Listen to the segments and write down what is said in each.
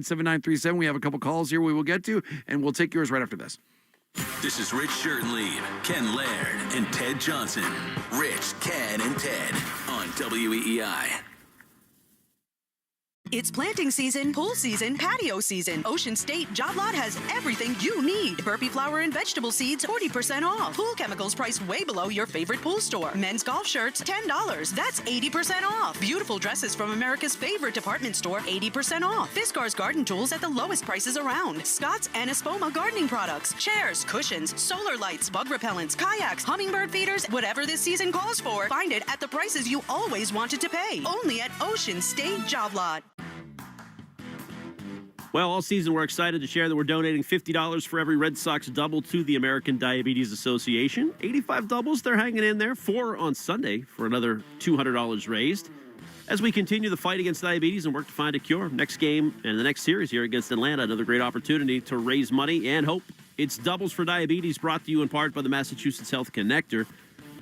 7937. We have a couple calls here we will get to, and we'll take yours right after this. This is Rich Shirtleaf, Ken Laird, and Ted Johnson. Rich, Ken, and Ted on WEEI. It's planting season, pool season, patio season. Ocean State Job Lot has everything you need. Burpee flower and vegetable seeds, 40% off. Pool chemicals priced way below your favorite pool store. Men's golf shirts, $10. That's 80% off. Beautiful dresses from America's favorite department store, 80% off. Fiskars garden tools at the lowest prices around. Scott's and Espoma gardening products, chairs, cushions, solar lights, bug repellents, kayaks, hummingbird feeders, whatever this season calls for. Find it at the prices you always wanted to pay. Only at Ocean State Job Lot. Well, all season we're excited to share that we're donating $50 for every Red Sox double to the American Diabetes Association. 85 doubles, they're hanging in there. 4 on Sunday for another $200 raised. As we continue the fight against diabetes and work to find a cure, next game and the next series here against Atlanta, another great opportunity to raise money and hope. It's Doubles for Diabetes, brought to you in part by the Massachusetts Health Connector.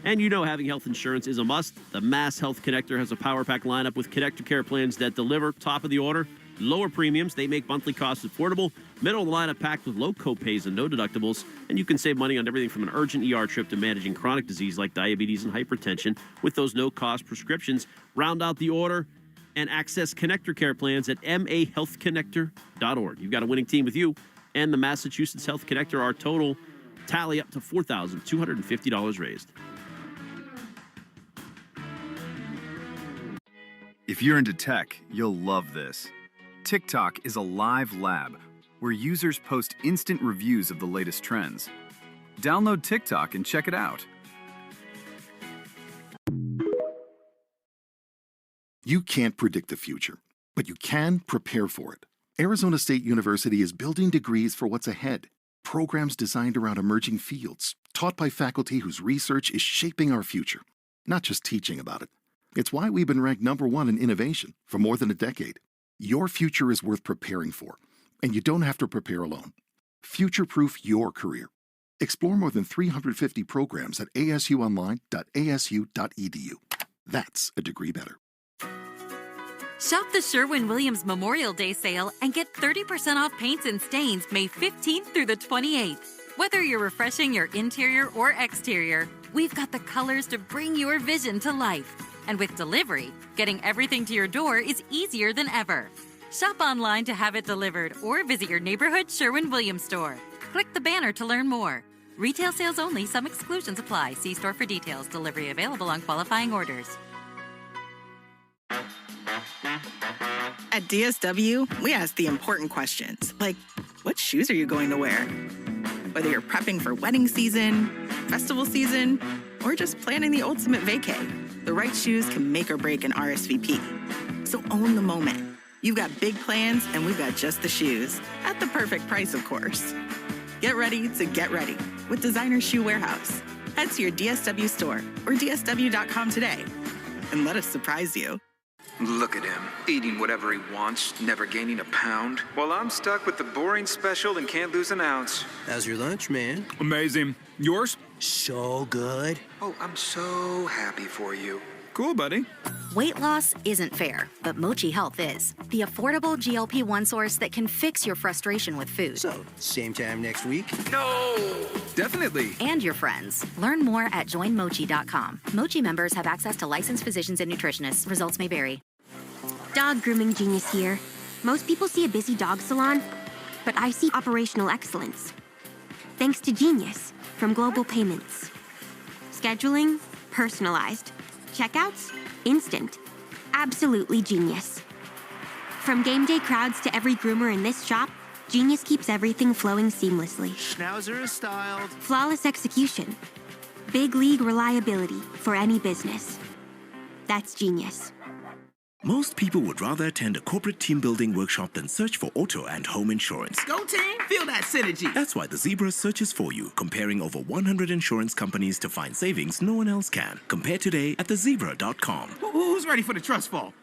And you know having health insurance is a must. The Mass Health Connector has a power pack lineup with Connector Care plans that deliver top of the order, lower premiums. They make monthly costs affordable. Middle of the lineup packed with low copays and no deductibles. And you can save money on everything from an urgent ER trip to managing chronic disease like diabetes and hypertension with those no-cost prescriptions. Round out the order and access Connector Care plans at mahealthconnector.org. You've got a winning team with you and the Massachusetts Health Connector. Our total tally up to $4,250 raised. If you're into tech, you'll love this. TikTok is a live lab where users post instant reviews of the latest trends. Download TikTok and check it out. You can't predict the future, but you can prepare for it. Arizona State University is building degrees for what's ahead. Programs designed around emerging fields, taught by faculty whose research is shaping our future, not just teaching about it. It's why we've been ranked #1 in innovation for more than a decade. Your future is worth preparing for, and you don't have to prepare alone. Future-proof your career. Explore more than 350 programs at asuonline.asu.edu. That's a degree better. Shop the Sherwin-Williams Memorial Day sale and get 30% off paints and stains May 15th through the 28th. Whether you're refreshing your interior or exterior, we've got the colors to bring your vision to life. And with delivery, getting everything to your door is easier than ever. Shop online to have it delivered or visit your neighborhood Sherwin-Williams store. Click the banner to learn more. Retail sales only. Some exclusions apply. See store for details. Delivery available on qualifying orders. At DSW, we ask the important questions, like, what shoes are you going to wear? Whether you're prepping for wedding season, festival season, or just planning the ultimate vacay, the right shoes can make or break an RSVP. So own the moment. You've got big plans, and we've got just the shoes. At the perfect price, of course. Get ready to get ready with Designer Shoe Warehouse. Head to your DSW store or dsw.com today and let us surprise you. Look at him, eating whatever he wants, never gaining a pound. While I'm stuck with the boring special and can't lose an ounce. How's your lunch, man? Amazing. Yours? So good. Oh, I'm so happy for you. Cool, buddy. Weight loss isn't fair, but Mochi Health is. The affordable GLP-1 source that can fix your frustration with food. So, same time next week? No! Definitely. And your friends. Learn more at joinmochi.com. Mochi members have access to licensed physicians and nutritionists. Results may vary. Dog grooming genius here. Most people see a busy dog salon, but I see operational excellence. Thanks to Genius from Global Payments. Scheduling, personalized. Checkouts, instant. Absolutely genius. From game day crowds to every groomer in this shop, Genius keeps everything flowing seamlessly. Schnauzer is styled. Flawless execution. Big league reliability for any business. That's Genius. Most people would rather attend a corporate team-building workshop than search for auto and home insurance. Go team! Feel that synergy! That's why the Zebra searches for you, comparing over 100 insurance companies to find savings no one else can. Compare today at thezebra.com. Who's ready for the trust fall?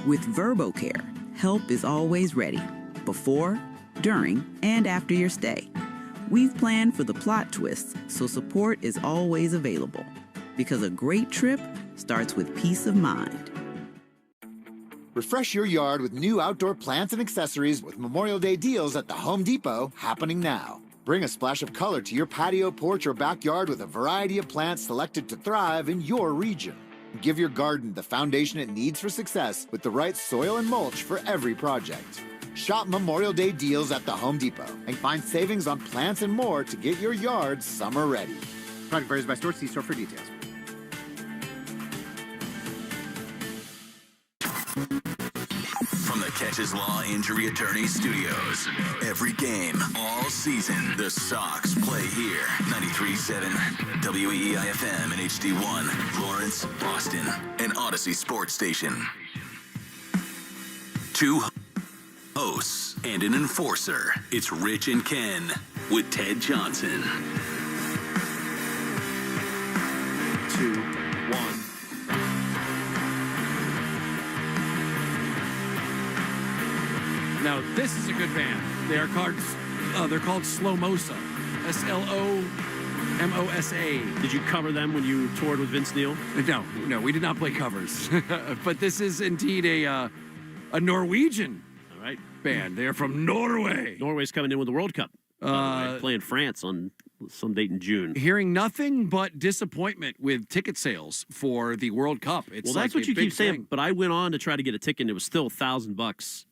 With VerboCare, help is always ready. Before, during, and after your stay. We've planned for the plot twists, so support is always available. Because a great trip starts with peace of mind. Refresh your yard with new outdoor plants and accessories with Memorial Day deals at the Home Depot happening now. Bring a splash of color to your patio, porch, or backyard with a variety of plants selected to thrive in your region. Give your garden the foundation it needs for success with the right soil and mulch for every project. Shop Memorial Day deals at the Home Depot and find savings on plants and more to get your yard summer ready. Product varies by store. See store for details. From the Catches Law Injury Attorney Studios. Every game, all season, the Sox play here. 93.7 WEEI-FM and HD1, Lawrence, Boston, and Odyssey Sports Station. 2 hosts and an enforcer. It's Rich and Ken with Ted Johnson. 2, 1. Now this is a good band. They're called Slomosa. SLOMOSA. Did you cover them when you toured with Vince Neil? No, we did not play covers. But this is indeed a Norwegian band. They're from Norway. Norway's coming in with the World Cup. Playing France on some date in June. Hearing nothing but disappointment with ticket sales for the World Cup. It's Well, that's like what you a big keep saying. thing. But I went on to try to get a ticket, and it was still $1,000.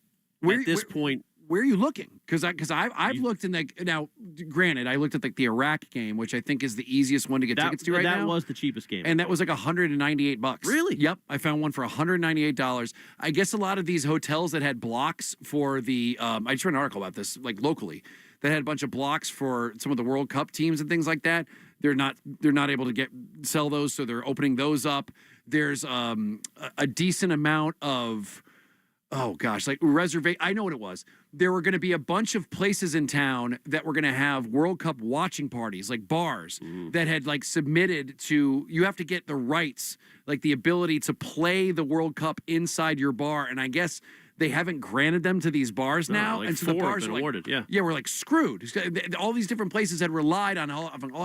At this point, where are you looking? Because I've looked in now. Granted, I looked at the Iraq game, which I think is the easiest one to get tickets to right now. That was the cheapest game, and that was like $198. Really? Yep, I found one for $198. I guess a lot of these hotels that had blocks for the I just read an article about this, like locally, that had a bunch of blocks for some of the World Cup teams and things like that. They're not able to sell those, so they're opening those up. There's a decent amount of. Oh, gosh, like reservation. I know what it was. There were going to be a bunch of places in town that were going to have World Cup watching parties, like bars that had submitted to, you have to get the rights, like the ability to play the World Cup inside your bar. And I guess they haven't granted them to these bars now. Like and so the 4 have bars been are awarded, yeah. Yeah, we're screwed. All these different places had relied on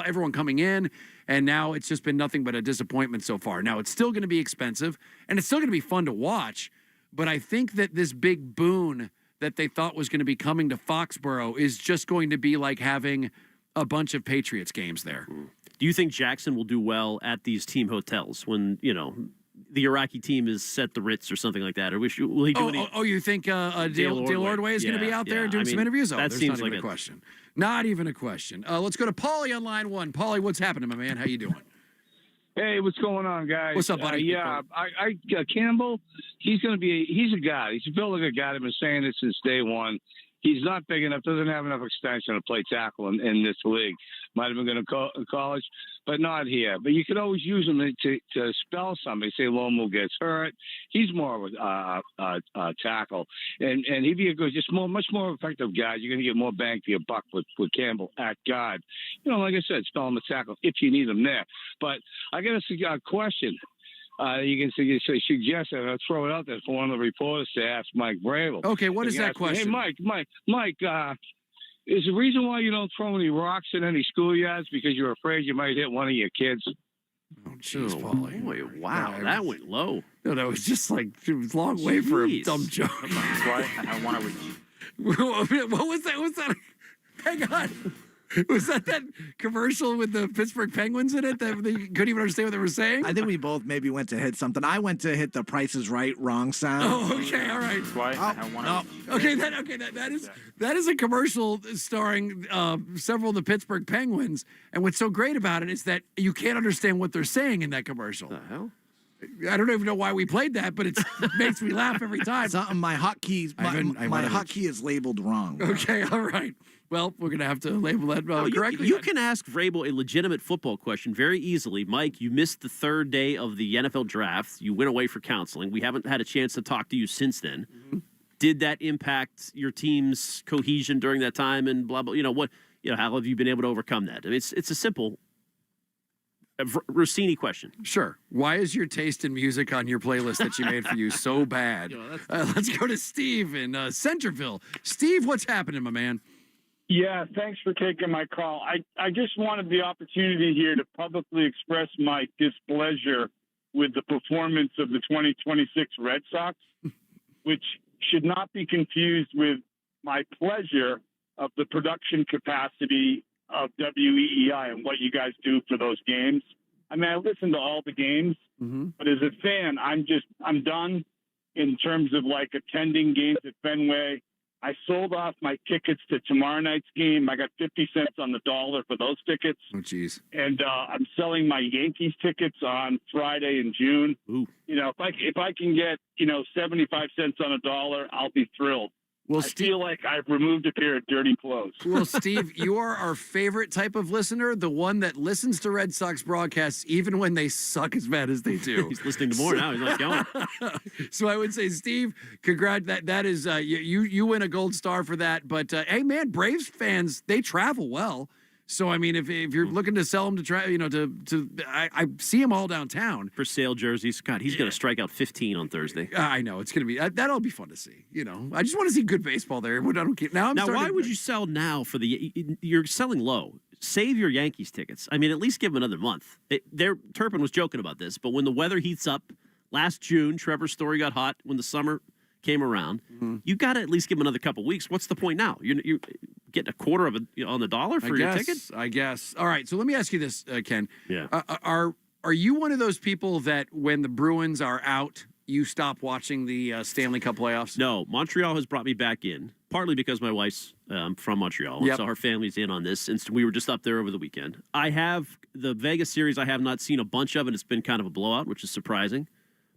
everyone coming in. And now it's just been nothing but a disappointment so far. Now it's still going to be expensive and it's still going to be fun to watch. But I think that this big boon that they thought was going to be coming to Foxborough is just going to be like having a bunch of Patriots games there. Do you think Jackson will do well at these team hotels when, the Iraqi team is set the Ritz or something like that? Or will he do any? Oh, you think Dale Ordway is going to be out there doing some interviews? Oh, that there's seems not like even a question. Not even a question. Let's go to Paulie on line 1. Paulie, what's happening, my man? How you doing? Hey, what's going on, guys? What's up, buddy? Campbell, he's a guy. He's built like a guy. I've been saying this since day one. He's not big enough, doesn't have enough extension to play tackle in this league. Might have been going to college, but not here. But you could always use him to spell somebody. Say Lomo gets hurt. He's more of a tackle. And he'd be much more effective guy. You're going to get more bang for your buck with Campbell at guard. Like I said, spell him a tackle if you need him there. But I got a question. You can suggest it. I'll throw it out there for one of the reporters to ask Mike Bravel. Okay, what is that question? Hey, Mike, is the reason why you don't throw any rocks in any schoolyards because you're afraid you might hit one of your kids? Oh, jeez, Paulie. Boy, wow, that went low. No, that was just it was a long way for a dumb joke. That's why I want to reach. What was that? What's that? Hang on. Was that commercial with the Pittsburgh Penguins in it that they couldn't even understand what they were saying? I think we both maybe went to hit something. I went to hit the Price is Right wrong sound. Oh, okay, all right. That's why I want to. Okay, that is a commercial starring several of the Pittsburgh Penguins, and what's so great about it is that you can't understand what they're saying in that commercial. The hell? I don't even know why we played that, but it makes me laugh every time. My hotkey is labeled wrong. Okay, all right. Well, we're going to have to label that correctly. You can ask Vrabel a legitimate football question very easily. Mike, you missed the third day of the NFL draft. You went away for counseling. We haven't had a chance to talk to you since then. Mm-hmm. Did that impact your team's cohesion during that time and blah, blah? How have you been able to overcome that? I mean, it's a simple Rossini question. Sure. Why is your taste in music on your playlist that you made for you so bad? Let's go to Steve in Centerville. Steve, what's happening, my man? Yeah, thanks for taking my call. I just wanted the opportunity here to publicly express my displeasure with the performance of the 2026 Red Sox. which should not be confused with my pleasure of the production capacity of WEEI and what you guys do for those games. I mean, I listen to all the games, but as a fan, I'm done in terms of like attending games at Fenway. I sold off my tickets to tomorrow night's game. I got 50 cents on the dollar for those tickets. Oh, jeez. And I'm selling my Yankees tickets on Friday in June. Ooh. You know, if I can get, 75 cents on a dollar, I'll be thrilled. Well, I feel like I've removed a pair of dirty clothes. Well, Steve, you are our favorite type of listener, the one that listens to Red Sox broadcasts even when they suck as bad as they do. He's listening to more now. He's not going. So I would say, Steve, congrats. That is you win a gold star for that. But hey, man, Braves fans, they travel well. So I mean, if you're looking to sell them to try, I see them all downtown For sale jerseys. God, he's going to strike out 15 on Thursday. I know it's going to be that'll be fun to see. I just want to see good baseball there. I don't care. Now why would you sell now for you're selling low? Save your Yankees tickets. I mean, at least give them another month. Turpin was joking about this, but when the weather heats up, last June, Trevor's Story got hot when the summer came around. You got to at least give them another couple weeks. What's the point now? You're getting a quarter of on the dollar for your ticket? I guess. All right. So let me ask you this, Ken. Yeah. Are you one of those people that when the Bruins are out, you stop watching the Stanley Cup playoffs? No. Montreal has brought me back in, partly because my wife's from Montreal, Yep. so her family's in on this. And we were just up there over the weekend. I have the Vegas series. I have not seen a bunch of, and it's been kind of a blowout, which is surprising.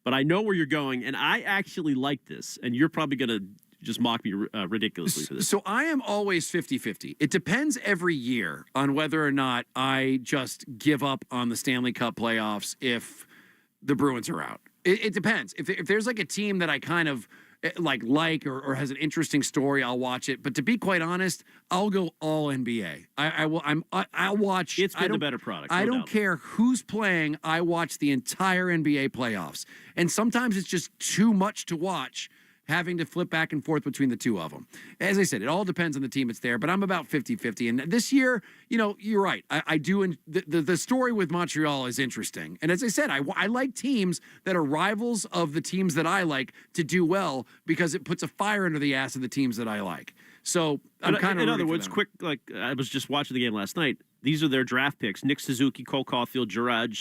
But I know where you're going, and I actually like this, and you're probably going to just mock me ridiculously for this. So I am always 50-50. It depends every year on whether or not I just give up on the Stanley Cup playoffs if the Bruins are out. It depends. If there's like a team that I kind of like or has an interesting story, I'll watch it. But to be quite honest, I'll go all NBA. I'll watch. It's been the better product. I no don't doubt. care who's playing. I watch the entire NBA playoffs, and sometimes it's just too much to watch, having to flip back and forth between the two of them. As I said, it all depends on the team it's there, but I'm about 50-50. And this year, you're right. I do. And the story with Montreal is interesting. And as I said, I like teams that are rivals of the teams that I like to do well because it puts a fire under the ass of the teams that I like. So I'm kind of in other words, quick. Like I was just watching the game last night. These are their draft picks: Nick Suzuki, Cole Caulfield, Juraj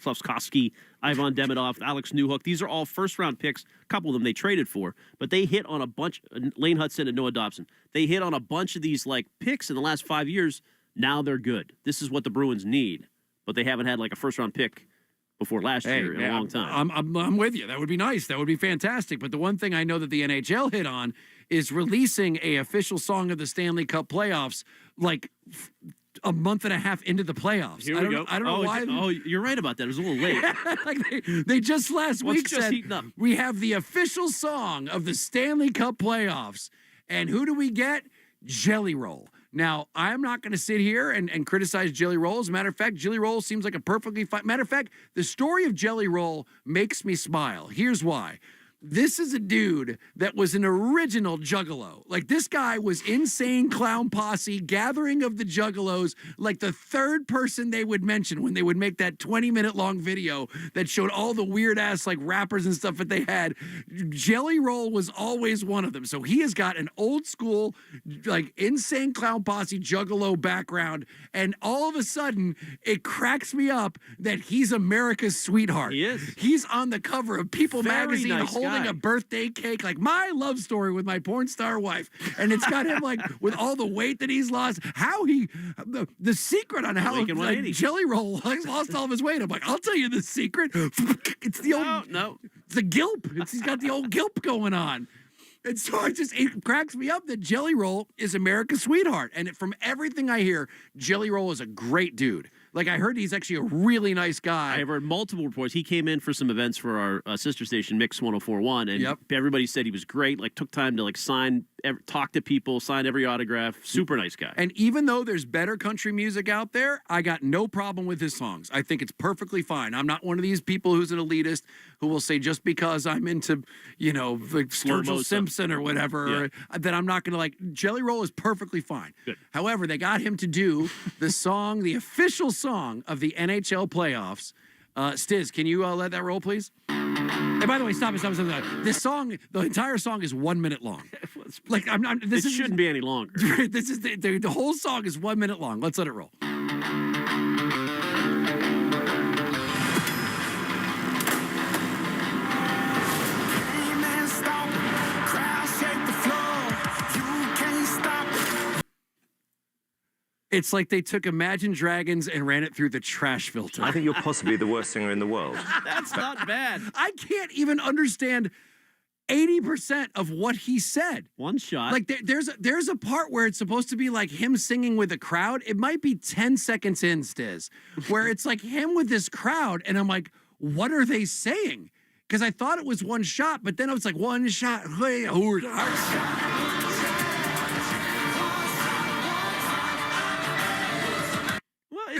Slavkovsky, Ivan Demidov, Alex Newhook. These are all first-round picks. A couple of them they traded for, but they hit on a bunch. Lane Hudson and Noah Dobson. They hit on a bunch of these like picks in the last 5 years. Now they're good. This is what the Bruins need, but they haven't had like a first-round pick before last year in a long time. I'm with you. That would be nice. That would be fantastic. But the one thing I know that the NHL hit on is releasing a official song of the Stanley Cup playoffs like a month and a half into the playoffs. Here we go. I don't know why. Oh, you're right about that. It was a little late. Like they just last week just said heating up? we have the official song of the Stanley Cup playoffs. And who do we get? Jelly Roll. Now, I'm not going to sit here and criticize Jelly Roll. As a matter of fact, Jelly Roll seems like a perfectly fine. Matter of fact, the story of Jelly Roll makes me smile. Here's why. This is a dude that was an original juggalo. Like, this guy was Insane Clown Posse, Gathering of the Juggalos, like the third person they would mention when they would make that 20-minute long video that showed all the weird-ass, like, rappers and stuff that they had. Jelly Roll was always one of them. So he has got an old-school, like, Insane Clown Posse juggalo background, and all of a sudden, it cracks me up that he's America's sweetheart. He is. He's on the cover of People Very magazine nice holding guy. a birthday cake, like my love story with my porn star wife. And it's got him like with all the weight that he's lost. How the secret on how Lincoln 180. Jelly Roll lost all of his weight. I'm like, I'll tell you the secret. It's the old No. It's the gilp. He's got the old gilp going on. And so it cracks me up that Jelly Roll is America's sweetheart. And from everything I hear, Jelly Roll is a great dude. Like, I heard he's actually a really nice guy. I've heard multiple reports. He came in for some events for our sister station, Mix 104.1, and everybody said he was great. Like, took time to, like, talk to people, sign every autograph. Super nice guy. And even though there's better country music out there, I got no problem with his songs. I think it's perfectly fine. I'm not one of these people who's an elitist who will say just because I'm into, like Sturgill Simpson or whatever, that I'm not going to like. Jelly Roll is perfectly fine. Good. However, they got him to do the song, the official song of the NHL playoffs. Stiz, can you let that roll, please? And by the way, stop. This song, the entire song is 1 minute long. Like this shouldn't be any longer. This is the whole song is 1 minute long. Let's let it roll. It's like they took Imagine Dragons and ran it through the trash filter. I think you're possibly the worst singer in the world. That's not bad. I can't even understand 80% of what he said. One shot. Like there's a part where it's supposed to be like him singing with a crowd. It might be 10 seconds in, Stiz, where it's like him with this crowd, and I'm like, what are they saying? Because I thought it was one shot, but then I was like, one shot.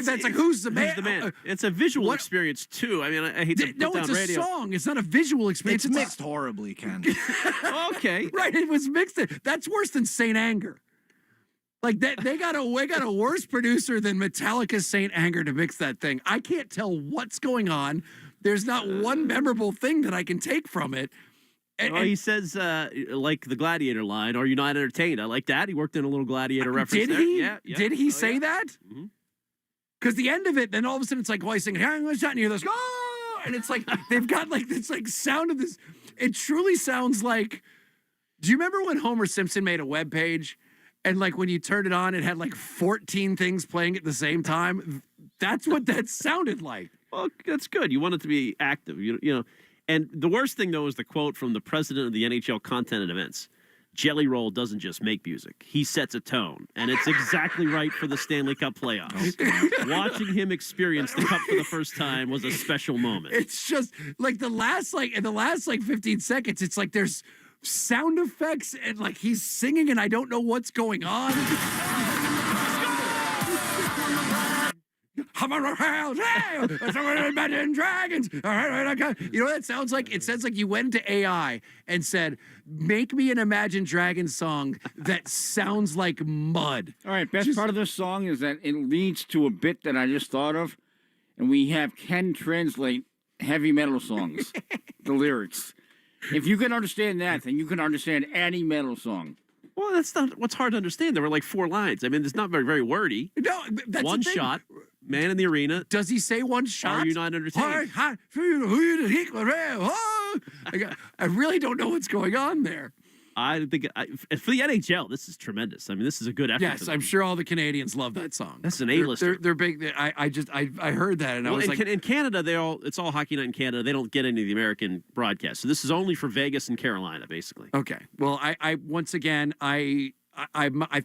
That's like, who's the man? Who's the man? It's a visual experience too. I mean, I hate to put no, down it's a radio. song. It's not a visual experience. It's mixed horribly, Ken. Okay, right. It was mixed. That's worse than Saint Anger. Like that, they got a worse producer than Metallica's Saint Anger to mix that thing. I can't tell what's going on. There's not one memorable thing that I can take from it. And he says, like the Gladiator line, "Are you not entertained?" I like that. He worked in a little Gladiator reference. Did there. he? Yeah. Did he say that? Mm-hmm. Because the end of it, then all of a sudden it's like, he's singing, and you hear this, oh! And it's like, they've got like this like sound of this. It truly sounds like, do you remember when Homer Simpson made a web page? And like when you turned it on, it had like 14 things playing at the same time? That's what that sounded like. Well, that's good. You want it to be active, you know. And the worst thing, though, is the quote from the president of the NHL Content and Events. Jelly Roll doesn't just make music. He sets a tone. And it's exactly right for the Stanley Cup playoffs. Watching him experience the Cup for the first time was a special moment. It's just like in the last 15 seconds, it's like there's sound effects and like he's singing and I don't know what's going on. Imagine Dragons. You know what that sounds like? It sounds like you went into AI and said, make me an Imagine Dragons song that sounds like mud. All right, best part of this song is that it leads to a bit that I just thought of, and we have Ken translate heavy metal songs, the lyrics. If you can understand that, then you can understand any metal song. Well, that's not what's hard to understand. There were like 4 lines. I mean, it's not very, very wordy. No, that's one shot. Man in the arena. Does he say one shot? Are you not entertained? I really don't know what's going on there. I think for the NHL, this is tremendous. I mean, this is a good effort. Yes, I'm sure all the Canadians love that song. That's an A-lister. They're big. I heard that and I was like, in Canada, it's all Hockey Night in Canada. They don't get any of the American broadcasts. So this is only for Vegas and Carolina, basically. Okay. Well, I once again, I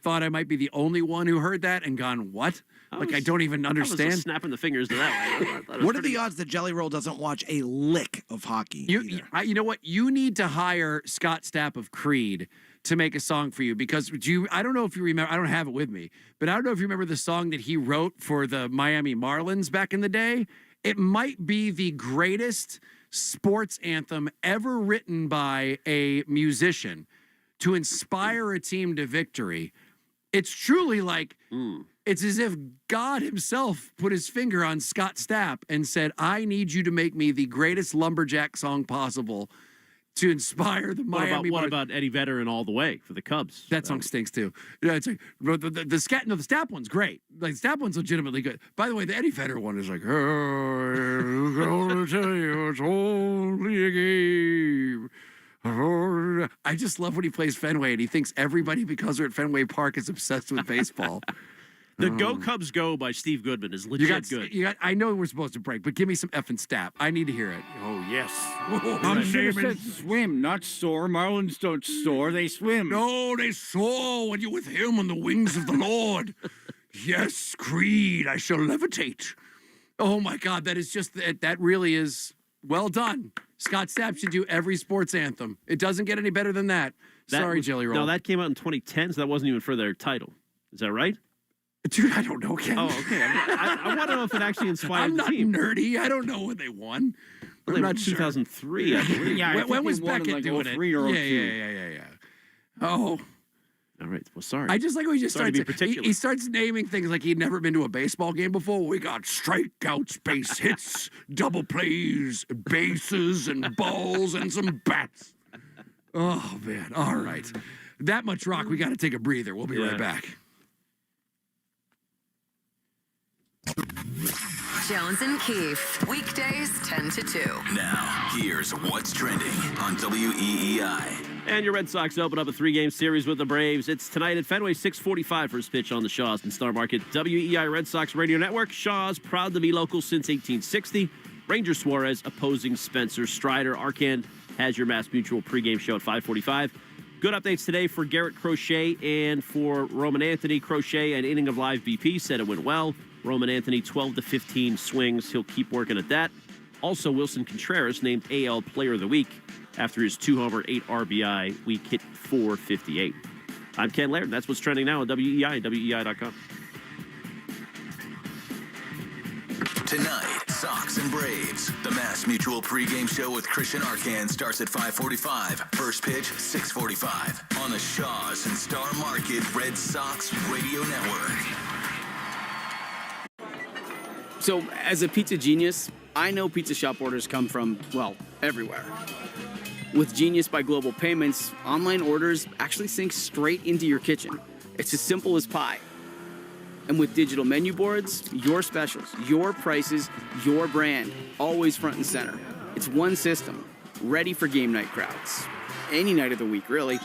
thought I might be the only one who heard that and gone, what? I don't even understand. I was snapping the fingers to that one. What are the odds that Jelly Roll doesn't watch a lick of hockey? You know what? You need to hire Scott Stapp of Creed to make a song for you because I don't know if you remember. I don't have it with me, but I don't know if you remember the song that he wrote for the Miami Marlins back in the day. It might be the greatest sports anthem ever written by a musician to inspire a team to victory. It's truly like, it's as if God himself put his finger on Scott Stapp and said, I need you to make me the greatest lumberjack song possible to inspire the Miami. What about Eddie Vedder and All the Way for the Cubs? That song stinks too. Yeah, it's like the Stapp one's great. Like Stapp one's legitimately good. By the way, the Eddie Vedder one is like, I'm gonna tell you it's only a game. I just love when he plays Fenway and he thinks everybody, because they're at Fenway Park, is obsessed with baseball. The Go Cubs Go by Steve Goodman is legit good. I know we're supposed to break, but give me some effing Stapp. I need to hear it. Oh, yes. I'm sure it says swim, not soar. Marlins don't soar, they swim. No, they soar when you're with him on the wings of the Lord. Yes, Creed, I shall levitate. Oh, my God, that is just, that really is well done. Scott Stapp should do every sports anthem. It doesn't get any better than that. Sorry, Jelly Roll. No, that came out in 2010, so that wasn't even for their title. Is that right? Dude, I don't know, Ken. Oh, okay. I want to know if it actually inspired the team. I'm not nerdy. I don't know when they won. Well, I'm they not won 2003, I believe. Yeah, when was Beckett doing it? Yeah. Oh, All right. Well, sorry. I just like when he just Sorry to starts. be particular. He starts naming things like he'd never been to a baseball game before. We got strikeouts, base hits, double plays, bases, and balls, and some bats. Oh man! All right, that much rock. We got to take a breather. We'll be right back. Jones and Keefe, weekdays 10 to 2. Now, here's what's trending on WEEI. And your Red Sox open up a 3-game series with the Braves. It's tonight at Fenway, 6:45 first pitch on the Shaws and Star Market. WEEI Red Sox Radio Network. Shaws, proud to be local since 1860. Ranger Suarez opposing Spencer Strider. Arcand has your Mass Mutual pregame show at 5:45. Good updates today for Garrett Crochet and for Roman Anthony. Crochet, an inning of live BP, said it went well. Roman Anthony, 12 to 15 swings. He'll keep working at that. Also, Wilson Contreras named AL Player of the Week after his 2-homer, 8 RBI week hit .458. I'm Ken Laird. That's what's trending now on WEEI and WEEI.com. Tonight, Sox and Braves. The Mass Mutual pregame show with Christian Arcand starts at 5:45. First pitch, 6:45. On the Shaws and Star Market Red Sox Radio Network. So, as a pizza genius, I know pizza shop orders come from, well, everywhere. With Genius by Global Payments, online orders actually sync straight into your kitchen. It's as simple as pie. And with digital menu boards, your specials, your prices, your brand, always front and center. It's one system, ready for game night crowds. Any night of the week, really.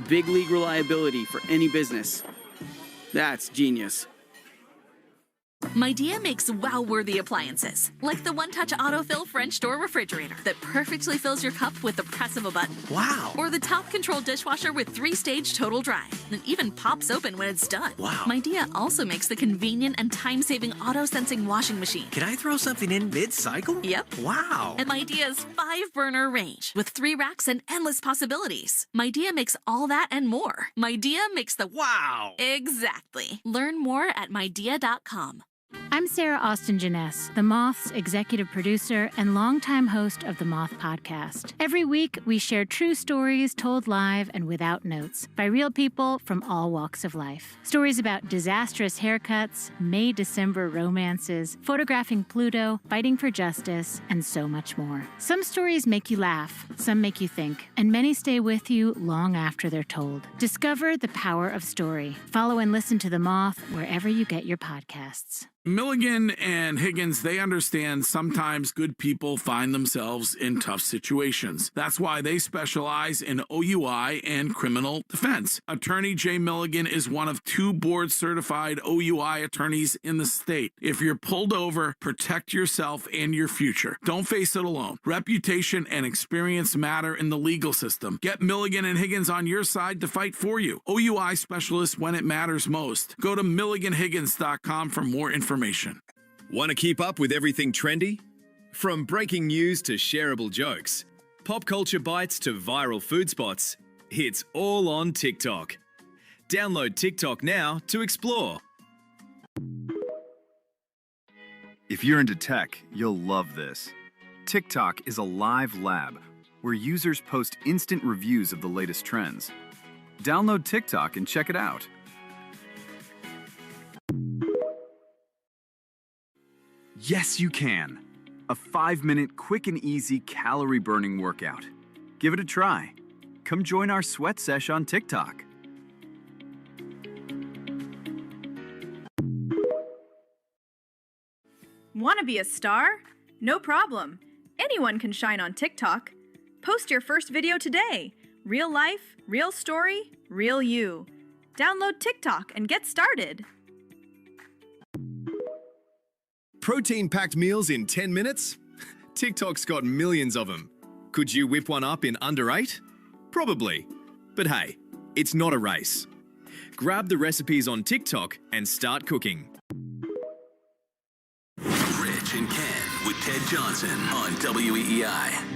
Big league reliability for any business. That's Genius. Midea makes wow-worthy appliances, like the one-touch autofill French door refrigerator that perfectly fills your cup with the press of a button. Wow. Or the top-control dishwasher with 3-stage total dry that even pops open when it's done. Wow. Midea also makes the convenient and time-saving auto-sensing washing machine. Can I throw something in mid-cycle? Yep. Wow. And Midea's 5-burner range with 3 racks and endless possibilities. Midea makes all that and more. Midea makes the wow. Exactly. Learn more at midea.com. I'm Sarah Austin Jeunesse, The Moth's executive producer and longtime host of The Moth podcast. Every week, we share true stories told live and without notes by real people from all walks of life. Stories about disastrous haircuts, May-December romances, photographing Pluto, fighting for justice, and so much more. Some stories make you laugh, some make you think, and many stay with you long after they're told. Discover the power of story. Follow and listen to The Moth wherever you get your podcasts. Milligan and Higgins, they understand sometimes good people find themselves in tough situations. That's why they specialize in OUI and criminal defense. Attorney Jay Milligan is one of 2 board-certified OUI attorneys in the state. If you're pulled over, protect yourself and your future. Don't face it alone. Reputation and experience matter in the legal system. Get Milligan and Higgins on your side to fight for you. OUI specialists when it matters most. Go to milliganhiggins.com for more information. Want to keep up with everything trendy? From breaking news to shareable jokes, pop culture bites to viral food spots, it's all on TikTok. Download TikTok now to explore. If you're into tech, you'll love this. TikTok is a live lab where users post instant reviews of the latest trends. Download TikTok and check it out. Yes, you can. A 5-minute quick and easy calorie-burning workout. Give it a try. Come join our sweat sesh on TikTok. Want to be a star? No problem. Anyone can shine on TikTok. Post your first video today. Real life, real story, real you. Download TikTok and get started. Protein-packed meals in 10 minutes? TikTok's got millions of them. Could you whip one up in under 8? Probably. But hey, it's not a race. Grab the recipes on TikTok and start cooking. Rich and Ken with Ted Johnson on WEEI.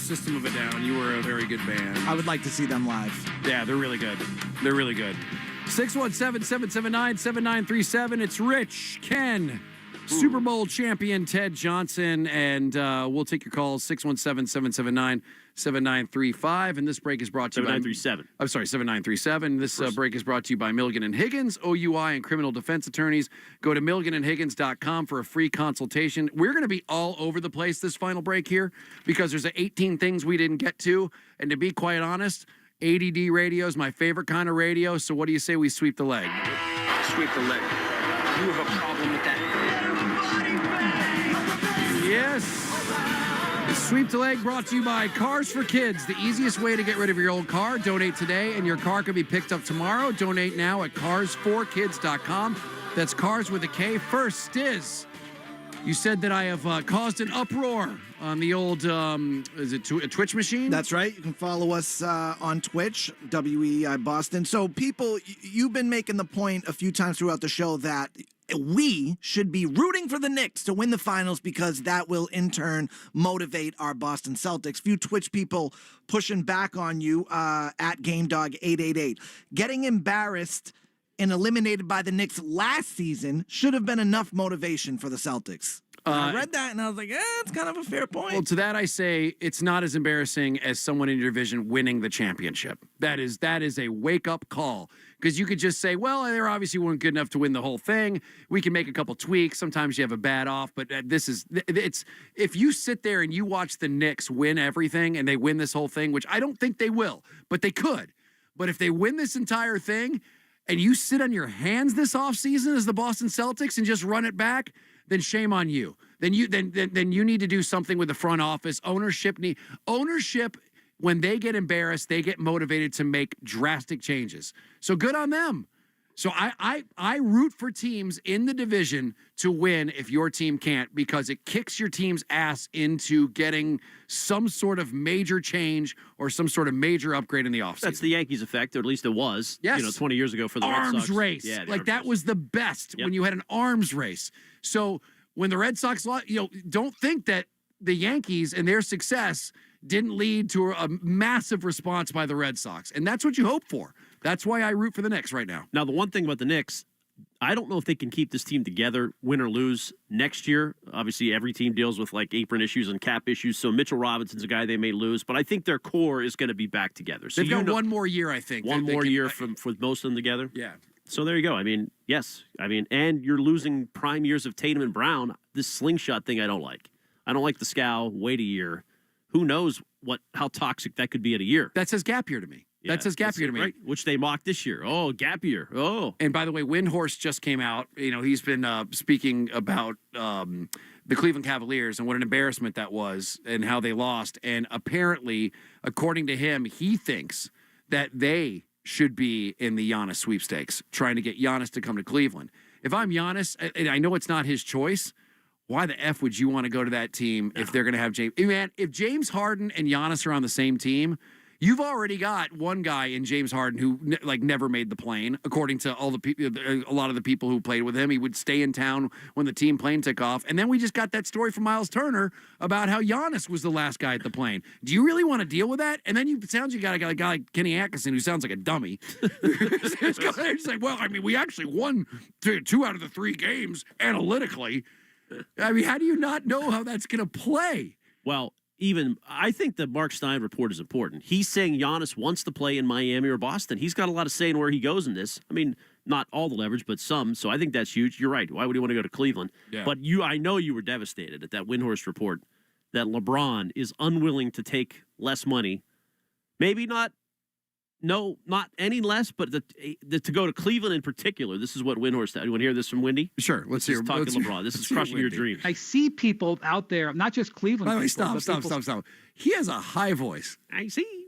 System of a Down. You were a very good band. I would like to see them live. Yeah, they're really good. They're really good. 617-779-7937. It's Rich, Ken, Super Bowl champion Ted Johnson, and we'll take your calls, 617-779-7935. And this break is brought to you by... 7937. I'm sorry, 7937. This break is brought to you by Milligan & Higgins, OUI and criminal defense attorneys. Go to milliganandhiggins.com for a free consultation. We're going to be all over the place this final break here because there's 18 things we didn't get to. And to be quite honest, ADD radio is my favorite kind of radio, so what do you say we sweep the leg? Sweep the leg. You have a problem with that? Yes. Sweep the leg brought to you by Cars for Kids. The easiest way to get rid of your old car. Donate today, and your car can be picked up tomorrow. Donate now at carsforkids.com. That's cars with a K. First is, you said that I have caused an uproar on the old, is it Twitch machine? That's right. You can follow us on Twitch, WEI Boston. So people, you've been making the point a few times throughout the show that we should be rooting for the Knicks to win the finals because that will in turn motivate our Boston Celtics. Few Twitch people pushing back on you at GameDog888. Getting embarrassed and eliminated by the Knicks last season should have been enough motivation for the Celtics. I read that and I was like, it's kind of a fair point. Well, to that I say it's not as embarrassing as someone in your division winning the championship. That is a wake-up call. Because you could just say, well, they obviously weren't good enough to win the whole thing. We can make a couple tweaks. Sometimes you have a bad off, but it's if you sit there and you watch the Knicks win everything and they win this whole thing, which I don't think they will, but they could. But if they win this entire thing and you sit on your hands this offseason as the Boston Celtics and just run it back, then shame on you. Then you need to do something with the front office. Ownership, when they get embarrassed, they get motivated to make drastic changes. So good on them. So I root for teams in the division to win if your team can't, because it kicks your team's ass into getting some sort of major change or some sort of major upgrade in the offseason. That's the Yankees effect, or at least it was. Yes. 20 years ago for the Red Sox. Arms race. Yeah, like that was the best when you had an arms race. So when the Red Sox lost, don't think that the Yankees and their success didn't lead to a massive response by the Red Sox. And that's what you hope for. That's why I root for the Knicks right now. Now, the one thing about the Knicks, I don't know if they can keep this team together, win or lose, next year. Obviously, every team deals with like apron issues and cap issues, so Mitchell Robinson's a guy they may lose, but I think their core is going to be back together. So they've got one more year, I think. One more year for most of them together? Yeah. So there you go. I mean, yes. And you're losing prime years of Tatum and Brown. This slingshot thing I don't like. I don't like the scowl. Wait a year. Who knows how toxic that could be at a year. That says gap year to me. Yeah, that says gap year to me. Right, which they mocked this year. Oh, gap year. Oh. And by the way, Windhorst just came out. He's been speaking about the Cleveland Cavaliers and what an embarrassment that was and how they lost. And apparently, according to him, he thinks that they should be in the Giannis sweepstakes, trying to get Giannis to come to Cleveland. If I'm Giannis, and I know it's not his choice, why the F would you want to go to that team if they're going to have James? Man, if James Harden and Giannis are on the same team, you've already got one guy in James Harden who never made the plane. According to all the people, a lot of the people who played with him, he would stay in town when the team plane took off. And then we just got that story from Miles Turner about how Giannis was the last guy at the plane. Do you really want to deal with that? And then you got a guy like Kenny Atkinson who sounds like a dummy. It's like, well, we actually won 2 out of the 3 games analytically. How do you not know how that's going to play? Well, I think the Mark Stein report is important. He's saying Giannis wants to play in Miami or Boston. He's got a lot of say in where he goes in this. Not all the leverage, but some. So I think that's huge. You're right. Why would he want to go to Cleveland? Yeah. But I know you were devastated at that Windhorst report that LeBron is unwilling to take less money. Maybe not any less, but to go to Cleveland in particular. This is what Windhorst said. You want to hear this from Wendy? Sure. Let's hear. Talking LeBron. This is crushing your dreams. I see people out there, not just Cleveland. By the way, people, stop. He has a high voice. I see.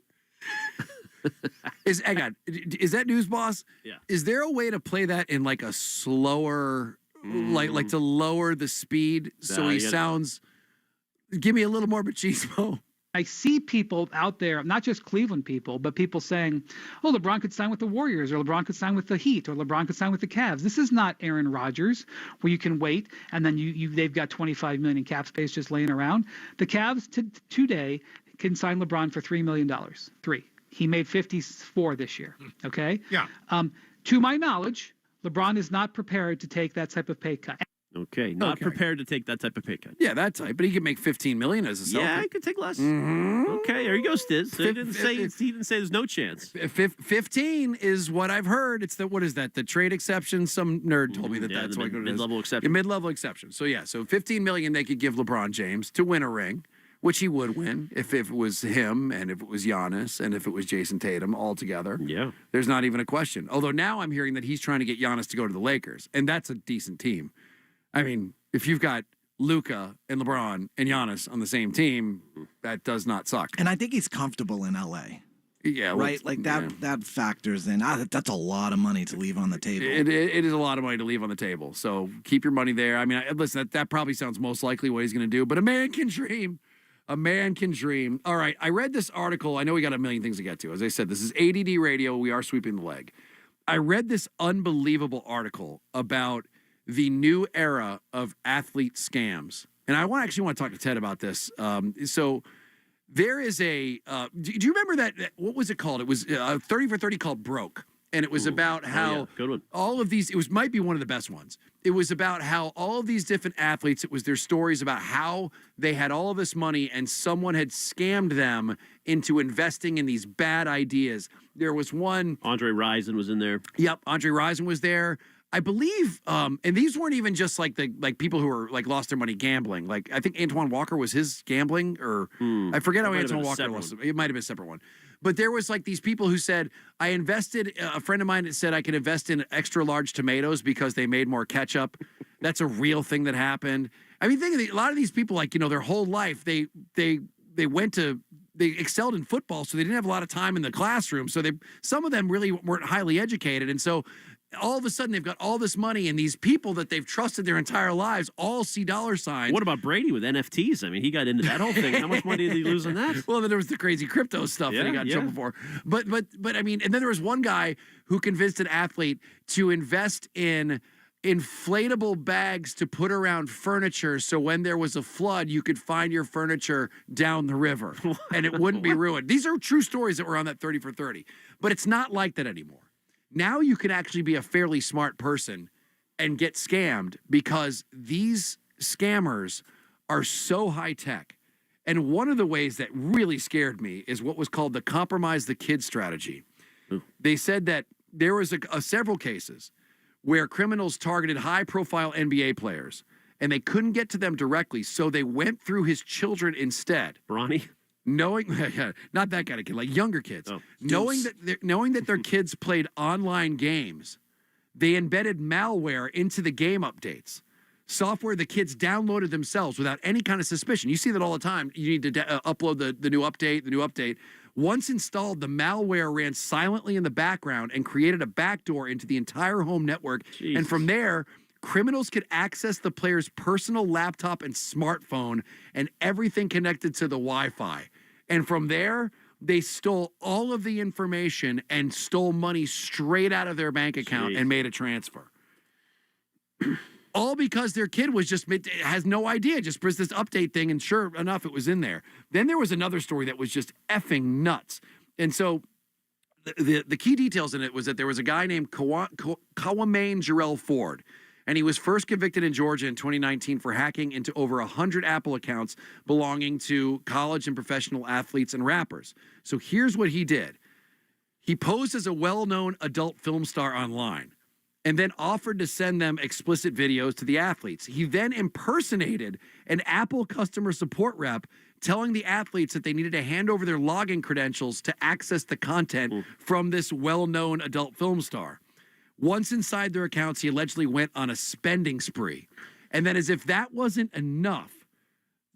Is that news, boss? Yeah. Is there a way to play that in like a slower, like to lower the speed so he sounds? Give me a little more machismo. I see people out there, not just Cleveland people, but people saying, oh, LeBron could sign with the Warriors, or LeBron could sign with the Heat, or LeBron could sign with the Cavs. This is not Aaron Rodgers, where you can wait, and then they've got $25 million in cap space just laying around. The Cavs today can sign LeBron for $3 million. Three. He made 54 this year. Okay. Yeah. To my knowledge, LeBron is not prepared to take that type of pay cut. Okay, not prepared to take that type of pay cut. Yeah, that type. But he could make $15 million as a Celtic. Yeah, he could take less. Mhm. Okay, there you go, Stiz. So he didn't say there's no chance. 15 is what I've heard. It's what is that? The trade exception. Some nerd told me that's the what it is. mid-level exception. Mid-level exception. So yeah, so $15 million they could give LeBron James to win a ring, which he would win if it was him and if it was Giannis and if it was Jason Tatum all together. Yeah, there's not even a question. Although now I'm hearing that he's trying to get Giannis to go to the Lakers, and that's a decent team. I mean, if you've got Luka and LeBron and Giannis on the same team, that does not suck. And I think he's comfortable in LA. Yeah, right. Like that factors in. That's a lot of money to leave on the table. It is a lot of money to leave on the table. So keep your money there. I mean, listen, that probably sounds most likely what he's going to do. But a man can dream. A man can dream. All right, I read this article. I know we got a million things to get to. As I said, this is ADD Radio. We are sweeping the leg. I read this unbelievable article about the new era of athlete scams. And I actually want to talk to Ted about this. So there is do you remember that, what was it called? It was 30 for 30 called Broke. And it was about how good one. all of these, might be one of the best ones. It was about how all of these different athletes, it was their stories about how they had all of this money and someone had scammed them into investing in these bad ideas. There was one. Andre Rison was in there. Yep, Andre Rison was there. I believe, and these weren't even just like people who were like lost their money gambling. Like I think Antoine Walker was his gambling, or I forget how Antoine Walker was. It might have been a separate one. But there was like these people who said, I invested, a friend of mine that said I could invest in extra large tomatoes because they made more ketchup. That's a real thing that happened. I mean, think of a lot of these people, like, their whole life, they excelled in football, so they didn't have a lot of time in the classroom. So some of them really weren't highly educated. And so all of a sudden they've got all this money, and these people that they've trusted their entire lives all see dollar signs. What about Brady with NFTs? I mean, he got into that whole thing. How much money did he lose on that? Well, then there was the crazy crypto stuff that he got in trouble for. But I mean, and then there was one guy who convinced an athlete to invest in inflatable bags to put around furniture, so when there was a flood, you could find your furniture down the river and it wouldn't be ruined. These are true stories that were on that 30 for 30. But it's not like that anymore. Now you can actually be a fairly smart person and get scammed because these scammers are so high tech. And one of the ways that really scared me is what was called the compromise the kid strategy. They said that there was several cases where criminals targeted high-profile NBA players, and they couldn't get to them directly, so they went through his children instead. Bronny? Knowing, not that kind of kid, like younger kids. Knowing that their kids played online games, they embedded malware into the game updates. Software the kids downloaded themselves without any kind of suspicion. You see that all the time. You need to upload the new update. Once installed, the malware ran silently in the background and created a backdoor into the entire home network. Jeez. And from there, criminals could access the player's personal laptop and smartphone and everything connected to the Wi-Fi. And from there, they stole all of the information and stole money straight out of their bank account and made a transfer. All because their kid has no idea, just pressed this update thing, and sure enough, it was in there. Then there was another story that was just effing nuts. And so the key details in it was that there was a guy named Kwame Jarrell Ford, and he was first convicted in Georgia in 2019 for hacking into over 100 Apple accounts belonging to college and professional athletes and rappers. So here's what he did. He posed as a well-known adult film star online and then offered to send them explicit videos to the athletes. He then impersonated an Apple customer support rep, telling the athletes that they needed to hand over their login credentials to access the content from this well-known adult film star. Once inside their accounts, he allegedly went on a spending spree. And then as if that wasn't enough,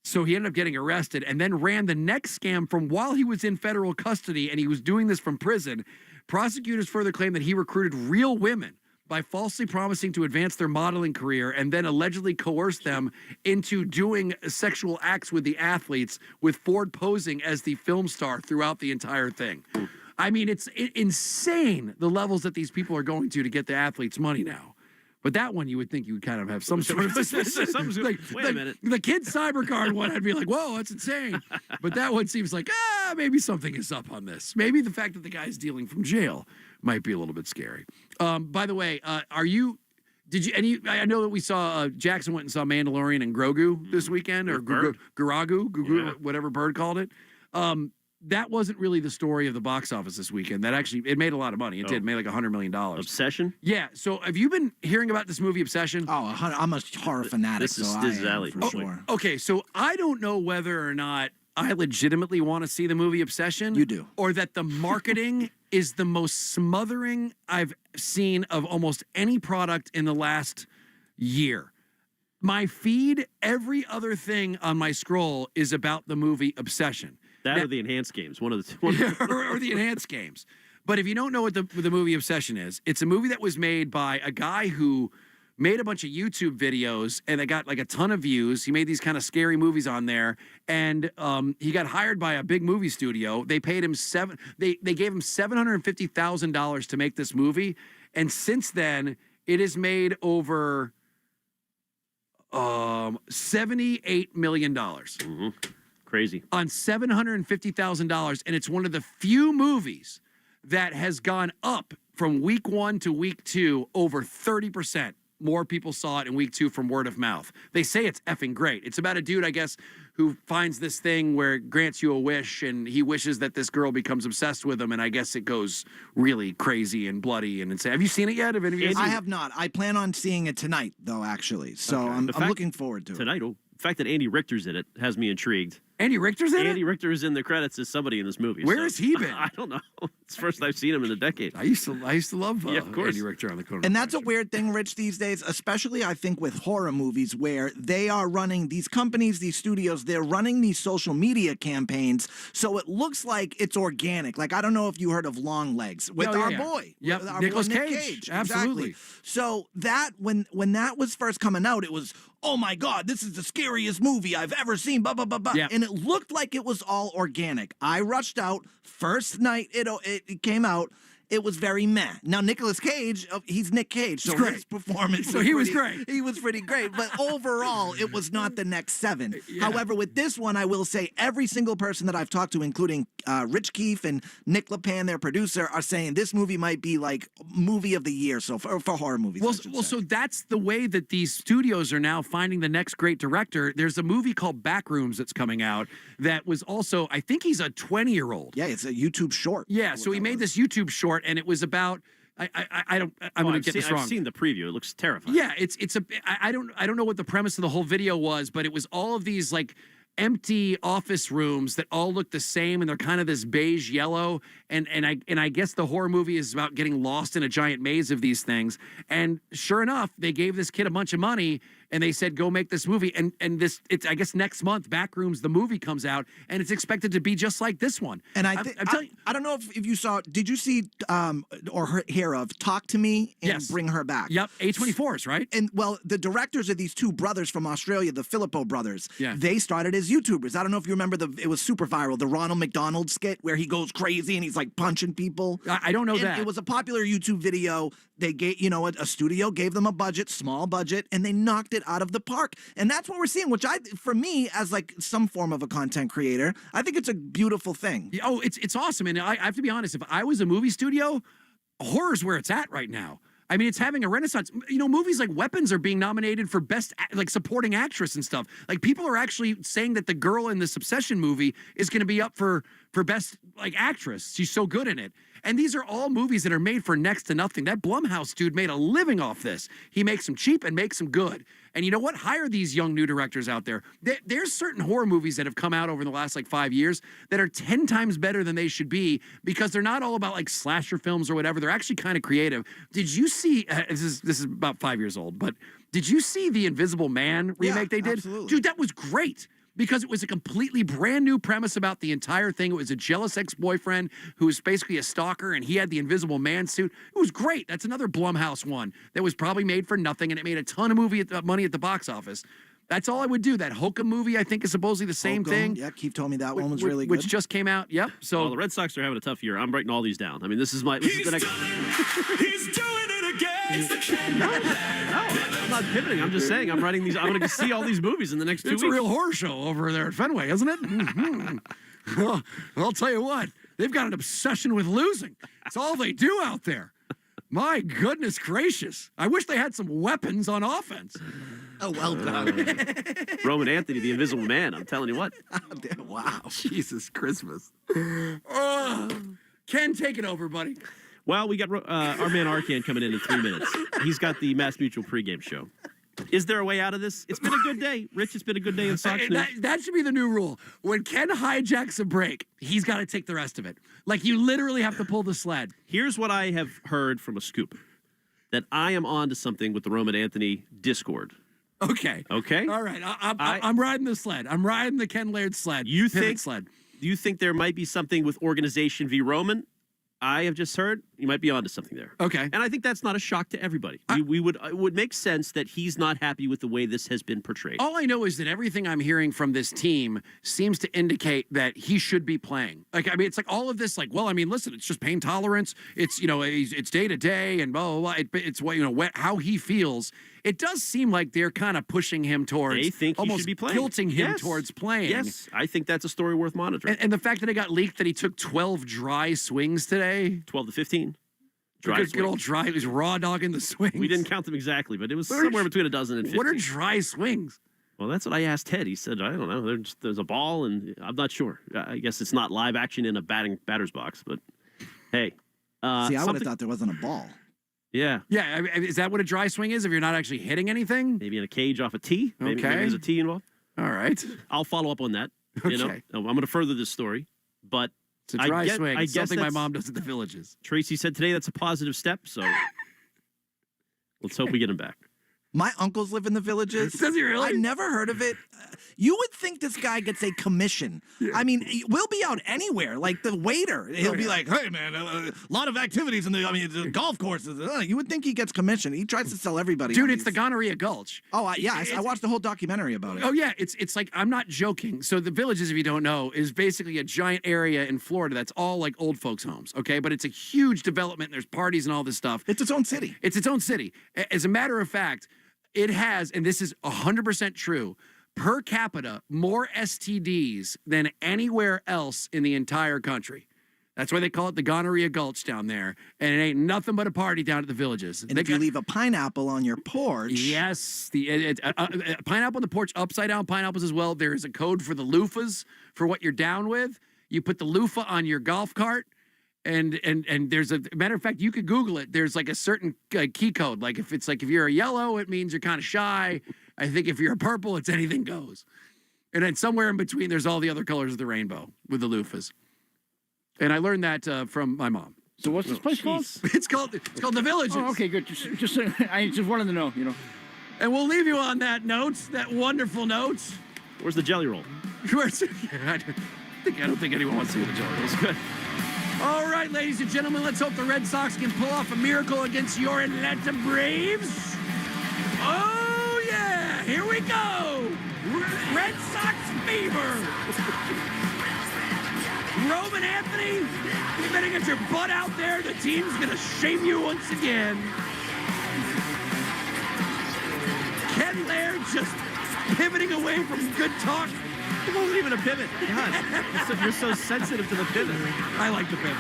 so he ended up getting arrested and then ran the next scam from while he was in federal custody, and he was doing this from prison. Prosecutors further claim that he recruited real women by falsely promising to advance their modeling career and then allegedly coerced them into doing sexual acts with the athletes, with Ford posing as the film star throughout the entire thing. I mean, it's insane the levels that these people are going to get the athletes' money now. But that one, you would think you would kind of have some sort of suspicion. Wait a minute. The Kid Cybercard one, I'd be like, whoa, that's insane. But that one seems like, maybe something is up on this. Maybe the fact that the guy's dealing from jail might be a little bit scary. By the way, I know that we saw Jackson went and saw Mandalorian and Grogu this weekend, or Guragu, whatever Bird called it. That wasn't really the story of the box office this weekend. That actually, it made a lot of money. It did. It made like $100 million. Obsession? Yeah. So have you been hearing about this movie, Obsession? Oh, I'm a horror fanatic. This is alley for sure. Okay, so I don't know whether or not I legitimately want to see the movie Obsession. You do. Or that the marketing is the most smothering I've seen of almost any product in the last year. My feed, every other thing on my scroll is about the movie Obsession. That or the enhanced games, one of the two. or the enhanced games. But if you don't know what the movie Obsession is, it's a movie that was made by a guy who made a bunch of YouTube videos and it got like a ton of views. He made these kind of scary movies on there, and he got hired by a big movie studio. They paid him they gave him $750,000 to make this movie, and since then it has made over $78 million. Mm-hmm. Crazy. On $750,000, and it's one of the few movies that has gone up from week 1 to week 2 over 30%. More people saw it in week 2 from word of mouth. They say it's effing great. It's about a dude, I guess, who finds this thing where it grants you a wish, and he wishes that this girl becomes obsessed with him, and I guess it goes really crazy and bloody and insane. Have you seen it yet? Have any of you guys I seen it? have not. I plan on seeing it tonight, though, actually. So Okay. I'm The fact- looking forward to it. Tonight, the fact that Andy Richter's in it has me intrigued. Andy Richter's in it? Andy Richter is in the credits as somebody in this movie. Where has he been? I don't know. It's the first I've seen him in a decade. I used to love Yeah, of course. Andy Richter on the Conan. And that's a weird thing, Rich, these days, especially I think with horror movies, where they are running these companies, these studios, they're running these social media campaigns, so it looks like it's organic. Like, I don't know if you heard of Long Legs with Oh, yeah, our yeah. boy. Yep, with our Nicolas boy Nick Cage. Absolutely. Exactly. So that, when that was first coming out, it was, oh my God, this is the scariest movie I've ever seen, blah, blah, blah, blah. Yeah. And it looked like it was all organic. I rushed out, first night it came out, it was very meh. Now, Nicolas Cage, he's Nick Cage, so great. his performance So was he was pretty- great. He was pretty great, but overall, it was not the next 7. However, with this one, I will say every single person that I've talked to, including Rich Keefe and Nick LePan, their producer, are saying this movie might be like movie of the year. So for horror movies, I should say. So that's the way that these studios are now finding the next great director. There's a movie called Backrooms that's coming out that was also, I think he's a 20-year-old. Yeah, it's a YouTube short. Yeah, so he made this YouTube short, and it was about. I'm going to get this wrong. I've seen the preview. It looks terrifying. Yeah, I don't know what the premise of the whole video was, but it was all of these like empty office rooms that all look the same, and they're kind of this beige yellow, and I guess the horror movie is about getting lost in a giant maze of these things. And sure enough, they gave this kid a bunch of money, and they said, go make this movie. And it's I guess next month, Backrooms, the movie comes out, and it's expected to be just like this one. And I'm telling you, I don't know if you saw, did you see or hear of Talk to Me and Yes. Bring Her Back? Yep, A24's, right? And well, the directors are these two brothers from Australia, the Filippo brothers. Yeah. They started as YouTubers. I don't know if you remember it was super viral, the Ronald McDonald skit where he goes crazy and he's like punching people. I don't know And that. It was a popular YouTube video. They gave, a studio gave them a budget, small budget, and they knocked it out of the park. And that's what we're seeing, which for me, as like some form of a content creator, I think it's a beautiful thing. Oh, it's awesome. And I have to be honest, if I was a movie studio, horror's where it's at right now. I mean, it's having a renaissance. Movies like Weapons are being nominated for best supporting actress and stuff. Like, people are actually saying that the girl in this Obsession movie is going to be up for best actress. She's so good in it. And these are all movies that are made for next to nothing. That Blumhouse dude made a living off this. He makes them cheap and makes them good. And you know what? Hire these young new directors out there. There's certain horror movies that have come out over the last 5 years that are 10 times better than they should be, because they're not all about slasher films or whatever. They're actually kind of creative. Did you see, this is about 5 years old, but did you see the Invisible Man remake they did? Absolutely. Dude, that was great. Because it was a completely brand new premise about the entire thing. It was a jealous ex-boyfriend who was basically a stalker, and he had the Invisible Man suit. It was great. That's another Blumhouse one that was probably made for nothing, and it made a ton of money at the box office. That's all I would do. That Hokum movie, I think, is supposedly the same thing. Yeah, Keith told me that one was really good. Which just came out. Yep. So well, the Red Sox are having a tough year. I'm writing all these down. I mean, this is the next. He's doing it again. No, I'm not pivoting. I'm just saying I'm writing these. I'm going to see all these movies in the next 2 weeks. It's a real horror show over there at Fenway, isn't it? Well, I'll tell you what. They've got an obsession with losing. It's all they do out there. My goodness gracious. I wish they had some weapons on offense. Oh, well done. Roman Anthony, the Invisible Man. I'm telling you what. Wow. Jesus Christmas. Ken, take it over, buddy. Well, we got our man Arcan coming in 3 minutes. He's got the Mass Mutual pregame show. Is there a way out of this? It's been a good day. Rich, it's been a good day in Sox news. That should be the new rule. When Ken hijacks a break, he's got to take the rest of it. Like, you literally have to pull the sled. Here's what I have heard from a scoop. That I am on to something with the Roman Anthony Discord. Okay. Okay? All right. I'm riding the sled. I'm riding the Ken Laird sled. You Pivot sled. Do you think there might be something with Organization v. Roman? I have just heard you might be onto something there. Okay. And I think that's not a shock to everybody. It would make sense that he's not happy with the way this has been portrayed. All I know is that everything I'm hearing from this team seems to indicate that he should be playing. Like, I mean, it's like all of this, like, well, I mean, listen, it's just pain tolerance. It's, it's day to day and blah, blah, blah. It's what, how he feels. It does seem like they're kind of pushing him towards, they think he almost should be playing. guilting him towards playing. Yes, I think that's a story worth monitoring. And the fact that it got leaked that he took 12 dry swings today. 12 to 15. Good old dry. He was raw dogging the swings. We didn't count them exactly, but it was somewhere between a dozen and 15. What are dry swings? Well, that's what I asked Ted. He said, I don't know. There's a ball, and I'm not sure. I guess it's not live action in a batter's box, but hey. See, I would have thought there wasn't a ball. Yeah. Yeah. Is that what a dry swing is if you're not actually hitting anything? Maybe in a cage off a tee. Maybe there's a tee involved. All right. I'll follow up on that. Okay. I'm going to further this story, but it's a dry swing. I guess something my mom does at the Villages. Tracy said today that's a positive step, so let's hope we get him back. My uncles live in the Villages. Does he really? I never heard of it. You would think this guy gets a commission. Yeah. I mean, we'll be out anywhere. Like the waiter, he'll be like, "Hey, man, a lot of activities in the golf courses." You would think he gets commission. He tries to sell everybody. Dude, it's the Gonorrhea Gulch. Oh, I watched the whole documentary about it. Oh yeah, it's like, I'm not joking. So the Villages, if you don't know, is basically a giant area in Florida that's all like old folks' homes. Okay, but it's a huge development. And there's parties and all this stuff. It's its own city. It's its own city. As a matter of fact. It has, and this is 100% true, per capita more STDs than anywhere else in the entire country. That's why they call it the Gonorrhea Gulch down there. And it ain't nothing but a party down at the Villages. And if you leave a pineapple on your porch. Yes, pineapple on the porch, upside down pineapples as well. There is a code for the loofahs for what you're down with. You put the loofah on your golf cart. And there's a matter of fact, you could Google it. There's like a certain key code. Like if you're a yellow, it means you're kind of shy. I think if you're a purple, it's anything goes. And then somewhere in between, there's all the other colors of the rainbow with the loofahs. And I learned that from my mom. So what's this place called? It's called the Villages. Oh, okay, good. I just wanted to know, And we'll leave you on that note, that wonderful note. Where's the jelly roll? I don't think anyone wants to see the jelly roll. It's good. All right, ladies and gentlemen, let's hope the Red Sox can pull off a miracle against your Atlanta Braves. Oh, yeah, here we go. Red Sox fever. Roman Anthony, you better get your butt out there. The team's going to shame you once again. Ken Laird just pivoting away from good talk. It wasn't even a pivot. God, you're so sensitive to the pivot. I like the pivot,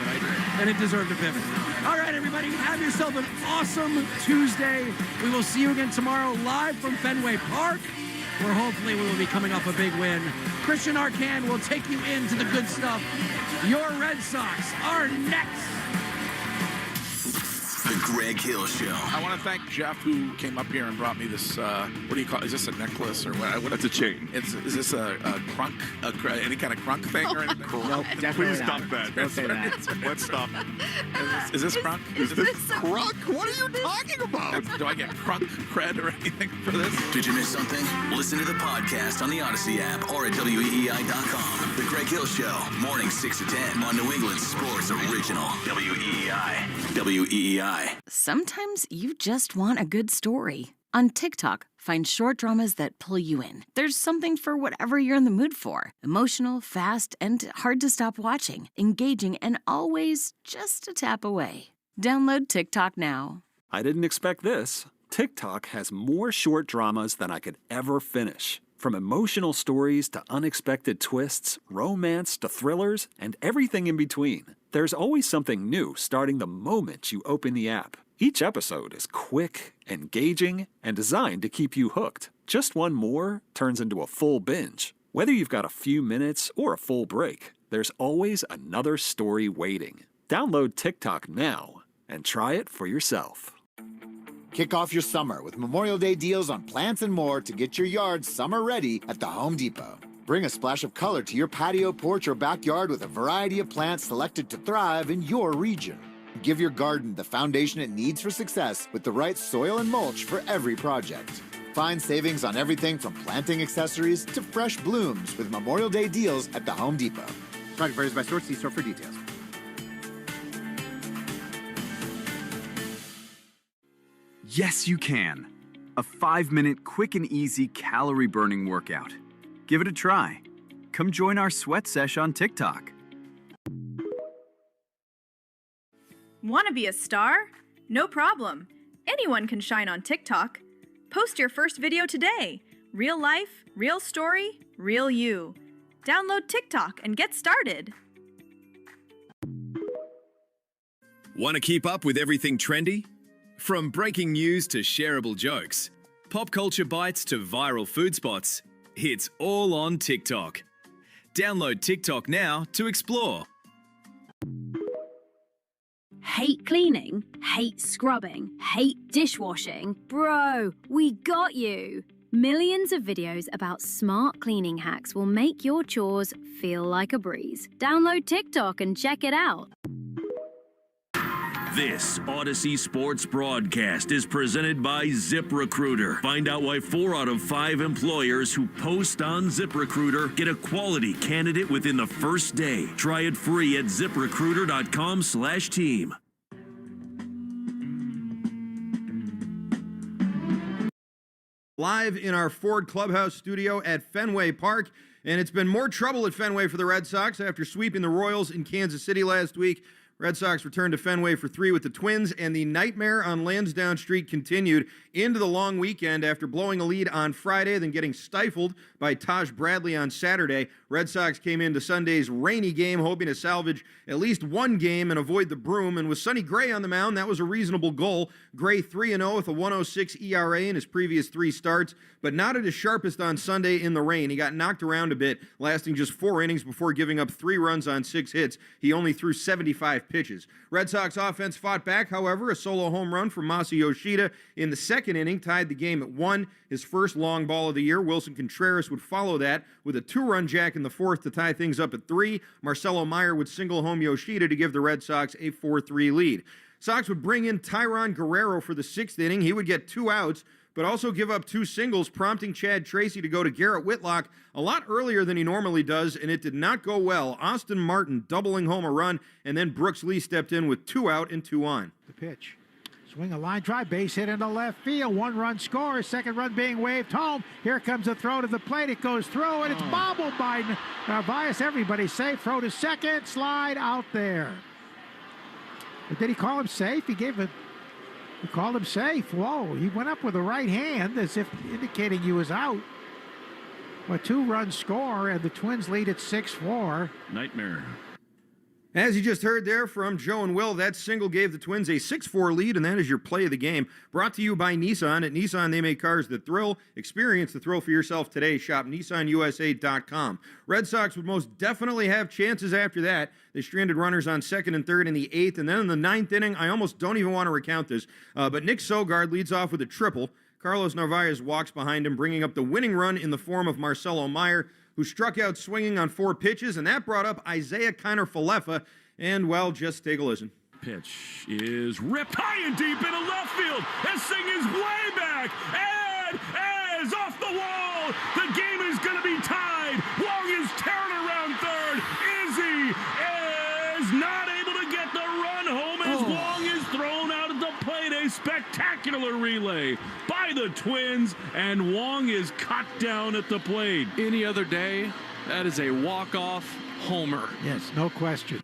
and it deserved a pivot. All right, everybody, have yourself an awesome Tuesday. We will see you again tomorrow live from Fenway Park, where hopefully we will be coming off a big win. Christian Arcan will take you into the good stuff. Your Red Sox are next. The Greg Hill Show. I want to thank Jeff, who came up here and brought me this, what do you call it? Is this a necklace or what? It's a chain. Is this a crunk, any kind of crunk thing or anything? Nope, definitely Please not. stop that. Don't say that. Let's stop. Is this crunk? Is this crunk? What are you talking about? Do I get crunk cred or anything for this? Did you miss something? Listen to the podcast on the Odyssey app or at WEEI.com. The Greg Hill Show, mornings 6 to 10 on New England Sports Original. WEEI. WEEI. Sometimes you just want a good story. On TikTok, find short dramas that pull you in. There's something for whatever you're in the mood for. Emotional, fast, and hard to stop watching. Engaging, and always just a tap away. Download TikTok now. I didn't expect this. TikTok has more short dramas than I could ever finish. From emotional stories to unexpected twists, romance to thrillers, and everything in between. There's always something new starting the moment you open the app. Each episode is quick, engaging, and designed to keep you hooked. Just one more turns into a full binge. Whether you've got a few minutes or a full break, there's always another story waiting. Download TikTok now and try it for yourself. Kick off your summer with Memorial Day deals on plants and more to get your yard summer ready at the Home Depot. Bring a splash of color to your patio, porch, or backyard with a variety of plants selected to thrive in your region. Give your garden the foundation it needs for success with the right soil and mulch for every project. Find savings on everything from planting accessories to fresh blooms with Memorial Day deals at the Home Depot. Product varies by store. See store for details. Yes, you can. A 5-minute quick and easy calorie-burning workout. Give it a try. Come join our sweat sesh on TikTok. Want to be a star? No problem. Anyone can shine on TikTok. Post your first video today. Real life, real story, real you. Download TikTok and get started. Want to keep up with everything trendy? From breaking news to shareable jokes, pop culture bites to viral food spots, it's all on TikTok. Download TikTok now to explore. Hate cleaning? Hate scrubbing? Hate dishwashing? Bro, we got you! Millions of videos about smart cleaning hacks will make your chores feel like a breeze. Download TikTok and check it out. This Odyssey Sports broadcast is presented by ZipRecruiter. Find out why 4 out of 5 employers who post on ZipRecruiter get a quality candidate within the first day. Try it free at ziprecruiter.com/team. Live in our Ford Clubhouse studio at Fenway Park. And it's been more trouble at Fenway for the Red Sox after sweeping the Royals in Kansas City last week. Red Sox returned to Fenway for 3 with the Twins, and the nightmare on Lansdowne Street continued into the long weekend after blowing a lead on Friday, then getting stifled by Taj Bradley on Saturday. Red Sox came into Sunday's rainy game hoping to salvage at least one game and avoid the broom, and with Sonny Gray on the mound, that was a reasonable goal. Gray 3-0 with a 1.06 ERA in his previous 3 starts, but not at his sharpest on Sunday in the rain. He got knocked around a bit, lasting just 4 innings before giving up 3 runs on 6 hits. He only threw 75 pitches. Red Sox offense fought back, however. A solo home run from Masa Yoshida in the second inning tied the game at 1. His first long ball of the year. Wilson Contreras would follow that with a 2-run jack in the 4th to tie things up at 3. Marcelo Meyer would single home Yoshida to give the Red Sox a 4-3 lead. Sox would bring in Tyron Guerrero for the 6th inning. He would get 2 outs, but also give up 2 singles, prompting Chad Tracy to go to Garrett Whitlock a lot earlier than he normally does, and it did not go well. Austin Martin doubling home a run, and then Brooks Lee stepped in with 2 out and 2 on. The pitch. Swing a line drive, base hit into left field. 1-run score, 2nd run being waved home. Here comes the throw to the plate. It goes through, and it's bobbled by Narvaez. Everybody safe. Throw to second, slide out there. But did he call him safe? He called him safe. Whoa, he went up with the right hand as if indicating he was out. A 2-run score, and the Twins lead at 6-4. Nightmare. As you just heard there from Joe and Will, that single gave the Twins a 6-4 lead, and that is your play of the game. Brought to you by Nissan. At Nissan, they make cars that thrill. Experience the thrill for yourself today. Shop NissanUSA.com. Red Sox would most definitely have chances after that. They stranded runners on 2nd and 3rd in the 8th, and then in the 9th inning, I almost don't even want to recount this, but Nick Sogard leads off with a triple. Carlos Narvaez walks behind him, bringing up the winning run in the form of Marcelo Meyer, who struck out swinging on 4 pitches, and that brought up Isaiah Kiner-Falefa. And, well, just take a listen. Pitch is ripped high and deep into left field. This thing is way back. And is off the wall. The game is going to be tied. Wong is tearing around third. Izzy is not able to get the run home as Wong is thrown out at the plate. A spectacular spectacular relay by the Twins, and Wong is cut down at the plate. Any other day, that is a walk-off homer. Yes, no question.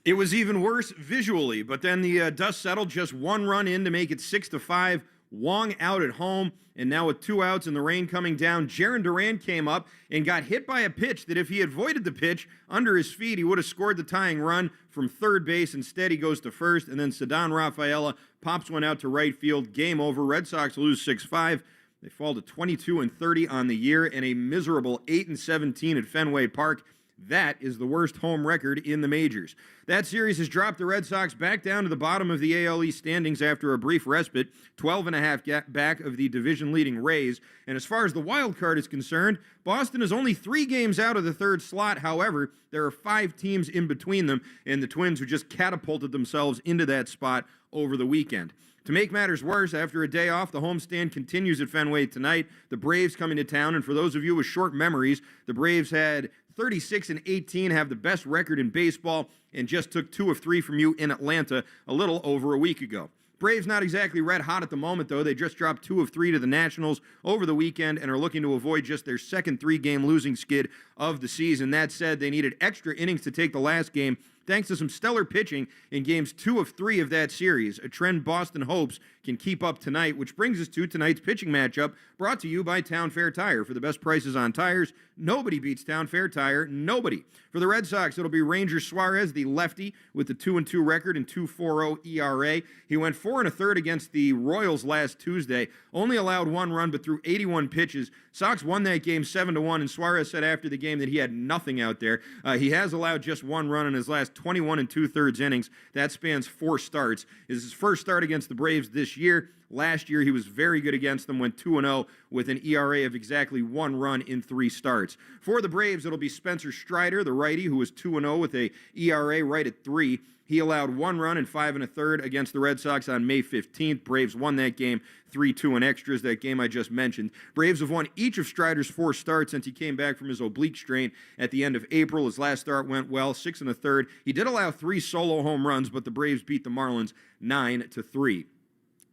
It was even worse visually, but then the dust settled. Just one run in to make it 6-5. Wong out at home, and now with 2 outs and the rain coming down, Jarren Duran came up and got hit by a pitch that if he had avoided the pitch under his feet, he would have scored the tying run from third base. Instead, he goes to first, and then Ceddanne Rafaela pops one out to right field. Game over. Red Sox lose 6-5. They fall to 22-30 on the year and a miserable 8-17 at Fenway Park. That is the worst home record in the majors. That series has dropped the Red Sox back down to the bottom of the AL East standings after a brief respite, 12.5 back of the division-leading Rays. And as far as the wild card is concerned, Boston is only 3 games out of the third slot. However, there are 5 teams in between them, and the Twins who just catapulted themselves into that spot over the weekend. To make matters worse, after a day off, the homestand continues at Fenway tonight. The Braves coming to town, and for those of you with short memories, the Braves had 36-18, have the best record in baseball, and just took 2 of 3 from you in Atlanta a little over a week ago. Braves not exactly red hot at the moment, though. They just dropped 2 of 3 to the Nationals over the weekend and are looking to avoid just their second 3-game losing skid of the season. That said, they needed extra innings to take the last game thanks to some stellar pitching in games 2 of 3 of that series, a trend Boston hopes can keep up tonight, which brings us to tonight's pitching matchup, brought to you by Town Fair Tire. For the best prices on tires, nobody beats Town Fair Tire, nobody. For the Red Sox, it'll be Ranger Suarez, the lefty, with the 2-2 record and 2.40 ERA. He went 4 1/3 against the Royals last Tuesday, only allowed 1 run, but threw 81 pitches. Sox won that game 7-1, and Suarez said after the game that he had nothing out there. He has allowed just 1 run in his last 21 2/3 innings. That spans 4 starts. This is his first start against the Braves this year. Last year, he was very good against them, went 2-0 with an ERA of exactly 1 run in 3 starts. For the Braves, it'll be Spencer Strider, the righty, who was 2-0 with a ERA right at 3. He allowed 1 run in 5 1/3 against the Red Sox on May 15th. Braves won that game 3-2 in extras, that game I just mentioned. Braves have won each of Strider's 4 starts since he came back from his oblique strain at the end of April. His last start went well, 6 1/3. He did allow 3 solo home runs, but the Braves beat the Marlins 9-3.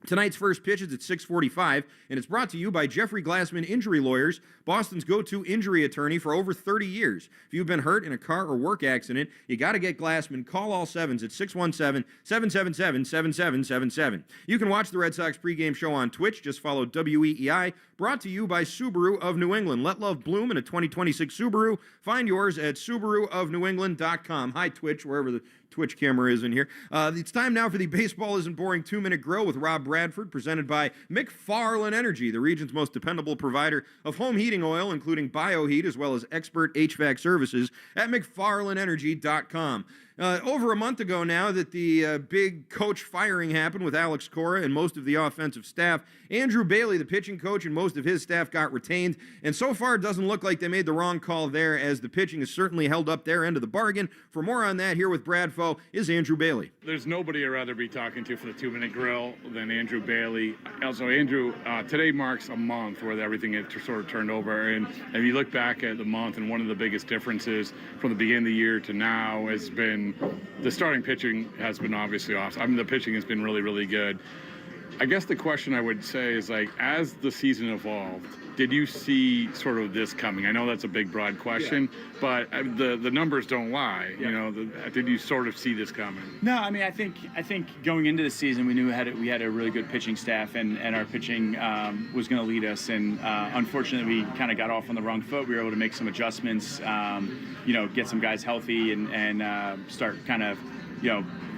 Tonight's first pitch is at 6:45, and it's brought to you by Jeffrey Glassman Injury Lawyers, Boston's go-to injury attorney for over 30 years. If you've been hurt in a car or work accident, you got to get Glassman. Call all 7s at 617-777-7777. You can watch the Red Sox pregame show on Twitch. Just follow WEEI. Brought to you by Subaru of New England. Let love bloom in a 2026 Subaru. Find yours at SubaruofNewEngland.com. Hi, Twitch, wherever the Twitch camera is in here. It's time now for the Baseball Isn't Boring 2-Minute Grill with Rob Bradford, presented by McFarland Energy, the region's most dependable provider of home heating oil, including BioHeat, as well as expert HVAC services at McFarlandEnergy.com. Over a month ago now that the big coach firing happened with Alex Cora and most of the offensive staff, Andrew Bailey, the pitching coach, and most of his staff got retained. And so far, it doesn't look like they made the wrong call there, as the pitching has certainly held up their end of the bargain. For more on that, here with Bradfo is Andrew Bailey. There's nobody I'd rather be talking to for the 2-Minute Grill than Andrew Bailey. Also, Andrew, today marks a month where everything has sort of turned over. And if you look back at the month, and one of the biggest differences from the beginning of the year to now has been the starting pitching has been obviously off. I mean, the pitching has been really, really good. I guess the question I would say is, like, as the season evolved, did you see sort of this coming? I know that's a big, broad question, but the numbers don't lie. You know, did you sort of see this coming? No, I mean, I think going into the season, we knew we had a really good pitching staff, and our pitching was going to lead us. And unfortunately, we kind of got off on the wrong foot. We were able to make some adjustments, get some guys healthy, and start kind of,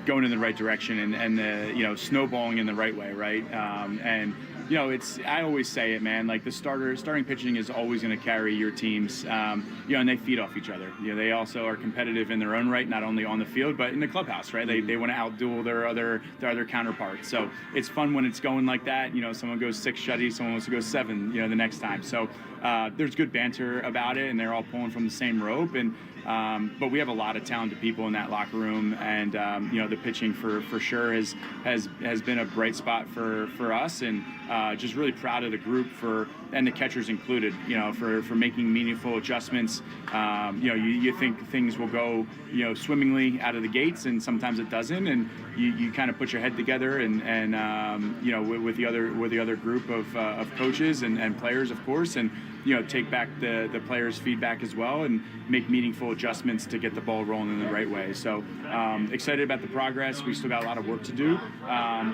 going in the right direction and snowballing in the right way, right? I always say it, man, like the starting pitching is always going to carry your teams, and they feed off each other. They also are competitive in their own right, not only on the field, but in the clubhouse, right? They want to outduel their other counterparts. So it's fun when it's going like that. Someone goes 6 shutty, someone wants to go 7, the next time. So there's good banter about it, and they're all pulling from the same rope. But we have a lot of talented people in that locker room, and the pitching for sure has been a bright spot for us, and just really proud of the group for and the catchers included, for making meaningful adjustments. You think things will go, swimmingly out of the gates, and sometimes it doesn't, and you kind of put your head together and with the other group of coaches and players, of course, and take back the players' feedback as well and make meaningful adjustments to get the ball rolling in the right way. So excited about the progress. We still got a lot of work to do,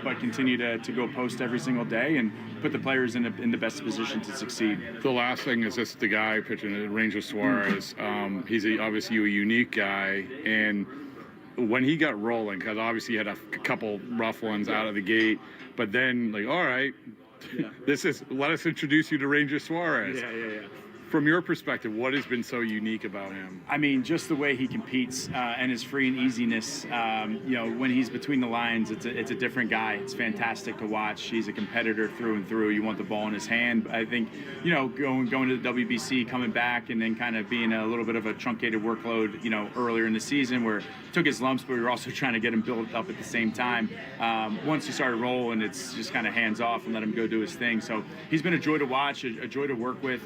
but continue to go post every single day and put the players in the best position to succeed. The last thing is just the guy pitching, Ranger Suarez. He's obviously a unique guy, and when he got rolling, because obviously he had a couple rough ones out of the gate, but then all right, let us introduce you to Ranger Suarez. Yeah. From your perspective, what has been so unique about him? I mean, just the way he competes and his free and easiness. When he's between the lines, it's a different guy. It's fantastic to watch. He's a competitor through and through. You want the ball in his hand. I think, going to the WBC, coming back, and then kind of being a little bit of a truncated workload, earlier in the season where took his lumps, but we were also trying to get him built up at the same time. Once he started rolling, it's just kind of hands off and let him go do his thing. So he's been a joy to watch, a joy to work with.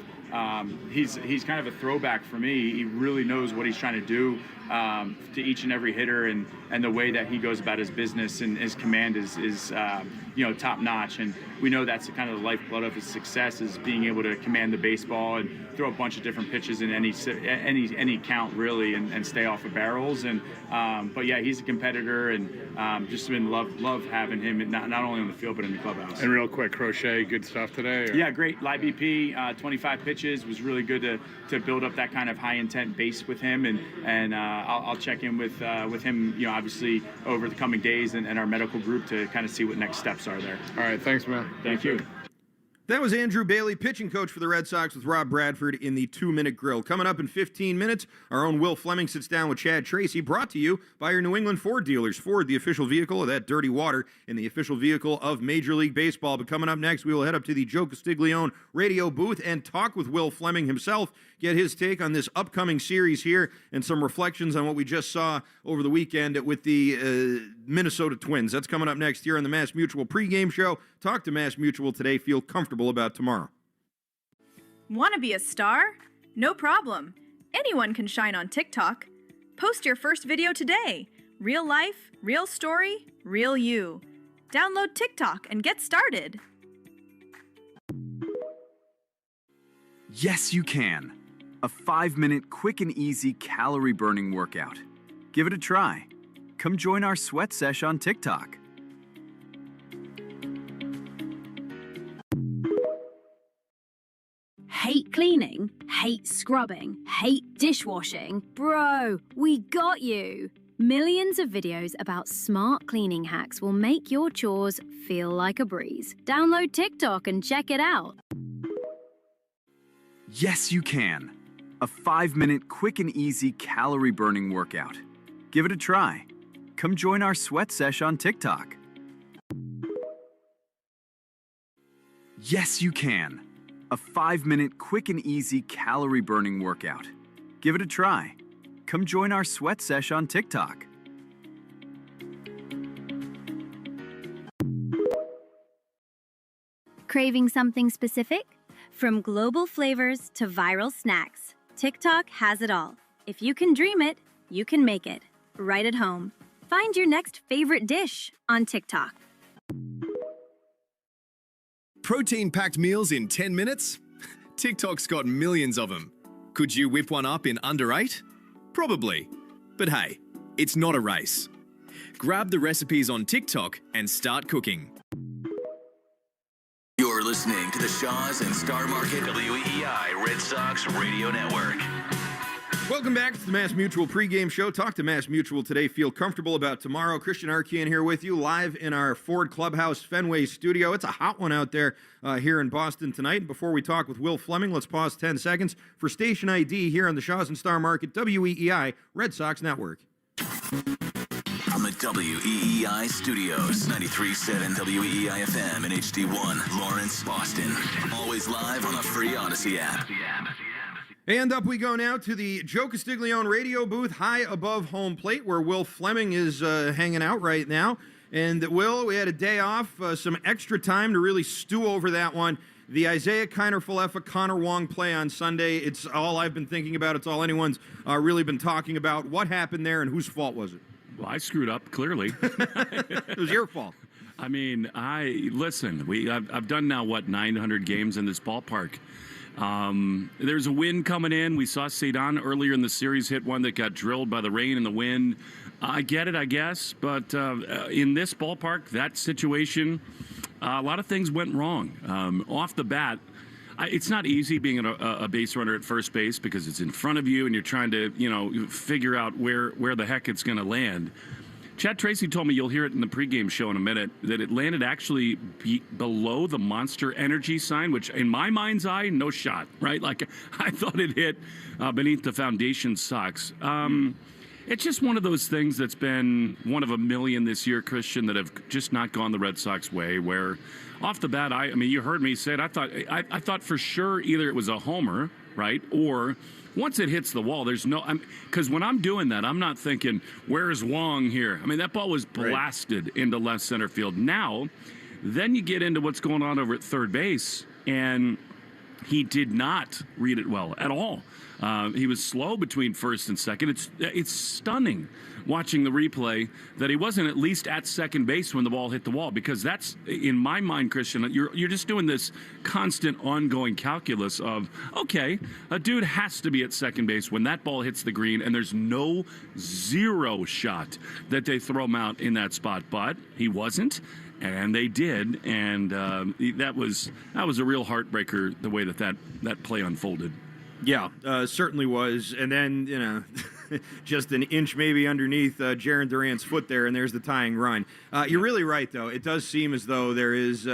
He's kind of a throwback for me. He really knows what he's trying to do to each and every hitter, and the way that he goes about his business and his command is top notch. And we know that's kind of the lifeblood of his success, is being able to command the baseball and throw a bunch of different pitches in any count really, and stay off of barrels. And but yeah, he's a competitor, and just been love having him not only on the field but in the clubhouse. And real quick, Crochet, good stuff today? Yeah, great. Live BP, 25 pitches, was really good to build up that kind of high intent base with him, and I'll check in with him, obviously over the coming days, and our medical group to kind of see what next steps are there. All right, thanks, man. Thank you. That was Andrew Bailey, pitching coach for the Red Sox, with Rob Bradford in the 2-Minute Grill. Coming up in 15 minutes, our own Will Fleming sits down with Chad Tracy, brought to you by your New England Ford dealers. Ford, the official vehicle of that dirty water, and the official vehicle of Major League Baseball. But coming up next, we will head up to the Joe Castiglione radio booth and talk with Will Fleming himself, get his take on this upcoming series here, and some reflections on what we just saw over the weekend with the Minnesota Twins. That's coming up next here on the Mass Mutual pregame show. Talk to Mass Mutual today. Feel comfortable about tomorrow. Want to be a star? No problem. Anyone can shine on TikTok. Post your first video today. Real life, real story, real you. Download TikTok and get started. Yes, you can. A 5-minute quick and easy calorie-burning workout. Give it a try. Come join our sweat sesh on TikTok. Hate cleaning? Hate scrubbing? Hate dishwashing? Bro, we got you! Millions of videos about smart cleaning hacks will make your chores feel like a breeze. Download TikTok and check it out. Yes, you can. A 5-minute quick and easy calorie-burning workout. Give it a try. Come join our sweat sesh on TikTok. Yes, you can. A 5-minute quick and easy calorie-burning workout. Give it a try. Come join our sweat sesh on TikTok. Craving something specific? From global flavors to viral snacks, TikTok has it all. If you can dream it, you can make it. Right at home. Find your next favorite dish on TikTok. Protein-packed meals in 10 minutes? TikTok's got millions of them. Could you whip one up in under 8? Probably. But hey, it's not a race. Grab the recipes on TikTok and start cooking. You're listening to the Shaws and Star Market WEEI Red Sox Radio Network. Welcome back to the Mass Mutual pregame show. Talk to Mass Mutual today. Feel comfortable about tomorrow. Christian Arkian here with you, live in our Ford Clubhouse Fenway studio. It's a hot one out there here in Boston tonight. And before we talk with Will Fleming, let's pause 10 seconds for station ID here on the Shaws and Star Market WEEI Red Sox Network. From the WEEI studios, 93.7 WEEI FM and HD1, Lawrence, Boston. Always live on the free Odyssey app. And up we go now to the Joe Castiglione radio booth high above home plate, where Will Fleming is hanging out right now. And Will, we had a day off, some extra time to really stew over that one. The Isaiah Kiner-Falefa, Connor Wong play on Sunday, it's all I've been thinking about. It's all anyone's really been talking about. What happened there, and whose fault was it? Well, I screwed up, clearly. It was your fault. I mean, I've done now, 900 games in this ballpark. There's a wind coming in. We saw Cedon earlier in the series hit one that got drilled by the rain and the wind. I get it, I guess, but in this ballpark, that situation, a lot of things went wrong. Off the bat, it's not easy being a base runner at first base because it's in front of you and you're trying to, figure out where the heck it's going to land. Chad Tracy told me, you'll hear it in the pregame show in a minute, that it landed actually below the Monster Energy sign, which in my mind's eye, no shot, right? Like I thought it hit beneath the foundation socks. It's just one of those things that's been one of a million this year, Christian, that have just not gone the Red Sox way, where off the bat, I mean, you heard me say it, I thought for sure either it was a homer, right, or once it hits the wall, there's no, because when I'm doing that, I'm not thinking, where's Wong here? I mean, that ball was blasted into left center field. Now, then you get into what's going on over at third base, and he did not read it well at all. He was slow between first and second. It's stunning watching the replay that he wasn't at least at second base when the ball hit the wall, because that's, in my mind, Christian, you're just doing this constant ongoing calculus of, okay, a dude has to be at second base when that ball hits the green, and there's zero shot that they throw him out in that spot, but he wasn't. And they did, and that was a real heartbreaker, the way that play unfolded. Yeah, certainly was. And then, just an inch maybe underneath Jarren Duran's foot there, and there's the tying run. You're really right, though. It does seem as though there is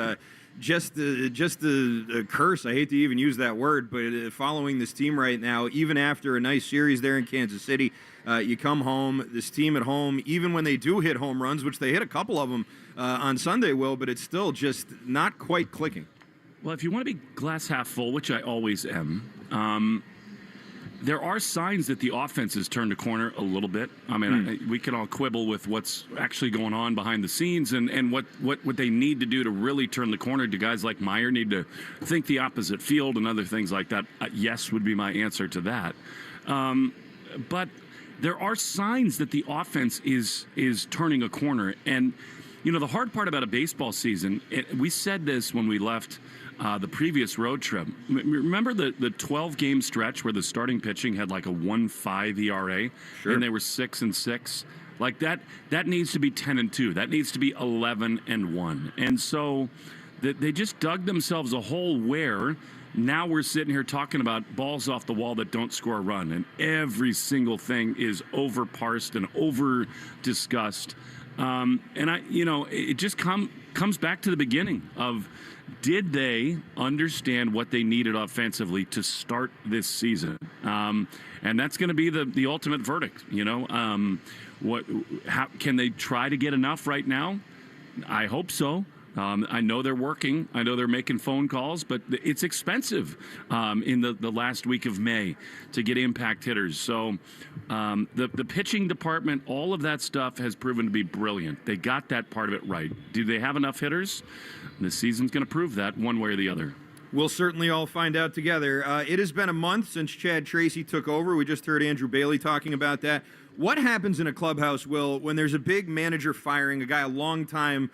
just the curse. I hate to even use that word, but following this team right now, even after a nice series there in Kansas City, you come home, this team at home, even when they do hit home runs, which they hit a couple of them on Sunday, but it's still just not quite clicking. Well, if you want to be glass half full, which I always am, there are signs that the offense has turned a corner a little bit. I mean, we can all quibble with what's actually going on behind the scenes and what they need to do to really turn the corner. Do guys like Meyer need to think the opposite field and other things like that? Yes would be my answer to that. But there are signs that the offense is turning a corner. And, the hard part about a baseball season, we said this when we left the previous road trip. Remember the 12-game stretch where the starting pitching had like a 1.5 ERA, sure, and they were 6-6? Like that needs to be 10-2. That needs to be 11-1. And so they just dug themselves a hole where now we're sitting here talking about balls off the wall that don't score a run, and every single thing is over-parsed and over-discussed. And it just comes back to the beginning of, did they understand what they needed offensively to start this season? And that's going to be the ultimate verdict. How can they try to get enough right now? I hope so. I know they're working. I know they're making phone calls, but it's expensive in the last week of May to get impact hitters. So the pitching department, all of that stuff has proven to be brilliant. They got that part of it right. Do they have enough hitters? This season's going to prove that one way or the other. We'll certainly all find out together. It has been a month since Chad Tracy took over. We just heard Andrew Bailey talking about that. What happens in a clubhouse, Will, when there's a big manager firing, a guy, a long-time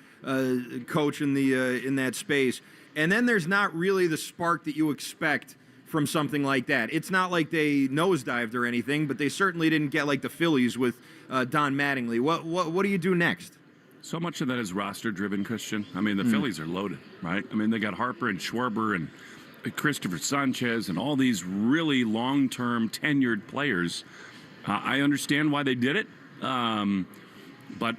coach in that space, and then there's not really the spark that you expect from something like that? It's not like they nosedived or anything, but they certainly didn't get like the Phillies with Don Mattingly. What do you do next? So much of that is roster-driven, Christian. I mean, the Phillies are loaded, right? I mean, they got Harper and Schwarber and Christopher Sanchez and all these really long-term tenured players. I understand why they did it, but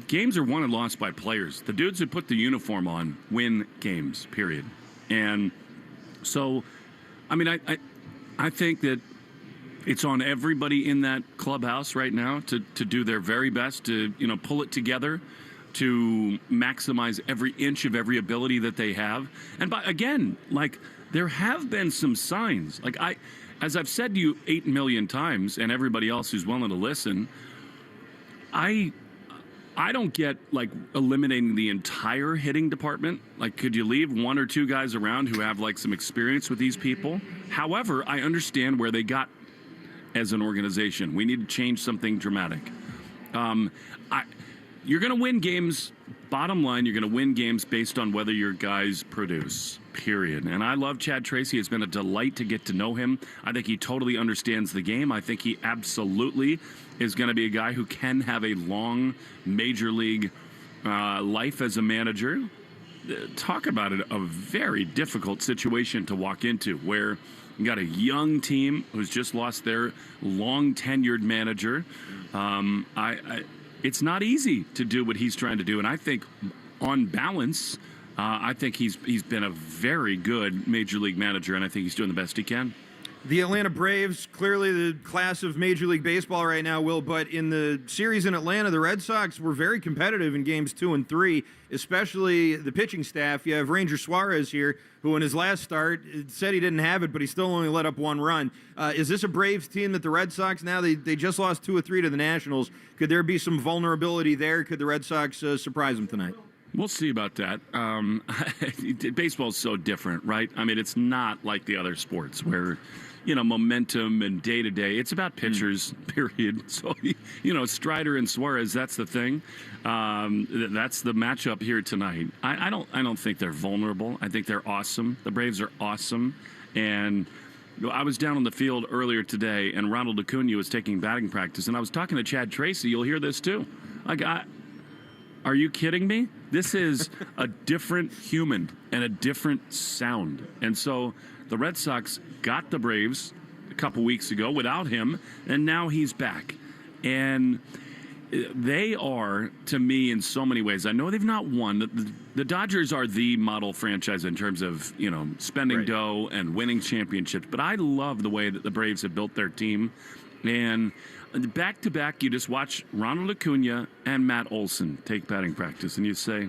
games are won and lost by players. The dudes who put the uniform on win games, period. And so, I mean, I think that it's on everybody in that clubhouse right now to do their very best to, pull it together, to maximize every inch of every ability that they have. And again, there have been some signs. As I've said to you 8 million times, and everybody else who's willing to listen, I I don't get, like, eliminating the entire hitting department. Like, could you leave one or two guys around who have, like, some experience with these people? However, I understand where they got as an organization. We need to change something dramatic. You're going to win games. Bottom line, you're going to win games based on whether your guys produce, period. And I love Chad Tracy. It's been a delight to get to know him. I think he totally understands the game. I think he absolutely is going to be a guy who can have a long major league life as a manager. Talk about it, a very difficult situation to walk into where you got a young team who's just lost their long tenured manager. It's not easy to do what he's trying to do. And I think on balance, I think he's been a very good major league manager, and I think he's doing the best he can. The Atlanta Braves, clearly the class of Major League Baseball right now, Will, but in the series in Atlanta, the Red Sox were very competitive in games 2 and 3, especially the pitching staff. You have Ranger Suarez here, who in his last start said he didn't have it, but he still only let up 1 run. Is this a Braves team that the Red Sox, now they just lost 2 or 3 to the Nationals, could there be some vulnerability there? Could the Red Sox surprise them tonight? We'll see about that. Baseball's so different, right? I mean, it's not like the other sports where, momentum and day-to-day. It's about pitchers, period. So, Strider and Suarez, that's the thing. That's the matchup here tonight. I don't think they're vulnerable. I think they're awesome. The Braves are awesome. And I was down on the field earlier today, and Ronald Acuna was taking batting practice, and I was talking to Chad Tracy. You'll hear this, too. Are you kidding me? This is a different human and a different sound. And so the Red Sox got the Braves a couple weeks ago without him, and now he's back. And they are, to me, in so many ways, I know they've not won. The Dodgers are the model franchise in terms of, spending dough and winning championships. But I love the way that the Braves have built their team. And back-to-back, you just watch Ronald Acuna and Matt Olson take batting practice, and you say,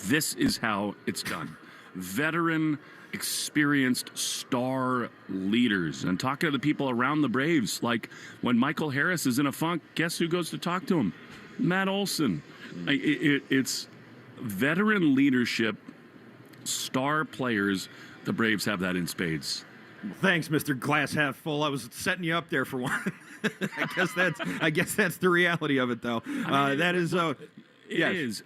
this is how it's done. Veteran, experienced star leaders. And talking to the people around the Braves, like when Michael Harris is in a funk, guess who goes to talk to him? Matt Olson. It's veteran leadership, star players. The Braves have that in spades. Thanks, Mr. Glass Half Full. I was setting you up there for one. I guess that's the reality of it, though. That is. It is.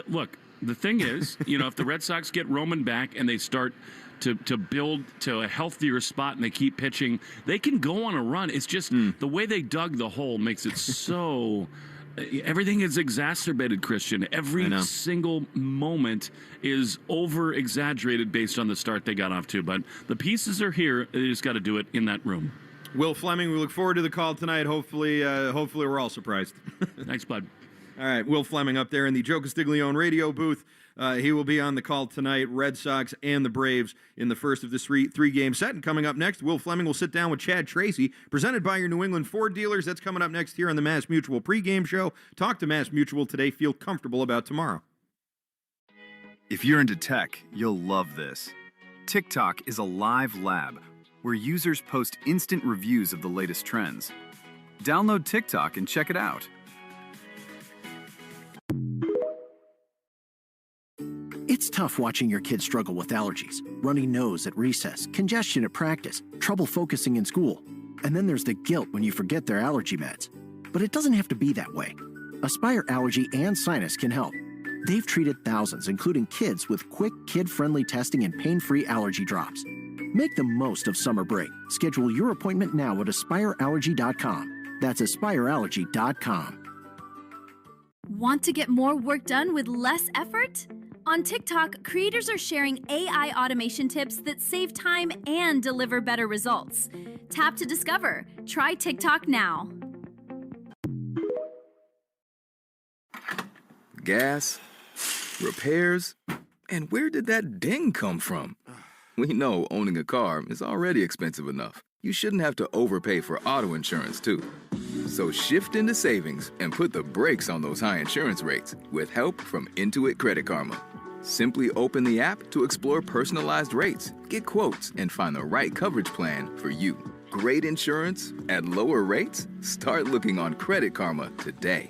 Look, the thing is, if the Red Sox get Roman back and they start to build to a healthier spot and they keep pitching, they can go on a run. It's just the way they dug the hole makes it so. Everything is exacerbated, Christian. Every single moment is over-exaggerated based on the start they got off to. But the pieces are here. They just got to do it in that room. Will Fleming, we look forward to the call tonight. Hopefully we're all surprised. Thanks, bud. All right, Will Fleming up there in the Joe Castiglione radio booth. He will be on the call tonight, Red Sox and the Braves in the first of this three-game set. And coming up next, Will Fleming will sit down with Chad Tracy, presented by your New England Ford dealers. That's coming up next here on the Mass Mutual pregame show. Talk to Mass Mutual today. Feel comfortable about tomorrow. If you're into tech, you'll love this. TikTok is a live lab where users post instant reviews of the latest trends. Download TikTok and check it out. It's tough watching your kids struggle with allergies, runny nose at recess, congestion at practice, trouble focusing in school. And then there's the guilt when you forget their allergy meds. But it doesn't have to be that way. Aspire Allergy and Sinus can help. They've treated thousands, including kids, with quick, kid-friendly testing and pain-free allergy drops. Make the most of summer break. Schedule your appointment now at aspireallergy.com. That's aspireallergy.com. Want to get more work done with less effort? On TikTok, creators are sharing AI automation tips that save time and deliver better results. Tap to discover. Try TikTok now. Gas, repairs, and where did that ding come from? We know owning a car is already expensive enough. You shouldn't have to overpay for auto insurance, too. So shift into savings and put the brakes on those high insurance rates with help from Intuit Credit Karma. Simply open the app to explore personalized rates, get quotes, and find the right coverage plan for you. Great insurance at lower rates? Start looking on Credit Karma today.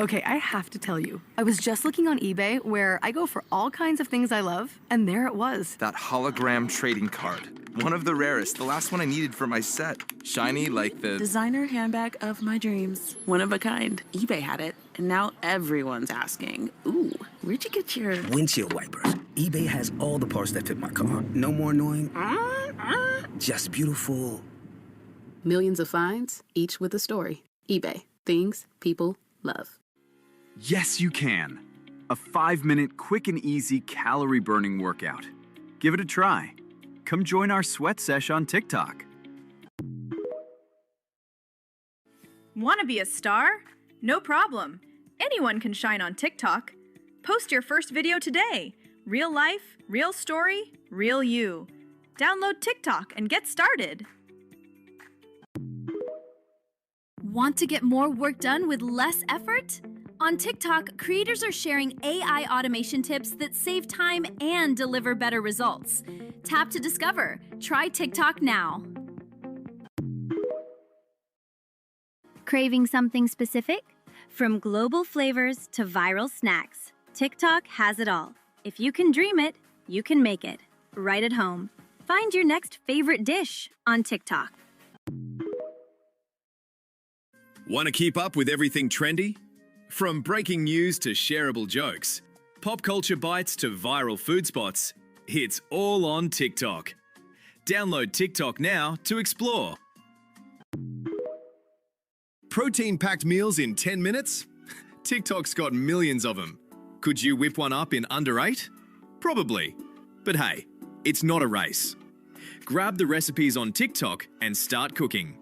Okay, I have to tell you, I was just looking on eBay where I go for all kinds of things I love, and there it was. That hologram trading card. One of the rarest, the last one I needed for my set. Shiny like the... Designer handbag of my dreams. One of a kind. eBay had it, and now everyone's asking, ooh, where'd you get your... Windshield wipers. eBay has all the parts that fit my car. No more annoying. Just beautiful. Millions of finds, each with a story. eBay. Things people love. Yes, you can. A 5-minute quick and easy calorie-burning workout. Give it a try. Come join our sweat sesh on TikTok. Want to be a star? No problem. Anyone can shine on TikTok. Post your first video today. Real life, real story, real you. Download TikTok and get started. Want to get more work done with less effort? On TikTok, creators are sharing AI automation tips that save time and deliver better results. Tap to discover. Try TikTok now. Craving something specific? From global flavors to viral snacks, TikTok has it all. If you can dream it, you can make it. Right at home. Find your next favorite dish on TikTok. Want to keep up with everything trendy? From breaking news to shareable jokes, pop culture bites to viral food spots, it's all on TikTok. Download TikTok now to explore. Protein-packed meals in 10 minutes? TikTok's got millions of them. Could you whip one up in under 8? Probably. But hey, it's not a race. Grab the recipes on TikTok and start cooking.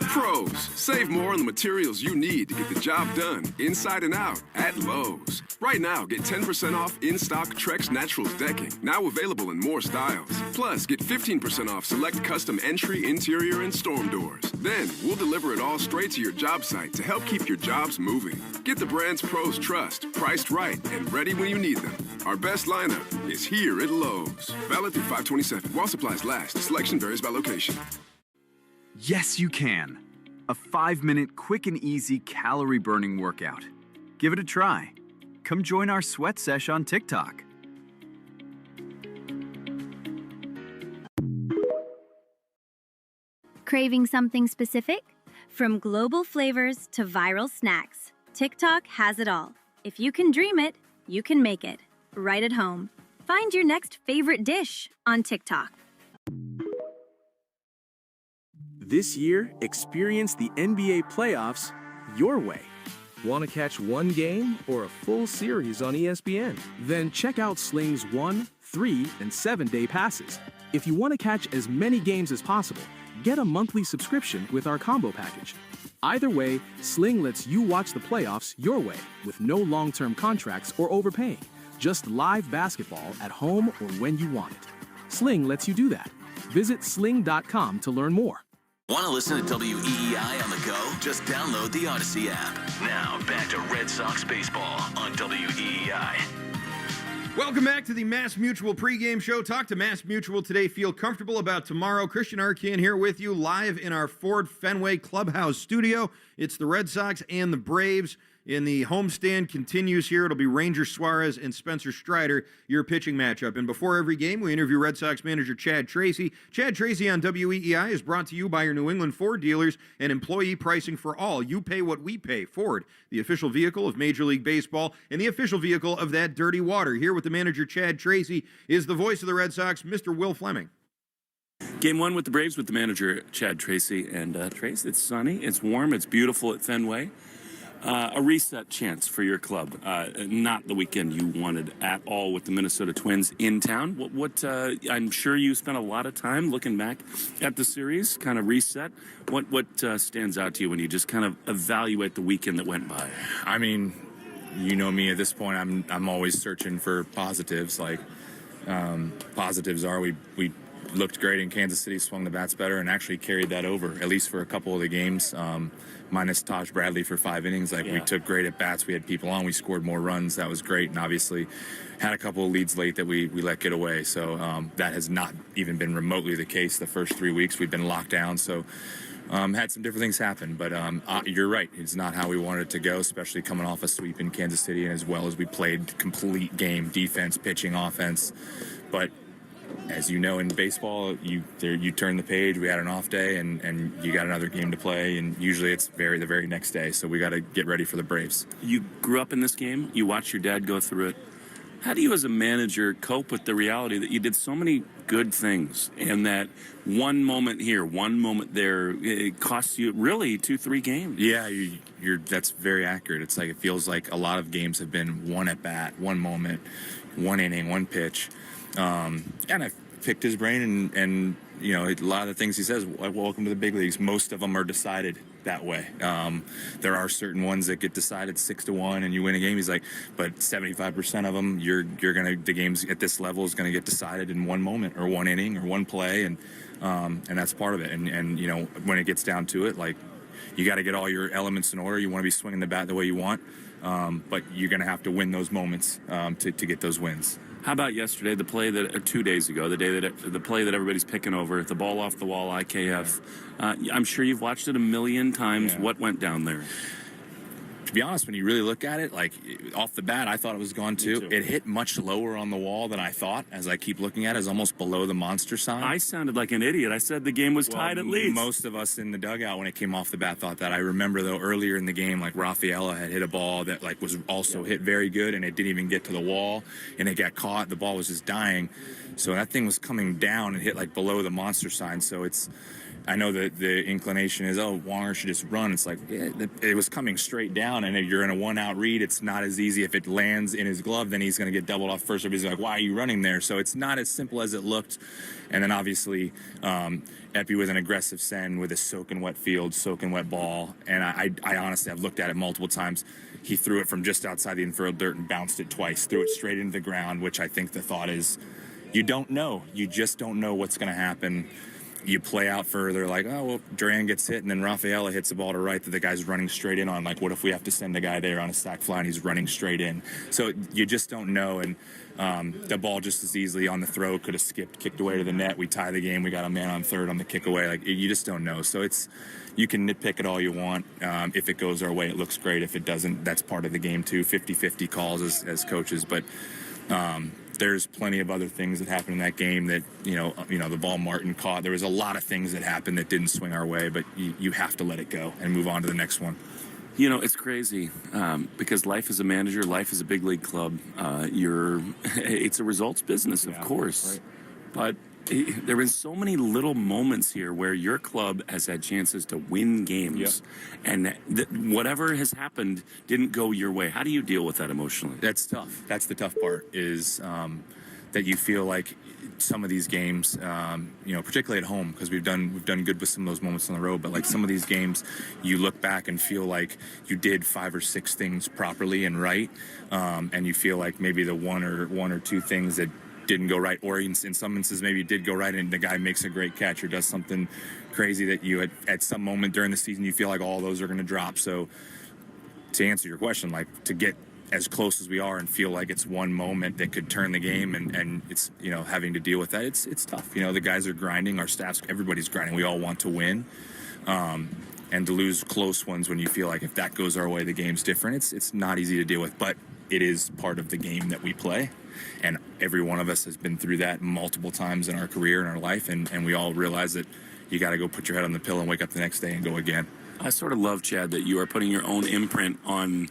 Pros, save more on the materials you need to get the job done inside and out at Lowe's. Right now, get 10% off in-stock Trex Naturals decking, now available in more styles. Plus, get 15% off select custom entry, interior, and storm doors. Then, we'll deliver it all straight to your job site to help keep your jobs moving. Get the brands pros trust, priced right, and ready when you need them. Our best lineup is here at Lowe's. Valid through 5/27. While supplies last, selection varies by location. Yes, you can. A 5-minute quick and easy calorie-burning workout. Give it a try. Come join our sweat sesh on TikTok. Craving something specific? From global flavors to viral snacks, TikTok has it all. If you can dream it, you can make it. Right at home. Find your next favorite dish on TikTok. This year, experience the NBA playoffs your way. Want to catch one game or a full series on ESPN? Then check out Sling's 1, 3, and 7-day passes. If you want to catch as many games as possible, get a monthly subscription with our combo package. Either way, Sling lets you watch the playoffs your way with no long-term contracts or overpaying. Just live basketball at home or when you want it. Sling lets you do that. Visit sling.com to learn more. Want to listen to WEEI on the go? Just download the Odyssey app. Now, back to Red Sox baseball on WEEI. Welcome back to the Mass Mutual pregame show. Talk to Mass Mutual today. Feel comfortable about tomorrow. Christian Arcand here with you live in our Ford Fenway Clubhouse studio. It's the Red Sox and the Braves. In the homestand continues here. It'll be Ranger Suarez and Spencer Strider, your pitching matchup. And before every game, we interview Red Sox manager Chad Tracy. Chad Tracy on WEEI is brought to you by your New England Ford dealers and employee pricing for all. You pay what we pay. Ford, the official vehicle of Major League Baseball and the official vehicle of that dirty water. Here with the manager Chad Tracy is the voice of the Red Sox, Mr. Will Fleming. Game one with the Braves with the manager Chad Tracy. And Trace, it's sunny, it's warm, it's beautiful at Fenway. A reset chance for your club. Not the weekend you wanted at all with the Minnesota Twins in town. What I'm sure you spent a lot of time looking back at the series, kind of reset. What stands out to you when you just kind of evaluate the weekend that went by? I mean, you know me at this point. I'm always searching for positives. Like positives are we looked great in Kansas City, swung the bats better, and actually carried that over at least for a couple of the games. Minus Taj Bradley for 5 innings. We took great at bats. We had people on. We scored more runs. That was great. And obviously had a couple of leads late that we let get away. So that has not even been remotely the case the first 3 weeks. We've been locked down. So had some different things happen, but you're right. It's not how we wanted it to go, especially coming off a sweep in Kansas City, and as well as we played complete game, defense, pitching, offense. But as you know, in baseball, you turn the page. We had an off day, and you got another game to play, and usually it's the very next day. So we got to get ready for the Braves. You grew up in this game. You watched your dad go through it. How do you, as a manager, cope with the reality that you did so many good things, and that one moment here, one moment there, it costs you really 2-3 games? Yeah, that's very accurate. It's like it feels like a lot of games have been one at bat, one moment, one inning, one pitch. And I picked his brain, and you know, a lot of the things he says, welcome to the big leagues, most of them are decided that way. There are certain ones that get decided 6-1 and you win a game. He's like, but 75% of them, the games at this level is gonna get decided in one moment or one inning or one play, and that's part of it. And you know, when it gets down to it, like, you got to get all your elements in order. You want to be swinging the bat the way you want, but you're gonna have to win those moments to get those wins. How about yesterday, the play or 2 days ago, the play that everybody's picking over, the ball off the wall, IKF? I'm sure you've watched it a million times. Yeah. What went down there? To be honest, when you really look at it, like, off the bat, I thought it was gone too. It hit much lower on the wall than I thought. As I keep looking at it, it's almost below the monster sign. I sounded like an idiot. I said the game was tied at least. Most of us in the dugout when it came off the bat thought that. I remember, though, earlier in the game, like, Rafaela had hit a ball that, like, was also hit very good, and it didn't even get to the wall, and it got caught. The ball was just dying. So that thing was coming down and hit, like, below the monster sign. So it's... I know that the inclination is, Wonger should just run. It's like, it was coming straight down, and if you're in a one-out read, it's not as easy. If it lands in his glove, then he's going to get doubled off first. Everybody's like, why are you running there? So it's not as simple as it looked. And then, obviously, Epi with an aggressive send with a soaking wet field, soaking wet ball. And I honestly, I've looked at it multiple times. He threw it from just outside the infield dirt and bounced it twice, threw it straight into the ground, which I think the thought is, you don't know. You just don't know what's going to happen. You play out further, like, Duran gets hit, and then Rafaela hits the ball to right that the guy's running straight in on. Like, what if we have to send the guy there on a sac fly and he's running straight in? So you just don't know, and the ball just as easily on the throw could have skipped, kicked away to the net. We tie the game. We got a man on third on the kick away. Like, you just don't know. So you can nitpick it all you want. If it goes our way, it looks great. If it doesn't, that's part of the game too. 50-50 calls as coaches, but there's plenty of other things that happened in that game that, you know, the ball Martin caught. There was a lot of things that happened that didn't swing our way, but you have to let it go and move on to the next one. You know, it's crazy because life as a manager, life as a big league club, it's a results business, of course. Right. But there have been so many little moments here where your club has had chances to win games, and whatever has happened didn't go your way. How do you deal with that emotionally? That's tough. That's the tough part, is that you feel like some of these games, particularly at home, because we've done good with some of those moments on the road, but like some of these games, you look back and feel like you did 5 or 6 things properly and right, and you feel like maybe the one or two things that didn't go right, or in some instances maybe it did go right and the guy makes a great catch or does something crazy that you at some moment during the season you feel like all those are going to drop. So to answer your question, like, to get as close as we are and feel like it's one moment that could turn the game, and it's, having to deal with that, it's tough. The guys are grinding, our staff's, everybody's grinding, we all want to win, and to lose close ones when you feel like if that goes our way the game's different, it's not easy to deal with, but it is part of the game that we play. And every one of us has been through that multiple times in our career, in our life, and we all realize that you got to go put your head on the pillow and wake up the next day and go again. I sort of love, Chad, that you are putting your own imprint on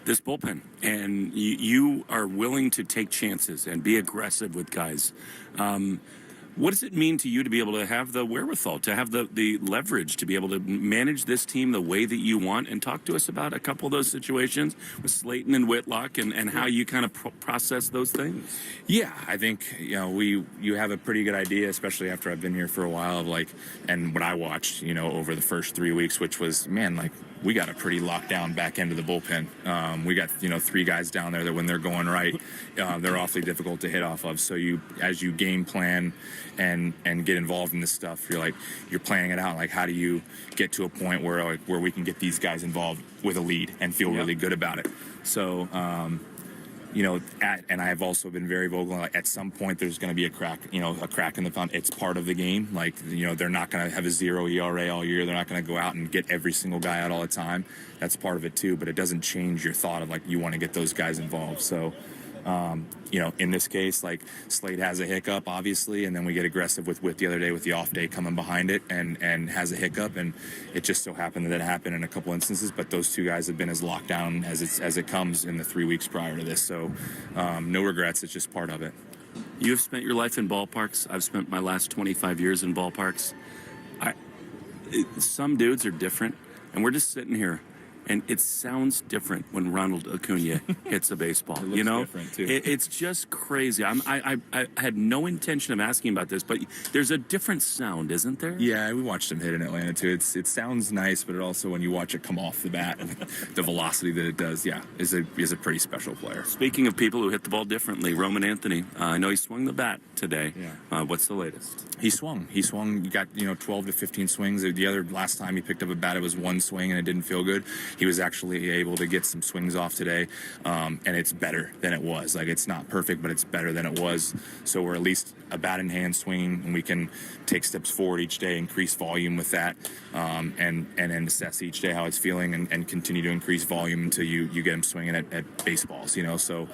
this bullpen, and you are willing to take chances and be aggressive with guys. What does it mean to you to be able to have the wherewithal, to have the leverage, to be able to manage this team the way that you want? And talk to us about a couple of those situations with Slayton and Whitlock and how you kind of process those things. Yeah, I think, you have a pretty good idea, especially after I've been here for a while, of like, and what I watched, over the first 3 weeks, which was, we got a pretty locked down back end of the bullpen. We got, 3 guys down there that when they're going right, they're awfully difficult to hit off of. So as you game plan and get involved in this stuff, you're planning it out. Like, how do you get to a point where we can get these guys involved with a lead and feel really good about it? So, and I have also been very vocal. Like, at some point, there's going to be a crack in the foundation. It's part of the game. Like, they're not going to have a 0 ERA all year. They're not going to go out and get every single guy out all the time. That's part of it too. But it doesn't change your thought of like you want to get those guys involved. So. In this case, like Slade has a hiccup, obviously, and then we get aggressive with Witt the other day with the off day coming behind it and has a hiccup, and it just so happened that it happened in a couple instances. But those two guys have been as locked down as it comes in the 3 weeks prior to this. So no regrets. It's just part of it. You have spent your life in ballparks. I've spent my last 25 years in ballparks. Some dudes are different, and we're just sitting here. And it sounds different when Ronald Acuna hits a baseball. It looks different, too. It's just crazy. I had no intention of asking about this, but there's a different sound, isn't there? Yeah, we watched him hit in Atlanta too. It sounds nice, but it also, when you watch it come off the bat, the velocity that it does, is a pretty special player. Speaking of people who hit the ball differently, Roman Anthony. I know he swung the bat today. Yeah. What's the latest? He swung. He got 12 to 15 swings. Last time he picked up a bat, it was one swing and it didn't feel good. He was actually able to get some swings off today, and it's better than it was. Like, it's not perfect, but it's better than it was. So we're at least a bat in hand swing, and we can take steps forward each day, increase volume with that, and then assess each day how it's feeling, and continue to increase volume until you get him swinging at baseballs. So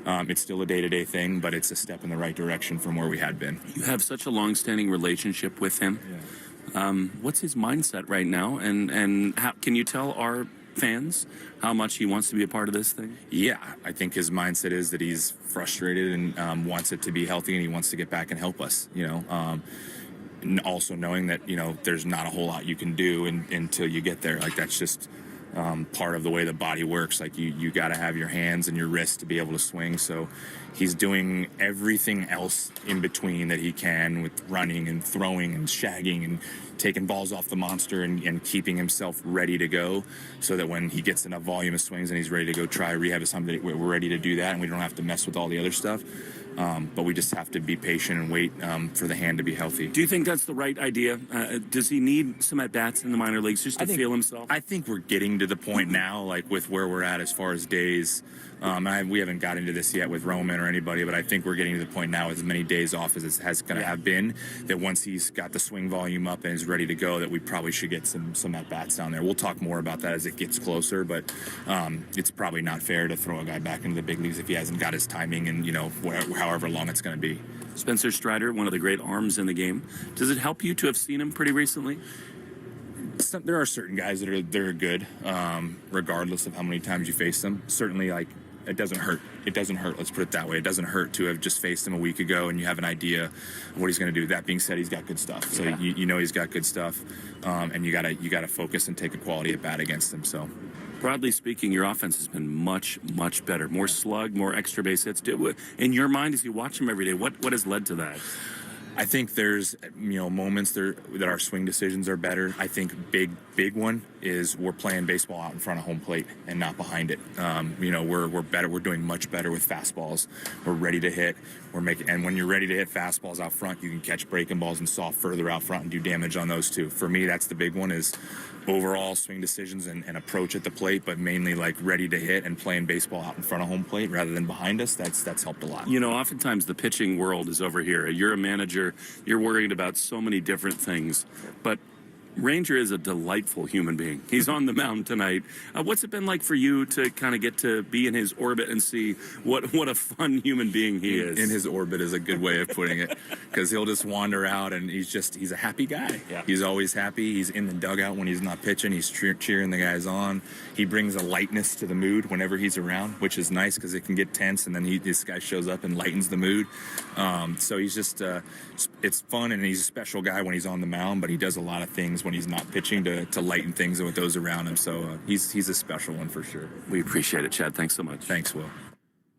it's still a day-to-day thing, but it's a step in the right direction from where we had been. You have such a long-standing relationship with him. Yeah. What's his mindset right now, and how can you tell our fans how much he wants to be a part of this thing? Yeah, I think his mindset is that he's frustrated and wants it to be healthy, and he wants to get back and help us. And also knowing that there's not a whole lot you can do until you get there. Like, that's just part of the way the body works. Like, you got to have your hands and your wrists to be able to swing. So he's doing everything else in between that he can, with running and throwing and shagging and taking balls off the monster and keeping himself ready to go, so that when he gets enough volume of swings and he's ready to go try rehab or something, we're ready to do that, and we don't have to mess with all the other stuff. But we just have to be patient and wait for the hand to be healthy. Do you think that's the right idea? Does he need some at-bats in the minor leagues just to feel himself? I think we're getting to the point now, like with where we're at as far as days. We haven't got into this yet with Roman or anybody, but I think we're getting to the point now, as many days off as it has going to have been, that once he's got the swing volume up and is ready to go, that we probably should get some at-bats down there. We'll talk more about that as it gets closer, but it's probably not fair to throw a guy back into the big leagues if he hasn't got his timing and, however long it's going to be. Spencer Strider, one of the great arms in the game. Does it help you to have seen him pretty recently? There are certain guys that are good, regardless of how many times you face them. Certainly, like, it doesn't hurt. It doesn't hurt. Let's put it that way. It doesn't hurt to have just faced him a week ago and you have an idea of what he's going to do. That being said, he's got good stuff. So he's got good stuff, and you gotta focus and take a quality at bat against him. So. Broadly speaking, your offense has been much, much better. More slug, more extra base hits. In your mind, as you watch him every day, what has led to that? I think there's moments that our swing decisions are better. I think big one is we're playing baseball out in front of home plate and not behind it. We're better. We're doing much better with fastballs. We're ready to hit. And when you're ready to hit fastballs out front, you can catch breaking balls and soft further out front and do damage on those too. For me, that's the big one, is overall swing decisions and approach at the plate, but mainly like ready to hit and playing baseball out in front of home plate rather than behind us. That's helped a lot. Oftentimes the pitching world is over here. You're a manager. You're worried about so many different things, but Ranger is a delightful human being. He's on the mound tonight. What's it been like for you to kind of get to be in his orbit and see what a fun human being he is? In his orbit is a good way of putting it, because he'll just wander out and he's a happy guy. Yeah. He's always happy. He's in the dugout when he's not pitching. He's cheering the guys on. He brings a lightness to the mood whenever he's around, which is nice because it can get tense, and then this guy shows up and lightens the mood. So he's just it's fun, and he's a special guy when he's on the mound, but he does a lot of things when he's not pitching to lighten things with those around him. So he's a special one for sure. We appreciate it, Chad. Thanks so much. Thanks, Will.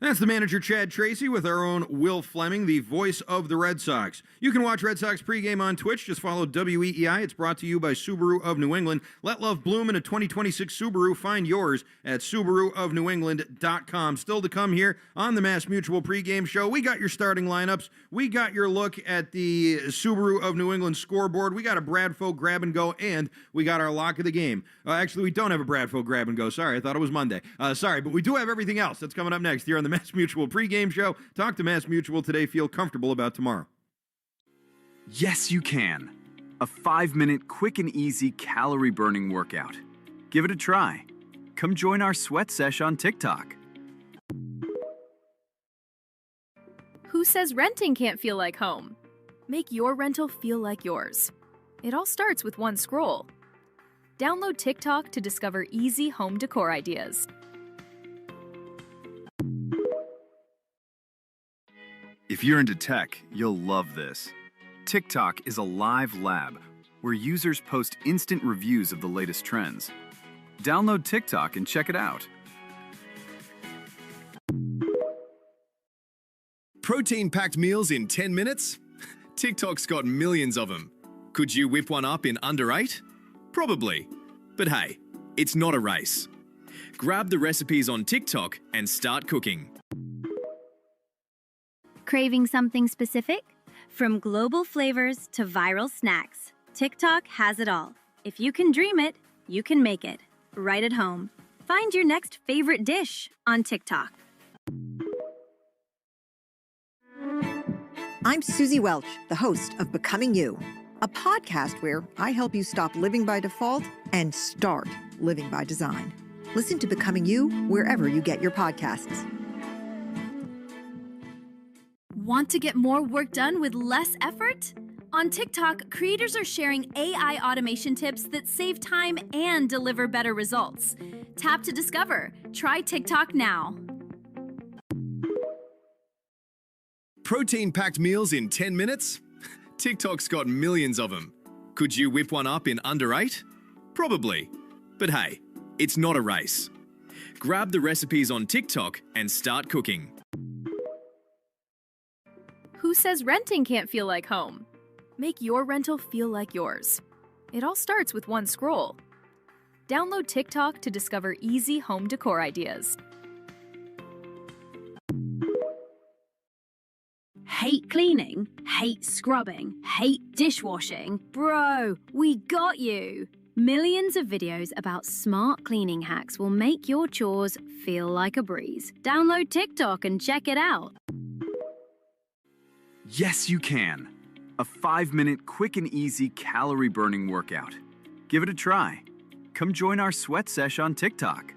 That's the manager, Chad Tracy, with our own Will Fleming, the voice of the Red Sox. You can watch Red Sox pregame on Twitch. Just follow WEEI. It's brought to you by Subaru of New England. Let love bloom in a 2026 Subaru. Find yours at SubaruofNewEngland.com. Still to come here on the Mass Mutual pregame show. We got your starting lineups. We got your look at the Subaru of New England scoreboard. We got a Bradfo grab and go, and we got our lock of the game. Actually, we don't have a Bradfo grab and go. Sorry, I thought it was Monday. Sorry, but we do have everything else that's coming up next here on the the Mass Mutual pregame show. Talk to Mass Mutual today. Feel comfortable about tomorrow. Yes, you can. A 5-minute quick and easy calorie-burning workout. Give it a try. Come join our sweat sesh on TikTok. Who says renting can't feel like home? Make your rental feel like yours. It all starts with one scroll. Download TikTok to discover easy home decor ideas. If you're into tech, you'll love this. TikTok is a live lab where users post instant reviews of the latest trends. Download TikTok and check it out. Protein-packed meals in 10 minutes? TikTok's got millions of them. Could you whip one up in under 8? Probably. But hey, it's not a race. Grab the recipes on TikTok and start cooking. Craving something specific? From global flavors to viral snacks, TikTok has it all. If you can dream it, you can make it. Right at home. Find your next favorite dish on TikTok. I'm Susie Welch, the host of Becoming You, a podcast where I help you stop living by default and start living by design. Listen to Becoming You wherever you get your podcasts. Want to get more work done with less effort? On TikTok, creators are sharing AI automation tips that save time and deliver better results. Tap to discover. Try TikTok now. Protein-packed meals in 10 minutes? TikTok's got millions of them. Could you whip one up in under 8? Probably. But hey, it's not a race. Grab the recipes on TikTok and start cooking. Who says renting can't feel like home? Make your rental feel like yours. It all starts with one scroll. Download TikTok to discover easy home decor ideas. Hate cleaning? Hate scrubbing? Hate dishwashing? Bro, we got you! Millions of videos about smart cleaning hacks will make your chores feel like a breeze. Download TikTok and check it out. Yes, you can. A 5-minute quick and easy calorie-burning workout. Give it a try. Come join our sweat sesh on TikTok.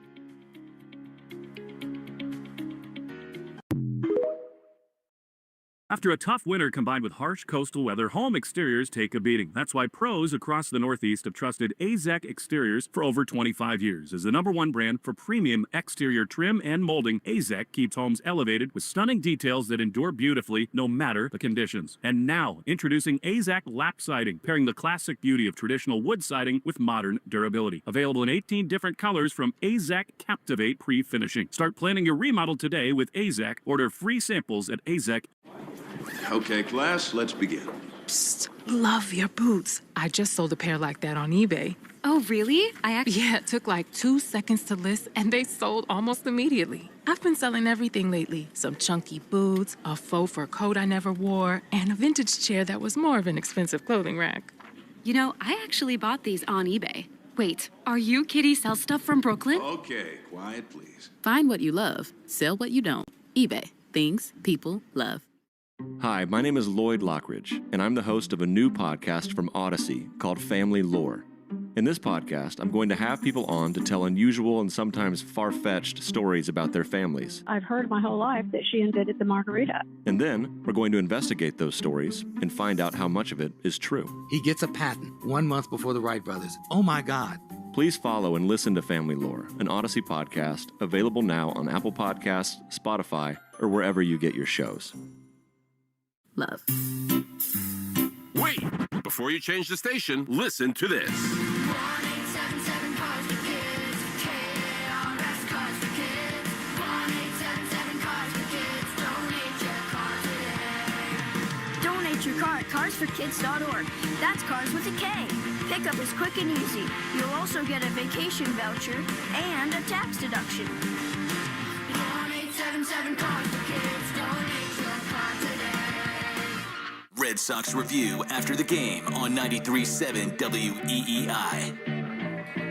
After a tough winter combined with harsh coastal weather, home exteriors take a beating. That's why pros across the Northeast have trusted AZEK Exteriors for over 25 years. As the #1 brand for premium exterior trim and molding, AZEK keeps homes elevated with stunning details that endure beautifully no matter the conditions. And now, introducing AZEK Lap Siding, pairing the classic beauty of traditional wood siding with modern durability. Available in 18 different colors from AZEK Captivate Pre-Finishing. Start planning your remodel today with AZEK. Order free samples at AZEK. Okay, class, let's begin. Psst, love your boots. I just sold a pair like that on eBay. Oh, really? Yeah, it took like 2 seconds to list, and they sold almost immediately. I've been selling everything lately. Some chunky boots, a faux fur coat I never wore, and a vintage chair that was more of an expensive clothing rack. You know, I actually bought these on eBay. Wait, are you Kitty Sell Stuff from Brooklyn? Okay, quiet, please. Find what you love, sell what you don't. eBay. Things people love. Hi, my name is Lloyd Lockridge, and I'm the host of a new podcast from Odyssey called Family Lore. In this podcast, I'm going to have people on to tell unusual and sometimes far-fetched stories about their families. I've heard my whole life that she invented the margarita. And then, we're going to investigate those stories and find out how much of it is true. He gets a patent 1 month before the Wright brothers. Oh my God. Please follow and listen to Family Lore, an Odyssey podcast, available now on Apple Podcasts, Spotify, or wherever you get your shows. Love. Wait! Before you change the station, listen to this. Donate your car at carsforkids.org. That's cars with a K. Pickup is quick and easy. You'll also get a vacation voucher and a tax deduction. 1-877 Cars for Kids. Donate your car today. Red Sox Review after the game on 93.7 WEEI.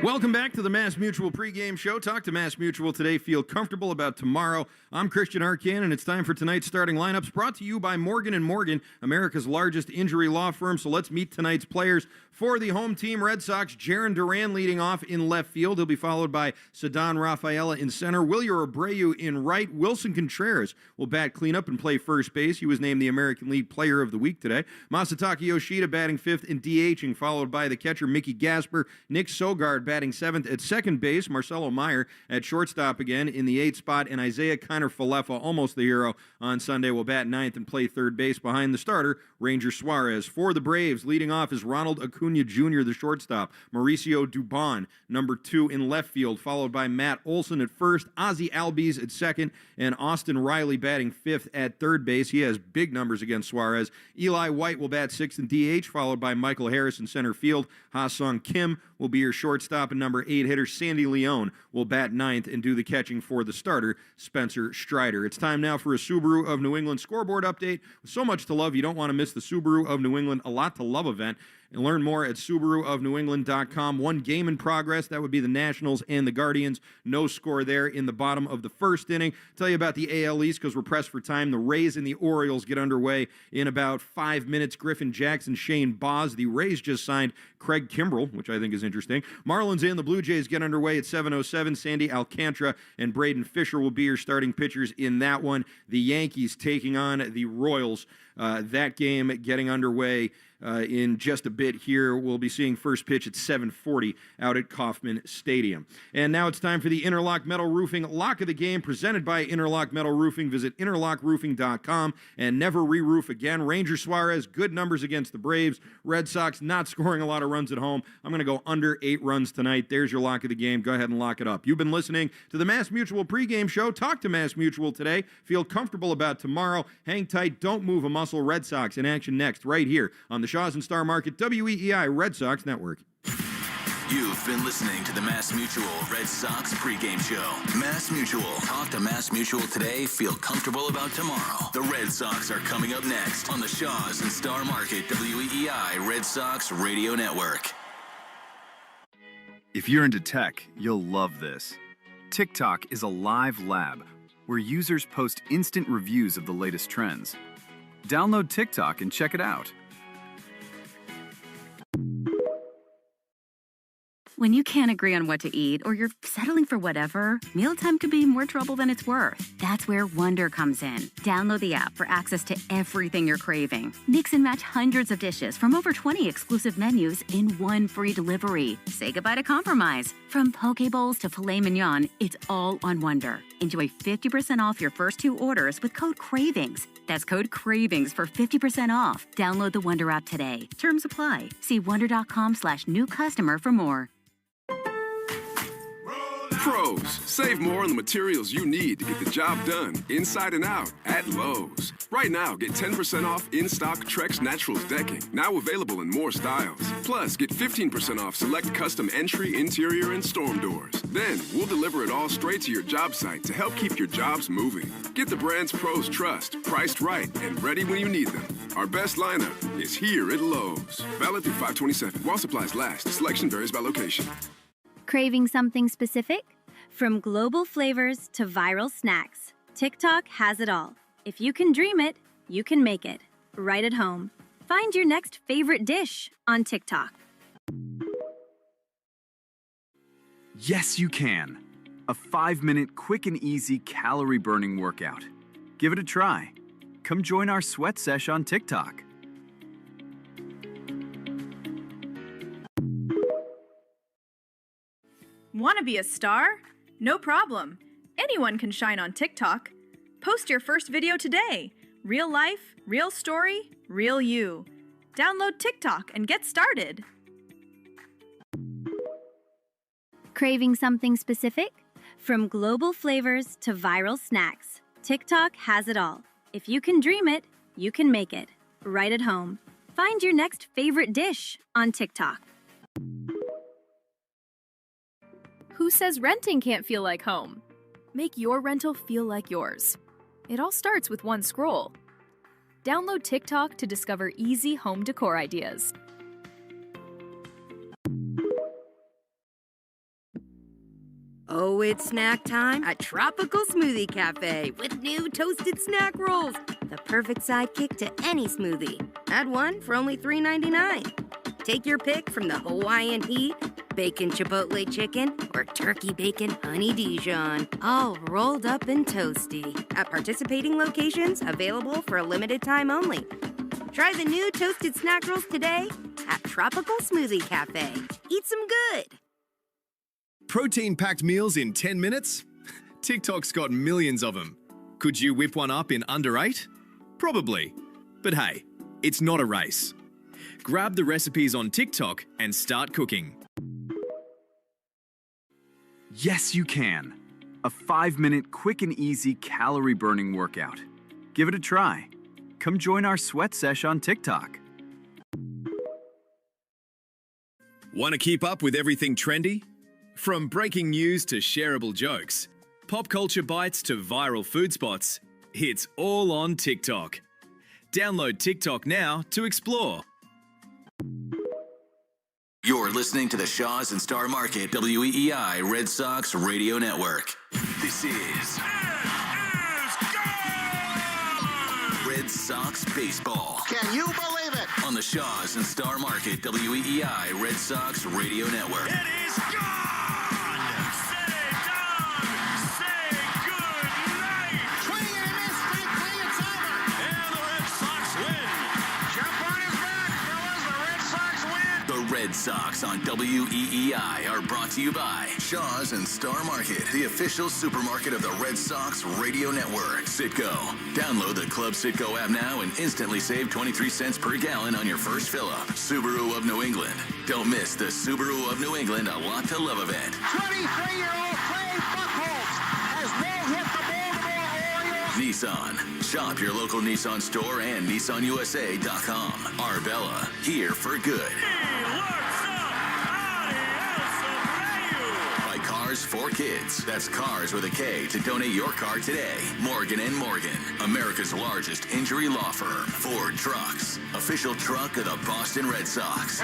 Welcome back to the Mass Mutual pregame show. Talk to Mass Mutual today. Feel comfortable about tomorrow. I'm Christian Arcan, and it's time for tonight's starting lineups brought to you by Morgan & Morgan, America's largest injury law firm. So let's meet tonight's players. For the home team, Red Sox, Jaron Duran leading off in left field. He'll be followed by Ceddanne Rafaela in center. Wilyer Abreu in right. Wilson Contreras will bat cleanup and play first base. He was named the American League Player of the Week today. Masataka Yoshida batting fifth and DHing, followed by the catcher Mickey Gasper. Nick Sogard batting seventh at second base. Marcelo Meyer at shortstop again in the eighth spot. And Isaiah Kiner-Falefa, almost the hero on Sunday, will bat ninth and play third base behind the starter, Ranger Suarez. For the Braves, leading off is Ronald Acuna Jr., the shortstop. Mauricio Dubon, number 2 in left field, followed by Matt Olson at first, Ozzie Albies at second, and Austin Riley batting fifth at third base. He has big numbers against Suarez. Eli White will bat sixth in DH, followed by Michael Harris in center field. Ha-Sung Kim will be your shortstop, and number 8 hitter Sandy Leone will bat ninth and do the catching for the starter, Spencer Strider. It's time now for a Subaru of New England scoreboard update. With so much to love, you don't want to miss the Subaru of New England A Lot to Love event. And learn more at SubaruofNewEngland.com. One game in progress. That would be the Nationals and the Guardians. No score there in the bottom of the first inning. Tell you about the AL East because we're pressed for time. The Rays and the Orioles get underway in about 5 minutes. Griffin Jackson, Shane Baz. The Rays just signed Craig Kimbrell, which I think is interesting. Marlins and the Blue Jays get underway at 7:07. Sandy Alcantara and Braden Fisher will be your starting pitchers in that one. The Yankees taking on the Royals. That game getting underway in just a bit here. We'll be seeing first pitch at 7:40 out at Kauffman Stadium. And now it's time for the Interlock Metal Roofing Lock of the Game, presented by Interlock Metal Roofing. Visit interlockroofing.com and never re-roof again. Ranger Suarez, good numbers against the Braves. Red Sox not scoring a lot of runs at home. I'm going to go under 8 runs tonight. There's your lock of the game. Go ahead and lock it up. You've been listening to the Mass Mutual pregame show. Talk to Mass Mutual today. Feel comfortable about tomorrow. Hang tight. Don't move a muscle. Red Sox in action next, right here on the Shaws and Star Market WEEI Red Sox Network. You've been listening to the Mass Mutual Red Sox pregame show. Mass Mutual. Talk to Mass Mutual today. Feel comfortable about tomorrow. The Red Sox are coming up next on the Shaws and Star Market WEEI Red Sox Radio Network. If you're into tech, you'll love this. TikTok is a live lab where users post instant reviews of the latest trends. Download TikTok and check it out. When you can't agree on what to eat or you're settling for whatever, mealtime could be more trouble than it's worth. That's where Wonder comes in. Download the app for access to everything you're craving. Mix and match hundreds of dishes from over 20 exclusive menus in one free delivery. Say goodbye to compromise. From poke bowls to filet mignon, it's all on Wonder. Enjoy 50% off your first 2 orders with code CRAVINGS. That's code CRAVINGS for 50% off. Download the Wonder app today. Terms apply. See wonder.com/new customer for more. Pros, save more on the materials you need to get the job done inside and out at Lowe's. Right now, get 10% off in-stock Trex Naturals decking, now available in more styles. Plus, get 15% off select custom entry, interior, and storm doors. Then, we'll deliver it all straight to your job site to help keep your jobs moving. Get the brands pros trust, priced right, and ready when you need them. Our best lineup is here at Lowe's. Valid through 5/27. While supplies last, selection varies by location. Craving something specific? From global flavors to viral snacks, TikTok has it all. If you can dream it, you can make it. Right at home. Find your next favorite dish on TikTok. Yes, you can. A 5-minute quick and easy calorie-burning workout. Give it a try. Come join our sweat sesh on TikTok. Want to be a star? No problem. Anyone can shine on TikTok. Post your first video today. Real life, real story, real you. Download TikTok and get started. Craving something specific? From global flavors to viral snacks, TikTok has it all. If you can dream it, you can make it. Right at home. Find your next favorite dish on TikTok. Who says renting can't feel like home? Make your rental feel like yours. It all starts with one scroll. Download TikTok to discover easy home decor ideas. Oh, it's snack time at Tropical Smoothie Cafe with new toasted snack rolls. The perfect sidekick to any smoothie. Add one for only $3.99. Take your pick from the Hawaiian Heat, bacon chipotle chicken, or turkey bacon honey Dijon, all rolled up and toasty. At participating locations, available for a limited time only. Try the new toasted snack rolls today at Tropical Smoothie Cafe. Eat some good. Protein-packed meals in 10 minutes? TikTok's got millions of them. Could you whip one up in under 8? Probably. But hey, it's not a race. Grab the recipes on TikTok and start cooking. Yes, you can. A 5-minute quick and easy calorie-burning workout. Give it a try. Come join our sweat sesh on TikTok. Want to keep up with everything trendy? From breaking news to shareable jokes, pop culture bites to viral food spots, it's all on TikTok. Download TikTok now to explore. You're listening to the Shaws and Star Market WEEI Red Sox Radio Network. This is Red Sox Baseball. Can you believe it? On the Shaws and Star Market WEEI Red Sox Radio Network. It is gone! Sit down! Say good night! Swing and a miss, strike three, it's over! And the Red Sox win! Jump on his back, fellas, the Red Sox win! The Red Sox on WEEI are brought to you by Shaws and Star Market, the official supermarket of the Red Sox Radio Network. Citgo. Download the Club Citgo app now and instantly save 23 cents per gallon on your first fill-up. Subaru of New England. Don't miss the Subaru of New England A Lot to Love event. 23-year-old Clay Buchholz has rolled with the Baltimore Orioles. Nissan. Shop your local Nissan store and NissanUSA.com. Arbella. Here for good. Cars for Kids. That's Cars with a K to donate your car today. Morgan & Morgan, America's largest injury law firm. Ford Trucks, official truck of the Boston Red Sox.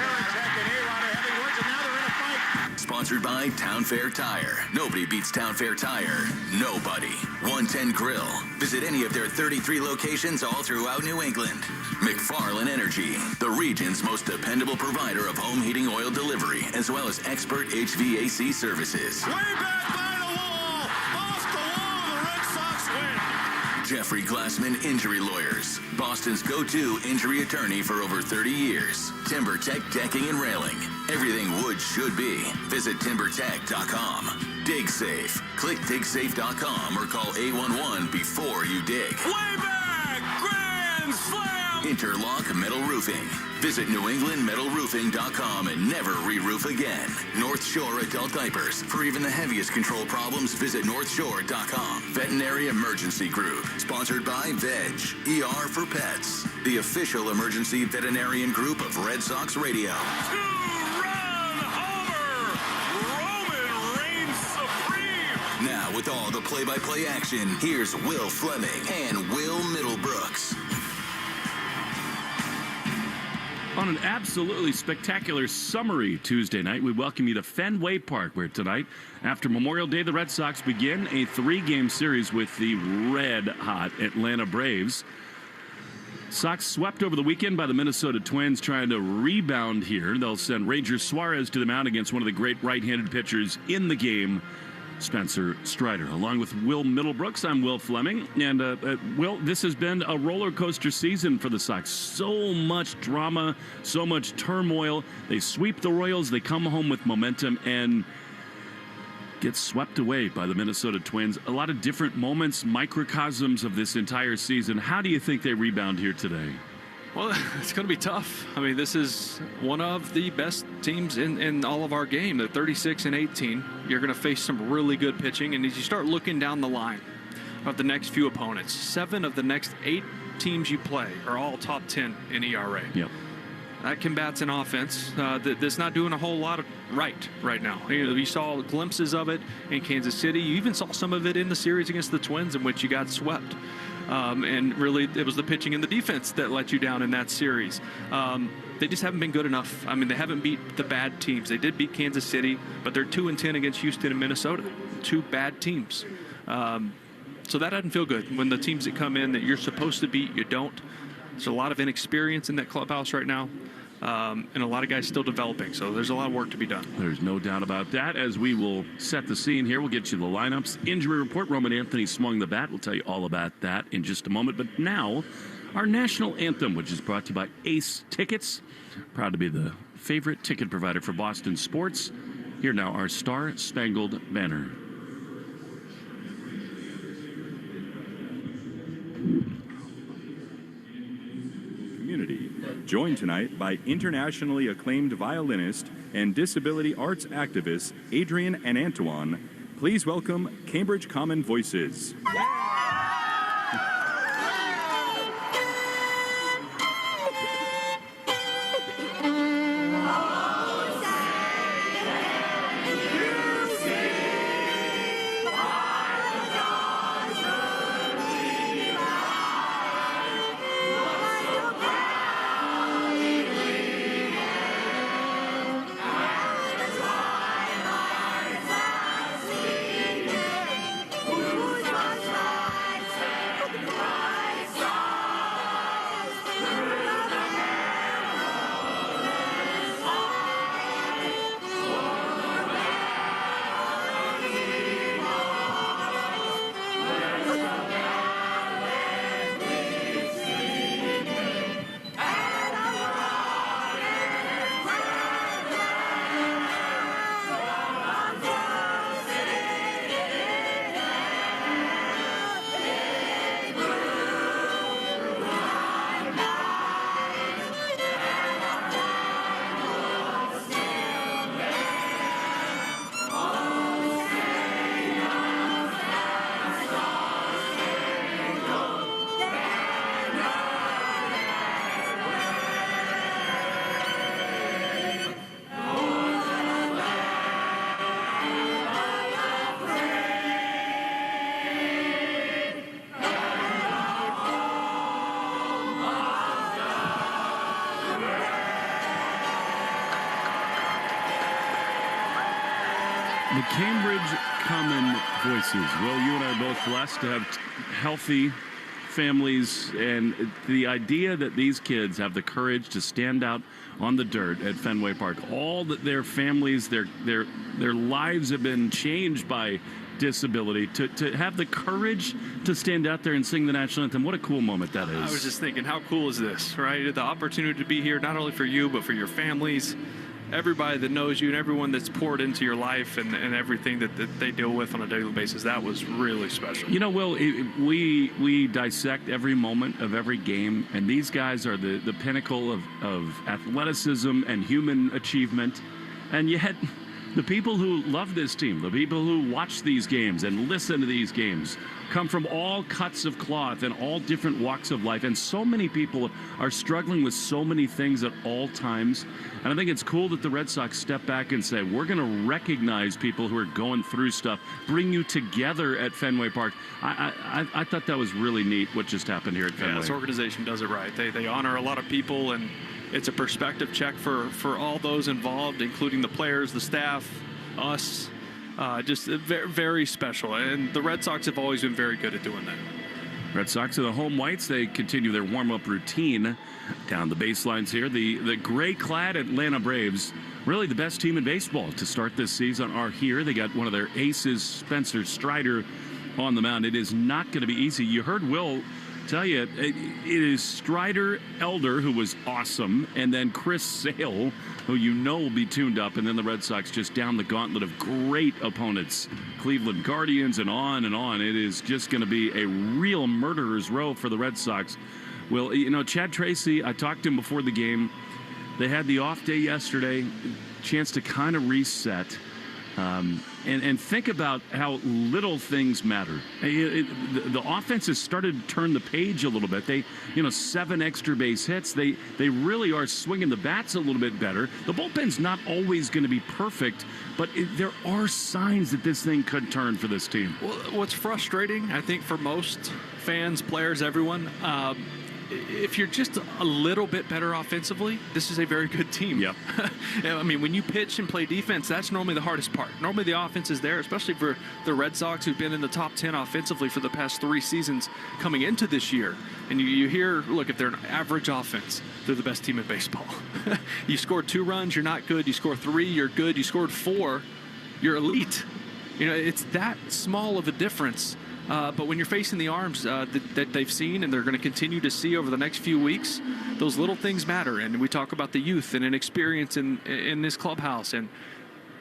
Sponsored by Town Fair Tire. Nobody beats Town Fair Tire. Nobody. 110 Grill. Visit any of their 33 locations all throughout New England. McFarland Energy, the region's most dependable provider of home heating oil delivery, as well as expert HVAC services. Way back by the wall! Off the wall, the Red Sox win! Jeffrey Glassman Injury Lawyers, Boston's go-to injury attorney for over 30 years. TimberTech Decking and Railing. Everything wood should be. Visit timbertech.com. Dig Safe. Click digsafe.com or call 811 before you dig. Way back! Grand Slam! Interlock Metal Roofing. Visit NewEnglandMetalRoofing.com and never re-roof again. North Shore Adult Diapers. For even the heaviest control problems, visit NorthShore.com. Veterinary Emergency Group. Sponsored by Veg. ER for Pets. The official emergency veterinarian group of Red Sox Radio. Two-run homer! Roman reigns supreme! Now, with all the play-by-play action, here's Will Fleming and Will Middlebrooks. On an absolutely spectacular summery Tuesday night, we welcome you to Fenway Park, where tonight, after Memorial Day, the Red Sox begin a 3-game series with the red-hot Atlanta Braves. Sox swept over the weekend by the Minnesota Twins, trying to rebound here. They'll send Ranger Suarez to the mound against one of the great right-handed pitchers in the game, Spencer Strider. Along with Will Middlebrooks, I'm Will Fleming. And Will, this has been a roller coaster season for the Sox. So much drama, so much turmoil. They sweep the Royals, they come home with momentum, and get swept away by the Minnesota Twins. A lot of different moments, microcosms of this entire season. How do you think they rebound here today? Well, it's going to be tough. I mean, this is one of the best teams in all of our game. They're 36-18. You're going to face some really good pitching. And as you start looking down the line of the next few opponents, 7 of the next 8 teams you play are all top 10 in ERA. Yep. That combats an offense that's not doing a whole lot right now. You saw glimpses of it in Kansas City. You even saw some of it in the series against the Twins, in which you got swept. And really, it was the pitching and the defense that let you down in that series. They just haven't been good enough. I mean, they haven't beat the bad teams. They did beat Kansas City, but they're 2-10 against Houston and Minnesota. 2 bad teams. So that doesn't feel good. When the teams that come in that you're supposed to beat, you don't. There's a lot of inexperience in that clubhouse right now. And a lot of guys still developing. So there's a lot of work to be done. There's no doubt about that. As we will set the scene here, we'll get you the lineups. Injury report, Roman Anthony swung the bat. We'll tell you all about that in just a moment. But now, our national anthem, which is brought to you by Ace Tickets. Proud to be the favorite ticket provider for Boston sports. Here now, our Star-Spangled Banner. Community, joined tonight by internationally acclaimed violinist and disability arts activists Adrian and Antoine. Please welcome Cambridge Common Voices. The Cambridge Common Voices. Well, you and I are both blessed to have healthy families, and the idea that these kids have the courage to stand out on the dirt at Fenway Park, all that their families, their lives have been changed by disability, to have the courage to stand out there and sing the national anthem. What a cool moment that is. I was just thinking, how cool is this, right? The opportunity to be here, not only for you, but for your families, everybody that knows you and everyone that's poured into your life and everything that they deal with on a daily basis. That was really special. You know, Will, we dissect every moment of every game, and these guys are the pinnacle of athleticism and human achievement. And yet, the people who love this team, the people who watch these games and listen to these games, come from all cuts of cloth and all different walks of life. And so many people are struggling with so many things at all times. And I think it's cool that the Red Sox step back and say, we're going to recognize people who are going through stuff, bring you together at Fenway Park. I thought that was really neat what just happened here at Fenway. Yeah, this organization does it right. They honor a lot of people, and it's a perspective check for all those involved, including the players, the staff, us. Just very, very special. And the Red Sox have always been very good at doing that. Red Sox are the home whites. They continue their warm-up routine down the baselines here. The gray-clad Atlanta Braves, really the best team in baseball to start this season, are here. They got one of their aces, Spencer Strider, on the mound. It is not going to be easy. You heard Will tell you, it is Strider Elder, who was awesome, and then Chris Sale, who you know will be tuned up, and then the Red Sox just down the gauntlet of great opponents, Cleveland Guardians, and on and on. It is just going to be a real murderer's row for the Red Sox. Well, you know, Chad Tracy, I talked to him before the game. They had the off day yesterday, chance to kind of reset. And think about how little things matter. The offense has started to turn the page a little bit. 7 extra base hits. They really are swinging the bats a little bit better. The bullpen's not always going to be perfect, but there are signs that this thing could turn for this team. Well, what's frustrating, I think, for most fans, players, everyone, if you're just a little bit better offensively, this is a very good team. Yep. I mean, when you pitch and play defense, that's normally the hardest part. Normally the offense is there, especially for the Red Sox, who've been in the top 10 offensively for the past 3 seasons coming into this year. And you hear, look, if they're an average offense, they're the best team in baseball. You score 2 runs, you're not good. You score 3, you're good. You scored 4, you're elite. It's that small of a difference. But when you're facing the arms that they've seen and they're going to continue to see over the next few weeks, those little things matter. And we talk about the youth and inexperience in this clubhouse. And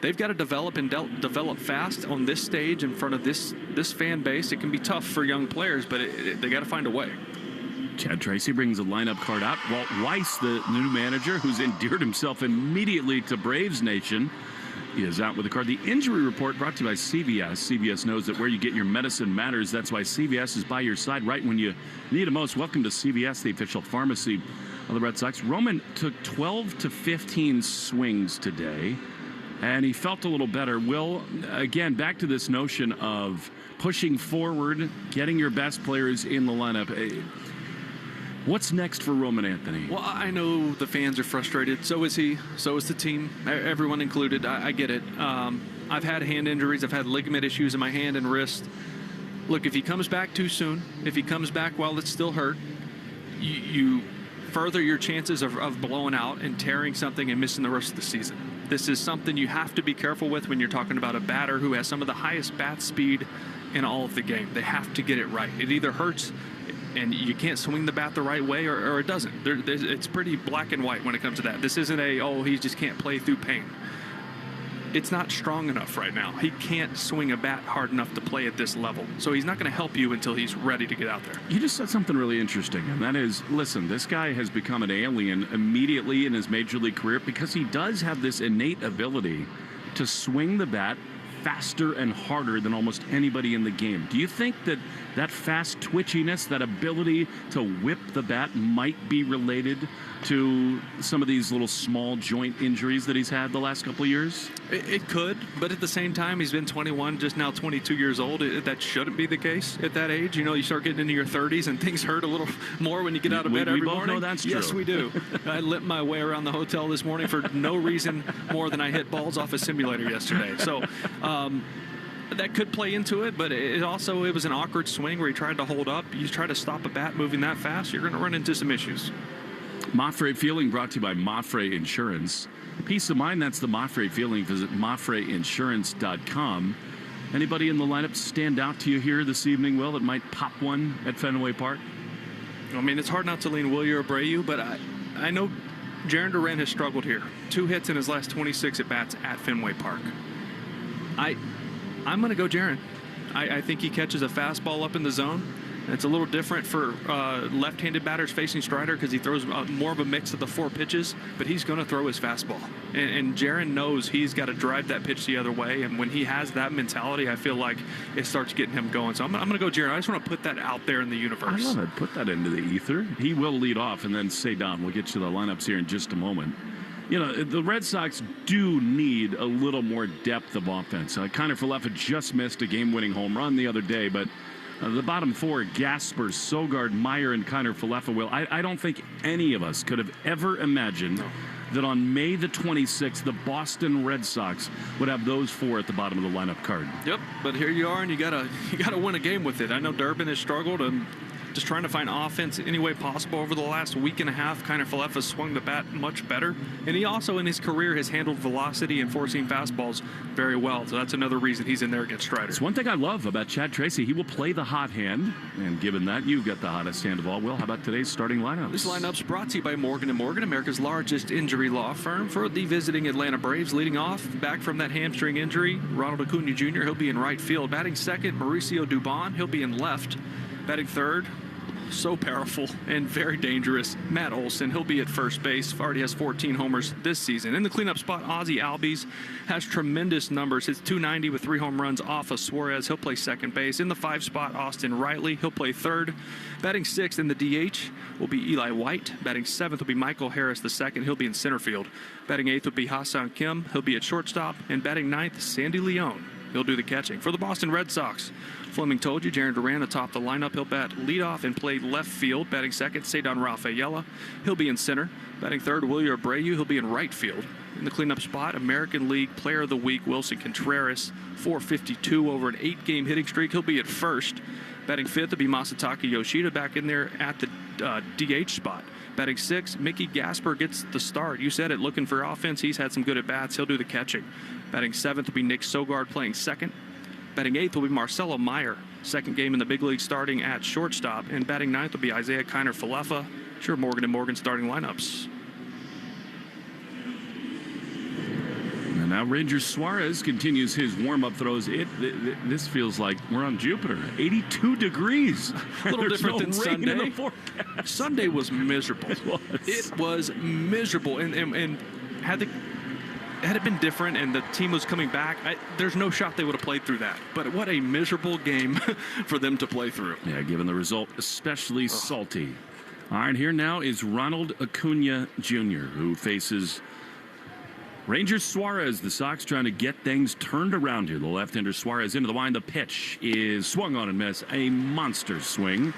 they've got to develop and develop fast on this stage in front of this fan base. It can be tough for young players, but they got to find a way. Chad Tracy brings the lineup card out. Walt Weiss, the new manager, who's endeared himself immediately to Braves Nation, he is out with the card. The injury report brought to you by CVS. CVS knows that where you get your medicine matters. That's why CVS is by your side right when you need it most. Welcome to CVS, the official pharmacy of the Red Sox. Roman took 12 to 15 swings today, and he felt a little better. Will, again, back to this notion of pushing forward, getting your best players in the lineup. What's next for Roman Anthony? Well, I know the fans are frustrated. So is he. So is the team. Everyone included. I get it. I've had hand injuries. I've had ligament issues in my hand and wrist. Look, if he comes back too soon, if he comes back while it's still hurt, you further your chances of blowing out and tearing something and missing the rest of the season. This is something you have to be careful with when you're talking about a batter who has some of the highest bat speed in all of the game. They have to get it right. It either hurts and you can't swing the bat the right way, or it doesn't. It's pretty black and white when it comes to that. This isn't he just can't play through pain. It's not strong enough right now. He can't swing a bat hard enough to play at this level. So he's not going to help you until he's ready to get out there. You just said something really interesting, and that is, listen, this guy has become an alien immediately in his major league career because he does have this innate ability to swing the bat faster and harder than almost anybody in the game. Do you think that fast twitchiness, that ability to whip the bat might be related to some of these little small joint injuries that he's had the last couple of years? It could, but at the same time, he's been 21, just now 22 years old. That shouldn't be the case at that age. You start getting into your 30s and things hurt a little more when you get out of bed every morning. We both know that's true. Yes, we do. I limped my way around the hotel this morning for no reason more than I hit balls off a simulator yesterday. So that could play into it, but it was an awkward swing where he tried to hold up. You try to stop a bat moving that fast, you're going to run into some issues. Mafre Feeling brought to you by Mafre Insurance. Peace of mind, that's the Mafre Feeling. Visit mafreinsurance.com. Anybody in the lineup stand out to you here this evening, Will, that might pop one at Fenway Park? I mean, it's hard not to lean Wilyer Abreu, but I know Jarren Duran has struggled here. 2 hits in his last 26 at-bats at Fenway Park. I'm going to go Jarren. I think he catches a fastball up in the zone. It's a little different for left-handed batters facing Strider because he throws more of a mix of the 4 pitches, but he's going to throw his fastball. And Jarren knows he's got to drive that pitch the other way, and when he has that mentality, I feel like it starts getting him going. So I'm going to go Jarren. I just want to put that out there in the universe. I love it. Put that into the ether. He will lead off, and then Cedon. We'll get to the lineups here in just a moment. The Red Sox do need a little more depth of offense. Kiner Falefa just missed a game-winning home run the other day, but the bottom 4, Gasper, Sogard, Meyer, and Kiner Falefa. Will, I don't think any of us could have ever imagined that on May the 26th, the Boston Red Sox would have those 4 at the bottom of the lineup card. Yep, but here you are, and you gotta win a game with it. I know Durbin has struggled and just trying to find offense any way possible over the last week and a half. Kiner Falefa swung the bat much better, and he also in his career has handled velocity and forcing fastballs very well. So that's another reason he's in there against Strider. It's one thing I love about Chad Tracy. He will play the hot hand, and given that, you've got the hottest hand of all. Will, how about today's starting lineup? This lineup's brought to you by Morgan & Morgan, America's largest injury law firm. For the visiting Atlanta Braves, leading off back from that hamstring injury, Ronald Acuna Jr. He'll be in right field. Batting second, Mauricio Dubon. He'll be in left. Batting third, so powerful and very dangerous. Matt Olson, he'll be at first base. Already has 14 homers this season. In the cleanup spot, Ozzie Albies has tremendous numbers. Hits .290 with 3 home runs off of Suarez. He'll play second base. In the 5 spot, Austin Riley. He'll play third. Batting 6th in the DH will be Eli White. Batting 7th will be Michael Harris II. He'll be in center field. Batting 8th will be Hassan Kim. He'll be at shortstop. And batting 9th, Sandy Leone. He'll do the catching. For the Boston Red Sox, Fleming told you, Jarren Duran atop the lineup. He'll bat leadoff and play left field. Batting second, Cedon Rafaela. He'll be in center. Batting third, Wilyer Abreu. He'll be in right field. In the cleanup spot, American League Player of the Week, Wilson Contreras, .452 over an 8-game hitting streak. He'll be at first. Batting fifth will be Masataka Yoshida back in there at the DH spot. Batting 6th, Mickey Gasper gets the start. You said it, looking for offense. He's had some good at-bats. He'll do the catching. Batting 7th will be Nick Sogard playing second. Batting 8th will be Marcelo Meyer, second game in the big league starting at shortstop. And batting 9th will be Isaiah Kiner-Falefa. Sure, Morgan & Morgan starting lineups. And now Ranger Suarez continues his warm-up throws. This feels like we're on Jupiter. 82 degrees. A little different than Sunday. In the forecast. Sunday was miserable. It was miserable. And had it been different and the team was coming back, there's no shot they would have played through that. But what a miserable game for them to play through. Yeah, given the result, especially salty. All right, here now is Ronald Acuna Jr., who faces Ranger Suarez. The Sox trying to get things turned around here. The left-hander Suarez into the wind. The pitch is swung on and missed. A monster swing.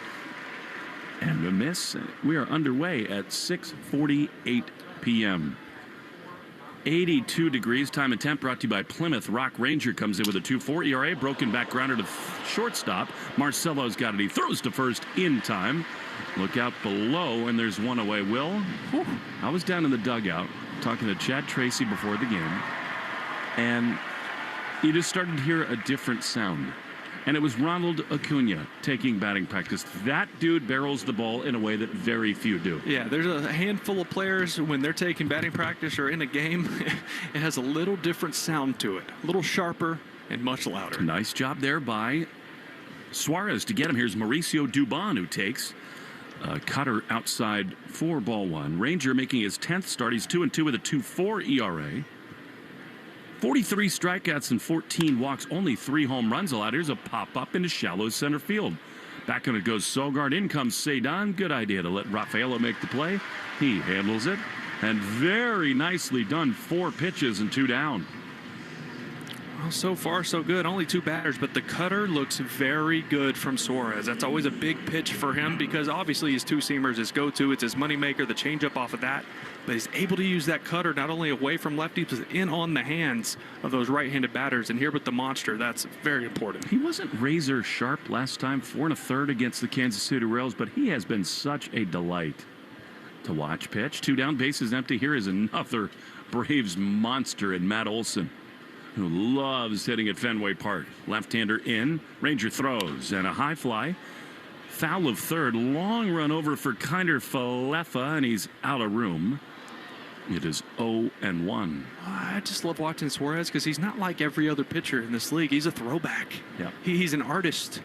And a miss. We are underway at 6:48 p.m. 82 degrees. Time and temp brought to you by Plymouth Rock. Ranger comes in with a 2.4 ERA. Broken back grounder to shortstop. Marcelo's got it. He throws to first in time. Look out below, and there's one away. Will, whew, I was down in the dugout talking to Chad Tracy before the game, and you just started to hear a different sound. And it was Ronald Acuna taking batting practice. That dude barrels the ball in a way that very few do. Yeah, there's a handful of players when they're taking batting practice or in a game, it has a little different sound to it. A little sharper and much louder. Nice job there by Suarez to get him. Here's Mauricio Dubon, who takes a cutter outside for ball 1. Ranger making his 10th start. He's 2-2 with a 2.4 ERA. 43 strikeouts and 14 walks, only 3 home runs allowed. Here's a pop-up into shallow center field. Back on it goes Sogard. In comes Cedon. Good idea to let Rafaela make the play. He handles it. And very nicely done. 4 pitches and 2 down. Well, so far, so good. Only 2 batters, but the cutter looks very good from Suarez. That's always a big pitch for him because obviously his 2-seamer is his go-to. It's his moneymaker, the changeup off of that. But he's able to use that cutter not only away from lefties, but in on the hands of those right-handed batters. And here with the monster, that's very important. He wasn't razor sharp last time, 4 1/3 against the Kansas City Royals, but he has been such a delight to watch. Pitch, 2 down, bases empty. Here is another Braves monster in Matt Olson, who loves hitting at Fenway Park. Left-hander in. Ranger throws. And a high fly. Foul of third. Long run over for Kiner-Falefa, and he's out of room. It is 0-1. I just love watching Suarez because he's not like every other pitcher in this league. He's a throwback. Yep. He's an artist.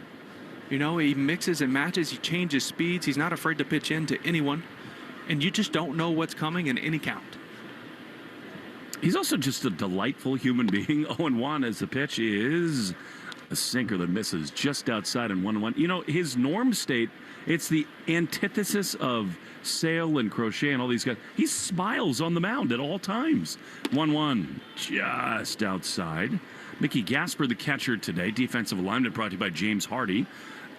You know, he mixes and matches. He changes speeds. He's not afraid to pitch into anyone. And you just don't know what's coming in any count. He's also just a delightful human being. 0-1 as the pitch is a sinker that misses just outside and 1-1. You know, his norm state, it's the antithesis of Sale and Crochet and all these guys. He smiles on the mound at all times. 1-1 just outside. Mickey Gasper, the catcher today. Defensive alignment brought to you by James Hardy.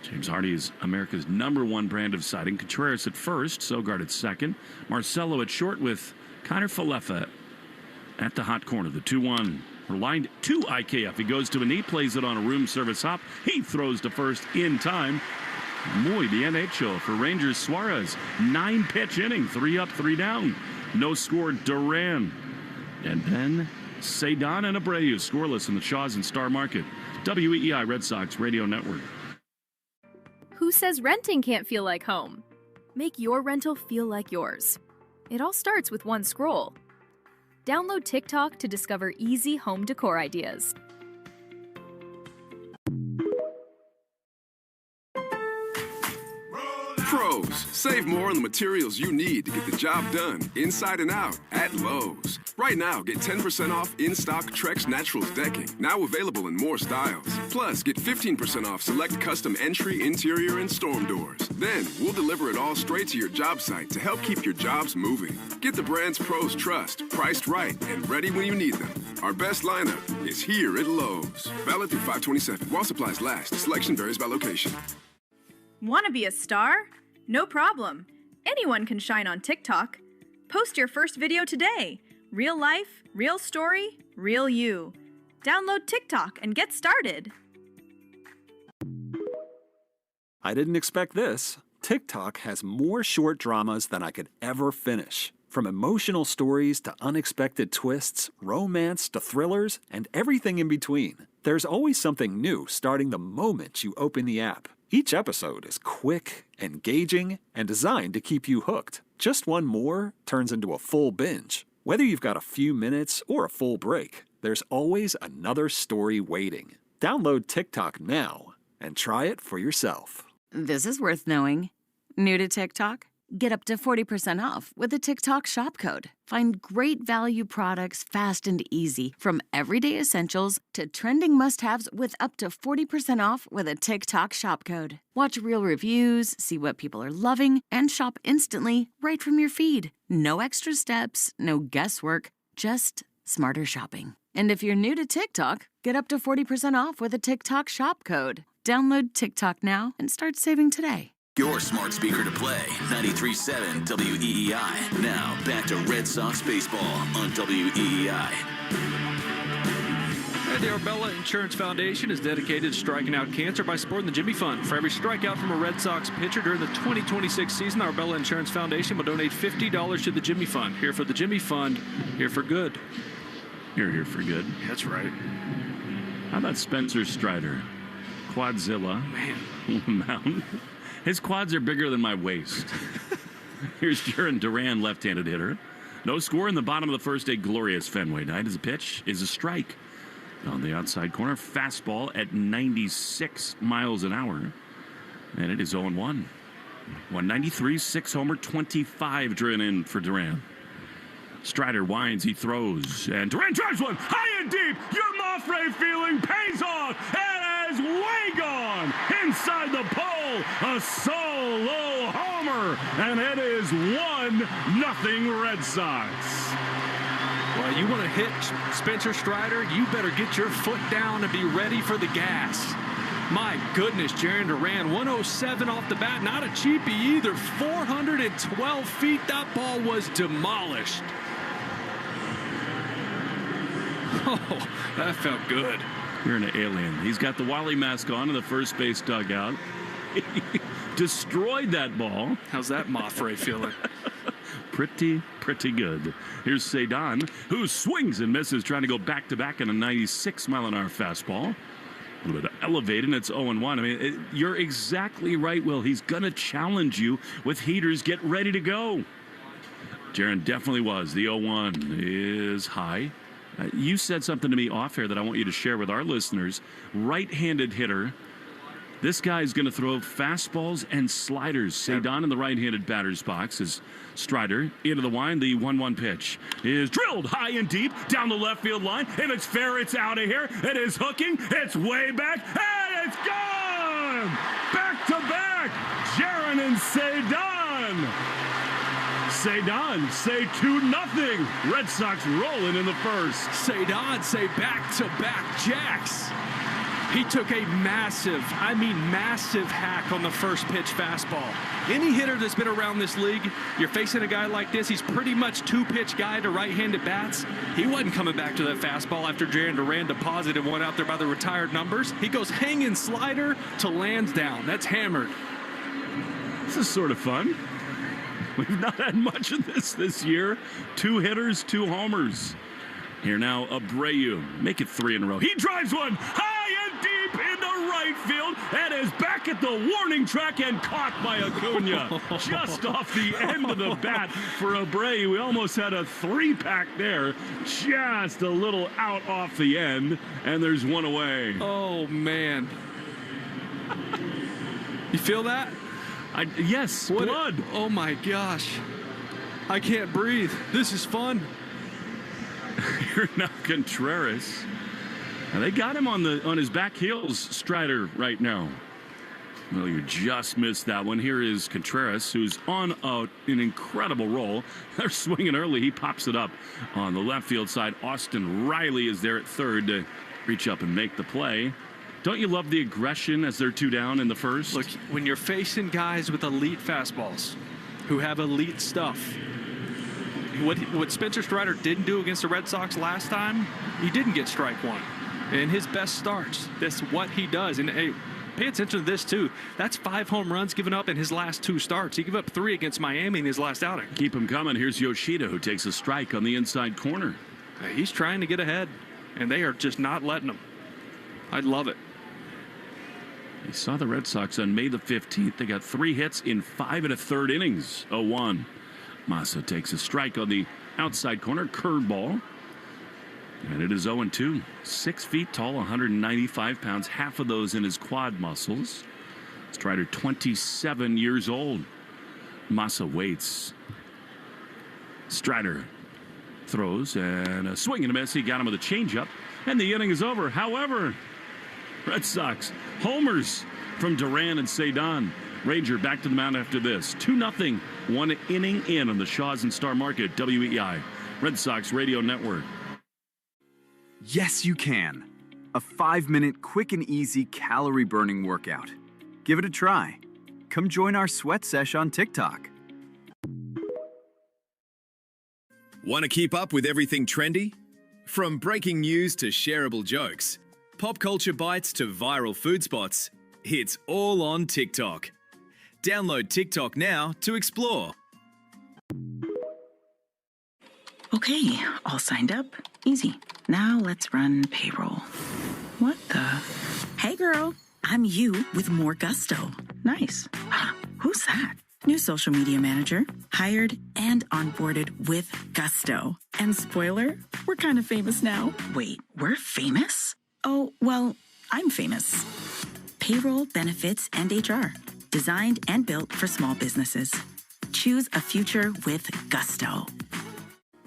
James Hardy is America's #1 brand of siding. Contreras at first, Sogard at second. Marcelo at short with Kiner-Falefa at the hot corner. The 2-1. Lined to IKF. He goes to a knee, plays it on a room service hop. He throws to first in time. Muy bien hecho for Rangers. Suarez, 9-pitch inning, 3 up, 3 down. No score, Duran. And then Cedon and Abreu scoreless in the Shaws and Star Market. WEEI Red Sox Radio Network. Who says renting can't feel like home? Make your rental feel like yours. It all starts with one scroll. Download TikTok to discover easy home decor ideas. Roll Pros, save more on the materials you need to get the job done inside and out at Lowe's. Right now, get 10% off in-stock Trex Naturals decking, now available in more styles. Plus, get 15% off select custom entry, interior, and storm doors. Then, we'll deliver it all straight to your job site to help keep your jobs moving. Get the brands pros trust, priced right, and ready when you need them. Our best lineup is here at Lowe's. Valid through 5/27. While supplies last. Selection varies by location. Want to be a star? No problem. Anyone can shine on TikTok. Post your first video today. Real life, real story, real you. Download TikTok and get started. I didn't expect this. TikTok has more short dramas than I could ever finish. From emotional stories to unexpected twists, romance to thrillers, and everything in between. There's always something new starting the moment you open the app. Each episode is quick, engaging, and designed to keep you hooked. Just one more turns into a full binge. Whether you've got a few minutes or a full break, there's always another story waiting. Download TikTok now and try it for yourself. This is worth knowing. New to TikTok? Get up to 40% off with a TikTok shop code. Find great value products fast and easy, from everyday essentials to trending must-haves with up to 40% off with a TikTok shop code. Watch real reviews, see what people are loving, and shop instantly right from your feed. No extra steps, no guesswork, just smarter shopping. And if you're new to TikTok, get up to 40% off with a TikTok shop code. Download TikTok now and start saving today. Your smart speaker to play, 93.7 WEEI. Now, back to Red Sox baseball on WEEI. And the Arbella Insurance Foundation is dedicated to striking out cancer by supporting the Jimmy Fund. For every strikeout from a Red Sox pitcher during the 2026 season, the Arbella Insurance Foundation will donate $50 to the Jimmy Fund. Here for the Jimmy Fund, here for good. You're here for good. That's right. How about Spencer Strider? Quadzilla. Man. Mountain. His quads are bigger than my waist. Here's Jaron Duran, left-handed hitter. No score in the bottom of the first. A glorious Fenway night. As a pitch is a strike. On the outside corner, fastball at 96 miles an hour. And it is 0-1. 193, 6-homer, 25 driven in for Duran. Strider winds, he throws, and Duran drives one high and deep. Your Moffrey feeling pays off, and is way gone inside the pole. A solo homer, and it is 1-0 Red Sox. Well, you want to hit Spencer Strider, you better get your foot down and be ready for the gas. My goodness, Jaron Duran, 107 off the bat, not a cheapie either. 412 feet, that ball was demolished. Oh, that felt good. You're an alien. He's got the Wally mask on in the first base dugout. He destroyed that ball. How's that Moffrey feeling? Pretty good. Here's Cedon, who swings and misses, trying to go back-to-back in a 96-mile-an-hour fastball. A little bit elevated, and it's 0-1. I mean, you're exactly right, Will. He's going to challenge you with heaters. Get ready to go. Jaron definitely was. The 0-1 is high. You said something to me off air that I want you to share with our listeners. Right-handed hitter. This guy's going to throw fastballs and sliders. Cedon in the right-handed batter's box is Strider into the wind. The 1-1 pitch is drilled high and deep down the left field line. If it's fair, it's out of here. It is hooking. It's way back. And it's gone! Back-to-back, Jaron and Cedon. Cedon say 2-0. Red Sox rolling in the first. Cedon say back-to-back jacks. He took a massive hack on the first pitch fastball. Any hitter that's been around this league, you're facing a guy like this, he's pretty much two-pitch guy to right-handed bats. He wasn't coming back to that fastball after Jaron Duran deposited one out there by the retired numbers. He goes hanging slider to Lansdowne. That's hammered. This is sort of fun. We've not had much of this year. 2 hitters, 2 homers. Here now, Abreu. Make it 3 in a row. He drives one high and deep into right field and is back at the warning track and caught by Acuna. Just off the end of the bat for Abreu. We almost had a 3-pack there. Just a little out off the end, and there's one away. Oh, man. You feel that? Yes, What blood. Oh my gosh. I can't breathe. This is fun. Here now, Contreras. Now they got him on his back heels, Strider, right now. Well, you just missed that one. Here is Contreras, who's on an incredible roll. They're swinging early. He pops it up on the left field side. Austin Riley is there at third to reach up and make the play. Don't you love the aggression as they're 2 down in the first? Look, when you're facing guys with elite fastballs who have elite stuff, what Spencer Strider didn't do against the Red Sox last time, he didn't get strike one. In his best starts, that's what he does. And hey, pay attention to this, too. That's 5 home runs given up in his last 2 starts. He gave up 3 against Miami in his last outing. Keep him coming. Here's Yoshida, who takes a strike on the inside corner. He's trying to get ahead, and they are just not letting him. I love it. You saw the Red Sox on May the 15th. They got 3 hits in 5 1/3 innings. 0-1. Massa takes a strike on the outside corner. Curveball. And it is 0-2. 6 feet tall, 195 pounds. Half of those in his quad muscles. Strider, 27 years old. Massa waits. Strider throws and a swing and a miss. He got him with a changeup. And the inning is over. However, Red Sox homers from Duran and Cedon. Ranger back to the mound after this. 2-0, 1 inning in on the Shaws and Star Market, WEI, Red Sox Radio Network. Yes, you can. A 5-minute quick and easy calorie-burning workout. Give it a try. Come join our sweat sesh on TikTok. Want to keep up with everything trendy? From breaking news to shareable jokes, pop culture bites to viral food spots, it's all on TikTok. Download TikTok now to explore. Okay, all signed up. Easy. Now let's run payroll. What the? Hey girl, I'm you with more gusto. Nice. Who's that? New social media manager, hired and onboarded with gusto. And spoiler, we're kind of famous now. Wait, we're famous? Oh, well, I'm famous. Payroll, benefits, and HR. Designed and built for small businesses. Choose a future with gusto.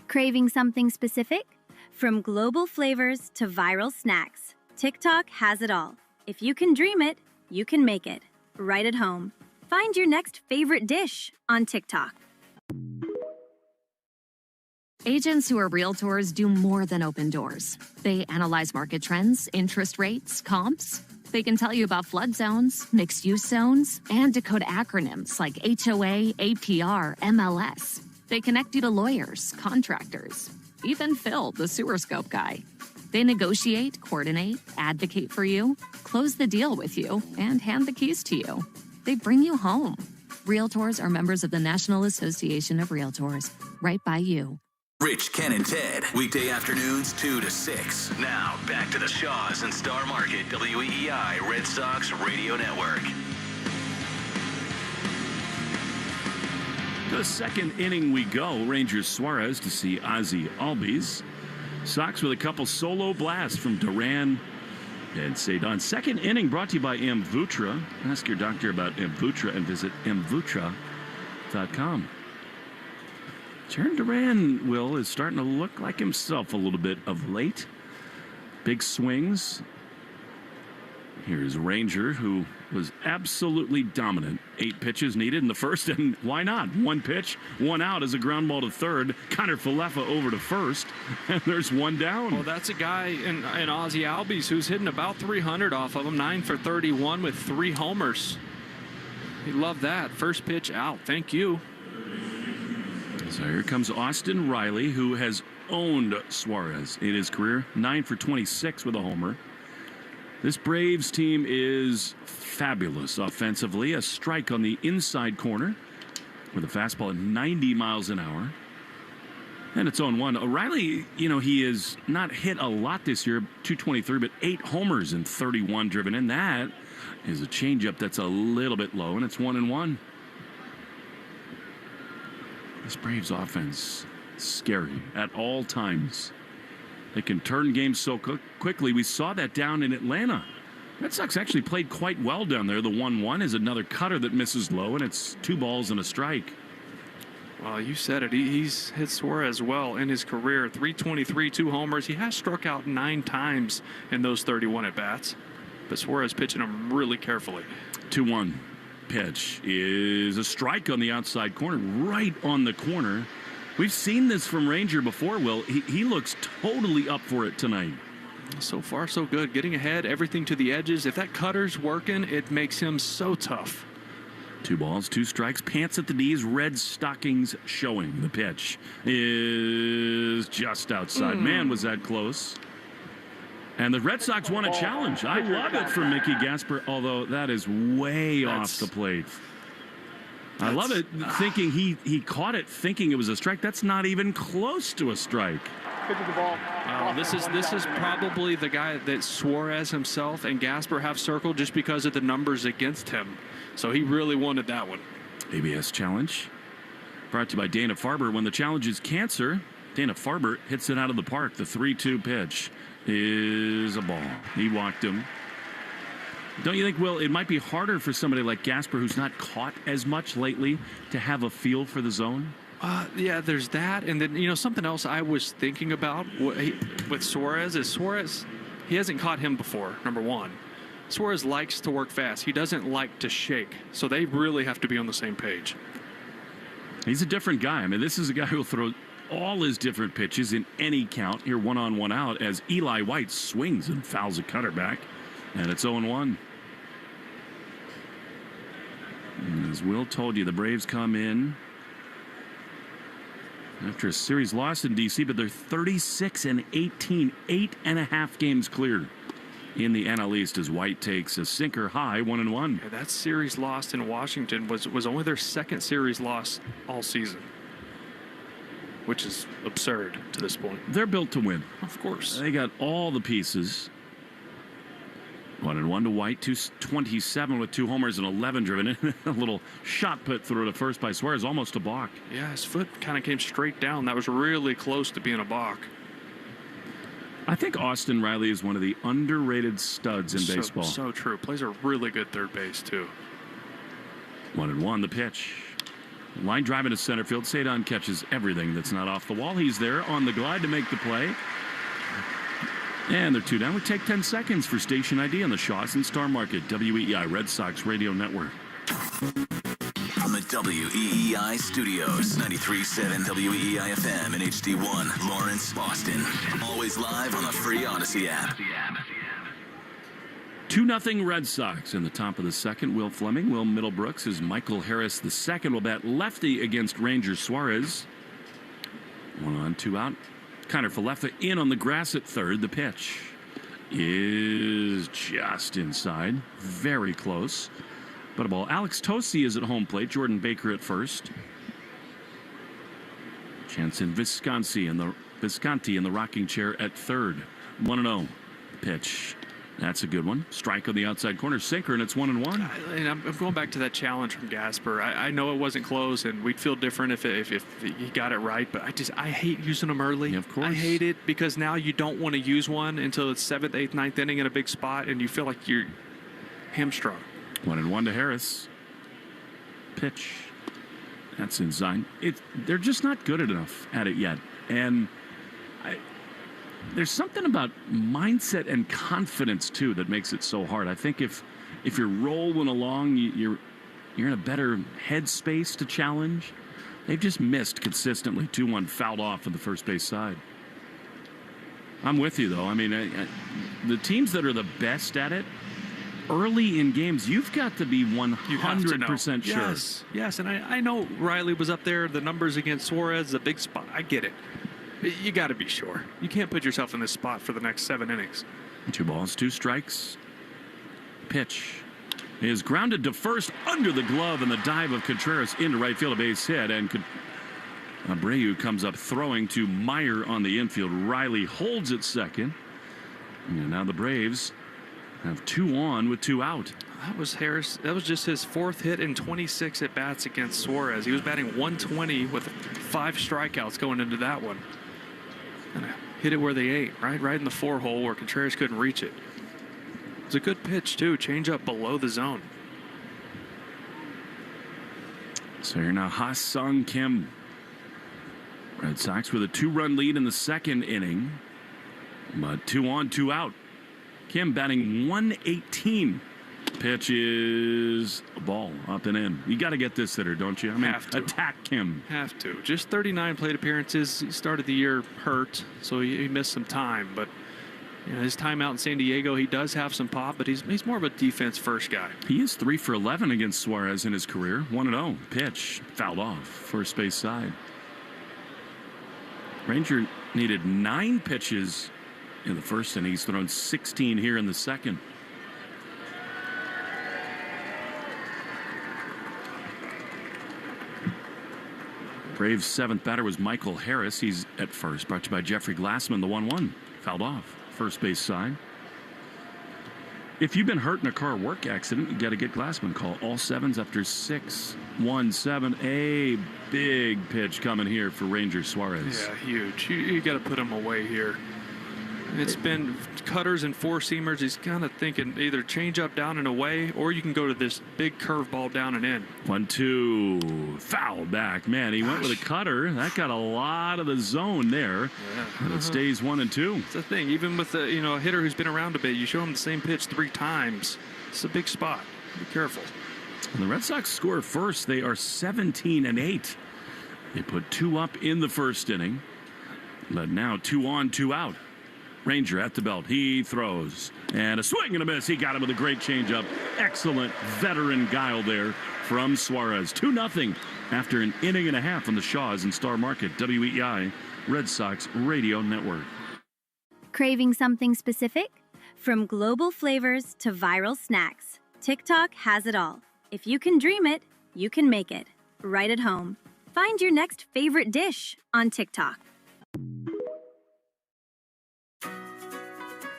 Craving something specific? From global flavors to viral snacks, TikTok has it all. If you can dream it, you can make it. Right at home. Find your next favorite dish on TikTok. Agents who are realtors do more than open doors. They analyze market trends, interest rates, comps. They can tell you about flood zones, mixed-use zones, and decode acronyms like HOA, APR, MLS. They connect you to lawyers, contractors, even Phil, the sewer scope guy. They negotiate, coordinate, advocate for you, close the deal with you, and hand the keys to you. They bring you home. Realtors are members of the National Association of Realtors, right by you. Rich, Ken, and Ted, weekday afternoons 2 to 6. Now, back to the Shaws and Star Market, WEI Red Sox Radio Network. To the second inning we go. Rangers Suarez to see Ozzie Albies. Sox with a couple solo blasts from Duran and Cedon. Second inning brought to you by Amvutra. Ask your doctor about Amvutra and visit amvutra.com. Jaron Duran, Will, is starting to look like himself a little bit of late. Big swings. Here's Ranger, who was absolutely dominant. 8 pitches needed in the first, and why not? 1 pitch, 1 out as a ground ball to third. Connor Falefa over to first, and there's 1 down. Well, that's a guy in Ozzie Albies who's hitting about 300 off of him, 9 for 31 with 3 homers. He loved that. First pitch out. Thank you. So here comes Austin Riley, who has owned Suarez in his career. 9 for 26 with a homer. This Braves team is fabulous offensively. A strike on the inside corner with a fastball at 90 miles an hour. And it's 0-1. O'Reilly, he has not hit a lot this year, 223, but 8 homers and 31 driven in. That is a changeup that's a little bit low, and it's 1-1. This Braves offense is scary at all times. They can turn games so quickly. We saw that down in Atlanta. Red Sox actually played quite well down there. The 1-1 is another cutter that misses low, and it's 2 balls and a strike. Well, you said it. He's hit Suarez well in his career. 323, 2 homers. He has struck out 9 times in those 31 at-bats. But Suarez pitching him really carefully. 2-1 pitch is a strike on the outside corner, right on the corner. We've seen this from Ranger before, Will. He looks totally up for it tonight. So far, so good. Getting ahead, everything to the edges. If that cutter's working, it makes him so tough. 2 balls, 2 strikes, pants at the knees, red stockings showing. The pitch is just outside. Man, was that close. And the Red Sox won a challenge. I love it for Mickey Gasper, although that is way off the plate. I love it, thinking he caught it thinking it was a strike. That's not even close to a strike. This is probably the guy that Suarez himself and Gasper have circled just because of the numbers against him. So he really wanted that one. ABS challenge brought to you by Dana Farber. When the challenge is cancer, Dana Farber hits it out of the park. The 3-2 pitch is a ball. He walked him. Don't you think, Will, it might be harder for somebody like Gasper, who's not caught as much lately, to have a feel for the zone? Yeah, there's that. And then, something else I was thinking about with Suarez is he hasn't caught him before, number one. Suarez likes to work fast. He doesn't like to shake. So they really have to be on the same page. He's a different guy. I mean, this is a guy who will throw all his different pitches in any count. Here, 1 on, 1 out, as Eli White swings and fouls a cutter back. And it's 0-1. And as Will told you, the Braves come in after a series loss in D.C., but they're 36-18, 8.5 games cleared in the NL East as White takes a sinker high, 1-1. Yeah, that series lost in Washington was only their second series loss all season, which is absurd to this point. They're built to win. Of course. They got all the pieces. 1-1 to White, 227 with 2 homers and 11 driven in. A little shot put through to first by Suarez, almost a balk. Yeah, his foot kind of came straight down. That was really close to being a balk. I think Austin Riley is one of the underrated studs in baseball. So true. Plays a really good third base, too. 1-1, the pitch. Line drive into center field. Cedon catches everything that's not off the wall. He's there on the glide to make the play. And they're 2 down. We take 10 seconds for station ID on the Shawson Star Market, WEEI Red Sox Radio Network. From the WEEI studios, 93.7 WEEI FM and HD1, Lawrence, Boston. Always live on the free Odyssey app. 2-0 Red Sox in the top of the second. Will Fleming, Will Middlebrooks as Michael Harris II will bat lefty against Ranger Suarez. 1 on, 2 out. Connor Falefa in on the grass at third. The pitch is just inside. Very close. But a ball. Alex Tosi is at home plate. Jordan Baker at first. Jansen Visconti in the rocking chair at third. 1-0. Pitch. That's a good one. Strike on the outside corner. Sinker, and it's 1-1. And I'm going back to that challenge from Gasper. I know it wasn't close, and we'd feel different if he got it right, but I hate using them early. Yeah, of course. I hate it because now you don't want to use one until it's 7th, 8th, 9th inning in a big spot, and you feel like you're hamstrung. 1-1 to Harris. Pitch. That's inside. They're just not good enough at it yet. And there's something about mindset and confidence, too, that makes it so hard. I think if you're rolling along, you're in a better headspace to challenge. They've just missed consistently. 2-1 fouled off on the first base side. I'm with you, though. I mean, the teams that are the best at it, early in games, you've got to be 100% sure. Yes, and I know Riley was up there. The numbers against Suarez, the big spot. I get it. You got to be sure. You can't put yourself in this spot for the next 7 innings. 2 balls, 2 strikes. Pitch is grounded to first under the glove, and the dive of Contreras into right field, a base hit, and Abreu comes up throwing to Meyer on the infield. Riley holds at second. And now the Braves have 2 on with 2 out. That was Harris. That was just his 4th hit in 26 at bats against Suarez. He was batting 120 with 5 strikeouts going into that one. And hit it where they ate, right in the 4 hole where Contreras couldn't reach it. It's a good pitch, too. Change up below the zone. So you're now Ha-Sung Kim. Red Sox with a 2-run lead in the second inning. But 2 on, 2 out. Kim batting 118. Pitch is a ball up and in. You got to get this hitter, don't you? I mean, Have to. Attack Kim. Have to. Just 39 plate appearances. He started the year hurt, so he missed some time. But his time out in San Diego, he does have some pop, but he's more of a defense-first guy. He is 3 for 11 against Suarez in his career. 1-0. Pitch fouled off, first base side. Ranger needed 9 pitches in the first inning. He's thrown 16 here in the second. Braves' 7th batter was Michael Harris. He's at first. Brought to you by Jeffrey Glassman, the 1-1. Fouled off, first base side. If you've been hurt in a car work accident, you got to get Glassman. Call all 7s after 6-1-7. A big pitch coming here for Ranger Suarez. Yeah, huge. You got to put him away here. It's been cutters and 4-seamers. He's kind of thinking either change up down and away, or you can go to this big curveball down and in. 1-2. Foul back. Man, he went with a cutter. That got a lot of the zone there. Yeah. And it stays 1-2. It's the thing. Even with a hitter who's been around a bit, you show him the same pitch 3 times. It's a big spot. Be careful. And the Red Sox score first. They are 17-8. They put 2 up in the first inning. But now 2 on, 2 out. Ranger at the belt. He throws. And a swing and a miss. He got him with a great changeup. Excellent veteran guile there from Suarez. 2-0 after an inning and a half on the Shaws and Star Market. WEEI Red Sox Radio Network. Craving something specific? From global flavors to viral snacks, TikTok has it all. If you can dream it, you can make it. Right at home. Find your next favorite dish on TikTok.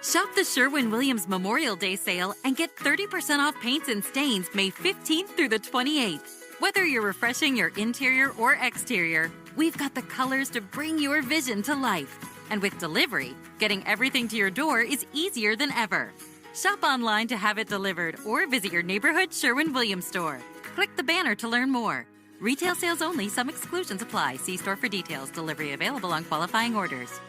Shop the Sherwin-Williams Memorial Day sale and get 30% off paints and stains May 15th through the 28th. Whether you're refreshing your interior or exterior, we've got the colors to bring your vision to life. And with delivery, getting everything to your door is easier than ever. Shop online to have it delivered or visit your neighborhood Sherwin-Williams store. Click the banner to learn more. Retail sales only. Some exclusions apply. See store for details. Delivery available on qualifying orders.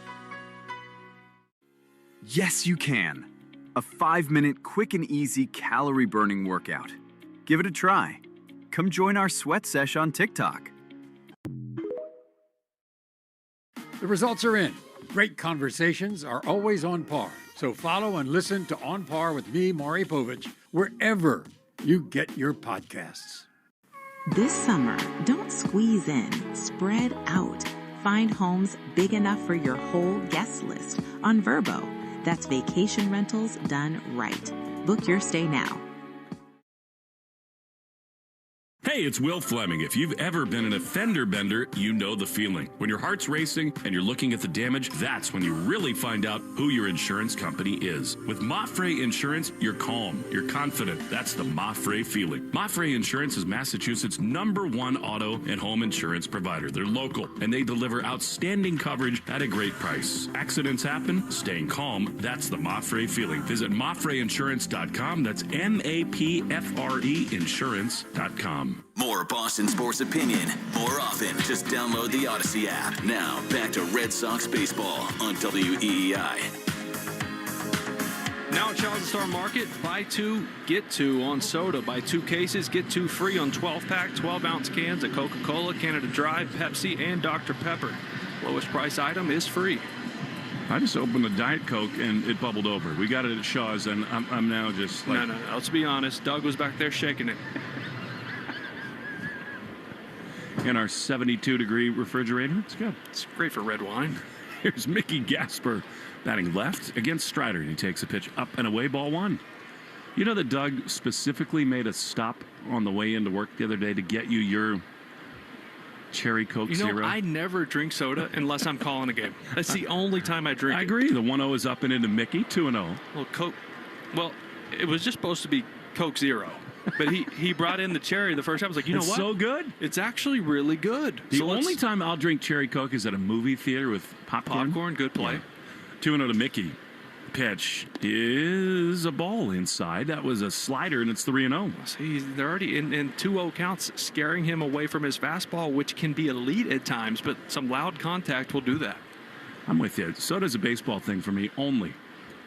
Yes, you can. A 5-minute quick and easy calorie-burning workout. Give it a try. Come join our sweat sesh on TikTok. The results are in. Great conversations are always on par. So follow and listen to On Par with me, Maury Povich, wherever you get your podcasts. This summer, don't squeeze in, spread out. Find homes big enough for your whole guest list on Vrbo. That's vacation rentals done right. Book your stay now. Hey, it's Will Fleming. If you've ever been in a fender bender, you know the feeling. When your heart's racing and you're looking at the damage, that's when you really find out who your insurance company is. With Mafre Insurance, you're calm, you're confident. That's the Mafre feeling. Mafre Insurance is Massachusetts' #1 auto and home insurance provider. They're local, and they deliver outstanding coverage at a great price. Accidents happen, staying calm, that's the Mafre feeling. Visit MafreInsurance.com. That's MAPFRE Insurance.com. More Boston sports opinion, more often. Just download the Odyssey app. Now, back to Red Sox baseball on WEEI. Now at Charles Star Market, buy 2, get 2 on soda. Buy 2 cases, get 2 free on 12-pack, 12-ounce cans of Coca-Cola, Canada Dry, Pepsi, and Dr. Pepper. Lowest price item is free. I just opened a Diet Coke and it bubbled over. We got it at Shaw's, and I'm now just like... No. Let's be honest. Doug was back there shaking it. In our 72-degree refrigerator. It's good. It's great for red wine. Here's Mickey Gasper batting left against Strider. He takes a pitch up and away, ball 1. You know that Doug specifically made a stop on the way into work the other day to get you your Cherry Coke Zero? I never drink soda unless I'm calling a game. That's the only time I drink I agree. The 1-0 is up and into Mickey, 2-0. Well, Coke. Well, it was just supposed to be Coke Zero. But he brought in the cherry the first time. I was like, you know it's what? So good. It's actually really good. The only time I'll drink Cherry Coke is at a movie theater with popcorn. Popcorn, good play. Yeah. 2-0 to Mickey. Pitch is a ball inside. That was a slider, and it's 3-0. See, they're already in 2-0 counts, scaring him away from his fastball, which can be elite at times, but some loud contact will do that. I'm with you. So does a baseball thing for me only.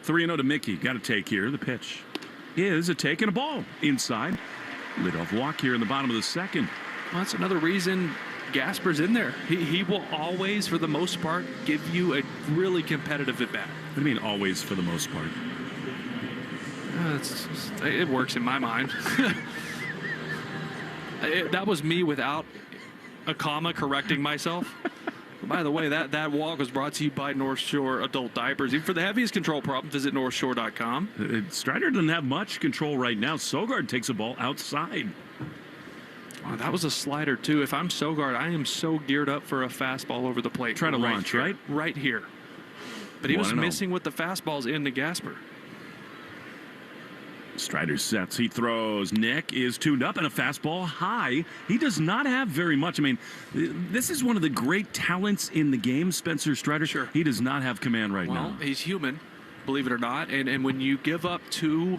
3-0 to Mickey. Got a take here. The pitch is a take and a ball inside. Leadoff walk here in the bottom of the second. Well, that's another reason Gasper's in there. He will always, for the most part, give you a really competitive at-bat. What do you mean always for the most part? It works in my mind. That was me without a comma correcting myself. By the way, that walk was brought to you by North Shore Adult Diapers. Even for the heaviest control problem, visit northshore.com. Strider doesn't have much control right now. Sogard takes a ball outside. Oh, that was a slider, too. If I'm Sogard, I am so geared up for a fastball over the plate. Try to launch, here, right? Right here. But he was missing with the fastballs into Gasper. Strider sets. He throws. Nick is tuned up and a fastball high. He does not have very much. I mean, this is one of the great talents in the game, Spencer Strider. Sure. He does not have command right now. Well, he's human, believe it or not. And when you give up 2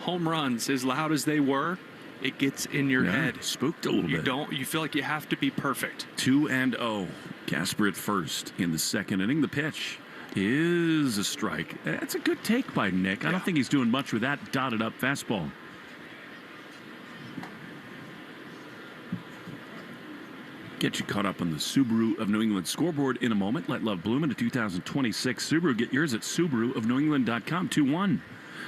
home runs as loud as they were, it gets in your head. Spooked a little bit. You feel like you have to be perfect. 2-0. Gasper at first in the second inning. The pitch is a strike. That's a good take by Nick. I don't think he's doing much with that dotted up fastball. Get you caught up on the Subaru of New England scoreboard in a moment. Let love bloom in a 2026 Subaru. Get yours at SubaruofNewEngland.com. 2-1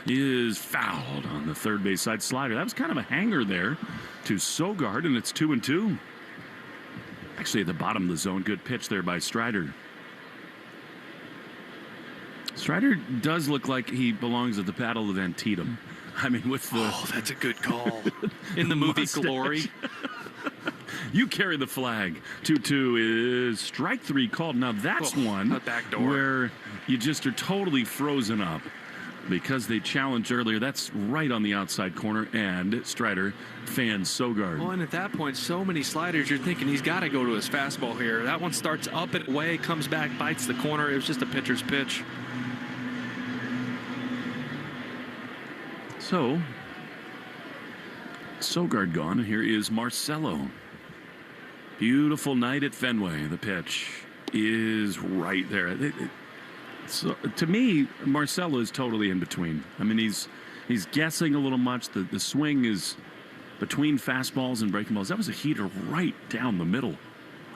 is fouled on the third base side slider. That was kind of a hanger there to Sogard, and it's 2-2. Actually, at the bottom of the zone, good pitch there by Strider. Strider does look like he belongs at the Battle of Antietam. I mean, with the... Oh, that's a good call. In the movie mustache. Glory. You carry the flag. 2-2 is strike 3 called. Now, that's one where you just are totally frozen up because they challenged earlier. That's right on the outside corner, and Strider fans Sogard. Well, and at that point, so many sliders, you're thinking he's got to go to his fastball here. That one starts up and away, comes back, bites the corner. It was just a pitcher's pitch. So, Sogard gone, and here is Marcelo. Beautiful night at Fenway. The pitch is right there. So, to me, Marcelo is totally in between. I mean, he's guessing a little much. The swing is between fastballs and breaking balls. That was a heater right down the middle.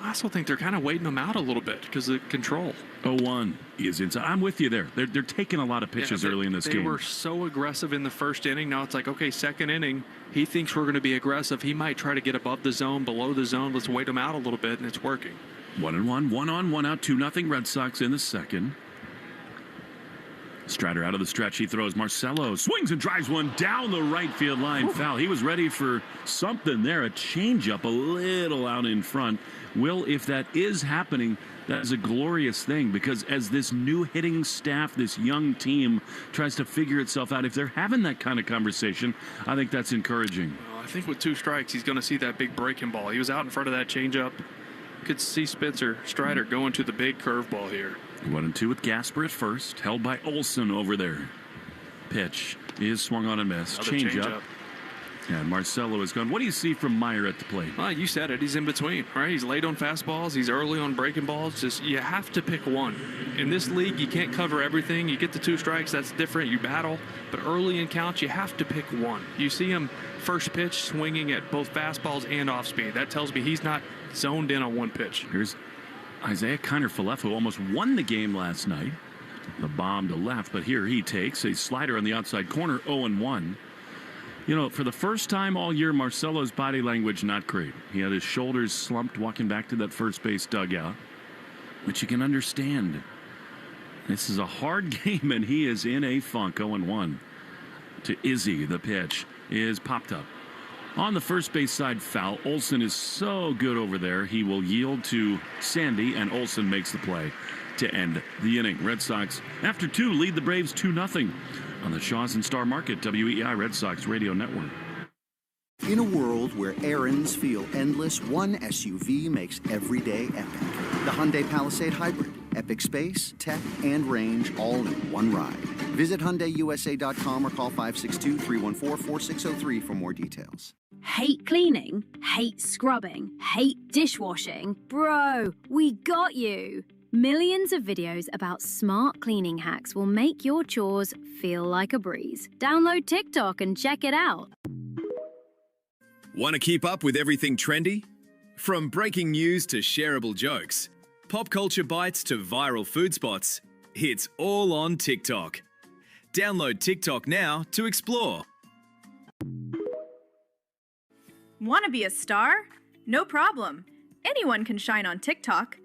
I also think they're kind of waiting him out a little bit because of control. 0-1 is inside. I'm with you there. They're taking a lot of pitches early in this game. They were so aggressive in the first inning. Now it's like, okay, second inning, he thinks we're going to be aggressive. He might try to get above the zone, below the zone. Let's wait him out a little bit, and it's working. 1-1, 1-on, 1-out, 2-0 Red Sox in the second. Strider out of the stretch. He throws. Marcelo swings and drives one down the right field line. Foul. He was ready for something there. A changeup a little out in front. Will, if that is happening, that is a glorious thing, because as this new hitting staff, this young team tries to figure itself out, if they're having that kind of conversation, I think that's encouraging. Well, I think with 2 strikes, he's going to see that big breaking ball. He was out in front of that changeup. Could see Spencer Strider going to the big curveball here. 1-2 with Gasper at first, held by Olson over there. Pitch is swung on and missed. Changeup. And Marcelo is gone. What do you see from Meyer at the plate? Well, you said it. He's in between, right? He's late on fastballs. He's early on breaking balls. Just, you have to pick one. In this league, you can't cover everything. You get the 2 strikes, that's different. You battle. But early in counts, you have to pick one. You see him first pitch swinging at both fastballs and off speed. That tells me he's not zoned in on one pitch. Here's Isaiah Kiner-Falefa, who almost won the game last night. The bomb to left, but here he takes a slider on the outside corner, 0-1. You know, for the first time all year, Marcelo's body language not great. He had his shoulders slumped walking back to that first base dugout, which you can understand. This is a hard game, and he is in a funk. 0-1 to Izzy. The pitch is popped up. On the first base side, foul. Olson is so good over there. He will yield to Sandy, and Olson makes the play to end the inning. Red Sox, after 2, lead the Braves 2-0 on the Shaws and Star Market, WEI Red Sox Radio Network. In a world where errands feel endless, one SUV makes every day epic. The Hyundai Palisade Hybrid. Epic space, tech, and range all in one ride. Visit HyundaiUSA.com or call 562-314-4603 for more details. Hate cleaning? Hate scrubbing? Hate dishwashing? Bro, we got you! Millions of videos about smart cleaning hacks will make your chores feel like a breeze. Download TikTok and check it out. Want to keep up with everything trendy? From breaking news to shareable jokes, pop culture bites to viral food spots, it's all on TikTok. Download TikTok now to explore. Want to be a star? No problem. Anyone can shine on TikTok.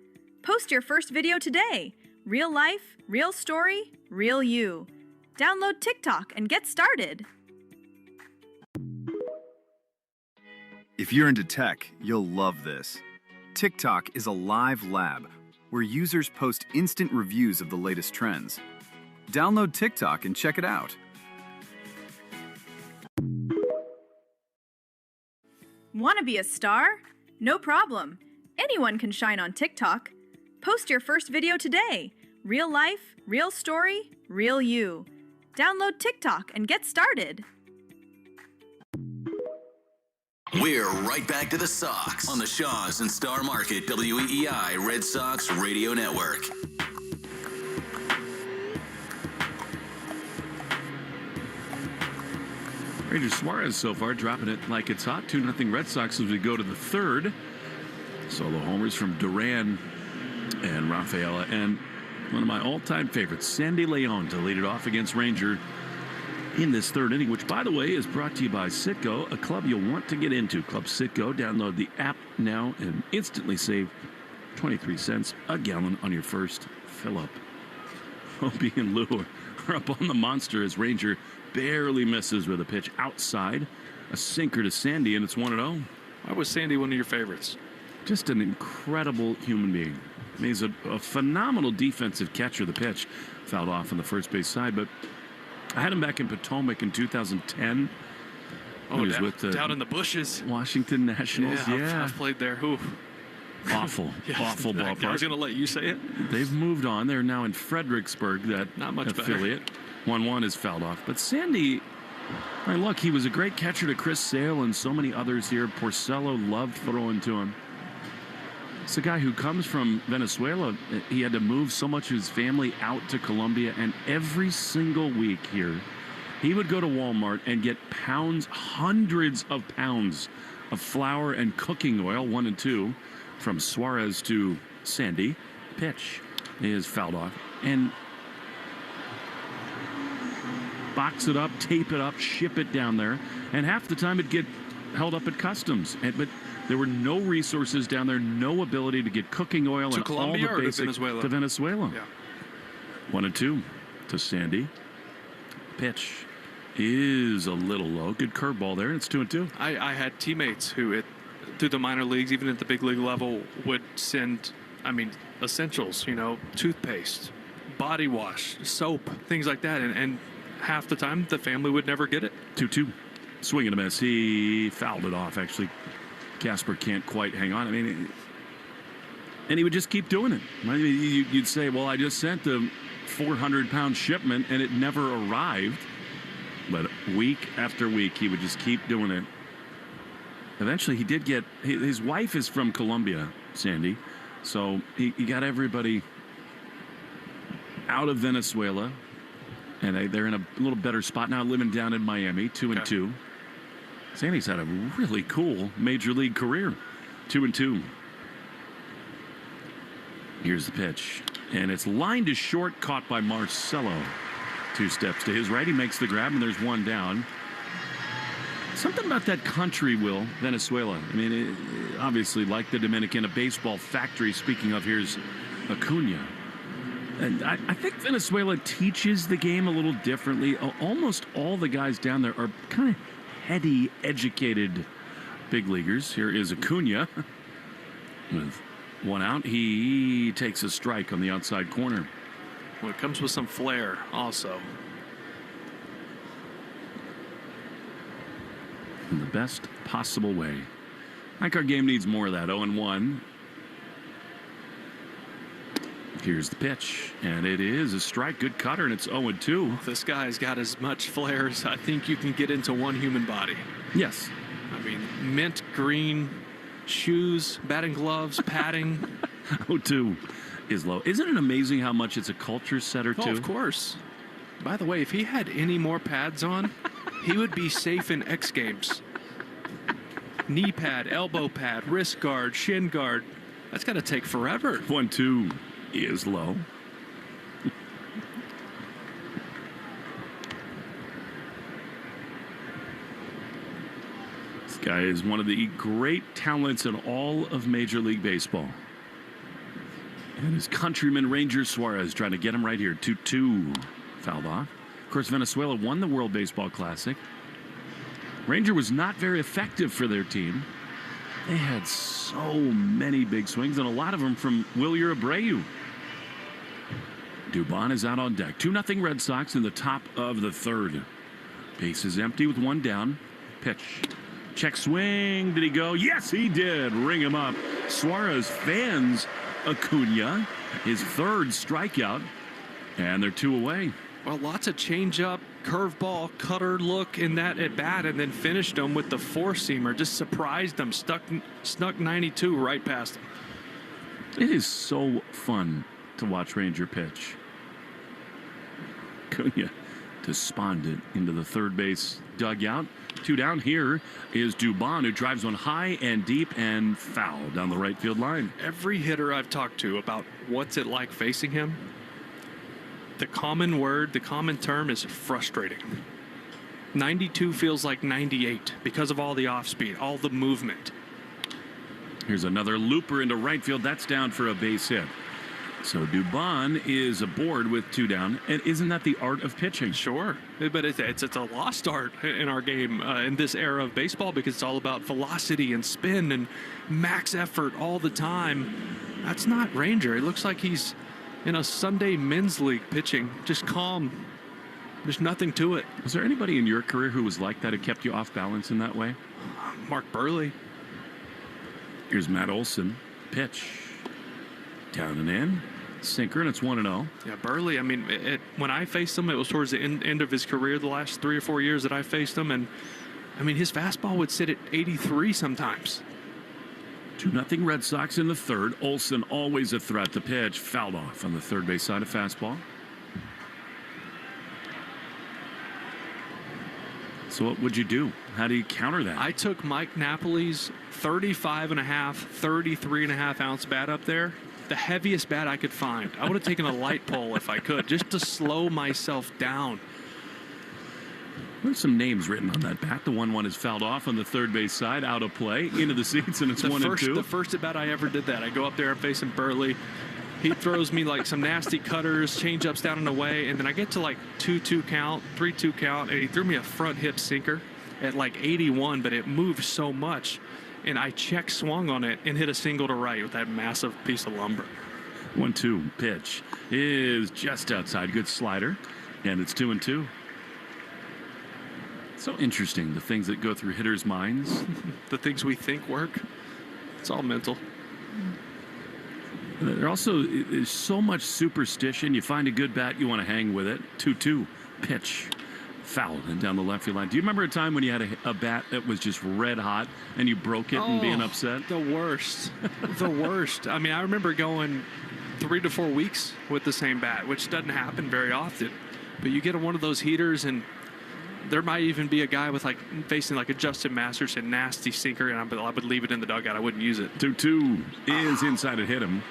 Post your first video today. Real life, real story, real you. Download TikTok and get started. If you're into tech, you'll love this. TikTok is a live lab where users post instant reviews of the latest trends. Download TikTok and check it out. Want to be a star? No problem. Anyone can shine on TikTok. Post your first video today. Real life, real story, real you. Download TikTok and get started. We're right back to the Sox on the Shaws and Star Market WEEI Red Sox Radio Network. Ranger Suarez so far dropping it like it's hot. 2-0 Red Sox as we go to the third. Solo homers from Duran and Rafaela, and one of my all-time favorites, Sandy Leon, to lead it off against Ranger in this third inning, which, by the way, is brought to you by Citgo, a club you'll want to get into. Club Citgo. Download the app now and instantly save 23 cents a gallon on your first fill-up. Opie and Lou are up on the monster as Ranger barely misses with a pitch outside. A sinker to Sandy, and it's 1-0. Why was Sandy one of your favorites? Just an incredible human being. I mean, he's a phenomenal defensive catcher. The pitch fouled off on the first base side, but I had him back in Potomac in 2010. Oh, he was with the down in the bushes. Washington Nationals. Yeah, I've played there. Ooh. Awful, awful ballpark. I was going to let you say it. They've moved on. They're now in Fredericksburg, that Not much affiliate. 1-1 is fouled off. But Sandy, I mean, look, he was a great catcher to Chris Sale and so many others here. Porcello loved throwing to him. It's a guy who comes from Venezuela. He had to move so much of his family out to Colombia, and every single week here, he would go to Walmart and get pounds, hundreds of pounds of flour and cooking oil, 1 and 2, from Suarez to Sandy. Pitch is fouled off. And box it up, tape it up, ship it down there. And half the time it'd get held up at customs. But there were no resources down there, no ability to get cooking oil To and Colombia all or the to basic Venezuela? to Venezuela. Yeah. 1 and 2 to Sandy. Pitch is a little low. Good curveball there, and it's 2 and 2. I had teammates who, through the minor leagues, even at the big league level, would send, essentials, toothpaste, body wash, soap, things like that. And half the time, the family would never get it. 2-2. Swing and a miss. He fouled it off, actually. Casper can't quite hang on. And he would just keep doing it. You'd say, well, I just sent the 400-pound shipment, and it never arrived. But week after week, he would just keep doing it. Eventually, he did get... His wife is from Colombia, Sandy. So he got everybody out of Venezuela. And they're in a little better spot now, living down in Miami, 2 and 2. Sandy's had a really cool major league career, 2 and 2. Here's the pitch, and it's lined to short, caught by Marcelo. 2 steps to his right, he makes the grab, and there's 1 down. Something about that country, Will, Venezuela. Obviously, like the Dominican, a baseball factory. Speaking of, here's Acuna. And I think Venezuela teaches the game a little differently. Almost all the guys down there are kind of heady, educated big leaguers. Here is Acuna with 1 out. He takes a strike on the outside corner. Well, it comes with some flair also. In the best possible way. I think our game needs more of that. 0-1. Here's the pitch, and it is a strike. Good cutter, and it's 0-2. This guy's got as much flair as I think you can get into one human body. Yes. I mean, mint green shoes, batting gloves, padding. 0-2 is low. Isn't it amazing how much it's a culture setter, too? Oh, of course. By the way, if he had any more pads on, he would be safe in X Games. Knee pad, elbow pad, wrist guard, shin guard. That's got to take forever. 1-2 is low. This guy is one of the great talents in all of Major League Baseball. And his countryman Ranger Suarez trying to get him right here. 2-2. Fouled off. Of course, Venezuela won the World Baseball Classic. Ranger was not very effective for their team. They had so many big swings, and a lot of them from Wilyer Abreu. Dubon is out on deck. 2-0 Red Sox in the top of the third. Base is empty with one down. Pitch. Check swing. Did he go? Yes, he did. Ring him up. Suarez fans Acuna, his third strikeout, and they're 2 away. Well, lots of changeup, curveball, cutter look in that at bat, and then finished them with the four-seamer. Just surprised them. Snuck 92 right past him. It is so fun to watch Ranger pitch. Acuna despondent into the third base dugout. 2 down. Here is Dubon, who drives one high and deep and foul down the right field line. Every hitter I've talked to about what's it like facing him, the common word, the common term is frustrating. 92 feels like 98 because of all the off speed, all the movement. Here's another looper into right field. That's down for a base hit. So Dubon is aboard with 2 down. And isn't that the art of pitching? Sure. But it's a lost art in our game in this era of baseball because it's all about velocity and spin and max effort all the time. That's not Ranger. It looks like he's in a Sunday men's league pitching, just calm. There's nothing to it. Was there anybody in your career who was like that, who kept you off balance in that way? Mark Burley. Here's Matt Olson. Pitch. Down and in. Sinker, and it's 1-0. Yeah, Burley, I mean, when I faced him, it was towards the end of his career, the last 3 or 4 years that I faced him. And, I mean, his fastball would sit at 83 sometimes. 2-0 Red Sox in the third. Olson always a threat. The pitch fouled off on the third base side of fastball. So what would you do? How do you counter that? I took Mike Napoli's 35.5, 33.5 ounce bat up there. The heaviest bat I could find. I would have taken a light pole if I could, just to slow myself down. There's some names written on that bat. The 1-1 is fouled off on the third base side, out of play, into the seats, and it's 1-2. The first at bat I ever did that. I go up there, I'm facing Burley. He throws me like some nasty cutters, change-ups down and away, and then I get to like 2-2 count, 3-2 count, and he threw me a front hip sinker at like 81, but it moved so much. And I check swung on it and hit a single to right with that massive piece of lumber. 1-2 pitch is just outside. Good slider, and it's 2-2. So interesting, the things that go through hitters' minds. The things we think work. It's all mental. There also is so much superstition. You find a good bat, you want to hang with it. 2-2 pitch. Fouled and down the left field line. Do you remember a time when you had a bat that was just red hot and you broke it and being upset? The worst. The worst. I mean, I remember going 3 to 4 weeks with the same bat, which doesn't happen very often. But you get one of those heaters, and there might even be a guy with like facing like a Justin Masterson nasty sinker, and I would leave it in the dugout. I wouldn't use it. 2-2 is inside. It hit him.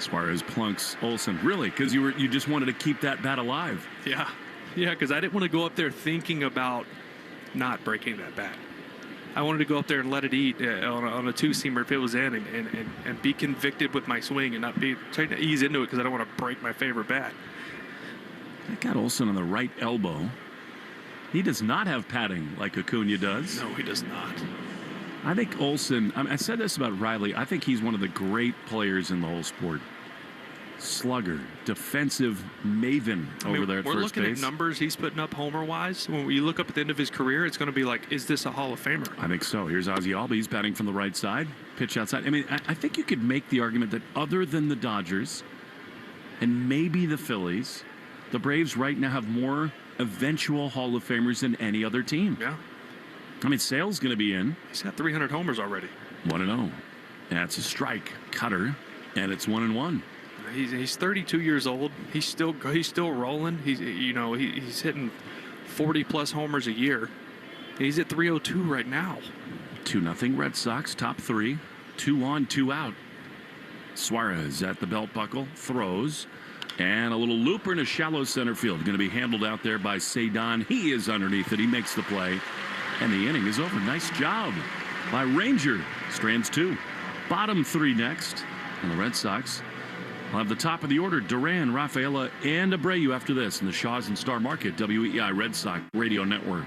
Suarez plunks Olson. Really? Because you just wanted to keep that bat alive. Yeah. Yeah, because I didn't want to go up there thinking about not breaking that bat. I wanted to go up there and let it eat on a two-seamer if it was in and be convicted with my swing and not be trying to ease into it because I don't want to break my favorite bat. That got Olson on the right elbow. He does not have padding like Acuna does. No, he does not. I think Olson, I said this about Riley, I think he's one of the great players in the whole sport. Slugger, defensive maven over there at first base. We're looking at numbers he's putting up homer-wise. When you look up at the end of his career, it's going to be like, is this a Hall of Famer? I think so. Here's Ozzie Albies batting from the right side. Pitch outside. I mean, I think you could make the argument that other than the Dodgers, and maybe the Phillies. The Braves right now have more eventual Hall of Famers than any other team. Yeah. I mean, Sale's going to be in. He's got 300 homers already. 1-0. That's a strike cutter, and it's 1-1. He's 32 years old. He's still rolling. He's hitting 40+ homers a year. He's at 302 right now. 2-0 Red Sox, top three. 2 on, 2 out. Suarez at the belt buckle, throws, and a little looper in a shallow center field. Going to be handled out there by Cedon. He is underneath it. He makes the play, and the inning is over. Nice job by Ranger. Strands 2. Bottom 3 next. And the Red Sox will have the top of the order. Duran, Rafaela, and Abreu after this in the Shaws and Star Market, WEI Red Sox Radio Network.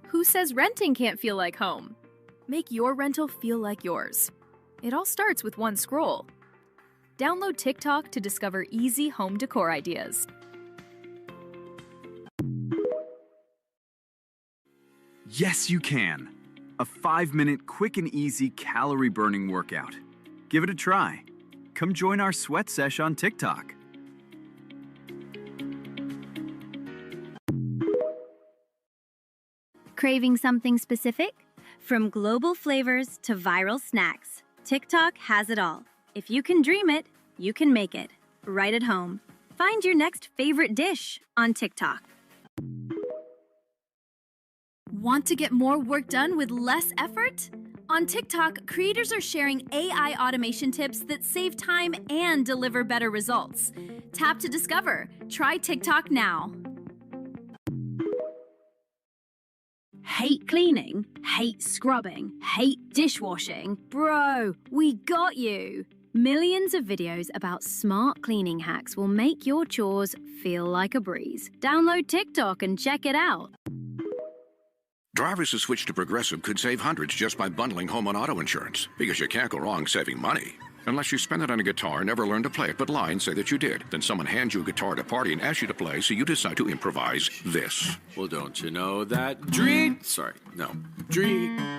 Who says renting can't feel like home? Make your rental feel like yours. It all starts with one scroll. Download TikTok to discover easy home decor ideas. Yes, you can. A 5-minute quick and easy calorie-burning workout. Give it a try. Come join our sweat sesh on TikTok. Craving something specific? From global flavors to viral snacks, TikTok has it all. If you can dream it, you can make it. Right at home. Find your next favorite dish on TikTok. Want to get more work done with less effort? On TikTok, creators are sharing AI automation tips that save time and deliver better results. Tap to discover. Try TikTok now. Hate cleaning? Hate scrubbing? Hate dishwashing? Bro, we got you! Millions of videos about smart cleaning hacks will make your chores feel like a breeze. Download TikTok and check it out. Drivers who switch to Progressive could save hundreds just by bundling home and auto insurance. Because you can't go wrong saving money. Unless you spend it on a guitar and never learn to play it, but lie and say that you did. Then someone hands you a guitar at a party and asks you to play, so you decide to improvise this. Well, don't you know that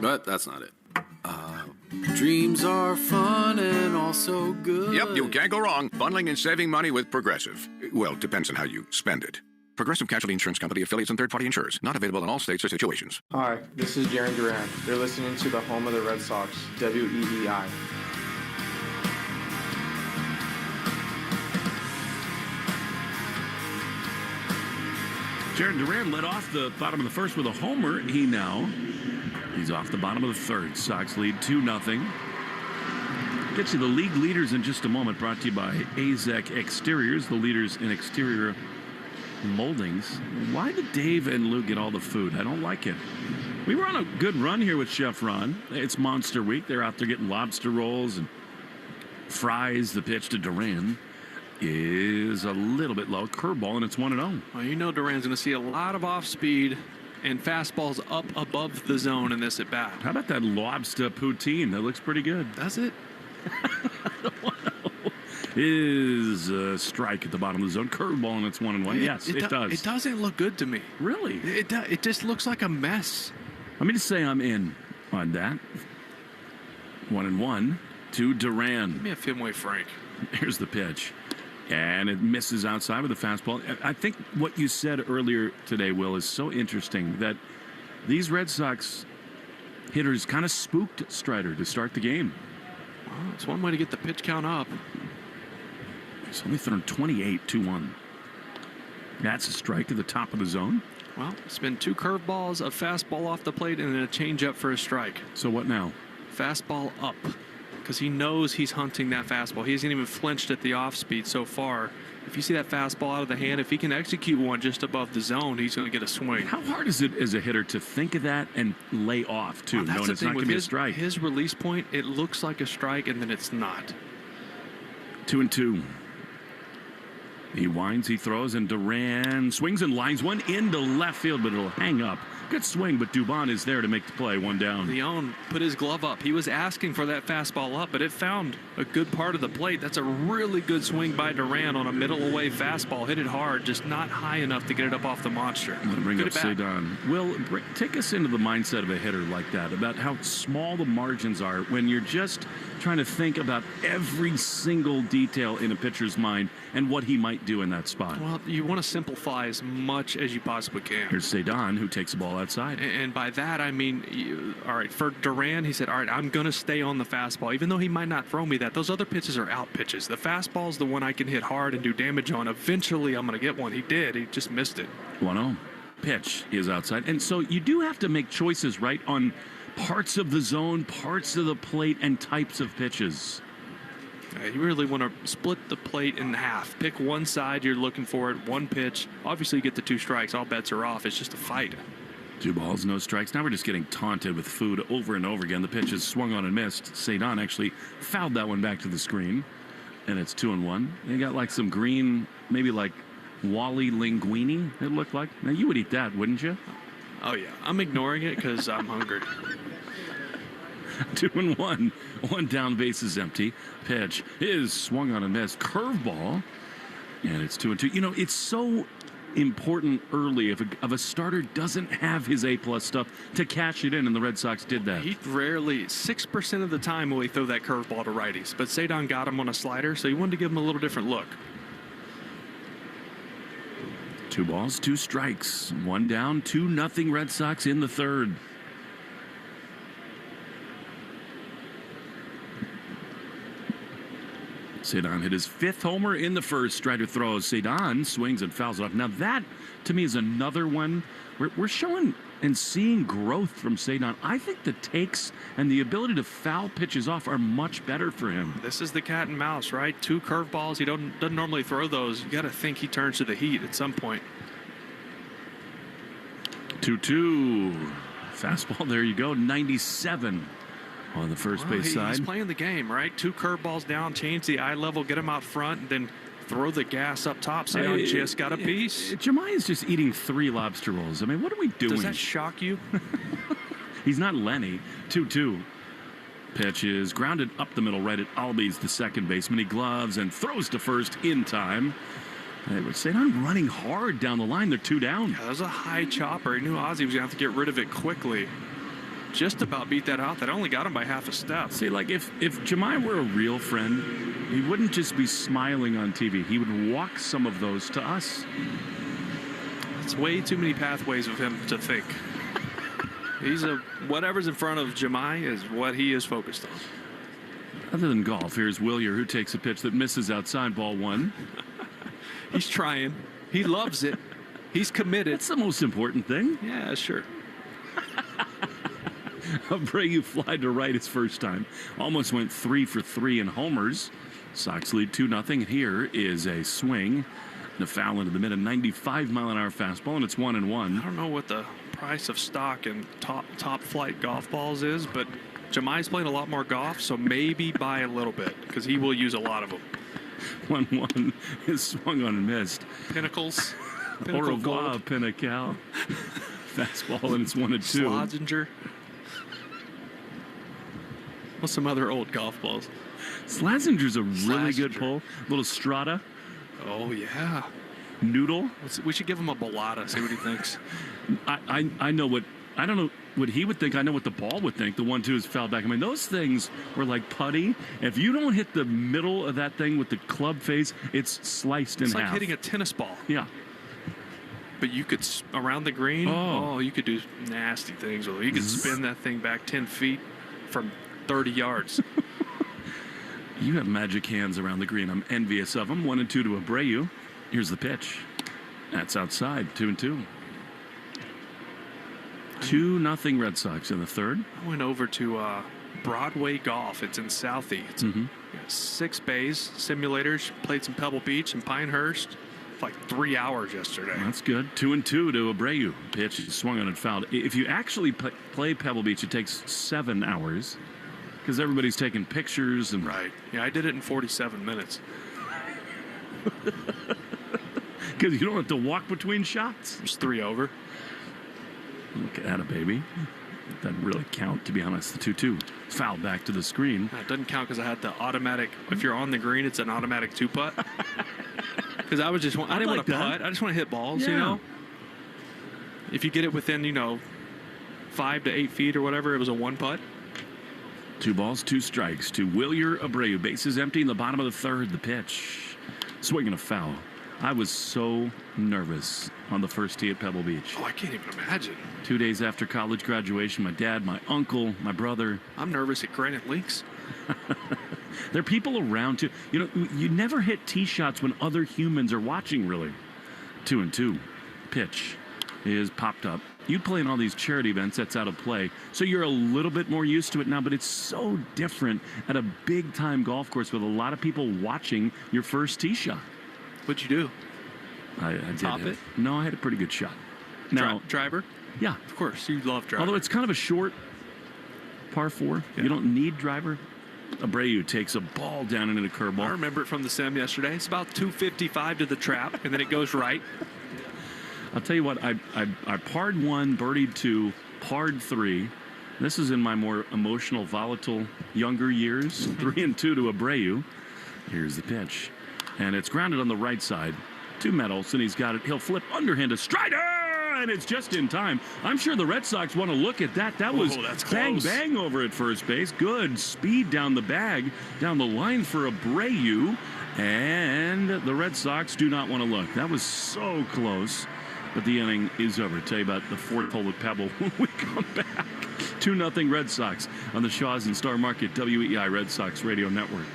but that's not it. Dreams are fun and also good. Yep, you can't go wrong. Bundling and saving money with Progressive. Well, depends on how you spend it. Progressive Casualty Insurance Company, affiliates, and third-party insurers. Not available in all states or situations. Hi, this is Jaron Duran. You're listening to the home of the Red Sox, WEEI. Jaron Duran led off the bottom of the first with a homer. He's off the bottom of the third. Sox lead 2-0. Get you the league leaders in just a moment. Brought to you by AZEK Exteriors, the leaders in exterior moldings. Why did Dave and Lou get all the food? I don't like it. We were on a good run here with Chef Ron. It's Monster Week. They're out there getting lobster rolls and fries. The pitch to Duran is a little bit low. Curveball, and it's 1-0. Well, you know Duran's going to see a lot of off-speed and fastballs up above the zone in this at-bat. How about that lobster poutine? That looks pretty good. Does it? Is a strike at the bottom of the zone. Curveball, and it's 1-1. Yes, it does. It doesn't look good to me. Really? It just looks like a mess. Let me just say I'm in on that. 1-1 to Duran. Give me a Fenway Frank. Here's the pitch. And it misses outside with a fastball. I think what you said earlier today, Will, is so interesting that these Red Sox hitters kind of spooked Strider to start the game. Well, it's one way to get the pitch count up. He's only thrown 28, 2-1. That's a strike to the top of the zone. Well, it's been 2 curveballs, a fastball off the plate, and then a changeup for a strike. So what now? Fastball up. Because he knows he's hunting that fastball. He hasn't even flinched at the off-speed so far. If you see that fastball out of the hand, if he can execute one just above the zone, he's going to get a swing. How hard is it as a hitter to think of that and lay off, too, knowing it's not going to be a strike? His release point, it looks like a strike, and then it's not. 2-2. He winds, he throws, and Duran swings and lines one into left field, but it'll hang up Good swing, but Dubon is there to make the play. One down. Leon put his glove up. He was asking for that fastball up, but it found a good part of the plate. That's a really good swing by Duran on a middle away fastball. Hit it hard, just not high enough to get it up off the monster. I'm going to bring up Cedon. Will, take us into the mindset of a hitter like that, about how small the margins are when you're just trying to think about every single detail in a pitcher's mind and what he might do in that spot. Well, you want to simplify as much as you possibly can. Here's Cedon, who takes the ball outside. And by that, I mean, all right, for Duran, he said, all right, I'm going to stay on the fastball, even though he might not throw me that. Those other pitches are out pitches. The fastball is the one I can hit hard and do damage on. Eventually, I'm going to get one. He did. He just missed it. 1-0. Pitch is outside. And so you do have to make choices, right, on parts of the zone, parts of the plate, and types of pitches. You really want to split the plate in half. Pick one side you're looking for it, one pitch. Obviously, you get the 2 strikes. All bets are off. It's just a fight. 2 balls, no strikes. Now we're just getting taunted with food over and over again. The pitch is swung on and missed. Cedon actually fouled that one back to the screen. And it's 2-1. They got like some green, maybe like Wally linguine, it looked like. Now, you would eat that, wouldn't you? Oh, yeah. I'm ignoring it because I'm hungry. 2-1. 1 down, base is empty. Pitch is swung on and missed. Curveball. And it's 2-2. You know, it's so important early if a starter doesn't have his A-plus stuff to cash it in, and the Red Sox did that. He rarely, 6% of the time will he throw that curveball to righties. But Cedon got him on a slider, so he wanted to give him a little different look. 2 balls, 2 strikes. 1 down, 2-0 Red Sox in the third. Cedon hit his 5th homer in the first. Strider throws. Cedon swings and fouls it off. Now that, to me, is another one. We're showing and seeing growth from Cedon. I think the takes and the ability to foul pitches off are much better for him. This is the cat and mouse, right? 2 curveballs. He doesn't normally throw those. You got to think he turns to the heat at some point. 2-2. Fastball, there you go. 97 on the first base side. He's playing the game, right? 2 curveballs down, change the eye level, get him out front, and then throw the gas up top. Cedon just got a piece. Jemai is just eating 3 lobster rolls. I mean, what are we doing? Does that shock you? He's not Lenny. 2-2. Pitch is grounded up the middle right at Albies, the second baseman. He gloves and throws to first in time. Cedon running hard down the line. They're 2 down. Yeah, that was a high chopper. He knew Ozzie was going to have to get rid of it quickly. Just about beat that out. That only got him by half a step. See, like if Jemai were a real friend, he wouldn't just be smiling on TV. He would walk some of those to us. It's way too many pathways of him to think. Whatever's in front of Jemai is what he is focused on. Other than golf, here's Willier, who takes a pitch that misses outside, ball 1. He's trying. He loves it. He's committed. That's the most important thing. Yeah, sure. Abreu fly to right his first time. Almost went 3 for 3 in homers. Sox lead 2-0. Here is a swing. And a foul into the mid, a 95-mile-an-hour fastball, and it's 1-1. I don't know what the price of stock in top flight golf balls is, but Jemai's playing a lot more golf, so maybe buy a little bit because he will use a lot of them. 1-1 is swung on and missed. Pinnacles. Au revoir, Pinnacle. Fastball, and it's 1-2. Slazenger. What's some other old golf balls? Slazenger's a really good pull. Little Strata. Oh, yeah. Noodle. We should give him a Bellata, see what he thinks. I know what, I don't know what he would think. I know what the ball would think. The 1-2 is fouled back. I mean, those things were like putty. If you don't hit the middle of that thing with the club face, it's sliced in half. It's like hitting a tennis ball. Yeah. But you could, around the green, you could do nasty things with it. You could spin that thing back 10 feet from 30 yards. You have magic hands around the green. I'm envious of them. 1-2 to Abreu. Here's the pitch. That's outside. 2-2. 2-0 Red Sox in the third. I went over to Broadway Golf. It's in Southie. It's 6 bays, simulators. Played some Pebble Beach and Pinehurst. Like 3 hours yesterday. That's good. 2-2 to Abreu. Pitch swung on and fouled. If you actually play Pebble Beach, it takes 7 hours because everybody's taking pictures and. Right. Yeah, I did it in 47 minutes. Because you don't have to walk between shots. It's 3 over. Look at it, baby. Doesn't really count, to be honest. The 2-2. Foul back to the screen. It doesn't count because I had the automatic. If you're on the green, it's an automatic 2-putt. Because I didn't want to putt. I just want to hit balls, you know. If you get it within, 5 to 8 feet or whatever, it was a 1-putt. 2 balls, 2 strikes to Wilyer Abreu. Bases empty in the bottom of the third. The pitch. Swinging a foul. I was so nervous on the first tee at Pebble Beach. Oh, I can't even imagine. 2 days after college graduation, my dad, my uncle, my brother. I'm nervous at Granite Links. There are people around too. You never hit tee shots when other humans are watching, really. 2-2. Pitch is popped up. You play in all these charity events, that's out of play. So you're a little bit more used to it now, but it's so different at a big-time golf course with a lot of people watching your first tee shot. What'd you do? I did Top it? No, I had a pretty good shot. Now, driver? Yeah. Of course, you love driver. Although it's kind of a short par 4. Yeah. You don't need driver. Abreu takes a ball down into the curveball. I remember it from the sim yesterday. It's about 255 to the trap, and then it goes right. I'll tell you what, I parred 1, birdied 2, parred 3. This is in my more emotional, volatile, younger years. 3-2 to Abreu. Here's the pitch. And it's grounded on the right side to Metals, and he's got it. He'll flip underhand to Strider, and it's just in time. I'm sure the Red Sox want to look at that. That was bang, bang over at first base. Good speed down the bag, down the line for Abreu, and the Red Sox do not want to look. That was so close, but the inning is over. I'll tell you about the fourth hole at Pebble when we come back. 2-0 Red Sox on the Shaws and Star Market WEI Red Sox Radio Network.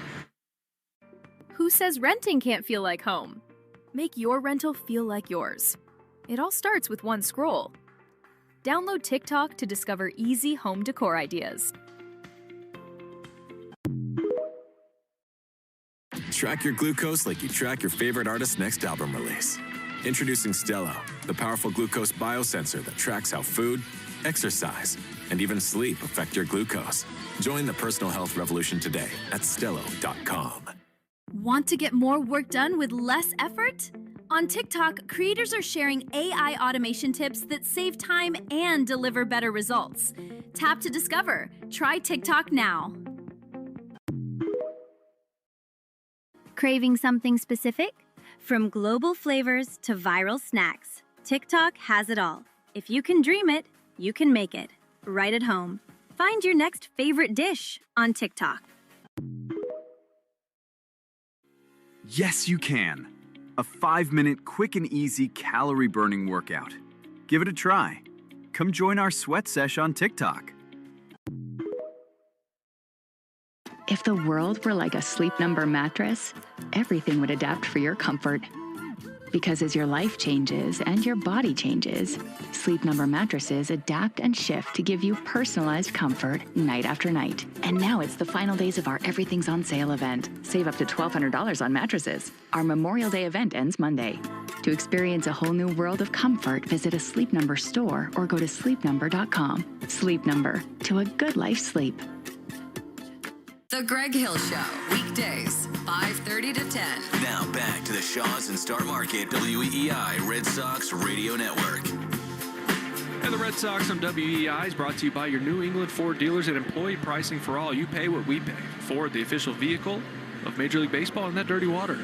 Who says renting can't feel like home? Make your rental feel like yours. It all starts with one scroll. Download TikTok to discover easy home decor ideas. Track your glucose like you track your favorite artist's next album release. Introducing Stello, the powerful glucose biosensor that tracks how food, exercise, and even sleep affect your glucose. Join the personal health revolution today at Stello.com. Want to get more work done with less effort? On TikTok, creators are sharing AI automation tips that save time and deliver better results. Tap to discover. Try TikTok now. Craving something specific? From global flavors to viral snacks, TikTok has it all. If you can dream it, you can make it. Right at home. Find your next favorite dish on TikTok. Yes, you can. A 5-minute quick and easy calorie-burning workout. Give it a try. Come join our sweat sesh on TikTok. If the world were like a Sleep Number mattress, everything would adapt for your comfort. Because as your life changes and your body changes, Sleep Number mattresses adapt and shift to give you personalized comfort night after night. And now it's the final days of our Everything's on Sale event. Save up to $1,200 on mattresses. Our Memorial Day event ends Monday. To experience a whole new world of comfort, visit a Sleep Number store or go to sleepnumber.com. Sleep Number, to a good life's sleep. The Greg Hill Show, weekdays, 5:30 to 10. Now back to the Shaws and Star Market WEI Red Sox Radio Network. And the Red Sox on WEI is brought to you by your New England Ford dealers at Employee Pricing for All. You pay what we pay. Ford, the official vehicle of Major League Baseball, and that dirty water.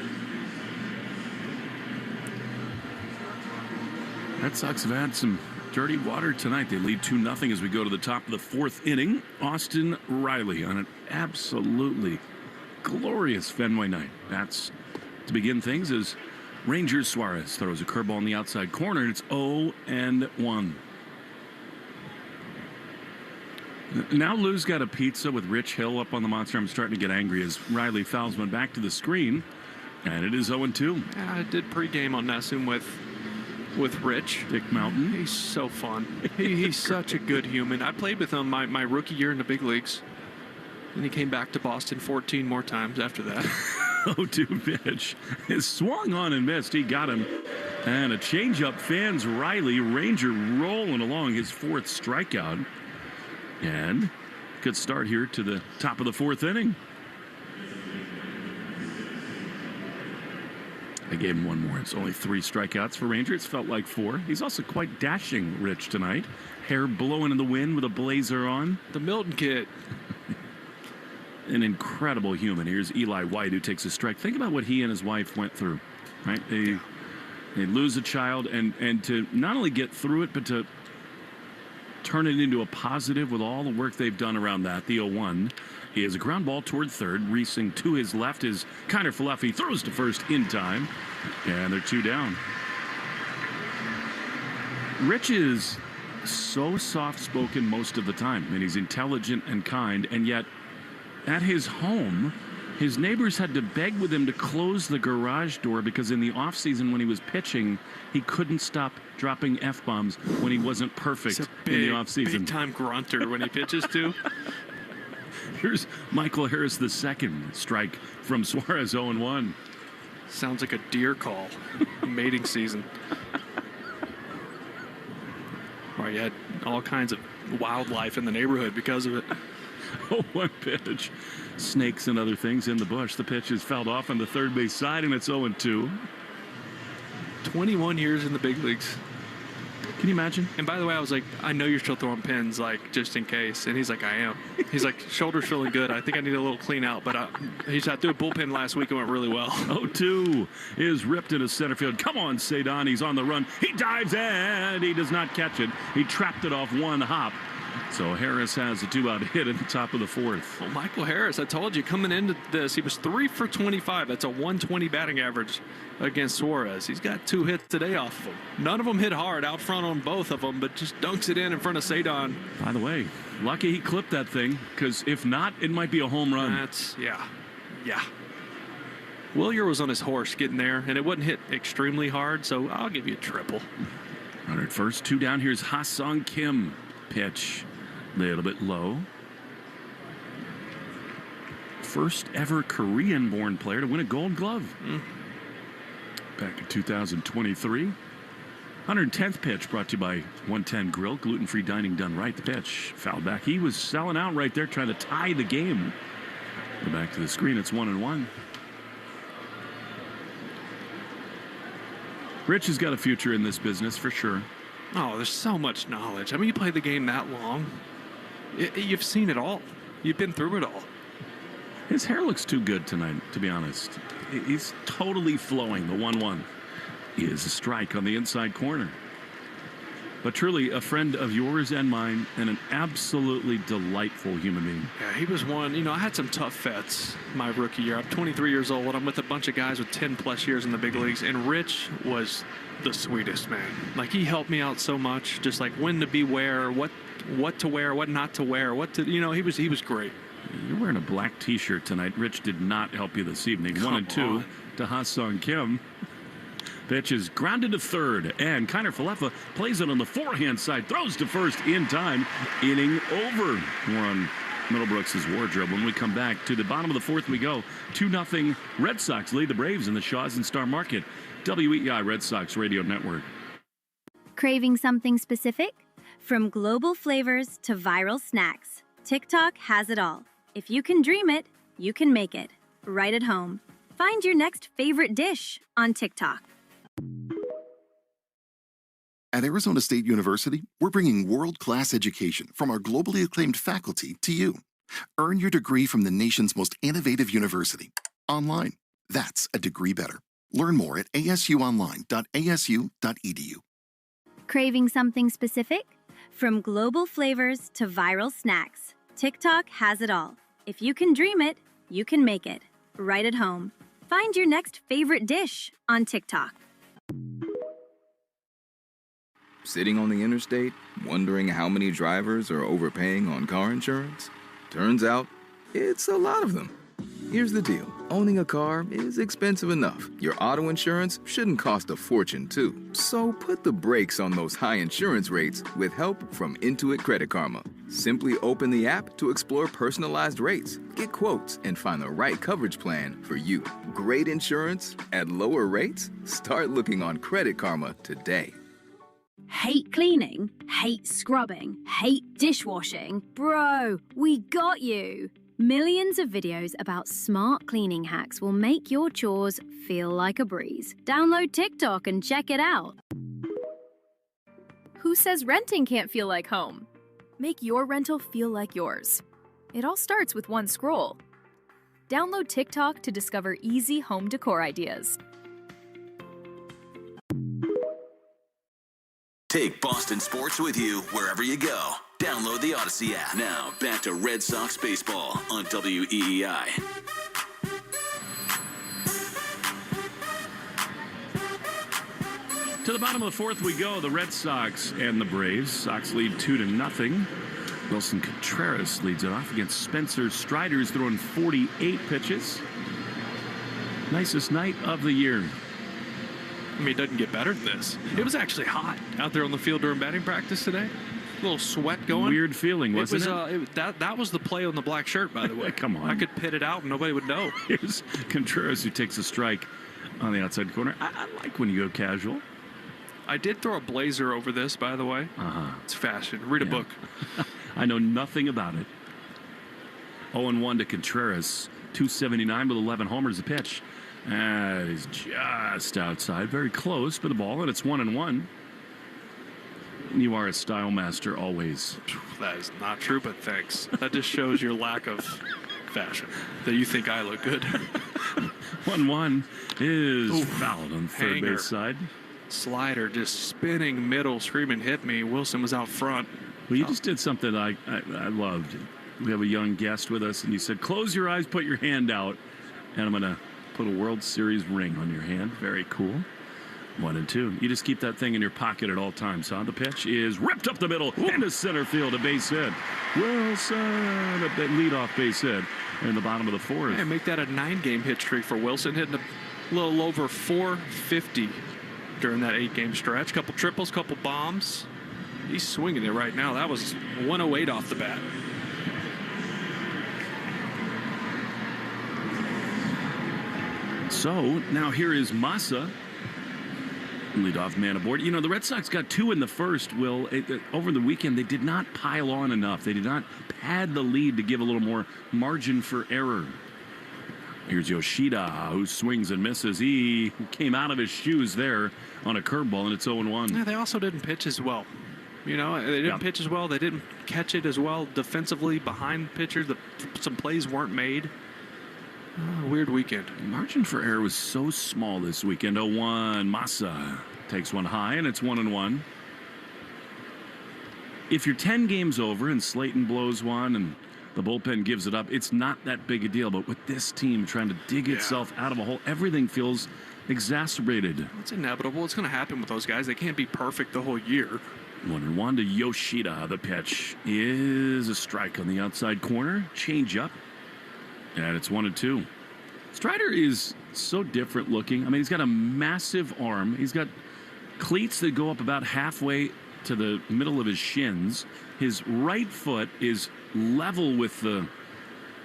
Red Sox have had some dirty water tonight. They lead 2-0 as we go to the top of the fourth inning. Austin Riley on an absolutely glorious Fenway night. That's to begin things as Ranger Suarez throws a curveball in the outside corner, and it's 0-1. Now Lou's got a pizza with Rich Hill up on the monster. I'm starting to get angry as Riley fouls one back to the screen, and it is 0-2. Yeah, I did pregame on Nassum with Rich. Dick Mountain. He's so fun. He's such a good human. I played with him my rookie year in the big leagues. And he came back to Boston 14 more times after that. 0-2 pitch. It swung on and missed. He got him. And a changeup fans Riley. Ranger rolling along his fourth strikeout. And good start here to the top of the fourth inning. I gave him one more. It's only 3 strikeouts for Rangers. Felt like 4. He's also quite dashing, Rich, tonight. Hair blowing in the wind with a blazer on. The Milton kid. An incredible human. Here's Eli White, who takes a strike. Think about what he and his wife went through, right? They lose a child, and to not only get through it, but to turn it into a positive with all the work they've done around that. The 0-1 is a ground ball toward third. Reesing to his left is Kiner Falefi, throws to first in time, and they're 2 down. Rich is so soft-spoken most of the time, and he's intelligent and kind, and yet at his home, his neighbors had to beg with him to close the garage door because in the offseason when he was pitching, he couldn't stop dropping F-bombs when he wasn't perfect in the offseason. Big-time grunter when he pitches, too. Here's Michael Harris, the second strike from Suarez, 0-1. Sounds like a deer call. Mating season. Right, you had all kinds of wildlife in the neighborhood because of it. 0-1 pitch. Snakes and other things in the bush. The pitch is fouled off on the third base side, and it's 0-2. 21 years in the big leagues. Can you imagine? And by the way, I was like, I know you're still throwing pins, like, just in case. And he's like, I am. He's like, shoulder's feeling good. I think I need a little clean out. But I threw a bullpen last week. It went really well. 0-2 is ripped into center field. Come on, Cedon. He's on the run. He dives, and he does not catch it. He trapped it off one hop. So Harris has a 2-out hit at the top of the 4th. Well, Michael Harris, I told you, coming into this, he was 3 for 25. That's a 120 batting average against Suarez. He's got 2 hits today off of him. None of them hit hard out front on both of them, but just dunks it in front of Cedon. By the way, lucky he clipped that thing, because if not, it might be a home run. Yeah. Willier was on his horse getting there, and it wasn't hit extremely hard, so I'll give you a triple. Runner at first, 2 down. Here's Ha-Sung Kim. Pitch a little bit low. First ever Korean-born player to win a Gold Glove. Back in 2023. 110th pitch brought to you by 110 Grill. Gluten-free dining done right. The pitch fouled back. He was selling out right there, trying to tie the game. Go back to the screen. It's 1-1. Rich has got a future in this business for sure. Oh, there's so much knowledge. I mean, you play the game that long. You've seen it all. You've been through it all. His hair looks too good tonight, to be honest. He's totally flowing. The 1-1 is a strike on the inside corner. But truly, a friend of yours and mine, and an absolutely delightful human being. Yeah, he was one. You know, I had some tough vets my rookie year. I'm 23 years old. I'm with a bunch of guys with 10-plus years in the big leagues, and Rich was the sweetest man. Like, he helped me out so much, just like when to beware, what to wear, what not to wear, he was great. You're wearing a black T-shirt tonight. Rich did not help you this evening. 1-2 to Ha-Sung Kim. Pitch is grounded to third, and Kiner Falefi plays it on the forehand side, throws to first in time, inning over. More on Middlebrooks' wardrobe when we come back. To the bottom of the 4th we go. 2-0 Red Sox lead the Braves in the Shaws and Star Market. WEEI Red Sox Radio Network. Craving something specific? From global flavors to viral snacks, TikTok has it all. If you can dream it, you can make it. Right at home. Find your next favorite dish on TikTok. At Arizona State University, we're bringing world-class education from our globally acclaimed faculty to you. Earn your degree from the nation's most innovative university. Online. That's a degree better. Learn more at asuonline.asu.edu. Craving something specific? From global flavors to viral snacks, TikTok has it all. If you can dream it, you can make it. Right at home. Find your next favorite dish on TikTok. Sitting on the interstate, wondering how many drivers are overpaying on car insurance? Turns out, it's a lot of them. Here's the deal. Owning a car is expensive enough. Your auto insurance shouldn't cost a fortune, too. So put the brakes on those high insurance rates with help from Intuit Credit Karma. Simply open the app to explore personalized rates, get quotes, and find the right coverage plan for you. Great insurance at lower rates? Start looking on Credit Karma today. Hate cleaning? Hate scrubbing? Hate dishwashing? Bro, we got you. Millions of videos about smart cleaning hacks will make your chores feel like a breeze. Download TikTok and check it out. Who says renting can't feel like home? Make your rental feel like yours. It all starts with one scroll. Download TikTok to discover easy home decor ideas. Take Boston sports with you wherever you go. Download the Odyssey app. Now, back to Red Sox baseball on WEEI. To the bottom of the fourth we go. The Red Sox and the Braves. Sox lead 2-0. Wilson Contreras leads it off against Spencer Strider, who's throwing 48 pitches. Nicest night of the year. I mean, it doesn't get better than this. It was actually hot out there on the field during batting practice today. A little sweat going. Weird feeling, wasn't it? That was the play on the black shirt, by the way. Come on. I could pit it out and nobody would know. Here's Contreras, who takes a strike on the outside corner. I like when you go casual. I did throw a blazer over this, by the way. It's fashion. Read a book. I know nothing about it. 0-1 to Contreras. 279 with 11 homers a pitch. And he's just outside. Very close for the ball, and it's 1-1. You are a style master always. That is not true, but thanks. That just shows your lack of fashion, that you think I look good. 1-1 is fouled on third base side. Slider just spinning middle, screaming, hit me. Wilson was out front. Well, you just did something I loved. We have a young guest with us, and you said, close your eyes, put your hand out, and I'm going to put a World Series ring on your hand. Very cool. 1-2. You just keep that thing in your pocket at all times, huh? The pitch is ripped up the middle into center field, a base hit. Wilson, a leadoff base hit in the bottom of the fourth. Yeah, make that a 9-game hit streak for Wilson, hitting a little over 450 during that 8-game stretch. Couple triples, couple bombs. He's swinging it right now. That was 108 off the bat. So now here is Massa, leadoff man aboard. You know, the Red Sox got 2 in the first. Over the weekend, they did not pile on enough. They did not pad the lead to give a little more margin for error. Here's Yoshida, who swings and misses. He came out of his shoes there on a curveball, and it's 0-1. Yeah, they also didn't pitch as well. You know, they didn't pitch as well. They didn't catch it as well defensively behind pitchers. Some plays weren't made. Weird weekend. Margin for error was so small this weekend. 0-1. Massa takes one high, and it's 1-1. If you're 10 games over and Slayton blows one and the bullpen gives it up, it's not that big a deal. But with this team trying to dig itself out of a hole, everything feels exacerbated. It's inevitable. It's going to happen with those guys. They can't be perfect the whole year. 1-1 to Yoshida. The pitch is a strike on the outside corner. Change up. And it's 1-2. Strider is so different looking. I mean, he's got a massive arm. He's got cleats that go up about halfway to the middle of his shins. His right foot is level with the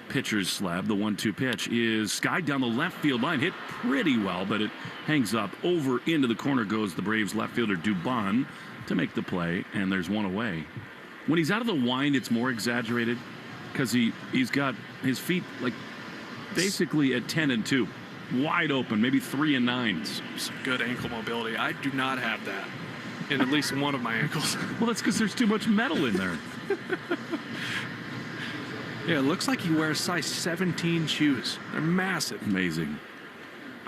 pitcher's slab. The 1-2 pitch is skied down the left field line. Hit pretty well, but it hangs up. Over into the corner goes the Braves left fielder Dubon to make the play, and there's one away. When he's out of the wind, it's more exaggerated because he's got his feet like basically at 10 and 2, wide open, maybe 3 and 9. Some good ankle mobility. I do not have that in at least one of my ankles. Well, that's because there's too much metal in there. Yeah, it looks like he wears size 17 shoes. They're massive. Amazing.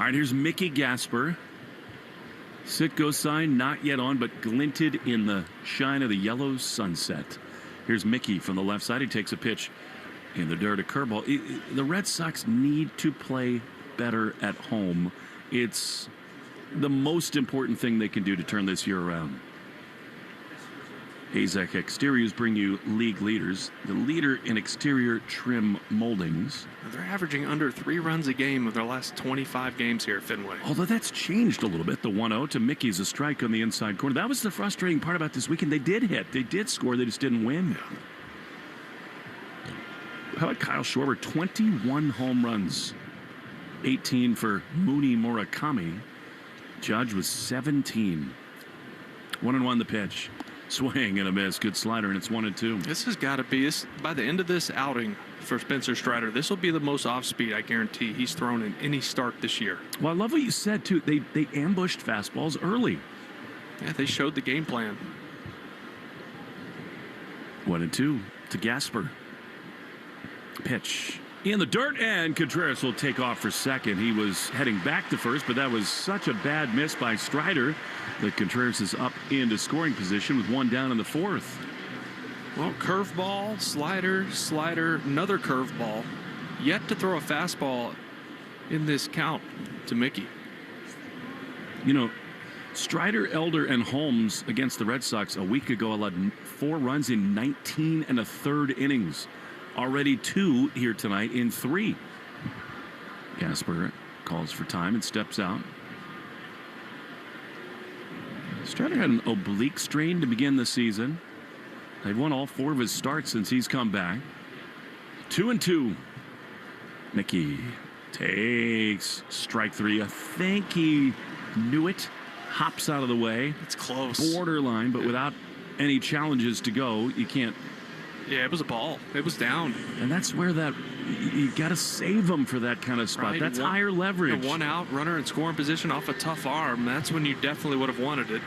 All right, here's Mickey Gasper. Sit-go sign not yet on, but glinted in the shine of the yellow sunset. Here's Mickey from the left side. He takes a pitch in the dirt, a curveball. The Red Sox need to play better at home. It's the most important thing they can do to turn this year around. AZEK Exteriors bring you league leaders. The leader in exterior trim moldings. They're averaging under 3 runs a game of their last 25 games here at Fenway. Although that's changed a little bit. The 1-0 to Mickey's a strike on the inside corner. That was the frustrating part about this weekend. They did hit. They did score. They just didn't win. How about Kyle Schwarber? 21 home runs. 18 for Mooney Murakami. Judge was 17. 1-1 the pitch. Swing and a miss. Good slider, and it's 1-2. This has got to be, by the end of this outing for Spencer Strider, this will be the most off-speed, I guarantee, he's thrown in any start this year. Well, I love what you said, too. They ambushed fastballs early. Yeah, they showed the game plan. 1-2 to Gasper. Pitch in the dirt, and Contreras will take off for second. He was heading back to first, but that was such a bad miss by Strider that Contreras is up into scoring position with one down in the fourth. Well, curveball, slider, another curveball. Yet to throw a fastball in this count to Mickey. You know, Strider, Elder, and Holmes against the Red Sox a week ago allowed 4 runs in 19 1/3 innings. Already 2 here tonight in 3. Gasper calls for time and steps out. Strider had an oblique strain to begin the season. They've won all 4 of his starts since he's come back. 2-2. Mickey takes strike 3. I think he knew it. Hops out of the way. It's close. Borderline, but without any challenges to go, you can't. Yeah, it was a ball. It was down. And that's where you got to save them for that kind of spot. Right. That's higher leverage. One out, runner in scoring position off a tough arm. That's when you definitely would have wanted it.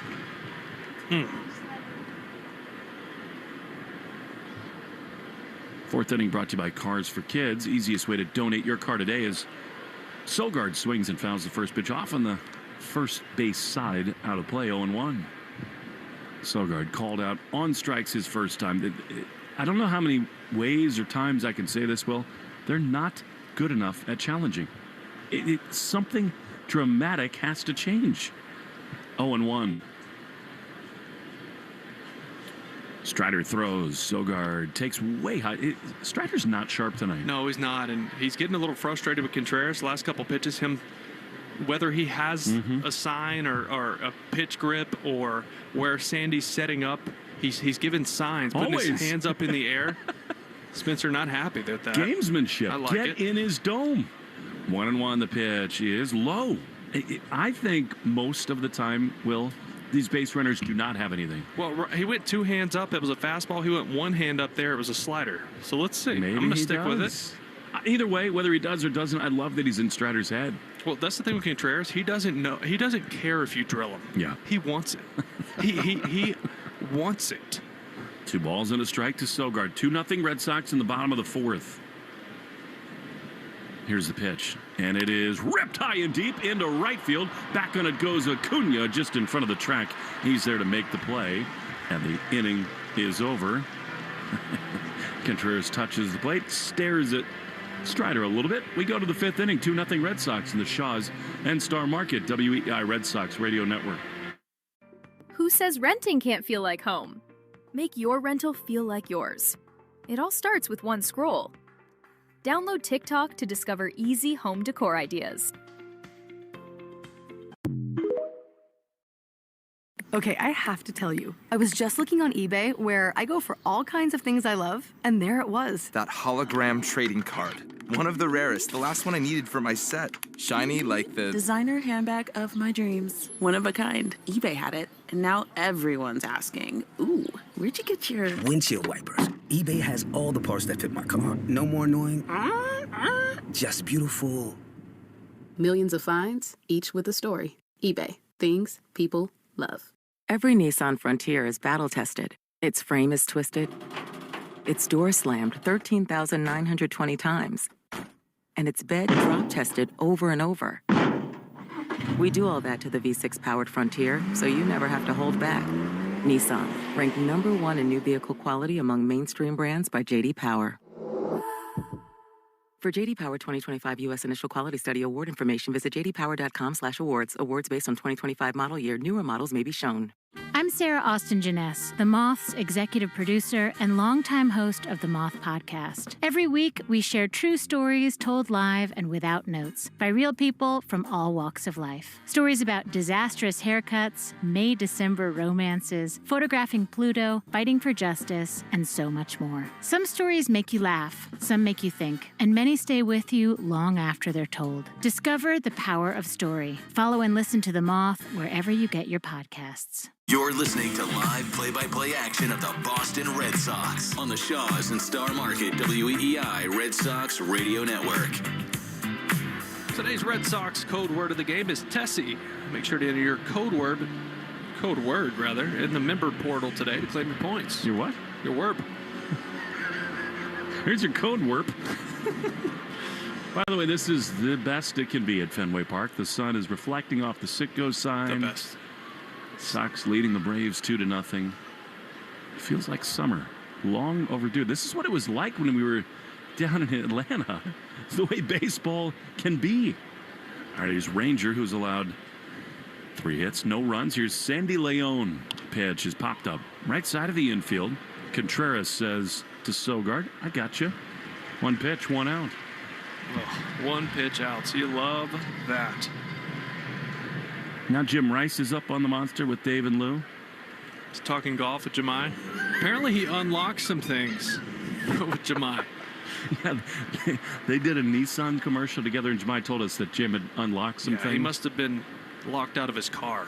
Fourth inning brought to you by Cars for Kids. Easiest way to donate your car today is Sogard swings and fouls the first pitch off on the first base side, out of play, 0-1. Sogard called out on strikes his first time. I don't know how many ways or times I can say this, Will. They're not good enough at challenging. Something dramatic has to change. 0-1. Strider throws. Sogard takes way high. Strider's not sharp tonight. No, he's not. And he's getting a little frustrated with Contreras. Last couple pitches, whether he has a sign or a pitch grip or where Sandy's setting up, he's given signs, putting his hands up in the air. Spencer not happy with that. Gamesmanship. I like Get it. in his dome. 1-1 the pitch is low. I think most of the time, Will, these base runners do not have anything. Well, he went 2 hands up. It was a fastball. He went 1 hand up there. It was a slider. So let's see. Maybe I'm going to he stick with does. it. Either way, whether he does or doesn't, I love that he's in Strider's head. Well, that's the thing with Contreras. He doesn't know. He doesn't care if you drill him. Yeah. He wants it. he wants it. 2 balls and a strike to Sogard. 2-0 Red Sox in the bottom of the fourth. Here's the pitch, and it is ripped high and deep into right field. Back on it goes Acuna just in front of the track. He's there to make the play, and the inning is over. Contreras touches the plate, stares at Strider a little bit. We go to the 5th inning, 2-0 Red Sox in the Shaws and Star Market, WEI Red Sox Radio Network. Who says renting can't feel like home? Make your rental feel like yours. It all starts with one scroll. Download TikTok to discover easy home decor ideas. Okay, I have to tell you, I was just looking on eBay where I go for all kinds of things I love, and there it was. That hologram trading card. One of the rarest, the last one I needed for my set. Shiny like the designer handbag of my dreams. One of a kind. eBay had it, and now everyone's asking, ooh, where'd you get your windshield wipers? eBay has all the parts that fit my car. No more annoying, just beautiful. Millions of finds, each with a story. eBay. Things people love. Every Nissan Frontier is battle-tested. Its frame is twisted. Its door slammed 13,920 times. And its bed drop-tested over and over. We do all that to the V6-powered Frontier, so you never have to hold back. Nissan, ranked #1 in new vehicle quality among mainstream brands by J.D. Power. For J.D. Power 2025 U.S. Initial Quality Study award information, visit jdpower.com/awards. Awards based on 2025 model year. Newer models may be shown. I'm Sarah Austin Janess, The Moth's executive producer and longtime host of the Moth Podcast. Every week, we share true stories told live and without notes by real people from all walks of life. Stories about disastrous haircuts, May-December romances, photographing Pluto, fighting for justice, and so much more. Some stories make you laugh, some make you think, and many stay with you long after they're told. Discover the power of story. Follow and listen to The Moth wherever you get your podcasts. You're listening to live play-by-play action of the Boston Red Sox on the Shaws and Star Market WEEI Red Sox Radio Network. Today's Red Sox code word of the game is Tessie. Make sure to enter your code word in the member portal today to claim your points. Your what? Your WERP. Here's your code WERP. By the way, this is the best it can be at Fenway Park. The sun is reflecting off the Sitco sign. The best. Sox leading the Braves 2-0. It feels like summer. Long overdue. This is what it was like when we were down in Atlanta. It's the way baseball can be. All right, here's Ranger, who's allowed 3 hits, no runs. Here's Sandy Leon. Pitch is popped up right side of the infield. Contreras says to Sogard, I got you. 1 pitch, 1 out. Oh, 1 pitch out. So you love that. Now Jim Rice is up on the monster with Dave and Lou. He's talking golf with Jemai. Apparently he unlocked some things with Jemai. Yeah, they did a Nissan commercial together, and Jemai told us that Jim had unlocked some things. He must have been locked out of his car.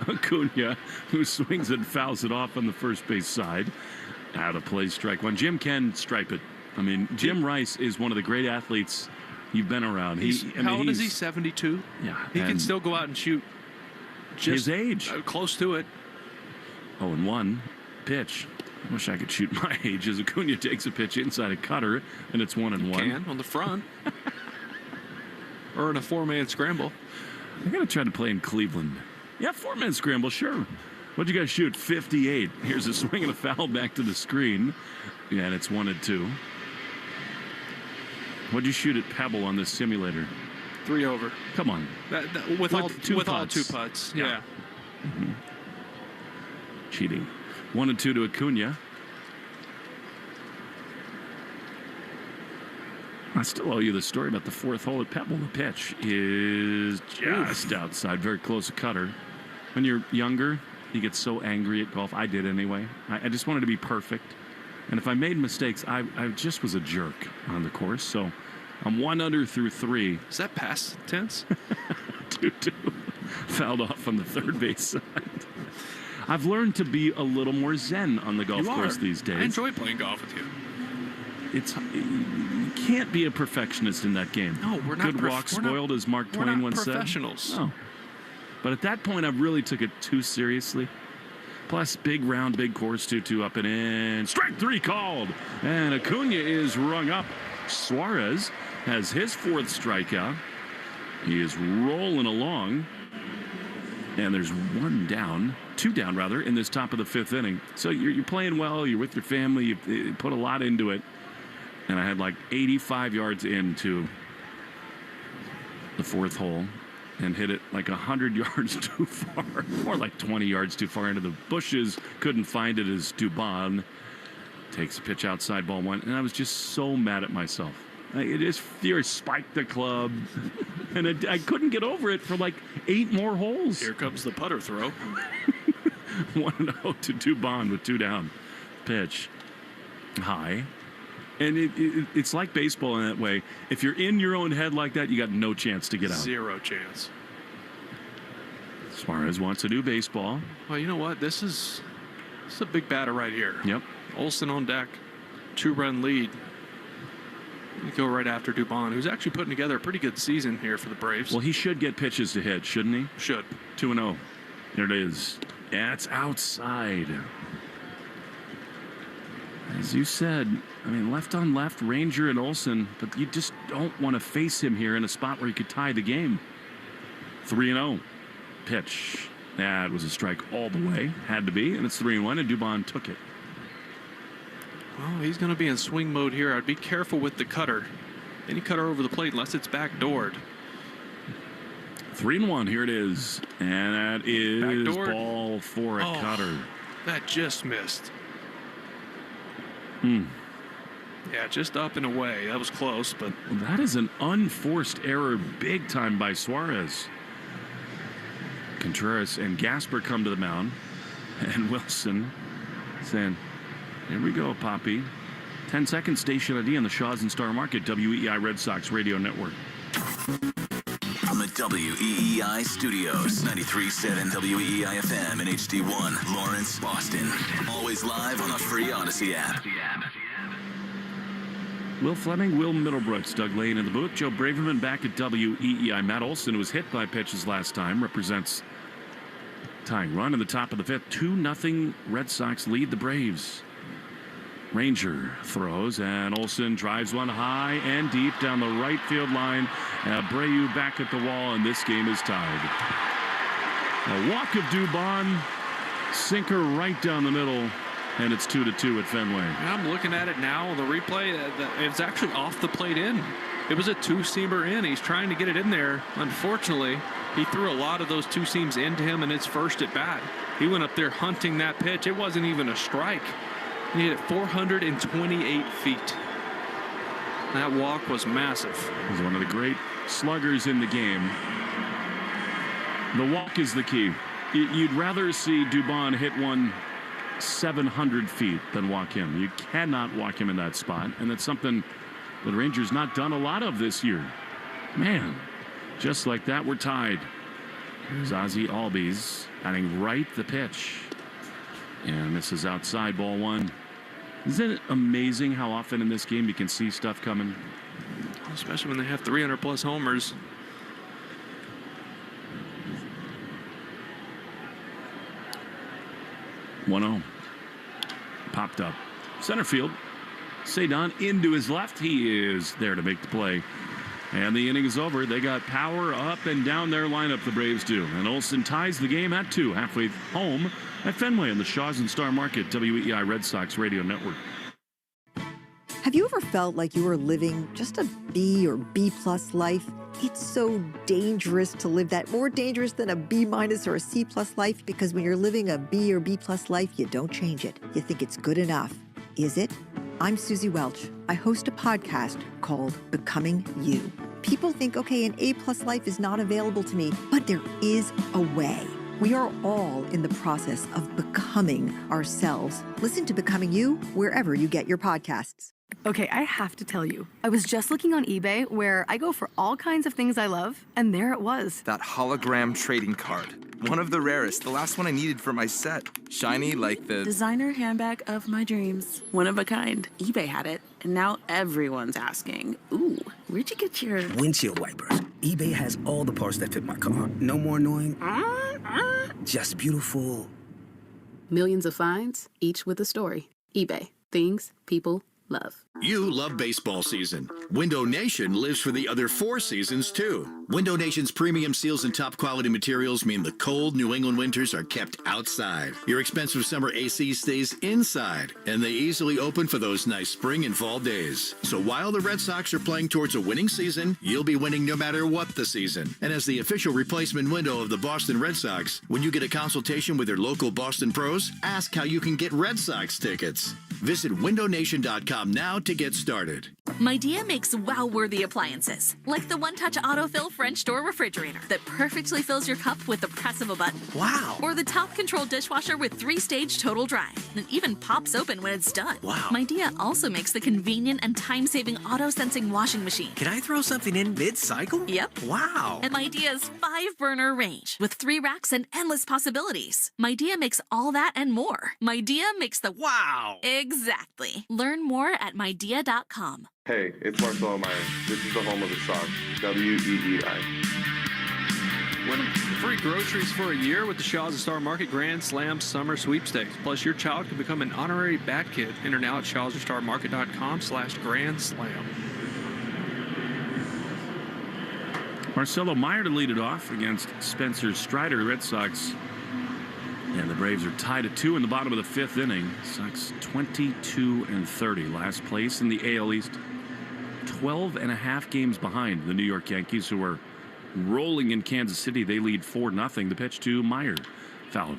Acuna, who swings and fouls it off on the first base side. Out of play, strike 1. Jim can stripe it. I mean, Jim Rice is one of the great athletes you've been around. How old is he? 72? Yeah. He can still go out and shoot. His age. Close to it. 0-1 pitch. I wish I could shoot my age as Acuna takes a pitch inside a cutter, and it's 1-1. Can on the front. Or in a 4-man scramble. I got to try to play in Cleveland. Yeah, 4-man scramble, sure. What'd you guys shoot? 58. Here's a swing and a foul back to the screen. Yeah, and it's 1-2. What'd you shoot at Pebble on this simulator? 3 over. Come on. With all two putts. Yeah. Mm-hmm. Cheating. 1-2 to Acuna. I still owe you the story about the 4th hole at Pebble. The pitch is just outside, very close to cutter. When you're younger, you get so angry at golf. I did anyway. I just wanted to be perfect. And if I made mistakes, I just was a jerk on the course. So I'm 1 under through 3. Is that past tense? 2-2. Fouled off on the third base side. I've learned to be a little more zen on the golf course these days. I enjoy playing golf with you. You can't be a perfectionist in that game. No, we're not. Good walk spoiled, as Mark Twain once said. We're not professionals. No. But at that point, I really took it too seriously. Plus, big round, big course, 2-2 up and in. Strike 3 called. And Acuna is rung up. Suarez has his 4th strikeout. He is rolling along. And there's 2 down rather, in this top of the 5th inning. So you're playing well. You're with your family. You put a lot into it. And I had like 85 yards into the 4th hole and hit it like 100 yards too far, or like 20 yards too far into the bushes. Couldn't find it as Dubon takes a pitch outside, ball 1. And I was just so mad at myself. It is fear spiked the club, and I couldn't get over it for like 8 more holes. Here comes the putter throw. 1-0 to Dubon with 2 down. Pitch high. And it's like baseball in that way. If you're in your own head like that, you got no chance to get out. 0 chance. Suarez wants to do baseball. Well, you know what? This is a big batter right here. Yep. Olsen on deck. 2-run lead. You go right after Dubon, who's actually putting together a pretty good season here for the Braves. Well, he should get pitches to hit, shouldn't he? Should. 2-0. There it is. Yeah, it's outside. As you said, I mean, left on left, Ranger and Olsen, but you just don't want to face him here in a spot where he could tie the game. 3-0. Pitch. That was a strike all the way. Had to be, and it's 3-1, and Dubon took it. Well, he's going to be in swing mode here. I'd be careful with the cutter. Any cutter over the plate unless it's backdoored. 3-1, here it is. And that is backdoored. Ball 4 at cutter. That just missed. Yeah, just up and away. That was close, but... That is an unforced error big time by Suarez. Contreras and Gasper come to the mound. And Wilson saying, here we go, Poppy. 10 seconds, Station ID on the Shaws and Star Market, WEEI Red Sox Radio Network. From the WEEI Studios. 93.7 WEEI FM and HD1, Lawrence, Boston. Always live on the free Odyssey app. Will Fleming, Will Middlebrooks, Doug Lane in the booth. Joe Braverman back at WEEI. Matt Olson, who was hit by pitches last time, represents tying run in the top of the fifth. 2-0 Red Sox lead the Braves. Ranger throws, and Olson drives one high and deep down the right field line. Abreu back at the wall, and this game is tied. A walk of Dubon, sinker right down the middle, and it's 2-2 at Fenway. I'm looking at it now, the replay. It's actually off the plate in. It was a two-seamer in. He's trying to get it in there. Unfortunately, he threw a lot of those two-seams into him in his first at bat. He went up there hunting that pitch. It wasn't even a strike. He hit it 428 feet. That walk was massive. He's one of the great sluggers in the game. The walk is the key. You'd rather see Dubon hit one 700 feet than walk him. You cannot walk him in that spot, and that's something the Rangers not done a lot of this year. Man, just like that, we're tied. Here's Ozzie Albies batting right the pitch. And this is outside, ball one. Isn't it amazing how often in this game you can see stuff coming? Especially when they have 300-plus homers. One-0. Popped up. Center field. Cedon into his left. He is there to make the play. And the inning is over. They got power up and down their lineup, the Braves do. And Olson ties the game at 2, halfway home at Fenway on the Shaws and Star Market, WEEI Red Sox Radio Network. Have you ever felt like you were living just a B or B-plus life? It's so dangerous to live that, more dangerous than a B- or a C+ life, because when you're living a B or B+ life, you don't change it. You think it's good enough. Is it? I'm Susie Welch. I host a podcast called Becoming You. People think, okay, an A+ life is not available to me, but there is a way. We are all in the process of becoming ourselves. Listen to Becoming You wherever you get your podcasts. Okay, I have to tell you, I was just looking on eBay where I go for all kinds of things I love, and there it was. That hologram trading card. One of the rarest. The last one I needed for my set. Shiny like the designer handbag of my dreams. One of a kind. eBay had it, and now everyone's asking, ooh, where'd you get your windshield wipers? eBay has all the parts that fit my car. No more annoying, just beautiful. Millions of finds, each with a story. eBay. Things people love. You love baseball season. Window Nation lives for the other 4 seasons, too. Window Nation's premium seals and top quality materials mean the cold New England winters are kept outside. Your expensive summer AC stays inside, and they easily open for those nice spring and fall days. So while the Red Sox are playing towards a winning season, you'll be winning no matter what the season. And as the official replacement window of the Boston Red Sox, when you get a consultation with your local Boston pros, ask how you can get Red Sox tickets. Visit windownation.com now to get started. Midea makes wow-worthy appliances, like the one-touch autofill French door refrigerator that perfectly fills your cup with the press of a button. Wow! Or the top control dishwasher with 3-stage total dry that even pops open when it's done. Wow! Midea also makes the convenient and time-saving auto-sensing washing machine. Can I throw something in mid-cycle? Yep. Wow! And Midea's 5-burner range with 3 racks and endless possibilities. Midea makes all that and more. Midea makes the wow! Exactly. Learn more at midea.com. Hey, it's Marcelo Meyer. This is the home of the Sox, WEEI. Win free groceries for a year with the Shaws and Star Market Grand Slam Summer Sweepstakes. Plus, your child can become an honorary Bat Kid. Enter now at shawsandstarmarket.com/Grand Slam. Marcelo Meyer to lead it off against Spencer Strider. The Red Sox and the Braves are tied at 2 in the bottom of the 5th inning. Sox 22-30, last place in the AL East. 12.5 games behind the New York Yankees, who are rolling in Kansas City. They lead 4-0. The pitch to Meyer, fouled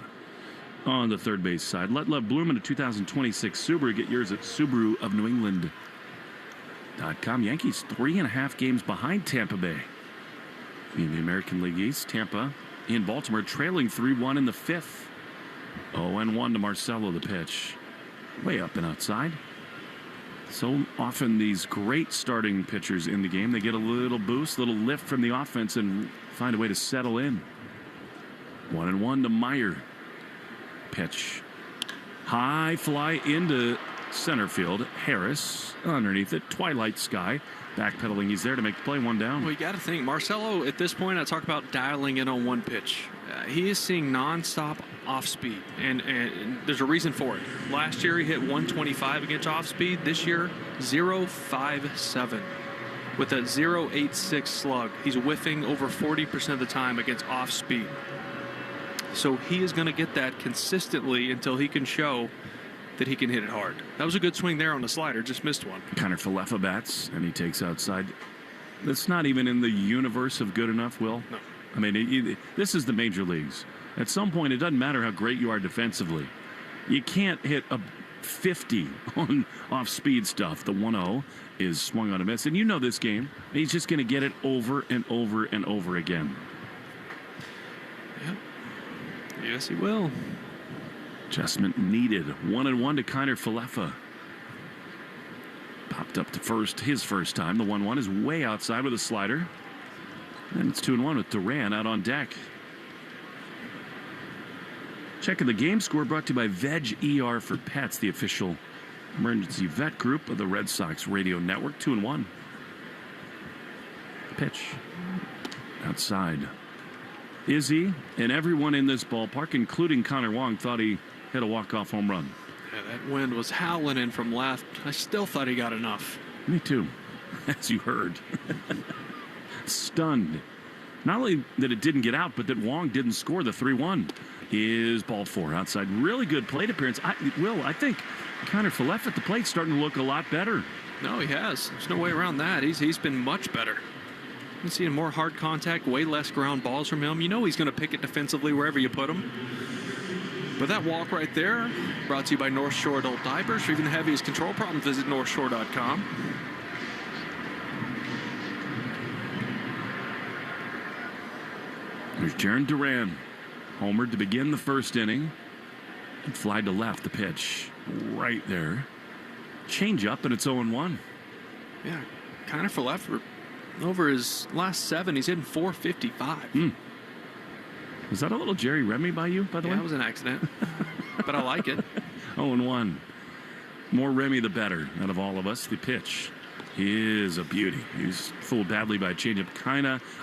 on the third base side. Let Love Bloom in a 2026 Subaru. Get yours at SubaruofNewEngland.com. Yankees 3.5 games behind Tampa Bay in the American League East. Tampa in Baltimore trailing 3-1 in the 5th. 0-1 to Marcelo, the pitch. Way up and outside. So often these great starting pitchers in the game, they get a little boost, a little lift from the offense and find a way to settle in. 1-1 to Meyer. Pitch. High fly into center field. Harris underneath it. Twilight sky. Backpedaling. He's there to make the play. 1 down. Well, you got to think, Marcelo, at this point, I talk about dialing in on one pitch. He is seeing nonstop off speed, and there's a reason for it. Last year, he hit 125 against off speed. This year, 0.57 with a 0.86 slug. He's whiffing over 40% of the time against off speed. So he is going to get that consistently until he can show that he can hit it hard. That was a good swing there on the slider, just missed one. Connor Falefa bats, and he takes outside. That's not even in the universe of good enough, Will. No. I mean, this is the major leagues. At some point, it doesn't matter how great you are defensively. You can't hit a 50 on off-speed stuff. The 1-0 is swung on a miss. And you know this game. He's just going to get it over and over and over again. Yep. Yes, he will. Adjustment needed. 1-1 to Connor Falefa. Popped up to first his first time. The 1-1 is way outside with a slider. And it's 2-1 with Duran out on deck. Checking the game score brought to you by Veg ER for Pets, the official emergency vet group of the Red Sox radio network. 2-1. Pitch. Outside. Izzy and everyone in this ballpark, including Connor Wong, thought he hit a walk-off home run. Yeah, that wind was howling in from left. I still thought he got enough. Me too, as you heard. Stunned. Not only that it didn't get out, but that Wong didn't score. The 3-1 is ball 4 outside. Really good plate appearance. I think Connor Falefa at the plate starting to look a lot better. No, he has. There's no way around that. He's been much better. You've seen more hard contact, way less ground balls from him. You know he's going to pick it defensively wherever you put him. But that walk right there, brought to you by North Shore Adult Diapers. For even the heaviest control problems, visit northshore.com. There's Jarren Duran, homered to begin the first inning, and fly to left. The pitch right there. Change up, and it's 0-1. Yeah, Connor Falefa, over his last 7, he's hitting 455. Was that a little Jerry Remy by you, by the way? Yeah, that was an accident, but I like it. 0-1. More Remy, the better out of all of us. The pitch is a beauty. He was fooled badly by a changeup.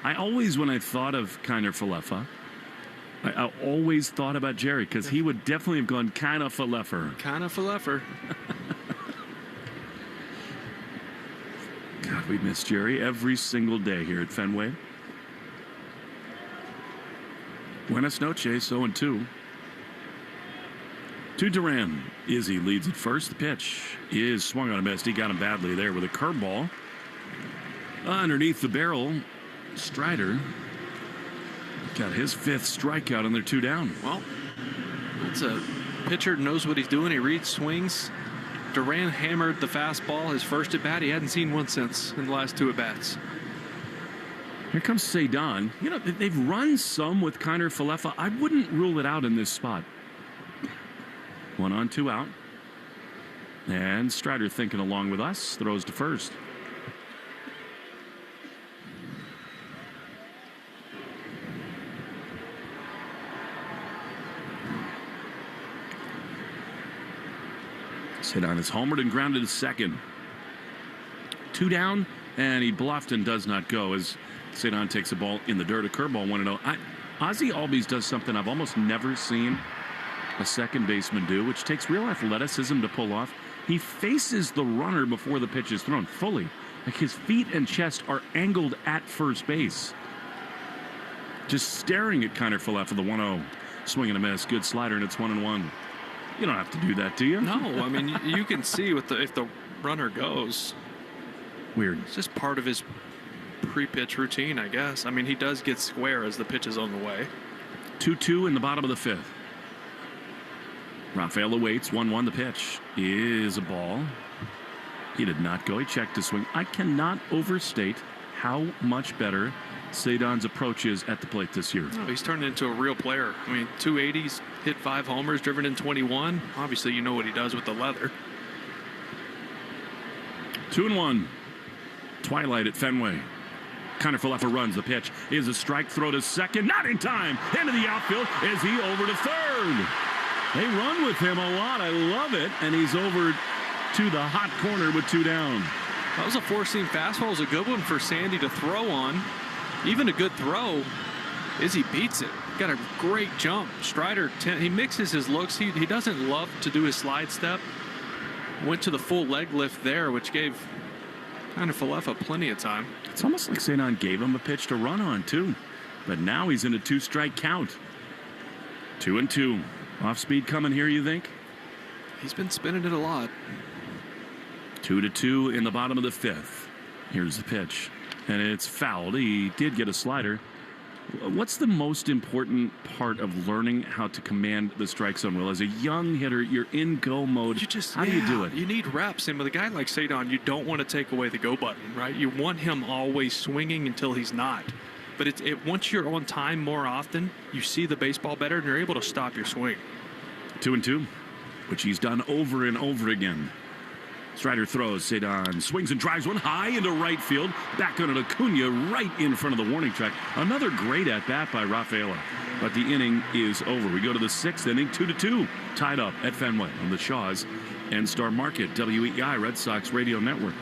I always, when I thought of Connor Falefa, I always thought about Jerry, because he would definitely have gone kind of Falefa. Kind of Falefa. God, we miss Jerry every single day here at Fenway. Buenas noches, 0-2. To Duran. Izzy leads at first. The pitch is swung on a miss. He got him badly there with a curveball. Underneath the barrel, Strider got his 5th strikeout, and they're 2 down. Well, that's a pitcher knows what he's doing. He reads swings. Duran hammered the fastball his first at bat. He hadn't seen one since in the last 2 at bats. Here comes Cedon. You know, they've run some with Connor Falefa. I wouldn't rule it out in this spot. 1 on, 2 out. And Strider thinking along with us. Throws to first. Cedon is homered and grounded to second. 2 down, and he bluffed and does not go as Cedon takes a ball in the dirt. A curveball, 1-0. Ozzie Albies does something I've almost never seen a second baseman do, which takes real athleticism to pull off. He faces the runner before the pitch is thrown fully. Like his feet and chest are angled at first base. Just staring at Connor Falefa, the 1-0. Swing and a miss. Good slider, and it's 1-1. You don't have to do that, do you? No, I mean, you can see if the runner goes. Weird. It's just part of his pre-pitch routine, I guess. I mean, he does get square as the pitch is on the way. 2-2 in the bottom of the 5th. Rafael awaits. 1-1. The pitch is a ball. He did not go. He checked his swing. I cannot overstate how much better Cedon's approach is at the plate this year. Oh, he's turned into a real player. I mean, 280s, hit 5 homers, driven in 21. Obviously, you know what he does with the leather. 2-1. Twilight at Fenway. Connor Falefa runs. The pitch is a strike. Throw to second. Not in time. Into the outfield. Is he over to third? They run with him a lot. I love it. And he's over to the hot corner with 2 down. That was a four-seam fastball. It was a good one for Sandy to throw on. Even a good throw. Izzy beats it. Got a great jump. Strider, he mixes his looks. He doesn't love to do his slide step. Went to the full leg lift there, which gave Connor Falefa plenty of time. It's almost like St. Ann gave him a pitch to run on, too. But now he's in a 2-strike count. 2-2. Off speed coming here, you think? He's been spinning it a lot. 2-2 in the bottom of the 5th. Here's the pitch. And it's fouled. He did get a slider. What's the most important part of learning how to command the strike zone, Will? As a young hitter, you're in go mode. How do you do it? You need reps. And with a guy like Sadon, you don't want to take away the go button, right? You want him always swinging until he's not. But once you're on time more often, you see the baseball better, and you're able to stop your swing. 2-2, which he's done over and over again. Strider throws. Sadon swings and drives one high into right field. Back on Acuna right in front of the warning track. Another great at-bat by Rafaela. But the inning is over. We go to the 6th inning, 2-2. Tied up at Fenway on the Shaws and Star Market, WEI Red Sox Radio Network.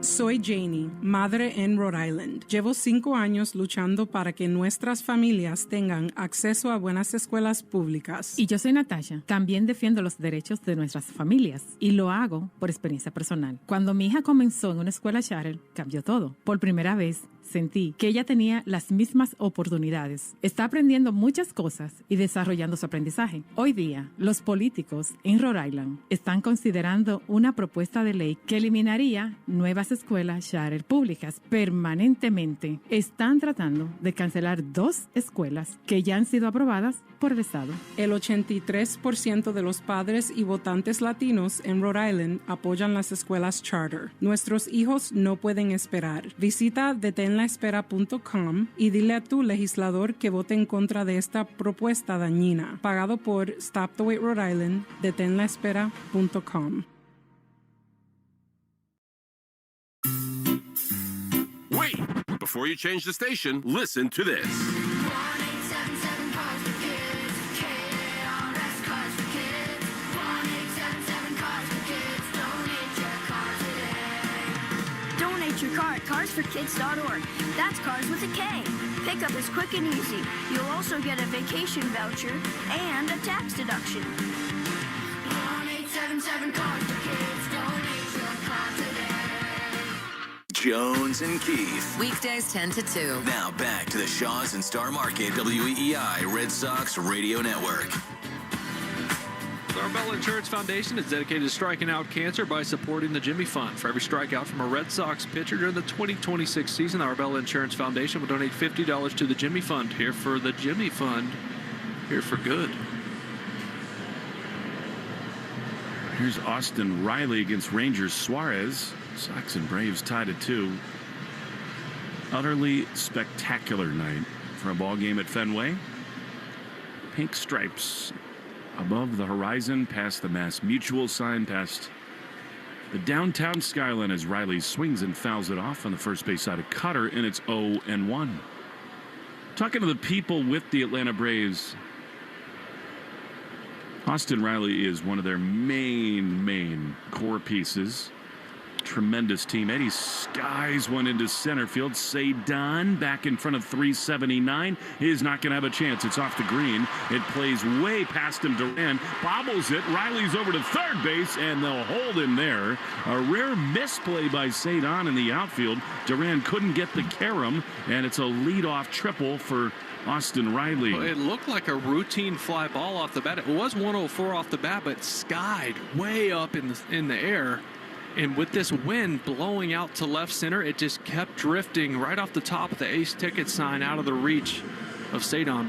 Soy Janie, madre en Rhode Island. Llevo 5 años luchando para que nuestras familias tengan acceso a buenas escuelas públicas. Y yo soy Natasha. También defiendo los derechos de nuestras familias. Y lo hago por experiencia personal. Cuando mi hija comenzó en una escuela charter, cambió todo. Por primera vez, sentí que ella tenía las mismas oportunidades. Está aprendiendo muchas cosas y desarrollando su aprendizaje. Hoy día, los políticos en Rhode Island están considerando una propuesta de ley que eliminaría nuevas escuelas charter públicas permanentemente. Están tratando de cancelar 2 escuelas que ya han sido aprobadas por el Estado. El 83% de los padres y votantes latinos en Rhode Island apoyan las escuelas charter. Nuestros hijos no pueden esperar. Visita detenlaespera.com y dile a tu legislador que vote en contra de esta propuesta dañina. Pagado por Stop the Wait Rhode Island, detenlaespera.com. Wait! Before you change the station, listen to this. Donate your car at carsforkids.org. That's cars with a K. Pickup is quick and easy. You'll also get a vacation voucher and a tax deduction. 1-877 Cars for Kids. Donate your car today. Jones and Keith. Weekdays 10 to 2. Now back to the Shaws and Star Market, WEI Red Sox Radio Network. The Arbella Insurance Foundation is dedicated to striking out cancer by supporting the Jimmy Fund. For every strikeout from a Red Sox pitcher during the 2026 season, the Arbella Insurance Foundation will donate $50 to the Jimmy Fund. Here for the Jimmy Fund. Here for good. Here's Austin Riley against Rangers Suarez. Sox and Braves tied at 2. Utterly spectacular night for a ball game at Fenway. Pink stripes above the horizon, past the Mass Mutual sign, past the downtown skyline as Riley swings and fouls it off on the first base side of Cutter, and it's 0-1. Talking to the people with the Atlanta Braves, Austin Riley is one of their main core pieces. Tremendous team. Eddie skies one into center field. Sadon back in front of 379 is not going to have a chance. It's off the green. It plays way past him. Duran bobbles it. Riley's over to third base, and they'll hold him there. A rare misplay by Sadon in the outfield. Duran couldn't get the carom, and it's a leadoff triple for Austin Riley. Well, it looked like a routine fly ball off the bat. It was 104 off the bat, but skied way up in the air. And with this wind blowing out to left center, it just kept drifting right off the top of the ace ticket sign out of the reach of Sadon.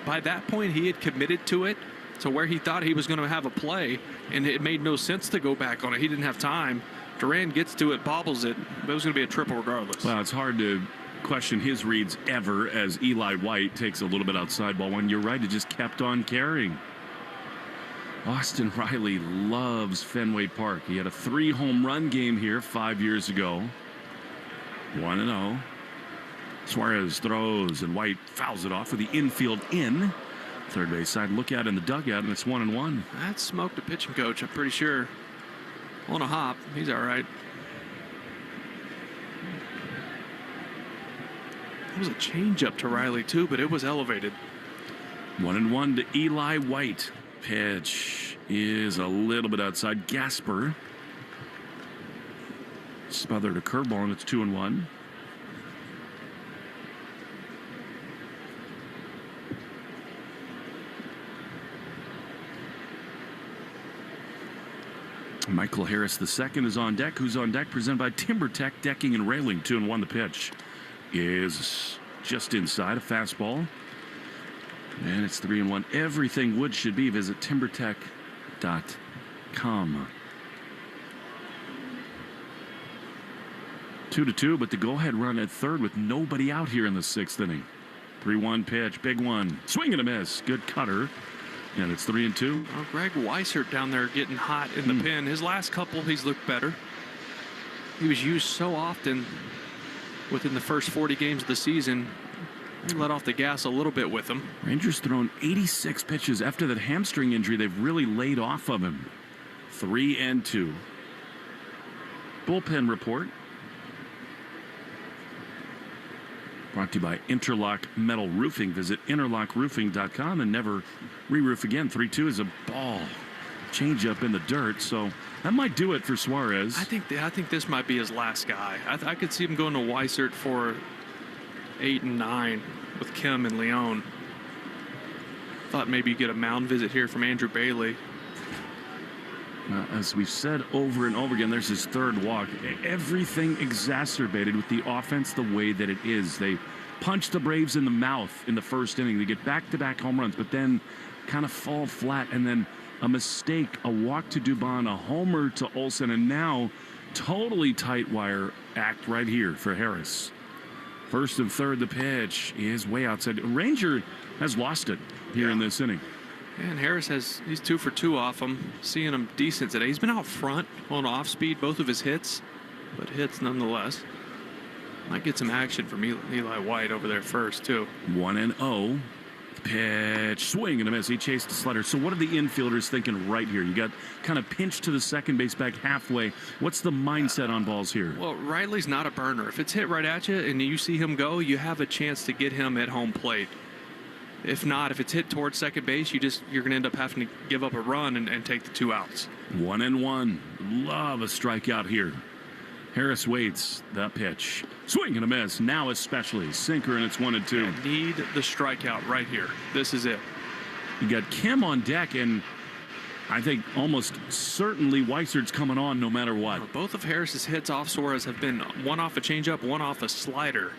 By that point, he had committed to it to where he thought he was going to have a play, and it made no sense to go back on it. He didn't have time. Duran gets to it, bobbles it, but it was going to be a triple regardless. Well, it's hard to question his reads ever as Eli White takes a little bit outside ball. When you're right, it just kept on carrying. Austin Riley loves Fenway Park. He had a 3-home run game here 5 years ago. 1-0. Suarez throws, and White fouls it off for the infield in. Third base side look at in the dugout, and it's 1-1. That smoked a pitching coach, I'm pretty sure. On a hop, he's all right. It was a changeup to Riley, too, but it was elevated. 1-1 to Eli White. Pitch is a little bit outside. Gasper smothered a curveball, and it's 2-1. Michael Harris II is on deck. Who's on deck? Presented by TimberTech Decking and Railing. 2-1. The pitch is just inside a fastball. And it's 3-1. Everything wood should be. Visit timbertech.com. 2-2, but the go-ahead run at third with nobody out here in the 6th inning. 3-1 pitch. Big one. Swing and a miss. Good cutter. And it's 3-2. Well, Greg Weissert down there getting hot in the pen. His last couple, he's looked better. He was used so often within the first 40 games of the season. He let off the gas a little bit with him. Rangers thrown 86 pitches. After that hamstring injury, they've really laid off of him. 3-2. Bullpen report. Brought to you by Interlock Metal Roofing. Visit interlockroofing.com and never re-roof again. 3-2 is a ball. Change up in the dirt, so that might do it for Suarez. I think this might be his last guy. I could see him going to Weissert for 8 and 9 with Kim and Leon. Thought maybe you get a mound visit here from Andrew Bailey. As we've said over and over again, there's his third walk. Everything exacerbated with the offense the way that it is. They punch the Braves in the mouth in the first inning. They get back-to-back home runs, but then kind of fall flat. And then a mistake, a walk to Dubon, a homer to Olsen, and now totally tight wire act right here for Harris. First and third, the pitch is way outside. Ranger has lost it here in this inning. And Harris he's 2 for 2 off him. Seeing him decent today. He's been out front on off speed, both of his hits, but hits nonetheless. Might get some action from Eli White over there first, too. 1-0. Pitch, swing and a miss. He chased the slider. So what are the infielders thinking right here? You got kind of pinched to the second base back halfway. What's the mindset on balls here? Well, Riley's not a burner. If it's hit right at you and you see him go, you have a chance to get him at home plate. If not, if it's hit towards second base, you're going to end up having to give up a run and take the 2 outs. 1-1. Love a strikeout here. Harris waits. The pitch. Swing and a miss. Now especially. Sinker, and it's 1-2. I need the strikeout right here. This is it. You got Kim on deck, and I think almost certainly Weisert's coming on no matter what. Well, both of Harris's hits off Suarez have been one off a changeup, one off a slider.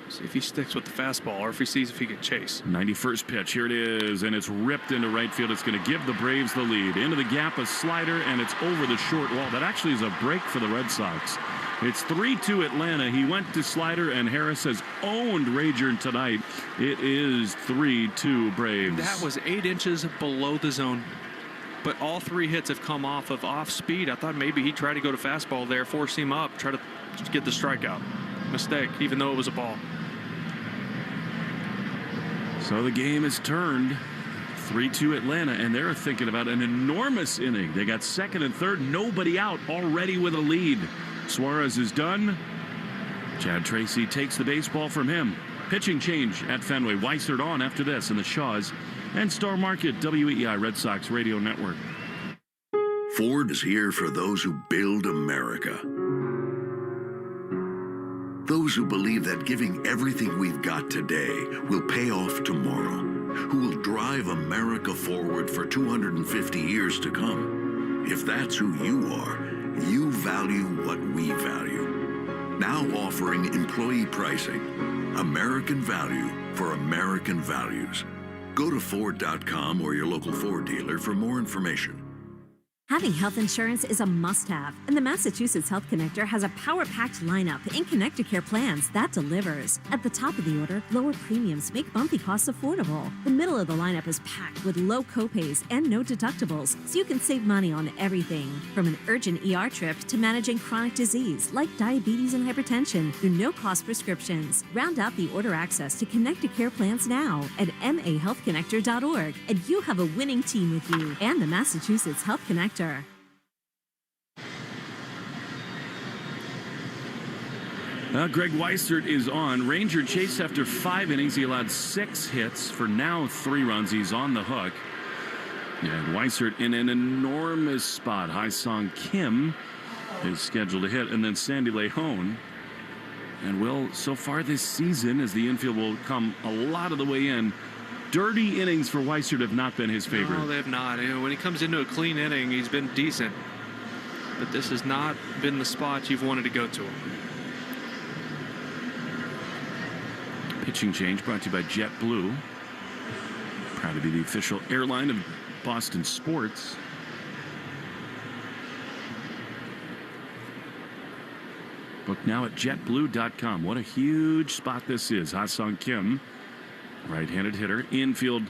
See if he sticks with the fastball or if he sees if he can chase. 91st pitch. Here it is, and it's ripped into right field. It's going to give the Braves the lead. Into the gap, a slider, and it's over the short wall. That actually is a break for the Red Sox. It's 3-2 Atlanta. He went to slider, and Harris has owned Ranger tonight. It is 3-2 Braves. That was 8 inches below the zone. But all 3 hits have come off of off speed. I thought maybe he'd try to go to fastball there, force him up, try to get the strikeout. Mistake, even though it was a ball. So the game is turned 3-2 Atlanta, and they're thinking about an enormous inning. They got second and third, nobody out, already with a lead. Suarez is done. Chad Tracy takes the baseball from him. Pitching change at Fenway. Weissert on after this in the Shaws and Star Market, WEEI Red Sox Radio Network. Ford is here for those who build America. Those who believe that giving everything we've got today will pay off tomorrow, who will drive America forward for 250 years to come. If that's who you are, you value what we value. Now offering employee pricing, American value for American values. Go to Ford.com or your local Ford dealer for more information. Having health insurance is a must-have, and the Massachusetts Health Connector has a power-packed lineup in Connecticare plans that delivers. At the top of the order, lower premiums make monthly costs affordable. The middle of the lineup is packed with low copays and no deductibles, so you can save money on everything. From an urgent ER trip to managing chronic disease like diabetes and hypertension through no-cost prescriptions. Round out the order access to Connecticare plans now at mahealthconnector.org, and you have a winning team with you and the Massachusetts Health Connector. Greg Weissert is on. Ranger chased after 5 innings. He allowed 6 hits for now 3 runs. He's on the hook. And Weissert in an enormous spot. Hai-Song Kim is scheduled to hit. And then Sandy Lejon. And Will, so far this season, as the infield will come a lot of the way in, dirty innings for Weissert have not been his favorite. No, they have not. When he comes into a clean inning, he's been decent. But this has not been the spot you've wanted to go to him. Pitching change brought to you by JetBlue. Proud to be the official airline of Boston sports. Book now at jetblue.com. What a huge spot this is. Ha-Sung Kim, right-handed hitter. Infield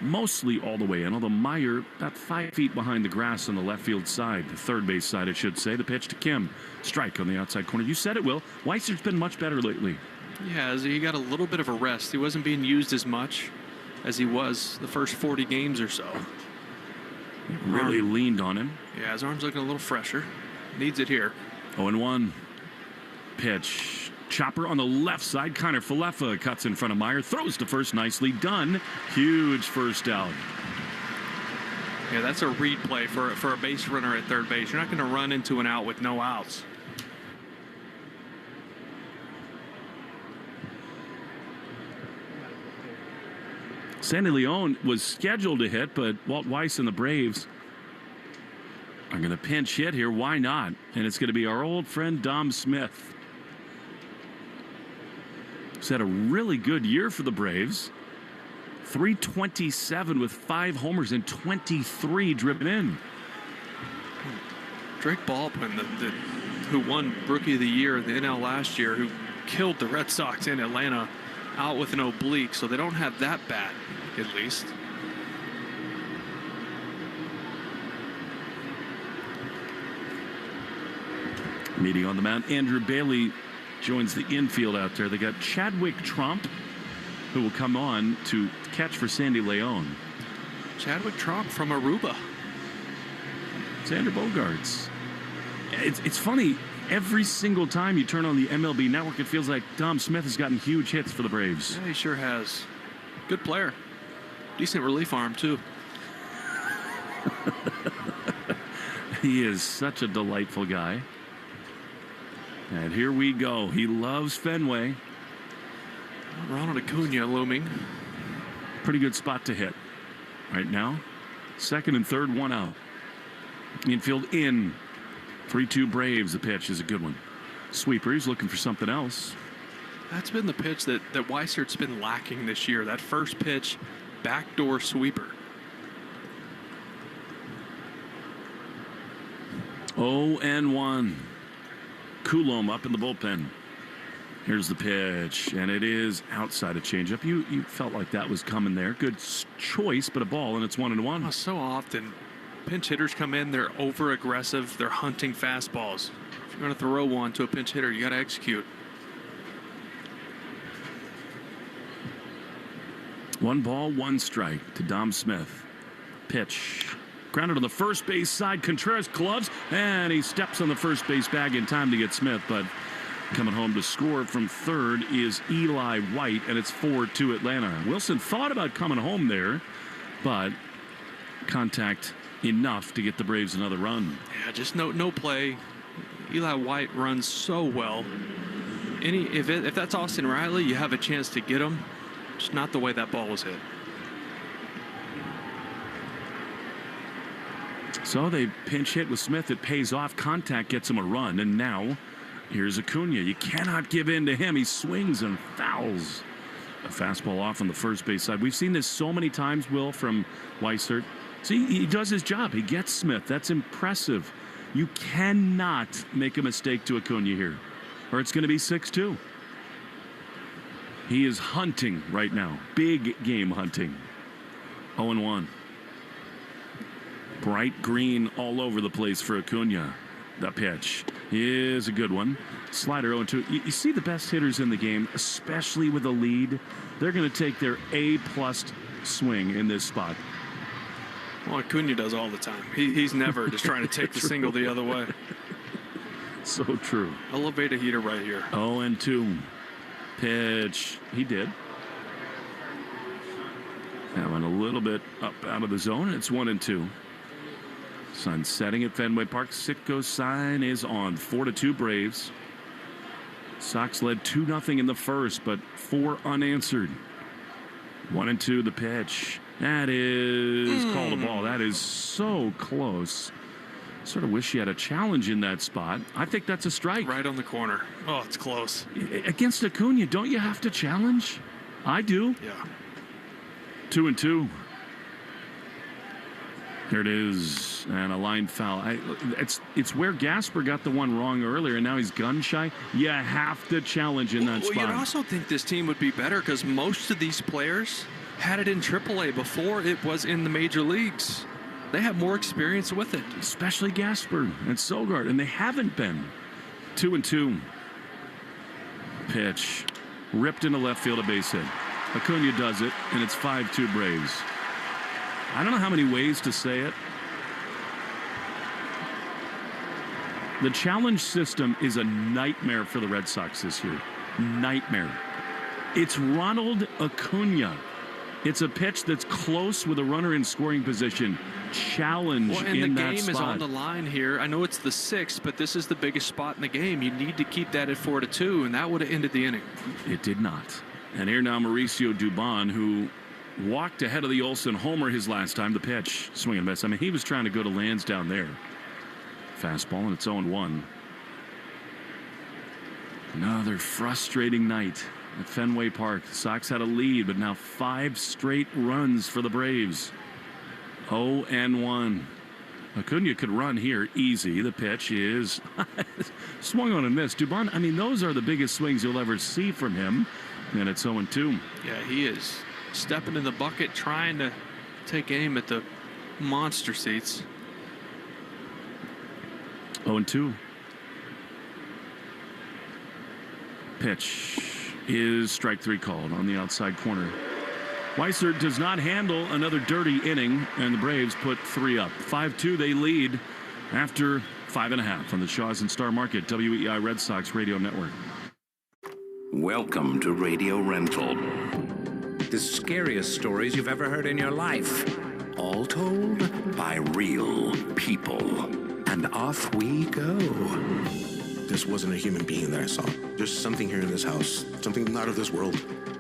mostly all the way in, although Meyer about 5 feet behind the grass on the left field side, the third base side, I should say. The pitch to Kim. Strike on the outside corner. You said it, Will. Weissert's been much better lately. Yeah, he got a little bit of a rest. He wasn't being used as much as he was the first 40 games or so. Really leaned on him. Yeah, his arm's looking a little fresher. Needs it here. 0-1. Pitch. Chopper on the left side. Connor Falefa cuts in front of Meyer. Throws to first. Nicely done. Huge first out. Yeah, that's a read play for a base runner at third base. You're not going to run into an out with no outs. Sandy Lejon was scheduled to hit, but Walt Weiss and the Braves are going to pinch hit here. Why not? And it's going to be our old friend Dom Smith. He's had a really good year for the Braves. 327 with 5 homers and 23 driven in. Drake Baldwin, who won Rookie of the Year in the NL last year, who killed the Red Sox in Atlanta, out with an oblique, so they don't have that bat, at least. Meeting on the mound, Andrew Bailey joins the infield out there. They got Chadwick Tromp, who will come on to catch for Sandy Lejon. Chadwick Tromp from Aruba. Xander Bogaerts. It's funny. Every single time you turn on the MLB Network, it feels like Dom Smith has gotten huge hits for the Braves. Yeah, he sure has. Good player. Decent relief arm, too. He is such a delightful guy. And here we go. He loves Fenway. Ronald Acuna looming. Pretty good spot to hit right now. Second and third, 1 out. Infield in. 3-2 Braves. The pitch is a good one. Sweeper, he's looking for something else. That's been the pitch that Weissert's been lacking this year. That first pitch, backdoor sweeper. 0-1. Coulomb up in the bullpen. Here's the pitch, and it is outside a changeup. You felt like that was coming there. Good choice, but a ball, and it's 1-1. Oh, so often, pinch hitters come in, they're over-aggressive, they're hunting fastballs. If you're going to throw one to a pinch hitter, you got to execute. 1 ball, 1 strike to Dom Smith. Pitch. Grounded on the first base side. Contreras gloves, and he steps on the first base bag in time to get Smith, but coming home to score from third is Eli White, and it's 4-2 Atlanta. Wilson thought about coming home there, but contact enough to get the Braves another run. Yeah, just no play. Eli White runs so well. If that's Austin Riley, you have a chance to get him. Just not the way that ball was hit. So they pinch hit with Smith. It pays off. Contact gets him a run. And now here's Acuna. You cannot give in to him. He swings and fouls a fastball off on the first base side. We've seen this so many times, Will, from Weissert. See, he does his job. He gets Smith. That's impressive. You cannot make a mistake to Acuna here, or it's going to be 6-2. He is hunting right now. Big game hunting. 0-1. Bright green all over the place for Acuna. The pitch is a good one. Slider 0-2. You see the best hitters in the game, especially with a lead, they're going to take their A-plus swing in this spot. Well, Acuna does all the time. He's never just trying to take the single the other way. So true. Elevator heater right here. 0-2. Pitch. He did. Having a little bit up out of the zone. It's 1-2. Sun setting at Fenway Park. Sitco's sign is on. 4-2 Braves. Sox led 2-0 in the first, but 4 unanswered. 1-2 the pitch. That is called a ball. That is so close. Sort of wish he had a challenge in that spot. I think that's a strike. Right on the corner. Oh, it's close. Against Acuna, don't you have to challenge? I do. Yeah. 2-2. There it is. And a line foul. It's where Gasper got the one wrong earlier, and now he's gun shy. You have to challenge in that spot. Well, you'd also think this team would be better because most of these players had it in AAA before it was in the major leagues. They have more experience with it. Especially Gasper and Sogard, and they haven't been. 2-2. Pitch. Ripped into left field, a base hit. Acuna does it, and it's 5-2 Braves. I don't know how many ways to say it. The challenge system is a nightmare for the Red Sox this year. Nightmare. It's Ronald Acuna. It's a pitch that's close with a runner in scoring position. Challenge in that spot. And the game is on the line here. I know it's the 6th, but this is the biggest spot in the game. You need to keep that at 4-2, and that would have ended the inning. It did not. And here now Mauricio Dubon, who walked ahead of the Olsen homer his last time. The pitch, swing and miss. I mean, he was trying to go to lands down there. Fastball, and it's 0-1. Another frustrating night at Fenway Park. The Sox had a lead, but now 5 straight runs for the Braves. 0-1. Acuna could run here easy. The pitch is swung on and missed. Dubon, I mean, those are the biggest swings you'll ever see from him. And it's 0-2. Yeah, he is stepping in the bucket, trying to take aim at the monster seats. 0-2. Pitch is strike 3 called on the outside corner. Weiser does not handle another dirty inning, and the Braves put 3 up. 5-2, they lead after 5.5 on the Shaws and Star Market WEI Red Sox Radio Network. Welcome to Radio Rental. The scariest stories you've ever heard in your life. All told by real people. And off we go. This wasn't a human being that I saw. There's something here in this house. Something not of this world.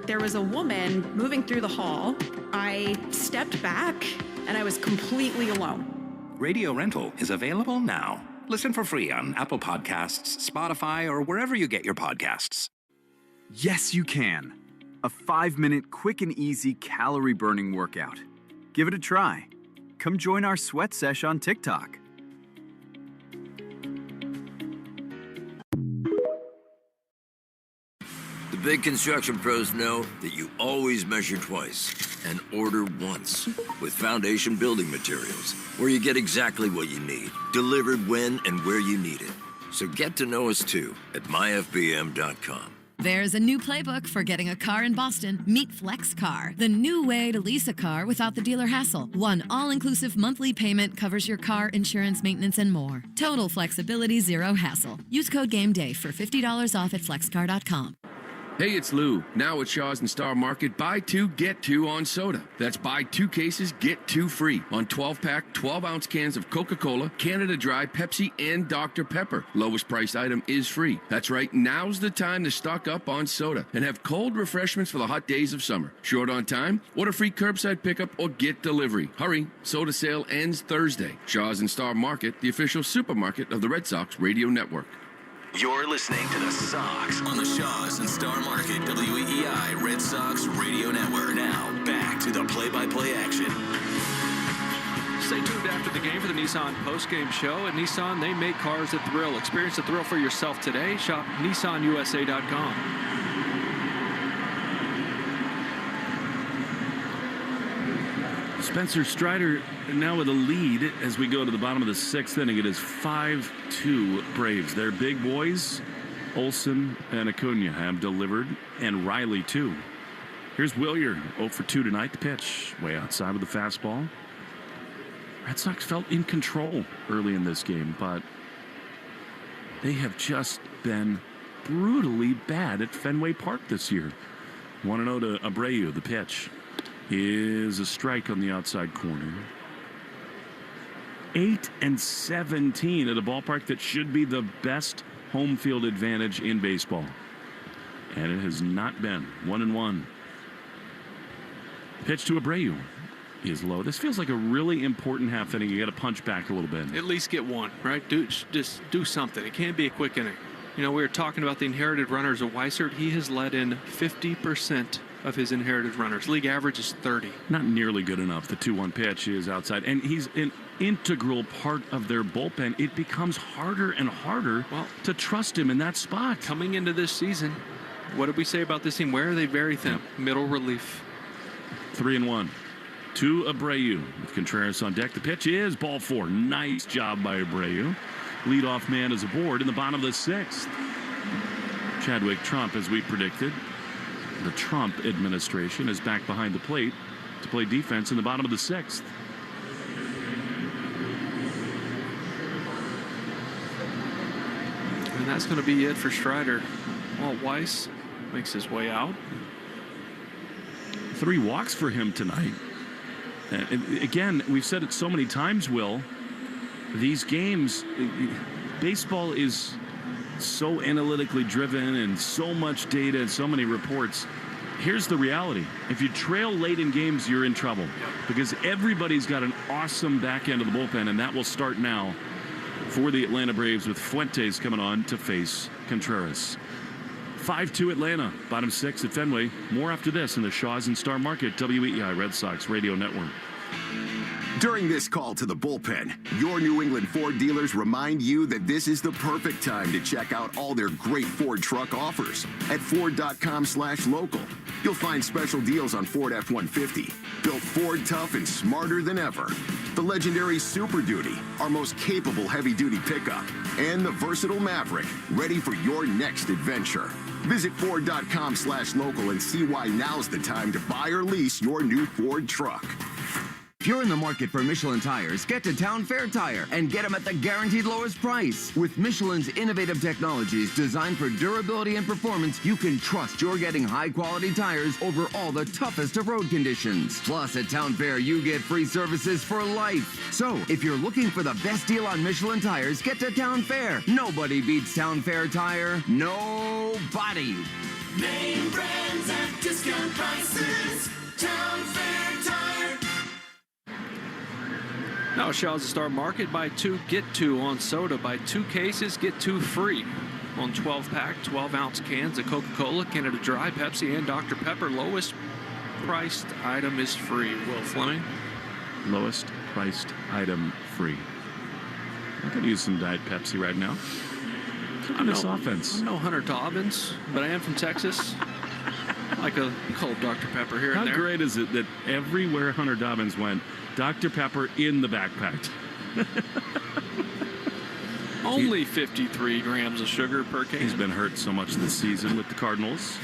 There was a woman moving through the hall. I stepped back, and I was completely alone. Radio Rental is available now. Listen for free on Apple Podcasts, Spotify, or wherever you get your podcasts. Yes, you can. A 5-minute quick and easy calorie-burning workout. Give it a try. Come join our sweat sesh on TikTok. The big construction pros know that you always measure twice and order once with Foundation Building Materials, where you get exactly what you need, delivered when and where you need it. So get to know us too at myfbm.com. There's a new playbook for getting a car in Boston. Meet FlexCar, the new way to lease a car without the dealer hassle. One all-inclusive monthly payment covers your car, insurance, maintenance, and more. Total flexibility, zero hassle. Use code GAMEDAY for $50 off at flexcar.com. Hey, it's Lou. Now at Shaw's and Star Market, buy 2, get 2 on soda. That's buy 2 cases, get 2 free on 12-pack, 12-ounce cans of Coca-Cola, Canada Dry, Pepsi, and Dr. Pepper. Lowest priced item is free. That's right, now's the time to stock up on soda and have cold refreshments for the hot days of summer. Short on time? Order free curbside pickup or get delivery. Hurry, soda sale ends Thursday. Shaw's and Star Market, the official supermarket of the Red Sox Radio Network. You're listening to the Sox on the Shaws and Star Market WEI Red Sox Radio Network. Now, back to the play-by-play action. Stay tuned after the game for the Nissan post-game show. At Nissan, they make cars that thrill. Experience the thrill for yourself today. Shop nissanusa.com. Spencer Strider now with a lead as we go to the bottom of the sixth inning. It is 5-2 Braves. Their big boys, Olsen and Acuna, have delivered, and Riley too. Here's Willier, 0 for 2 tonight. The pitch way outside with the fastball. Red Sox felt in control early in this game, but they have just been brutally bad at Fenway Park this year. 1-0 to Abreu. The pitch is a strike on the outside corner. 8-17 at a ballpark that should be the best home field advantage in baseball. And it has not been. 1-1. Pitch to Abreu is low. This feels like a really important half inning. You got to punch back a little bit. At least get one, right? Just do something. It can't be a quick inning. You know, we were talking about the inherited runners of Weissert. He has let in 50% of his inherited runners. League average is 30. Not nearly good enough. The 2-1 pitch is outside. And he's an integral part of their bullpen. It becomes harder and harder to trust him in that spot. Coming into this season, what did we say about this team? Where are they very thin? Yep. Middle relief. 3-1 to Abreu with Contreras on deck. The pitch is ball 4. Nice job by Abreu. Leadoff man is aboard in the bottom of the sixth. Chadwick Trump, as we predicted. The Trump administration is back behind the plate to play defense in the bottom of the sixth. And that's going to be it for Strider. Walt Weiss makes his way out. 3 walks for him tonight. Again, we've said it so many times, Will. These games, baseball is so analytically driven and so much data and so many reports. Here's the reality. If you trail late in games, you're in trouble because everybody's got an awesome back end of the bullpen, and that will start now for the Atlanta Braves with Fuentes coming on to face Contreras. 5-2 Atlanta, bottom 6 at Fenway. More after this in the Shaw's and Star Market WEEI Red Sox Radio Network. During this call to the bullpen, your New England Ford dealers remind you that this is the perfect time to check out all their great Ford truck offers. At Ford.com/local, you'll find special deals on Ford F-150, built Ford tough and smarter than ever. The legendary Super Duty, our most capable heavy-duty pickup, and the versatile Maverick, ready for your next adventure. Visit Ford.com/local and see why now's the time to buy or lease your new Ford truck. If you're in the market for Michelin tires, get to Town Fair Tire and get them at the guaranteed lowest price. With Michelin's innovative technologies designed for durability and performance, you can trust you're getting high-quality tires over all the toughest of road conditions. Plus, at Town Fair, you get free services for life. So, if you're looking for the best deal on Michelin tires, get to Town Fair. Nobody beats Town Fair Tire. Nobody. Name brands at discount prices. Town Fair Tire. Now Shaw's Star Market, buy 2, get 2 on soda. Buy 2 cases, get 2 free on 12-pack, 12-ounce cans of Coca-Cola, Canada Dry, Pepsi, and Dr. Pepper. Lowest priced item is free. Will Fleming? Lowest priced item free. I could use some Diet Pepsi right now. I'm this offense. I'm no Hunter Dobbins, but I am from Texas. I like a cold Dr. Pepper here and there. How great is it that everywhere Hunter Dobbins went, Dr. Pepper in the backpack? Only 53 grams of sugar per can. He's been hurt so much this season with the Cardinals.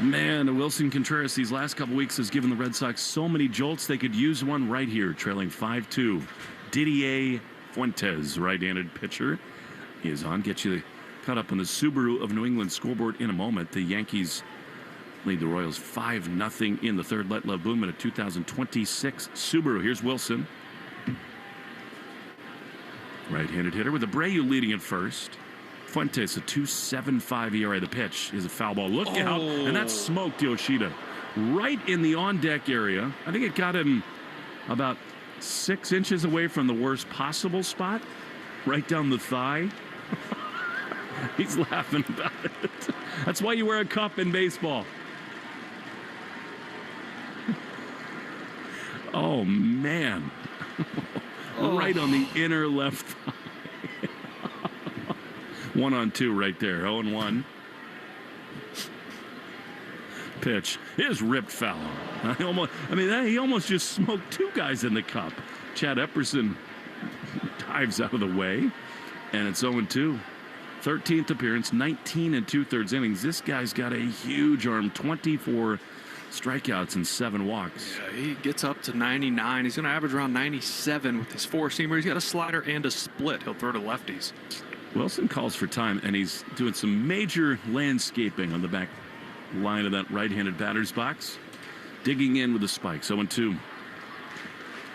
Man, Wilson Contreras these last couple weeks has given the Red Sox so many jolts they could use one right here, trailing 5-2. Didier Fuentes, right-handed pitcher, is on. Get you caught up on the Subaru of New England scoreboard in a moment. The Yankees lead the Royals 5-0 in the third. Let Love Boom in a 2026 Subaru. Here's Wilson. Right-handed hitter with Abreu leading at first. Fuentes, a 2.75 ERA. The pitch is a foul ball. Look out. And that smoked Yoshida right in the on-deck area. I think it got him about 6 inches away from the worst possible spot. Right down the thigh. He's laughing about it. That's why you wear a cup in baseball. Oh, man. Right on the inner left thigh. 1-2 right there. 0-1. Pitch is ripped foul. He almost just smoked two guys in the cup. Chad Epperson dives out of the way, and it's 0-2. 13th appearance, 19 2/3 innings. This guy's got a huge arm, 24 strikeouts and 7 walks. Yeah, he gets up to 99. He's going to average around 97 with his four-seamer. He's got a slider and a split. He'll throw to lefties. Wilson calls for time, and he's doing some major landscaping on the back line of that right-handed batter's box. Digging in with the spikes. 0-2.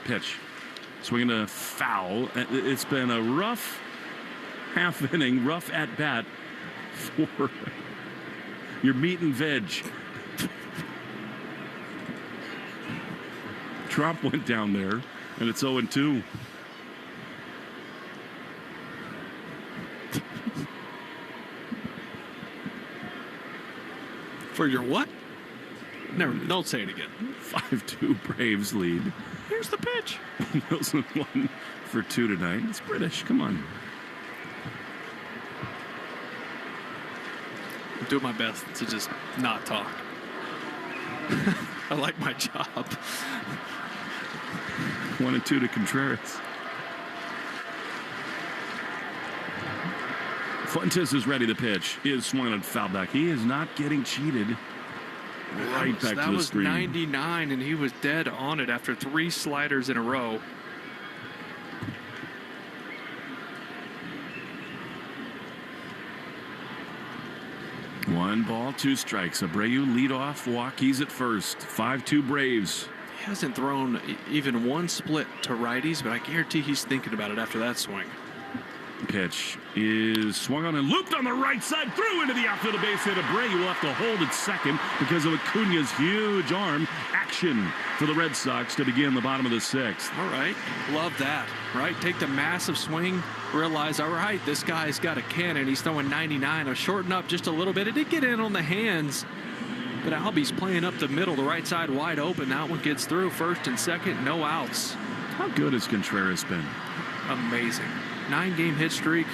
Pitch. Swinging a foul. It's been a rough half inning, rough at bat for your meat and veg. Trump went down there, and it's 0-2. For your what? Never. Don't say it again. 5-2 Braves lead. Here's the pitch. Wilson 1 for 2 tonight. It's British. Come on. I'm doing my best to just not talk. I like my job. 1-2 to Contreras. Fuentes is ready to pitch. He is swung on foul back. He is not getting cheated. Right back to the screen. That was 99, and he was dead on it after 3 sliders in a row. One ball, 2 strikes. Abreu leadoff walk. He's at first. 5-2 Braves. He hasn't thrown even one split to righties, but I guarantee he's thinking about it after that swing. Pitch is swung on and looped on the right side, through into the outfield, a base hit. Abreu will have to hold at second because of Acuna's huge arm. Action for the Red Sox to begin the bottom of the 6th. All right, love that, right? Take the massive swing, realize, all right, this guy's got a cannon. He's throwing 99. I'll shorten up just a little bit. It did get in on the hands, but Albie's playing up the middle, the right side wide open. That one gets through first and second, no outs. How good has Contreras been? Amazing. 9-game hit streak.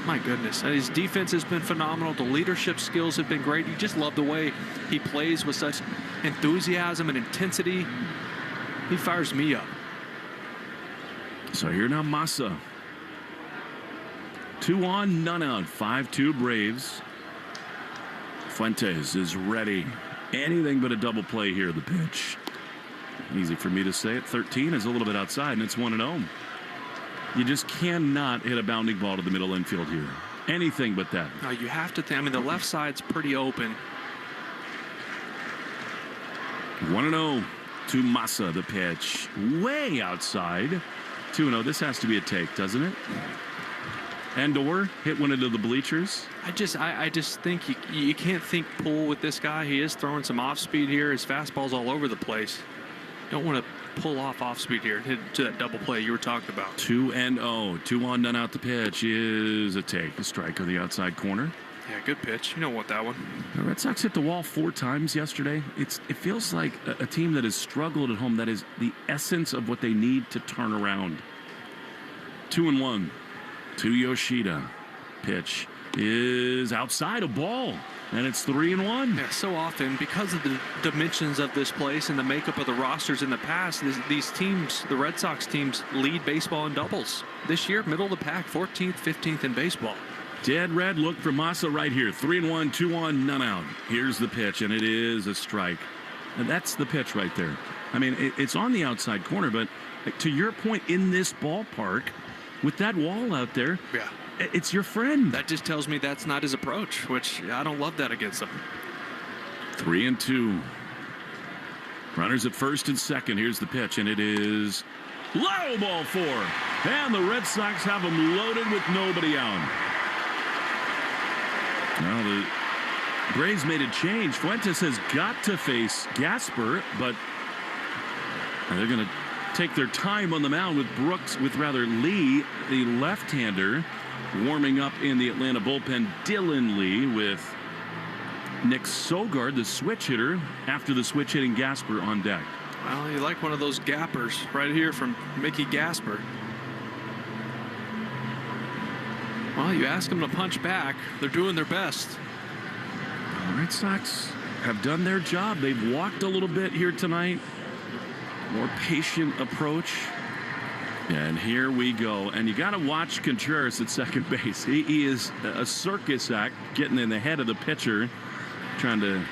My goodness. His defense has been phenomenal. The leadership skills have been great. You just love the way he plays with such enthusiasm and intensity. He fires me up. So here now Massa. 2 on, none out. 5-2 Braves. Fuentes is ready. Anything but a double play here. The pitch. Easy for me to say it. 13 is a little bit outside, and it's 1-0. You just cannot hit a bounding ball to the middle infield here. Anything but that. No, you have to think. I mean, the left side's pretty open. 1-0 to Massa, the pitch. Way outside. 2-0. This has to be a take, doesn't it? Andor hit one into the bleachers. I just think you can't think pull with this guy. He is throwing some off speed here. His fastball's all over the place. Don't want to pull off speed here, hit to that double play you were talking about. 2-0. 2 on, none out. The pitch is a take. A strike on the outside corner. Yeah, good pitch. You don't want that one. The Red Sox hit the wall 4 times yesterday. It feels like a team that has struggled at home. That is the essence of what they need to turn around. 2-1 to Yoshida. Pitch is outside, a ball. And it's 3-1. Yeah, so often, because of the dimensions of this place and the makeup of the rosters in the past, these teams, the Red Sox teams, lead baseball in doubles. This year, middle of the pack, 14th, 15th in baseball. Dead red look for Massa right here. 3-1, 2 on, none out. Here's the pitch, and it is a strike. And that's the pitch right there. I mean, it's on the outside corner, but to your point, in this ballpark, with that wall out there, yeah, it's your friend. That just tells me that's not his approach, which I don't love that against him. 3-2. Runners at first and second. Here's the pitch, and it is low, ball 4. And the Red Sox have them loaded with nobody out. Now the Braves made a change. Fuentes has got to face Gasper, but they're going to take their time on the mound with Lee, the left-hander, warming up in the Atlanta bullpen. Dylan Lee with Nick Sogard, the switch hitter, after the switch hitting Gasper on deck. Well, you like one of those gappers right here from Mickey Gasper. Well, you ask them to punch back. They're doing their best. The Red Sox have done their job. They've walked a little bit here tonight. More patient approach. And here we go. And you got to watch Contreras at second base. He is a circus act, getting in the head of the pitcher, trying to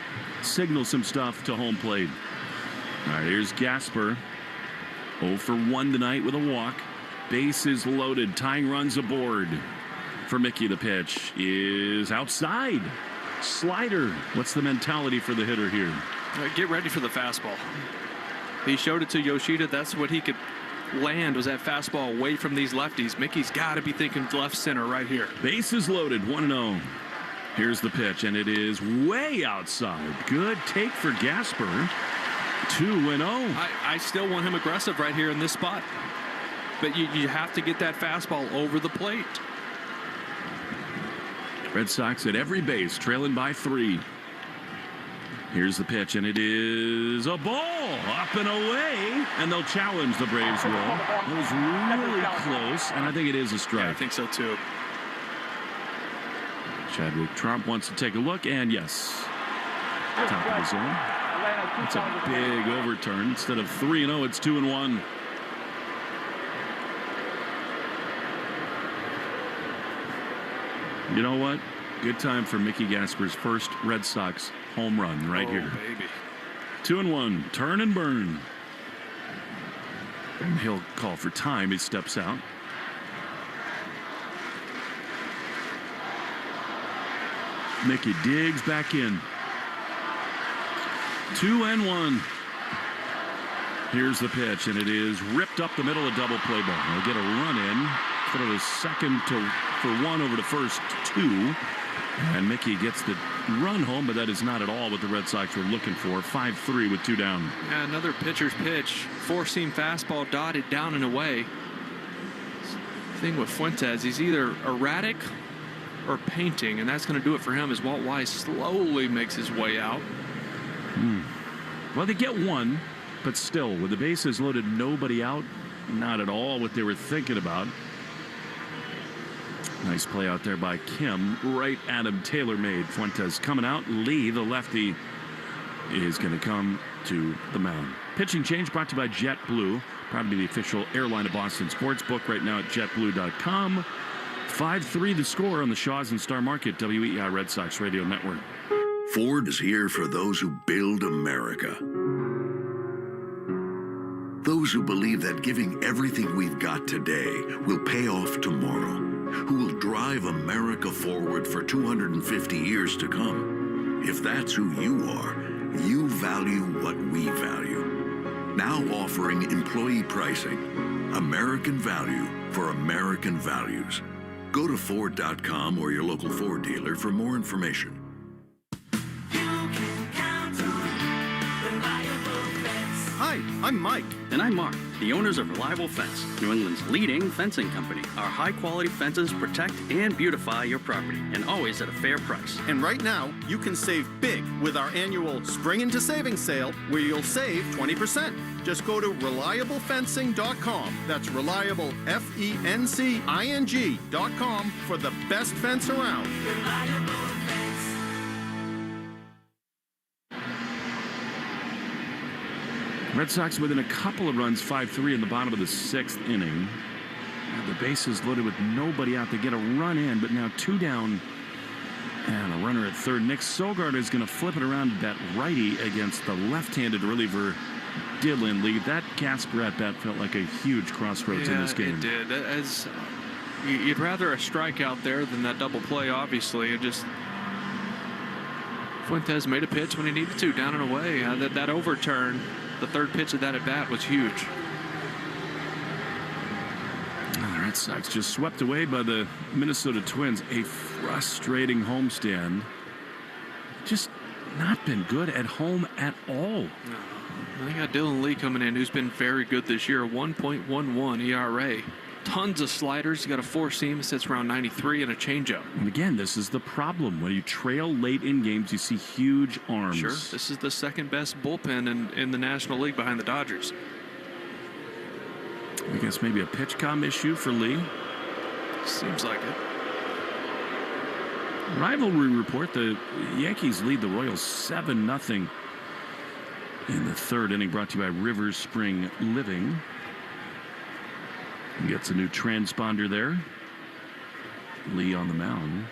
signal some stuff to home plate. All right, here's Gasper. 0 for 1 tonight with a walk. Bases loaded. Tying runs aboard. For Mickey, the pitch is outside. Slider. What's the mentality for the hitter here? Get ready for the fastball. He showed it to Yoshida. That's what he could land, was that fastball away from these lefties. Mickey's got to be thinking left center right here. Bases loaded, 1-0. Here's the pitch, and it is way outside. Good take for Gasper. 2-0. I still want him aggressive right here in this spot. But you have to get that fastball over the plate. Red Sox at every base, trailing by 3. Here's the pitch, and it is a ball up and away, and they'll challenge the Braves will. It was really close, and I think it is a strike. Yeah, I think so too. Chadwick Trump wants to take a look, and yes, top of the zone. That's a big overturn. Instead of 3-0, it's 2-1. You know what? Good time for Mickey Gasper's first Red Sox home run right here. Baby. 2-1, turn and burn. And he'll call for time. He steps out. Mickey digs back in. 2-1. Here's the pitch, and it is ripped up the middle of double play ball. He'll get a run in. Throw to second for 1 over to first 2. And Mickey gets the run home, but that is not at all what the Red Sox were looking for. 5-3 with 2 down. Yeah, another pitcher's pitch. Four-seam fastball dotted down and away. Thing with Fuentes, he's either erratic or painting, and that's going to do it for him as Walt Weiss slowly makes his way out. Well, they get 1, but still, with the bases loaded, nobody out, not at all what they were thinking about. Nice play out there by Kim. Right at him, tailor-made. Fuentes coming out. Lee, the lefty, is going to come to the mound. Pitching change brought to you by JetBlue. Proud to be the official airline of Boston Sports. Book right now at jetblue.com. 5-3 the score on the Shaws and Star Market, WEI Red Sox Radio Network. Ford is here for those who build America. Those who believe that giving everything we've got today will pay off tomorrow. Who will drive America forward for 250 years to come. If that's who you are, you value what we value. Now offering employee pricing. American value for American values. Go to Ford.com or your local Ford dealer for more information. Hi, I'm Mike. And I'm Mark, the owners of Reliable Fence, New England's leading fencing company. Our high-quality fences protect and beautify your property, and always at a fair price. And right now, you can save big with our annual Spring into Savings sale, where you'll save 20%. Just go to ReliableFencing.com. That's reliable, FENCING.com for the best fence around. Reliable Fence. Red Sox within a couple of runs, 5-3 in the bottom of the 6th inning. The bases loaded with nobody out. They get a run in, but now 2 down and a runner at third. Nick Sogard is going to flip it around to bat righty against the left-handed reliever Dylan Lee. That Gasper at bat felt like a huge crossroads in this game. It did. As you'd rather a strikeout there than that double play, obviously. It just Fuentes made a pitch when he needed to, down and away. That overturn, the third pitch of that at bat, was huge. The Red Sox just swept away by the Minnesota Twins. A frustrating homestand. Just not been good at home at all. No. They got Dylan Lee coming in, who's been very good this year. 1.11 ERA. tons of sliders. You got a four-seam, sits around 93, and a changeup. And again, this is the problem. When you trail late in games, you see huge arms. Sure, this is the second-best bullpen in the National League behind the Dodgers. I guess maybe a pitch comm issue for Lee. Seems like it. Rivalry report, the Yankees lead the Royals 7-0 in the third inning, brought to you by River Spring Living. Gets a new transponder there. Lee on the mound.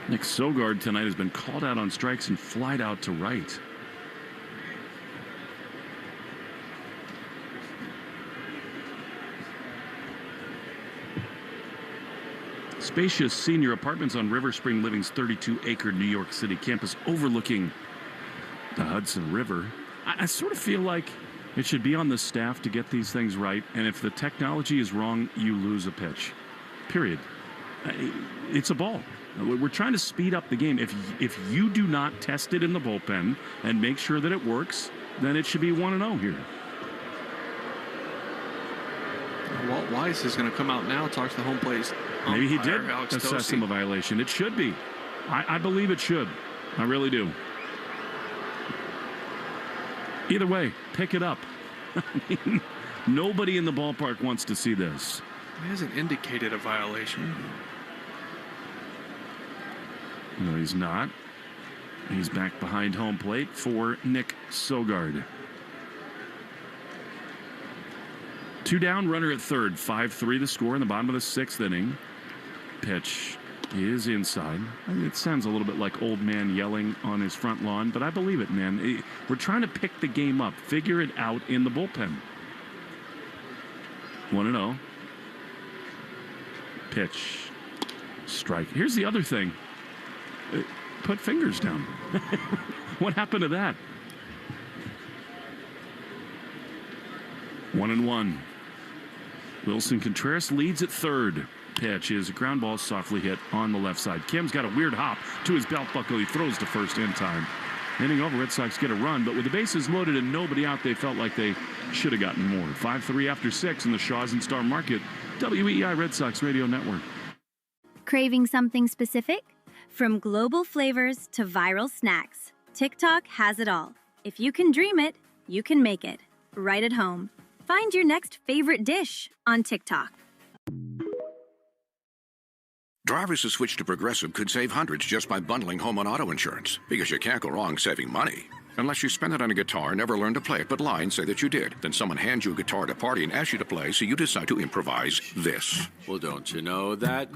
Nick Sogard tonight has been called out on strikes and flied out to right. Spacious senior apartments on River Spring Living's 32-acre New York City campus overlooking the Hudson River. I sort of feel like it should be on the staff to get these things right, and if the technology is wrong, you lose a pitch. Period. It's a ball. We're trying to speed up the game. If you do not test it in the bullpen and make sure that it works, then it should be 1-0 here. Walt Weiss is going to come out now, talk to the home plate. Maybe he did Alex assess Tosi. him a violation. It should be. I believe it should. I really do. Either way, pick it up. I mean, nobody in the ballpark wants to see this. He hasn't indicated a violation. No, he's not. He's back behind home plate for Nick Sogard. 2 down, runner at third. 5-3 the score in the bottom of the 6th inning. Pitch is inside. I mean, it sounds a little bit like old man yelling on his front lawn, but I believe it, man. We're trying to pick the game up, figure it out in the bullpen. 1-0. Pitch. Strike. Here's the other thing. Put fingers down. What happened to that? 1-1. Wilson Contreras leads at third. Pitch is a ground ball softly hit on the left side. Kim's got a weird hop to his belt buckle. He throws to first in time. Inning over, Red Sox get a run, but with the bases loaded and nobody out, they felt like they should have gotten more. 5-3 after 6 in the Shaw's and Star Market. WEEI Red Sox Radio Network. Craving something specific? From global flavors to viral snacks, TikTok has it all. If you can dream it, you can make it. Right at home. Find your next favorite dish on TikTok. Drivers who switch to Progressive could save hundreds just by bundling home and auto insurance. Because you can't go wrong saving money. Unless you spend it on a guitar, never learn to play it, but lie and say that you did. Then someone hands you a guitar at a party and asks you to play, so you decide to improvise this. Well, don't you know that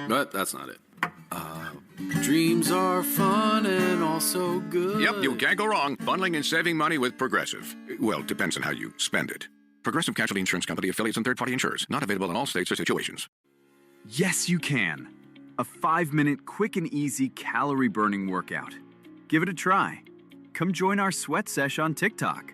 but that's not it. Dreams are fun and also good. Yep, you can't go wrong. Bundling and saving money with Progressive. Well, it depends on how you spend it. Progressive Casualty Insurance Company, affiliates, and third-party insurers. Not available in all states or situations. Yes, you can. A 5-minute quick and easy calorie-burning workout. Give it a try. Come join our sweat sesh on TikTok.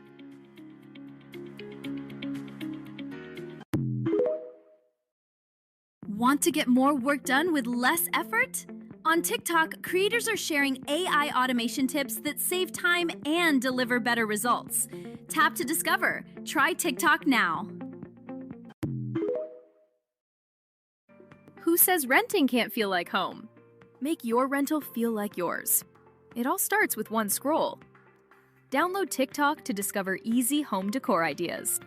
Want to get more work done with less effort? On TikTok, creators are sharing AI automation tips that save time and deliver better results. Tap to discover. Try TikTok now. Who says renting can't feel like home? Make your rental feel like yours. It all starts with one scroll. Download TikTok to discover easy home decor ideas.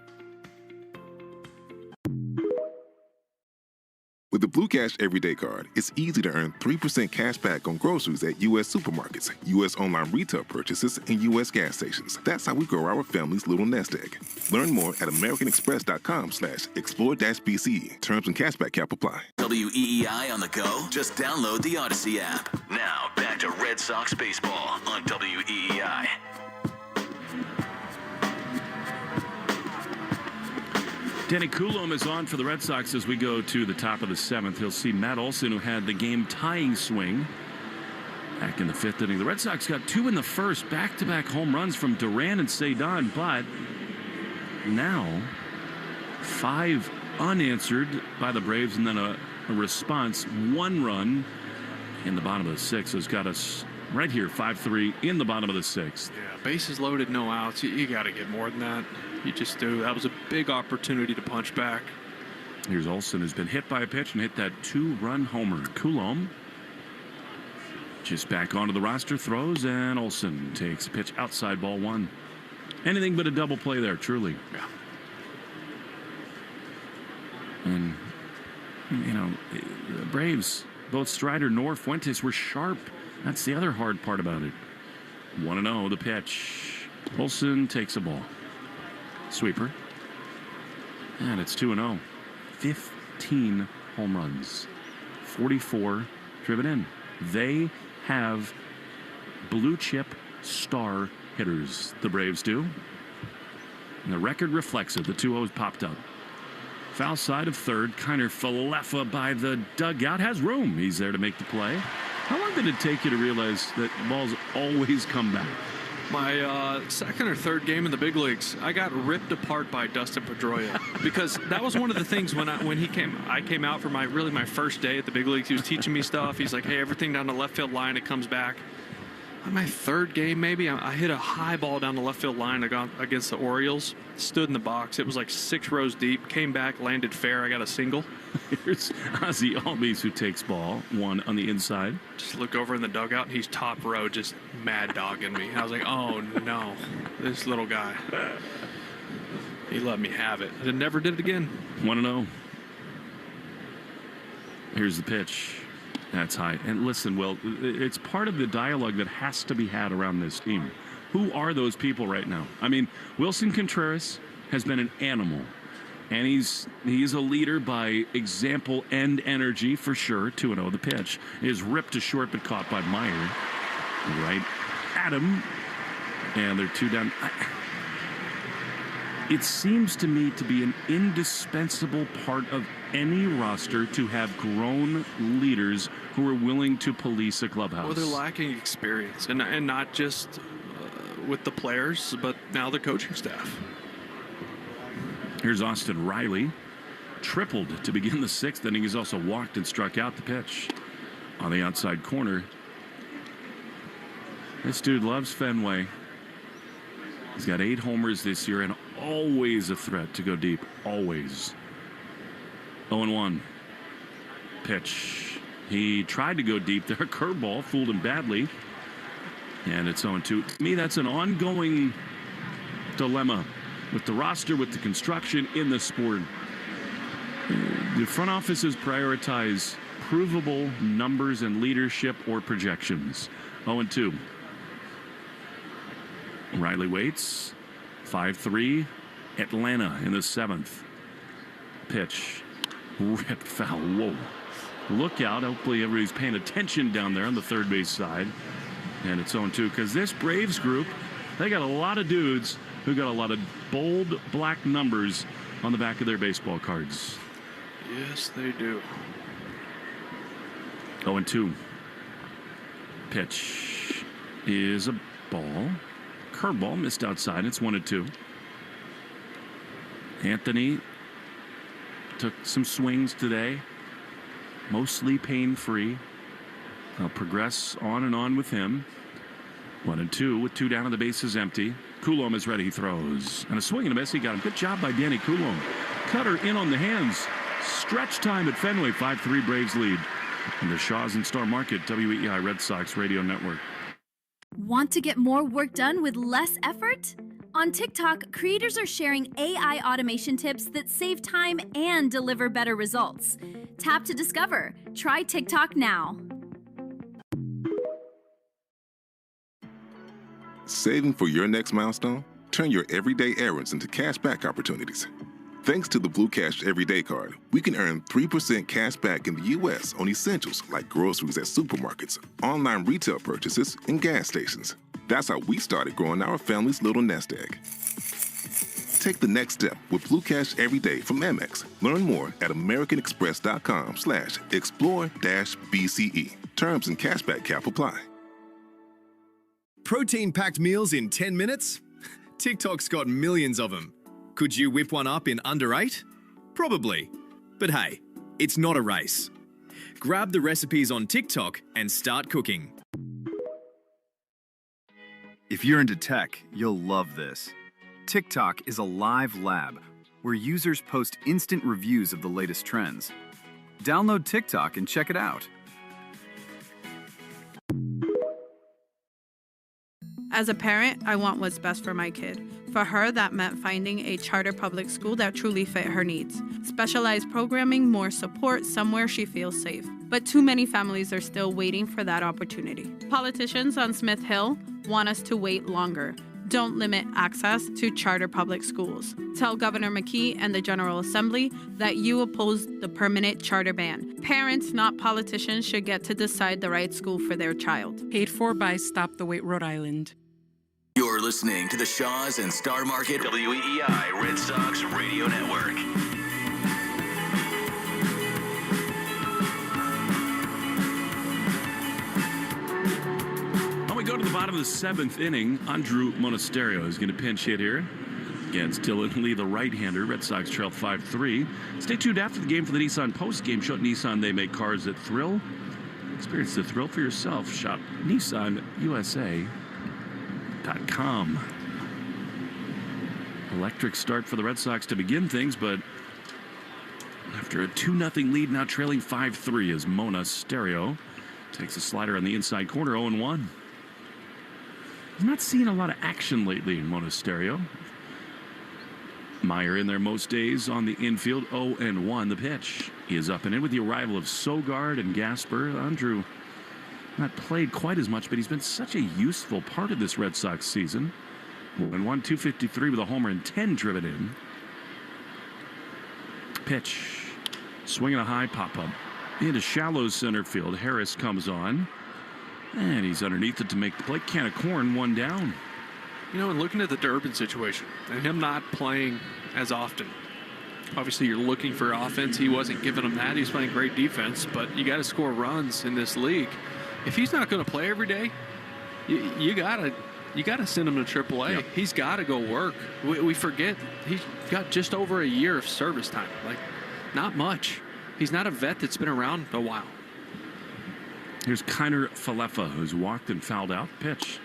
With the Blue Cash Everyday Card, it's easy to earn 3% cash back on groceries at U.S. supermarkets, U.S. online retail purchases, and U.S. gas stations. That's how we grow our family's little nest egg. Learn more at americanexpress.com/explore-BCE. Terms and cashback cap apply. WEEI on the go? Just download the Odyssey app. Now, back to Red Sox baseball on WEEI. Danny Coulomb is on for the Red Sox as we go to the top of the 7th. He'll see Matt Olson, who had the game-tying swing back in the 5th inning. The Red Sox got 2 in the first, back-to-back home runs from Duran and Cedon, but now 5 unanswered by the Braves, and then a response, 1 run in the bottom of the sixth has got us right here, 5-3 in the bottom of the sixth. Yeah, bases loaded, no outs. You got to get more than that. You just do. That was a big opportunity to punch back. Here's Olsen, who's been hit by a pitch and hit that 2-run homer. Coulomb just back onto the roster, throws, and Olsen takes a pitch outside, ball one. Anything but a double play there, truly. Yeah. And, you know, the Braves, both Strider nor Fuentes were sharp. That's the other hard part about it. 1-0, the pitch. Olsen takes a ball. Sweeper. And it's 2-0. 15 home runs. 44 driven in. They have blue chip star hitters, the Braves do. And the record reflects it. The 2-0's popped up. Foul side of third. Kiner Falefa by the dugout. Has room. He's there to make the play. How long did it take you to realize that balls always come back? My second or third game in the big leagues, I got ripped apart by Dustin Pedroia because that was one of the things when I came out for my first day at the big leagues. He was teaching me stuff. He's like, hey, everything down the left field line, it comes back. On my third game, maybe, I hit a high ball down the left field line against the Orioles. Stood in the box. It was like 6 rows deep. Came back, landed fair. I got a single. Here's Ozzy Albies, who takes ball. One on the inside. Just look over in the dugout, and he's top row, just mad dogging me. And I was like, oh, no. This little guy. He let me have it. And never did it again. 1-0. Here's the pitch. That's high. And listen, Will, it's part of the dialogue that has to be had around this team. Who are those people right now? I mean, Wilson Contreras has been an animal. And he's a leader by example and energy for sure. 2-0, the pitch is ripped to short but caught by Meyer. Right at him. And they're 2 down. It seems to me to be an indispensable part of any roster to have grown leaders who are willing to police a clubhouse. Well, they're lacking experience, and not just with the players, but now the coaching staff. Here's Austin Riley. Tripled to begin the 6th inning. He's also walked and struck out the pitch on the outside corner. This dude loves Fenway. He's got 8 homers this year and always a threat to go deep. Always. 0-1. Pitch. He tried to go deep there. Curveball fooled him badly. And it's 0-2. To me, that's an ongoing dilemma with the roster, with the construction in the sport. The front offices prioritize provable numbers and leadership or projections. 0-2. Riley waits. 5-3. Atlanta in the 7th. Pitch. Ripped foul. Whoa. Look out. Hopefully everybody's paying attention down there on the third base side. And it's 0-2 because this Braves group, they got a lot of dudes who got a lot of bold black numbers on the back of their baseball cards. Yes, they do. 0-2. Pitch is a ball. Curveball missed outside. It's 1-2. Anthony took some swings today, mostly pain-free. I'll progress on and on with him. 1-2 with 2 down and the base is empty. Coulomb is ready. He throws. And a swing and a miss. He got him. Good job by Danny Coulomb. Cutter in on the hands. Stretch time at Fenway. 5-3 Braves lead. In the Shaw's and Star Market, WEI Red Sox Radio Network. Want to get more work done with less effort? On TikTok, creators are sharing AI automation tips that save time and deliver better results. Tap to discover. Try TikTok now. Saving for your next milestone? Turn your everyday errands into cash back opportunities. Thanks to the Blue Cash Everyday Card, we can earn 3% cash back in the U.S. on essentials like groceries at supermarkets, online retail purchases, and gas stations. That's how we started growing our family's little nest egg. Take the next step with Blue Cash Everyday from Amex. Learn more at americanexpress.com/explore-BCE. Terms and cashback cap apply. Protein-packed meals in 10 minutes? TikTok's got millions of them. Could you whip one up in under 8? Probably. But hey, it's not a race. Grab the recipes on TikTok and start cooking. If you're into tech, you'll love this. TikTok is a live lab where users post instant reviews of the latest trends. Download TikTok and check it out. As a parent, I want what's best for my kid. For her, that meant finding a charter public school that truly fit her needs. Specialized programming, more support, somewhere she feels safe. But too many families are still waiting for that opportunity. Politicians on Smith Hill want us to wait longer. Don't limit access to charter public schools. Tell Governor McKee and the General Assembly that you oppose the permanent charter ban. Parents, not politicians, should get to decide the right school for their child. Paid for by Stop the Wait Rhode Island. You're listening to the Shaws and Star Market WEEI Red Sox Radio Network. When we go to the bottom of the seventh inning, Andrew Monasterio is going to pinch hit here against Dylan Lee, the right-hander. Red Sox trail 5-3. Stay tuned after the game for the Nissan post-game show. At Nissan, they make cars that thrill. Experience the thrill for yourself. Shop NissanUSA.com. Electric start for the Red Sox to begin things, but after a 2-0 lead, now trailing 5-3 as Monasterio takes a slider on the inside corner, 0-1. I'm not seeing a lot of action lately in Monasterio. Meyer in there most days on the infield, 0-1. The pitch is up and in with the arrival of Sogard and Gasper. Andrew not played quite as much, but he's been such a useful part of this Red Sox season. 1-1, 253 with a homer and 10 driven in. Pitch. Swinging a high pop-up. Into shallow center field. Harris comes on. And he's underneath it to make the play. Can of corn, one down. You know, and looking at the Durbin situation and him not playing as often, obviously you're looking for offense. He wasn't giving them that. He's playing great defense, but you got to score runs in this league. If he's not going to play every day, you got to send him to AAA. Yep. He's got to go work. We forget he's got just over a year of service time. Like, not much. He's not a vet that's been around a while. Here's Kiner Falefa, who's walked and fouled out. Pitch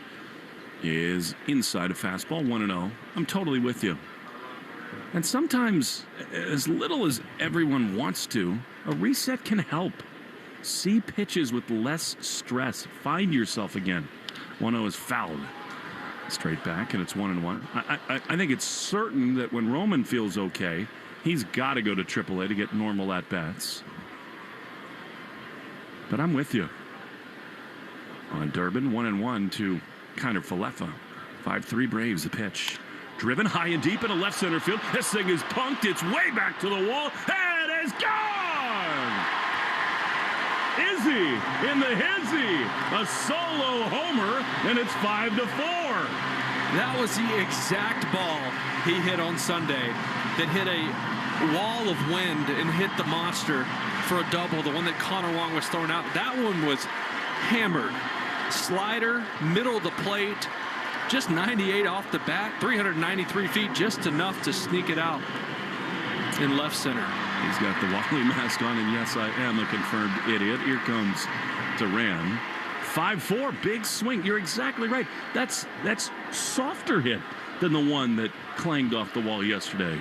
is inside a fastball, 1-0. I'm totally with you. And sometimes, as little as everyone wants to, a reset can help. See pitches with less stress. Find yourself again. 1-0 is fouled. Straight back, and it's 1-1. I think it's certain that when Roman feels okay, he's got to go to AAA to get normal at-bats. But I'm with you. On Durbin, 1-1 to Kiner Falefa. 5-3 Braves, the pitch. Driven high and deep into left center field. This thing is punked. It's way back to the wall. And it's gone! Izzy in the hizzy. A solo homer, and it's 5-4. That was the exact ball he hit on Sunday that hit a wall of wind and hit the monster for a double, the one that Connor Wong was throwing out. That one was hammered. Slider, middle of the plate, just 98 off the bat, 393 feet, just enough to sneak it out in left center. He's got the Wally mask on, and yes, I am a confirmed idiot. Here comes Duran. 5-4, big swing. You're exactly right. That's softer hit than the one that clanged off the wall yesterday.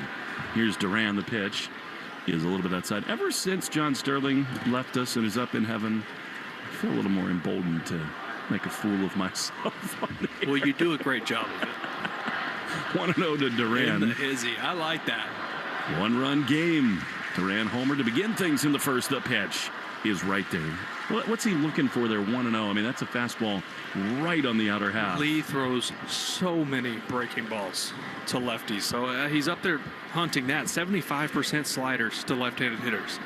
Here's Duran, the pitch. He is a little bit outside. Ever since John Sterling left us and is up in heaven, I feel a little more emboldened to make a fool of myself on here. Well, you do a great job of it. 1-0 to Duran. In the hizzy. I like that. One-run game. Duran homer to begin things in the first. The pitch is right there. What's he looking for there? 1-0. I mean, that's a fastball right on the outer half. Lee throws so many breaking balls to lefties. So he's up there hunting that. 75% sliders to left-handed hitters.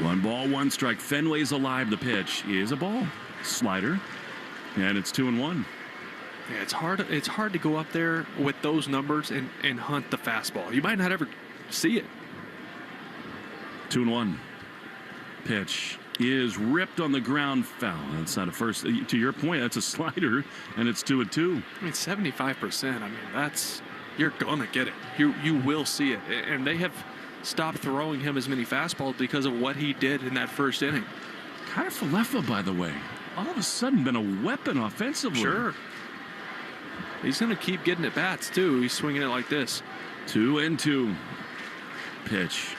1 ball, 1 strike. Fenway's alive. The pitch is a ball. Slider. And it's 2-1. Yeah, it's hard to go up there with those numbers and hunt the fastball. You might not ever see it. 2-1. Pitch is ripped on the ground, foul. That's not a first. To your point, that's a slider, and it's 2-2. I mean, 75%. I mean, you're gonna get it. You will see it, and they have stopped throwing him as many fastballs because of what he did in that first inning. Kyle Falefa, by the way, all of a sudden been a weapon offensively. Sure. He's going to keep getting at bats, too. He's swinging it like this. 2-2. Pitch.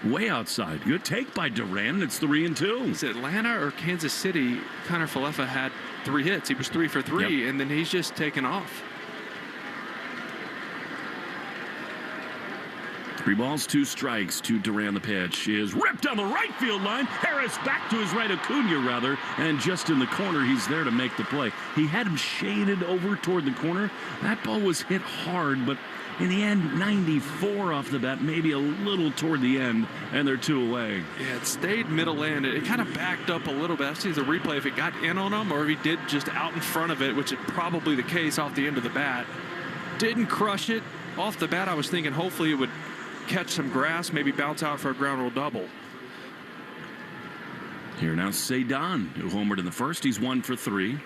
Way outside. Good take by Duran. It's 3-2. Is it Atlanta or Kansas City? Connor Falefa had 3 hits. He was 3 for 3, and then he's just taken off. 3 balls, 2 strikes to Duran. The pitch is ripped down the right field line. Harris back to his right, Acuna rather, and just in the corner, he's there to make the play. He had him shaded over toward the corner. That ball was hit hard, but in the end, 94 off the bat, maybe a little toward the end, and they're 2 away. Yeah, it stayed middle end. It kind of backed up a little bit. I see the replay if it got in on him or if he did just out in front of it, which is probably the case off the end of the bat. Didn't crush it. Off the bat, I was thinking hopefully it would catch some grass, maybe bounce out for a ground rule double. Here now, Cedon, who homered in the first. He's 1 for 3.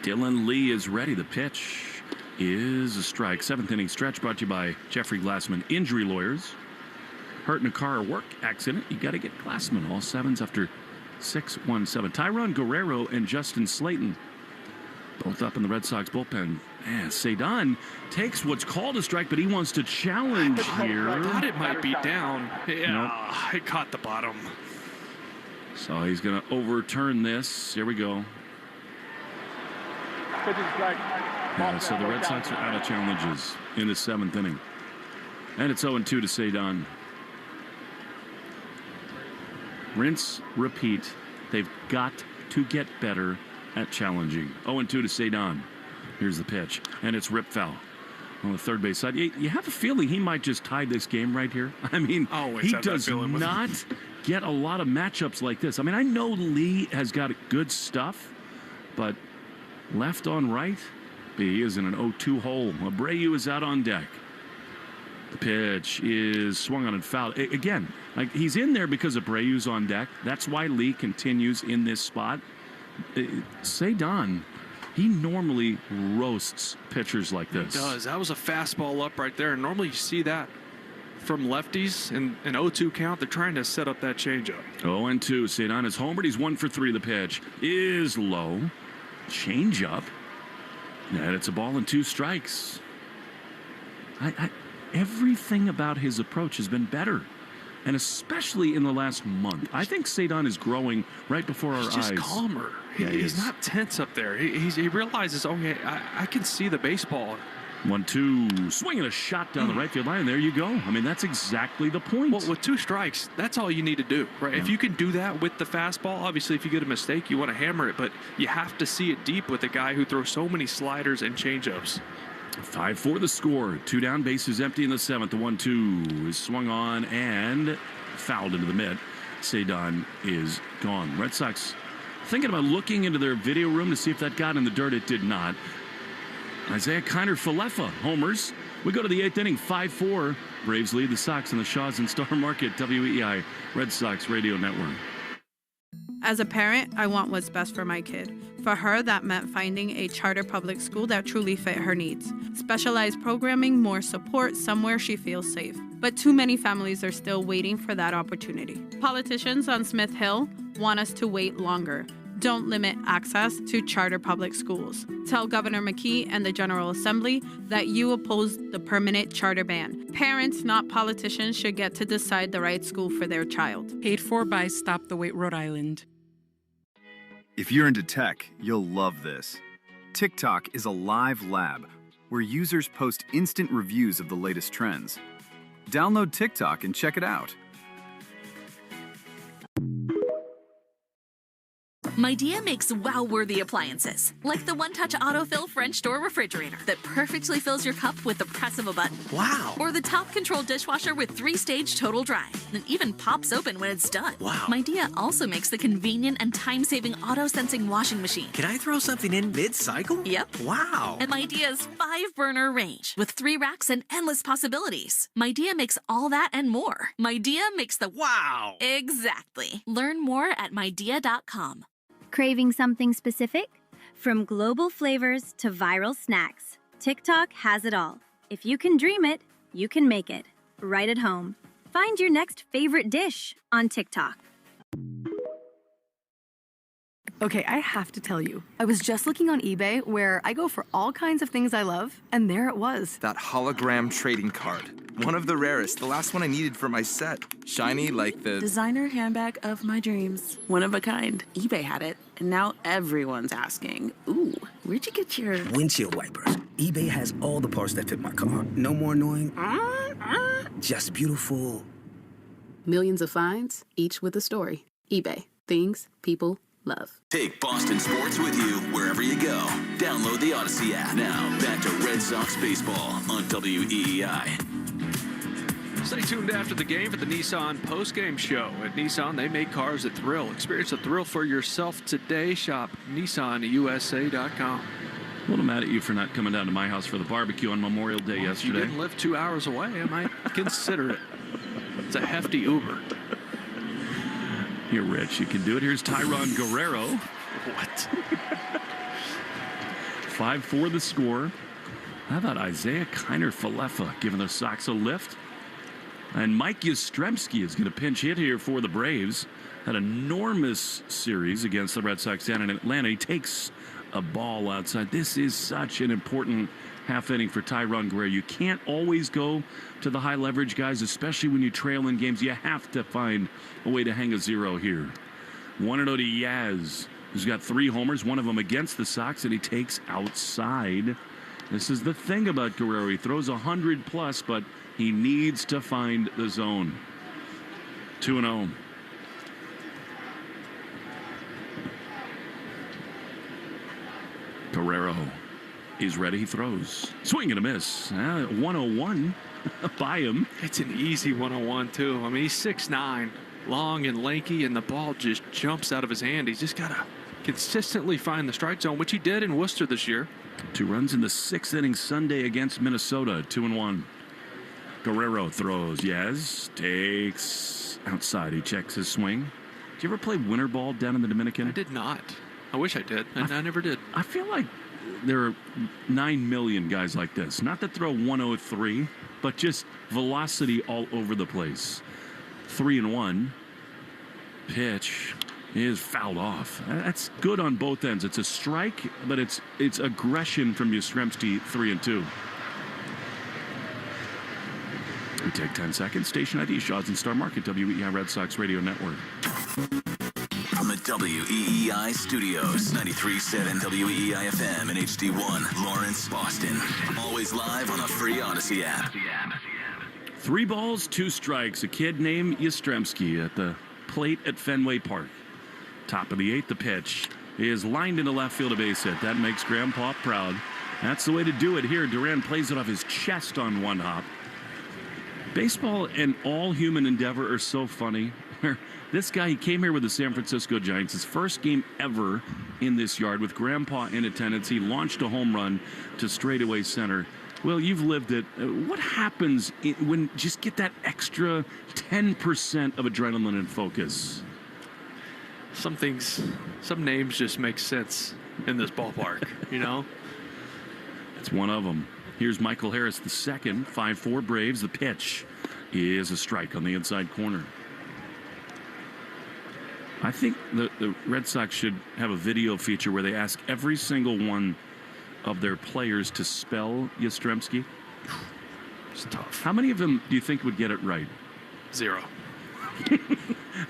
Dylan Lee is ready. The pitch is a strike. 7th inning stretch brought to you by Jeffrey Glassman Injury Lawyers. Hurt in a car or work accident, you got to get Glassman. All 7s after 6-1-7. Tyron Guerrero and Justin Slayton both up in the Red Sox bullpen. Man, Cedon takes what's called a strike, but he wants to challenge here. I thought it might be down. Yeah, Nope. it caught the bottom. So he's going to overturn this. Here we go. Yeah, so the Red Sox are out of challenges in the 7th inning. And it's 0-2 to Cedon. Rinse, repeat. They've got to get better at challenging. 0-2 to Cedon. Here's the pitch, and it's rip foul on the third base side. You have a feeling he might just tie this game right here. I mean, he does not get a lot of matchups like this. I mean, I know Lee has got good stuff, but left on right, he is in an 0-2 hole. Abreu is out on deck. The pitch is swung on and fouled. Again, like he's in there because Abreu's on deck. That's why Lee continues in this spot. Cedon, he normally roasts pitchers like this. He does. That was a fastball up right there. And normally you see that from lefties in an 0-2 count. They're trying to set up that changeup. 0-2. Cedon is homered. He's 1 for 3. The pitch is low. Changeup. And it's a ball and 2 strikes. Everything about his approach has been better. And especially in the last month. I think Cedon is growing right before our eyes. He's just calmer. He's not tense up there. He realizes, okay, I can see the baseball. 1-2, swinging a shot down the right field line. There you go. I mean, that's exactly the point. Well, with 2 strikes, that's all you need to do, right? Yeah. If you can do that with the fastball, obviously, if you get a mistake, you want to hammer it, but you have to see it deep with a guy who throws so many sliders and changeups. 5-4 the score. 2 down, bases empty in the 7th. The 1-2 is swung on and fouled into the mid. Cedon is gone. Red Sox thinking about looking into their video room to see if that got in the dirt. It did not. Isaiah Kiner Falefa homers. We go to the 8th inning, 5-4. Braves lead the Sox in the Shaws and Star Market, WEI Red Sox Radio Network. As a parent, I want what's best for my kid. For her, that meant finding a charter public school that truly fit her needs. Specialized programming, more support, somewhere she feels safe. But too many families are still waiting for that opportunity. Politicians on Smith Hill want us to wait longer. Don't limit access to charter public schools. Tell Governor McKee and the General Assembly that you oppose the permanent charter ban. Parents, not politicians, should get to decide the right school for their child. Paid for by Stop the Wait Rhode Island. If you're into tech, you'll love this. TikTok is a live lab where users post instant reviews of the latest trends. Download TikTok and check it out. Midea makes wow-worthy appliances, like the one-touch autofill French door refrigerator that perfectly fills your cup with the press of a button. Wow. Or the top control dishwasher with 3-stage total dry that even pops open when it's done. Wow. Midea also makes the convenient and time-saving auto-sensing washing machine. Can I throw something in mid-cycle? Yep. Wow. And Midea's 5-burner range with 3 racks and endless possibilities. Midea makes all that and more. Midea makes the wow. Exactly. Learn more at midea.com. Craving something specific? From global flavors to viral snacks, TikTok has it all. If you can dream it, you can make it. Right at home. Find your next favorite dish on TikTok. Okay, I have to tell you, I was just looking on eBay where I go for all kinds of things I love, and there it was. That hologram trading card. One of the rarest, the last one I needed for my set. Shiny like the... Designer handbag of my dreams. One of a kind. eBay had it, and now everyone's asking, ooh, where'd you get your... Windshield wipers. eBay has all the parts that fit my car. No more annoying... Just beautiful. Millions of finds, each with a story. eBay. Things people love. Take Boston sports with you wherever you go. Download the Odyssey app. Now, back to Red Sox baseball on WEEI. Stay tuned after the game for the Nissan post-game show. At Nissan, they make cars that thrill. Experience the thrill for yourself today. Shop NissanUSA.com. A little mad at you for not coming down to my house for the barbecue on Memorial Day yesterday. If you didn't live 2 hours away, I might consider it. It's a hefty Uber. You're rich. You can do it. Here's Tyron Guerrero. What? 5-4 the score. How about Isaiah Kiner-Falefa giving the Sox a lift? And Mike Yastrzemski is going to pinch hit here for the Braves. Had an enormous series against the Red Sox down in Atlanta. He takes a ball outside. This is such an important half inning for Tyron Guerrero. You can't always go to the high leverage guys, especially when you trail in games. You have to find a way to hang a zero here. 1-0 to Yaz, who's got 3 homers, one of them against the Sox, and he takes outside. This is the thing about Guerrero. He throws 100 plus, but he needs to find the zone. 2-0. Guerrero is ready. He throws. Swing and a miss. 101 by him. It's an easy 101, too. I mean, he's 6'9", long and lanky, and the ball just jumps out of his hand. He's just got to consistently find the strike zone, which he did in Worcester this year. 2 runs in the 6th inning Sunday against Minnesota. 2-1. Guerrero throws. Yes, takes outside. He checks his swing. Did you ever play winter ball down in the Dominican? I did not. I wish I did. I never did. I feel like there are 9 million guys like this. Not that throw 103, but just velocity all over the place. 3-1. Pitch is fouled off. That's good on both ends. It's a strike, but it's aggression from Yastrzemski. 3-2. We take 10 seconds. Station ID, Shaw's and Star Market, WEEI Red Sox Radio Network. From the WEEI studios, 93.7 WEEI FM and HD1, Lawrence, Boston. Always live on the free Odyssey app. 3 balls, 2 strikes. A kid named Yastrzemski at the plate at Fenway Park. Top of the 8th, the pitch is lined into left field, a base hit. That makes Grandpa proud. That's the way to do it here. Duran plays it off his chest on one hop. Baseball and all human endeavor are so funny. This guy, he came here with the San Francisco Giants. His first game ever in this yard with Grandpa in attendance. He launched a home run to straightaway center. Well, you've lived it. What happens when just get that extra 10% of adrenaline and focus? Some names just make sense in this ballpark, you know? It's one of them. Here's Michael Harris, the second. 5-4 Braves. The pitch is a strike on the inside corner. I think the Red Sox should have a video feature where they ask every single one of their players to spell Yastrzemski. It's tough. How many of them do you think would get it right? 0.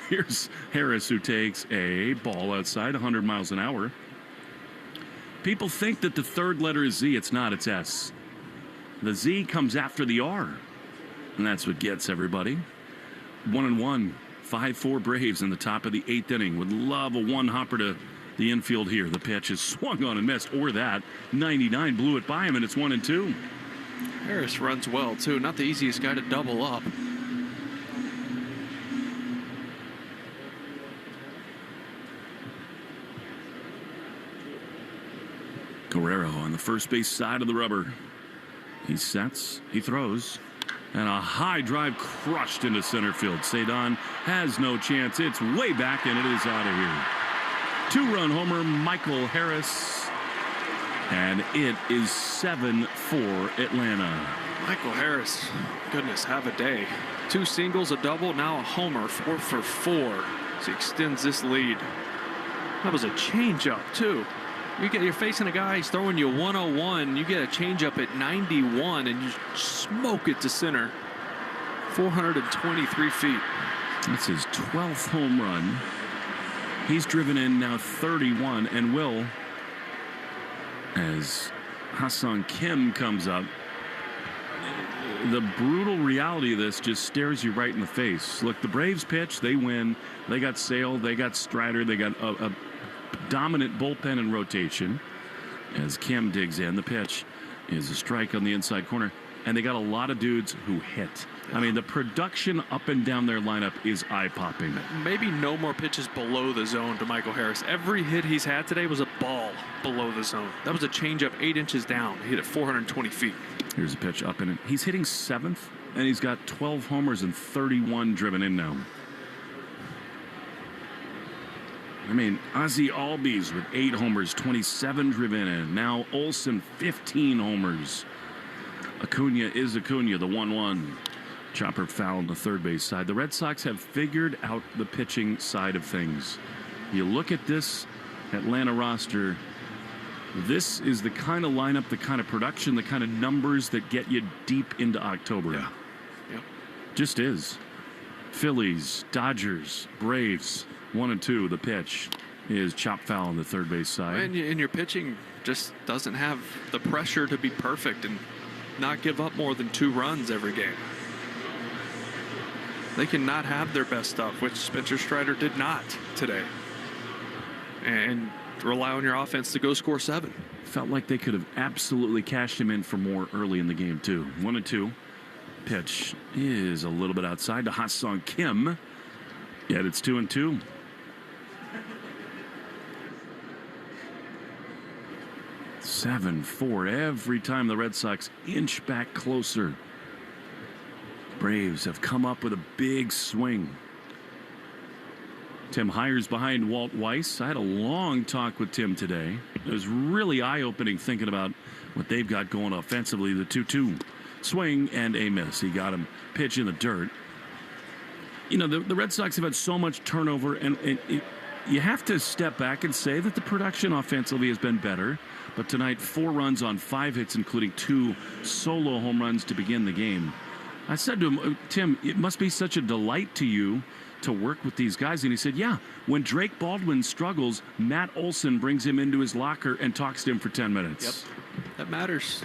Here's Harris, who takes a ball outside 100 miles an hour. People think that the third letter is Z. It's not. It's S. The Z comes after the R. And that's what gets everybody. 1-1. 5-4 Braves in the top of the 8th inning. Would love a one-hopper to the infield here. The pitch is swung on and missed. Or that. 99 blew it by him, and it's 1-2. Harris runs well, too. Not the easiest guy to double up. Guerrero on the first base side of the rubber. He sets, he throws, and a high drive crushed into center field. Cedon has no chance. It's way back, and it is out of here. 2-run homer, Michael Harris, and it is 7-4 Atlanta. Michael Harris, goodness, have a day. 2 singles, a double, now a homer, 4 for 4. He extends this lead. That was a changeup, too. You're facing a guy, he's throwing you 101. You get a changeup at 91, and you smoke it to center. 423 feet. That's his 12th home run. He's driven in now 31 and will, as Ha-Seong Kim comes up. The brutal reality of this just stares you right in the face. Look, the Braves pitch, they win. They got Sale, they got Strider, they got a dominant bullpen and rotation. As Kim digs in, the pitch is a strike on the inside corner, and they got a lot of dudes who hit. I mean, the production up and down their lineup is eye-popping. Maybe no more pitches below the zone to Michael Harris. Every hit he's had today was a ball below the zone. That was a changeup 8 inches down. He hit it 420 feet. Here's a pitch up in it. He's hitting 7th, and he's got 12 homers and 31 driven in now. I mean, Ozzie Albies with 8 homers, 27 driven in. Now Olsen, 15 homers. Acuna is Acuna, the 1-1. Chopper foul on the third base side. The Red Sox have figured out the pitching side of things. You look at this Atlanta roster, this is the kind of lineup, the kind of production, the kind of numbers that get you deep into October. Yeah. Yep. Just is. Phillies, Dodgers, Braves, 1 and 2. The pitch is chop foul on the third base side. And your pitching just doesn't have the pressure to be perfect and not give up more than 2 runs every game. They cannot have their best stuff, which Spencer Strider did not today. And rely on your offense to go score 7. Felt like they could have absolutely cashed him in for more early in the game, too. 1 and 2. Pitch is a little bit outside to Ha-Seong Kim. Yet it's 2 and 2. Seven, 4 every time the Red Sox inch back closer. Braves have come up with a big swing. Tim Hires behind Walt Weiss. I had a long talk with Tim today. It was really eye-opening thinking about what they've got going offensively. The 2-2 swing and a miss. He got him pitch in the dirt. You know, the Red Sox have had so much turnover, and you have to step back and say that the production offensively has been better. But tonight, 4 runs on 5 hits, including 2 solo home runs to begin the game. I said to him, Tim, it must be such a delight to you to work with these guys. And he said, yeah, when Drake Baldwin struggles, Matt Olson brings him into his locker and talks to him for 10 minutes. Yep, that matters.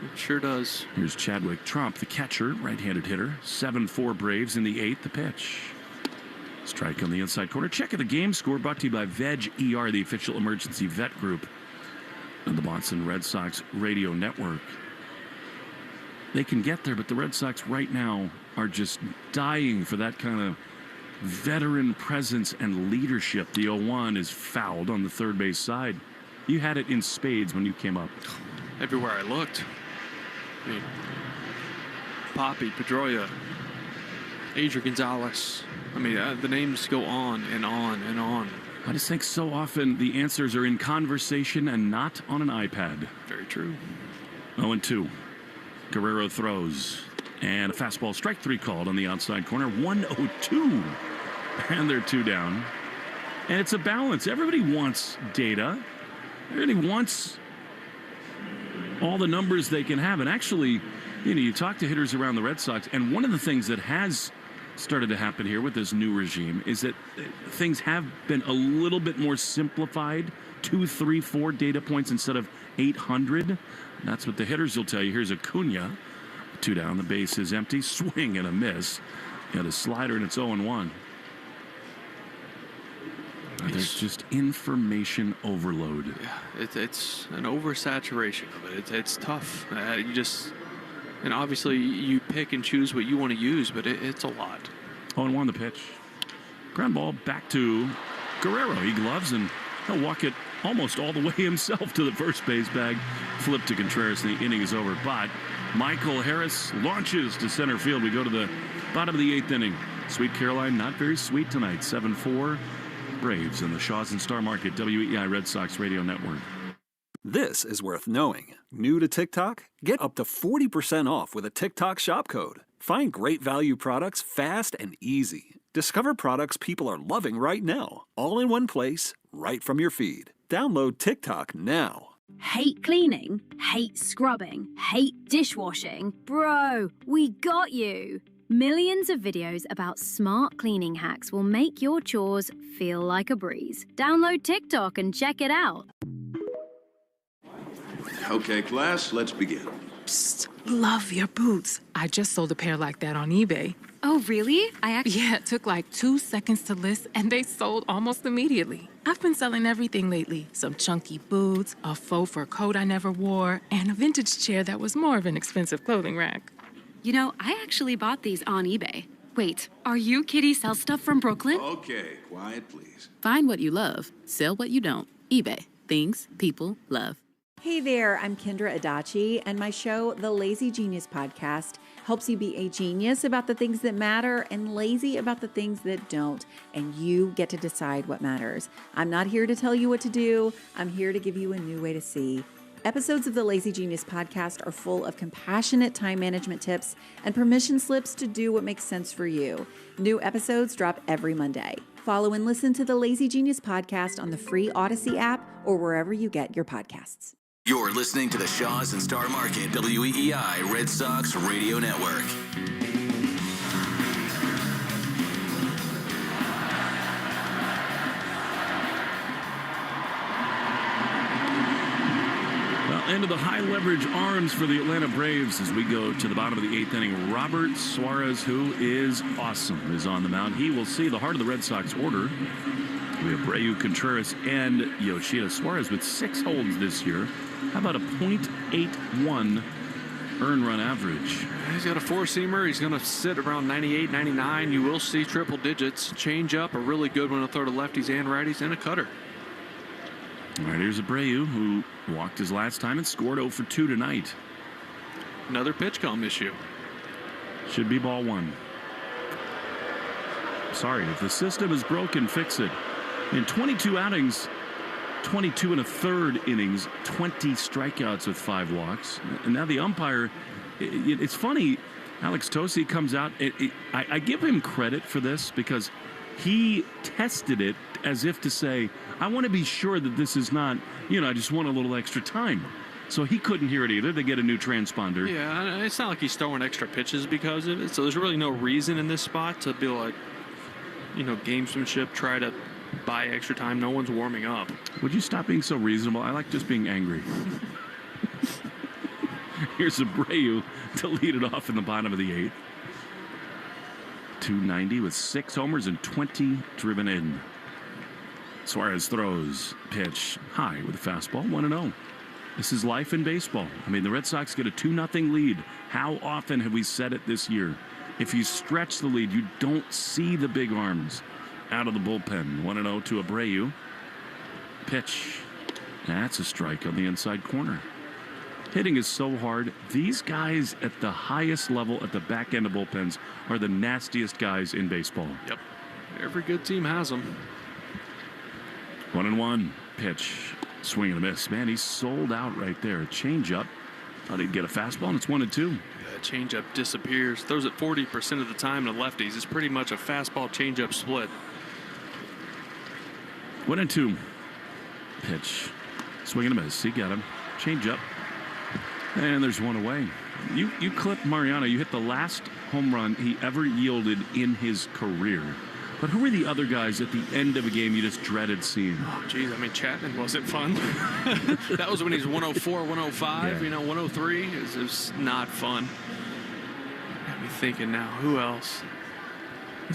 It sure does. Here's Chadwick Trump, the catcher, right-handed hitter. 7-4 Braves in the 8th, the pitch. Strike on the inside corner. Check of the game score brought to you by Veg ER, the official emergency vet group of the Boston Red Sox radio network. They can get there, but the Red Sox right now are just dying for that kind of veteran presence and leadership. The 0-1 is fouled on the third base side. You had it in spades when you came up. Everywhere I looked. I mean, Poppy, Pedroia, Adrian Gonzalez. I mean, the names go on and on and on. I just think so often the answers are in conversation and not on an iPad. Very true. 0-2. Guerrero throws. And a fastball strike 3 called on the outside corner. 1-0-2. And they're 2 down. And it's a balance. Everybody wants data. Everybody wants all the numbers they can have. And actually, you talk to hitters around the Red Sox, and one of the things that has started to happen here with this new regime is that things have been a little bit more simplified. 2, 3, 4 data points instead of 800. That's what the hitters will tell you. Here's Acuna. 2 down. The base is empty. Swing and a miss. Got a slider, and it's 0-1. There's just information overload. Yeah, it's an oversaturation of it. It's tough. And obviously you pick and choose what you want to use, but it's a lot. 0-1 the pitch. Ground ball back to Guerrero. He gloves, and he'll walk it almost all the way himself to the first base bag. Flip to Contreras, and the inning is over. But Michael Harris launches to center field. We go to the bottom of the 8th inning. Sweet Caroline, not very sweet tonight. 7-4 Braves in the Shaws and Star Market WEI Red Sox Radio Network. This is worth knowing. New to TikTok? Get up to 40% off with a TikTok shop code. Find great value products fast and easy. Discover products people are loving right now, all in one place, right from your feed. Download TikTok now. Hate cleaning? Hate scrubbing? Hate dishwashing? Bro, we got you! Millions of videos about smart cleaning hacks will make your chores feel like a breeze. Download TikTok and check it out. Okay, class, let's begin. Psst, love your boots. I just sold a pair like that on eBay. Oh, really? Yeah, it took like 2 seconds to list, and they sold almost immediately. I've been selling everything lately. Some chunky boots, a faux fur coat I never wore, and a vintage chair that was more of an expensive clothing rack. You know, I actually bought these on eBay. Wait, are you Kitty Sell Stuff from Brooklyn? Okay, quiet, please. Find what you love, sell what you don't. eBay. Things people love. Hey there, I'm Kendra Adachi, and my show, The Lazy Genius Podcast, helps you be a genius about the things that matter and lazy about the things that don't, and you get to decide what matters. I'm not here to tell you what to do. I'm here to give you a new way to see. Episodes of the Lazy Genius Podcast are full of compassionate time management tips and permission slips to do what makes sense for you. New episodes drop every Monday. Follow and listen to the Lazy Genius Podcast on the free Odyssey app or wherever you get your podcasts. You're listening to the Shaws and Star Market WEEI Red Sox Radio Network. Into the high leverage arms for the Atlanta Braves as we go to the bottom of the 8th inning. Robert Suarez, who is awesome, is on the mound. He will see the heart of the Red Sox order. We have Abreu, Contreras, and Yoshida. Suarez with 6 holds this year. How about a .81 earned run average? He's got a four-seamer. He's going to sit around 98, 99. You will see triple digits. Change up, a really good one to throw to lefties and righties, and a cutter. All right, here's Abreu, who walked his last time and scored 0 for 2 tonight. Another pitch calm issue. Should be ball 1. Sorry, if the system is broken, fix it. In 22 outings, 22 and a third innings, 20 strikeouts with 5 walks. And now the umpire, it's funny, Alex Tosi comes out. I give him credit for this because he tested it as if to say, I want to be sure that this is not, I just want a little extra time. So he couldn't hear it either. They get a new transponder. Yeah, it's not like he's throwing extra pitches because of it. So there's really no reason in this spot to be like, gamesmanship, try to buy extra time. No one's warming up. Would you stop being so reasonable? I like just being angry. Here's Abreu to lead it off in the bottom of the 8th. 290 with 6 homers and 20 driven in. Suarez throws, pitch high with a fastball, 1-0. This is life in baseball. I mean, the Red Sox get a 2-0 lead. How often have we said it this year? If you stretch the lead, you don't see the big arms out of the bullpen. 1-0 to Abreu. Pitch. That's a strike on the inside corner. Hitting is so hard. These guys at the highest level at the back end of bullpens are the nastiest guys in baseball. Yep. Every good team has them. 1-1. Pitch. Swing and a miss. Man, he's sold out right there. A changeup. Thought he'd get a fastball, and it's 1-2. Yeah, changeup disappears. Throws it 40% of the time to lefties. It's pretty much a fastball changeup split. 1-2. Pitch. Swing and a miss. He got him. Changeup. And there's one away. You clipped Mariano. You hit the last home run he ever yielded in his career. But who were the other guys at the end of a game you just dreaded seeing? Oh, geez. I mean, Chapman wasn't fun. That was when he's 104, 105. Yeah. 103 is not fun. Got me thinking now, who else?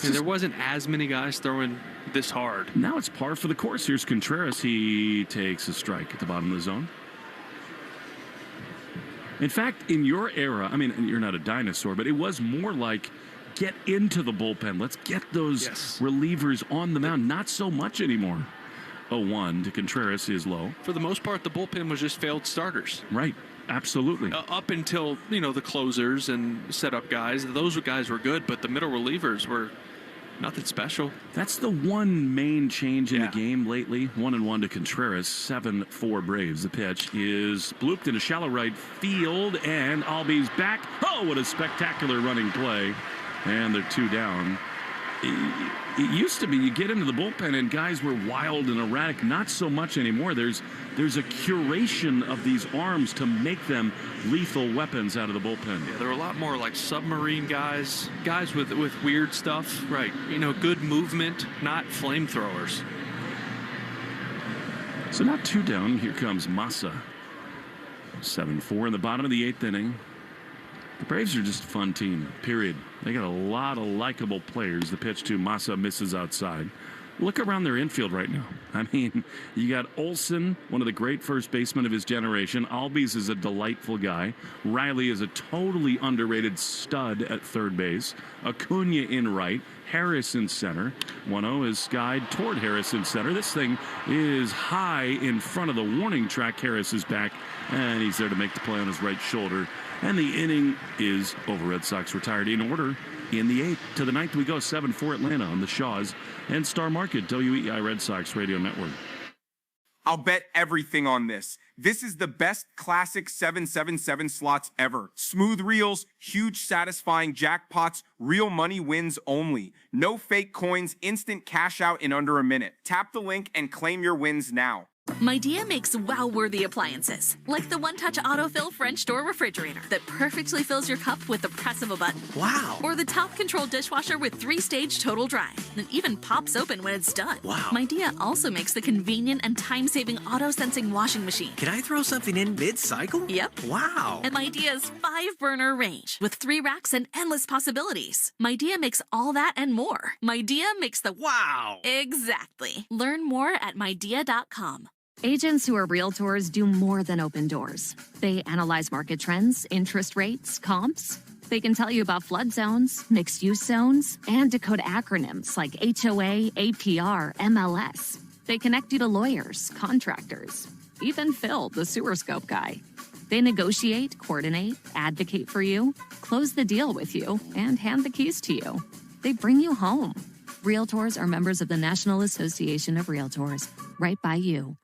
There wasn't as many guys throwing this hard. Now it's par for the course. Here's Contreras. He takes a strike at the bottom of the zone. In fact, in your era, I mean, you're not a dinosaur, but it was more like get into the bullpen. Let's get those relievers on the mound. Not so much anymore. 0-1 to Contreras is low. For the most part, the bullpen was just failed starters. Right. Absolutely. Up until, the closers and setup guys. Those guys were good, but the middle relievers were nothing special. That's the one main change in the game lately. 1-1 to Contreras, 7-4 Braves. The pitch is blooped into shallow right field, and Albies back. Oh, what a spectacular running play. And they're 2 down. It used to be you get into the bullpen and guys were wild and erratic. Not so much anymore. There's a curation of these arms to make them lethal weapons out of the bullpen. Yeah, there are a lot more like submarine guys with weird stuff. Right. Good movement, not flamethrowers. So not two down. Here comes Massa. 7-4 in the bottom of the 8th inning. The Braves are just a fun team, period. They got a lot of likable players. The pitch to Massa misses outside. Look around their infield right now. I mean, you got Olsen, one of the great first basemen of his generation. Albies is a delightful guy. Riley is a totally underrated stud at third base. Acuna in right. Harris in center. 1-0 is skied toward Harris in center. This thing is high in front of the warning track. Harris is back, and he's there to make the play on his right shoulder. And the inning is over. Red Sox retired in order in the 8th. To the 9th we go. 7-4 Atlanta on the Shaws and Star Market, WEI Red Sox Radio Network. I'll bet everything on this. This is the best classic 777 slots ever. Smooth reels, huge satisfying jackpots, real money wins only. No fake coins, instant cash out in under a minute. Tap the link and claim your wins now. Midea makes wow-worthy appliances, like the one-touch autofill French door refrigerator that perfectly fills your cup with the press of a button. Wow. Or the top-control dishwasher with 3-stage total dry that even pops open when it's done. Wow. Midea also makes the convenient and time-saving auto-sensing washing machine. Can I throw something in mid-cycle? Yep. Wow. And Midea's 5-burner range with 3 racks and endless possibilities. Midea makes all that and more. Midea makes the wow. Exactly. Learn more at Midea.com. Agents who are realtors do more than open doors. They analyze market trends, interest rates, comps. They can tell you about flood zones, mixed-use zones, and decode acronyms like HOA, APR, MLS. They connect you to lawyers, contractors, even Phil, the sewer scope guy. They negotiate, coordinate, advocate for you, close the deal with you, and hand the keys to you. They bring you home. Realtors are members of the National Association of Realtors, right by you.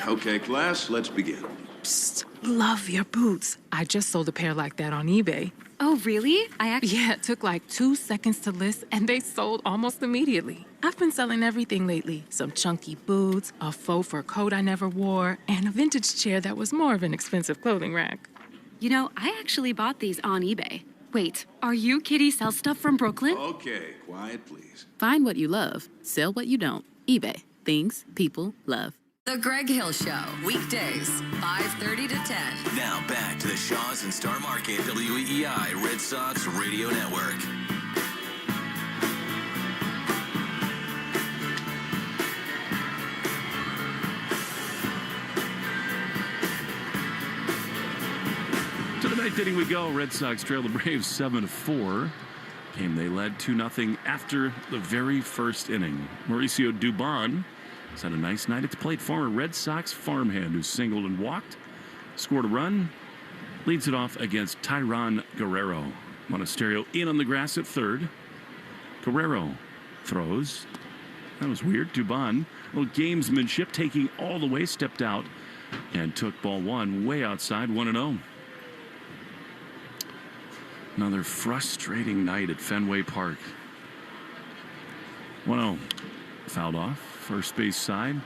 Okay, class, let's begin. Psst, love your boots. I just sold a pair like that on eBay. Oh, really? Yeah, it took like 2 seconds to list, and they sold almost immediately. I've been selling everything lately. Some chunky boots, a faux fur coat I never wore, and a vintage chair that was more of an expensive clothing rack. You know, I actually bought these on eBay. Wait, are you Kitty Sell Stuff from Brooklyn? Okay, quiet, please. Find what you love, sell what you don't. eBay. Things people love. The Greg Hill Show, weekdays, 5:30 to 10. Now back to the Shaws and Star Market, WEI Red Sox Radio Network. To the 9th inning we go. Red Sox trail the Braves 7-4. Game they led 2-0 after the very first inning. Mauricio Dubon has had a nice night at the plate. Former Red Sox farmhand who singled and walked, scored a run, leads it off against Tyron Guerrero. Monasterio in on the grass at third. Guerrero throws. That was weird. Dubon, a little gamesmanship, taking all the way, stepped out and took ball one way outside, 1-0. Another frustrating night at Fenway Park. 1-0. Fouled off, first base side.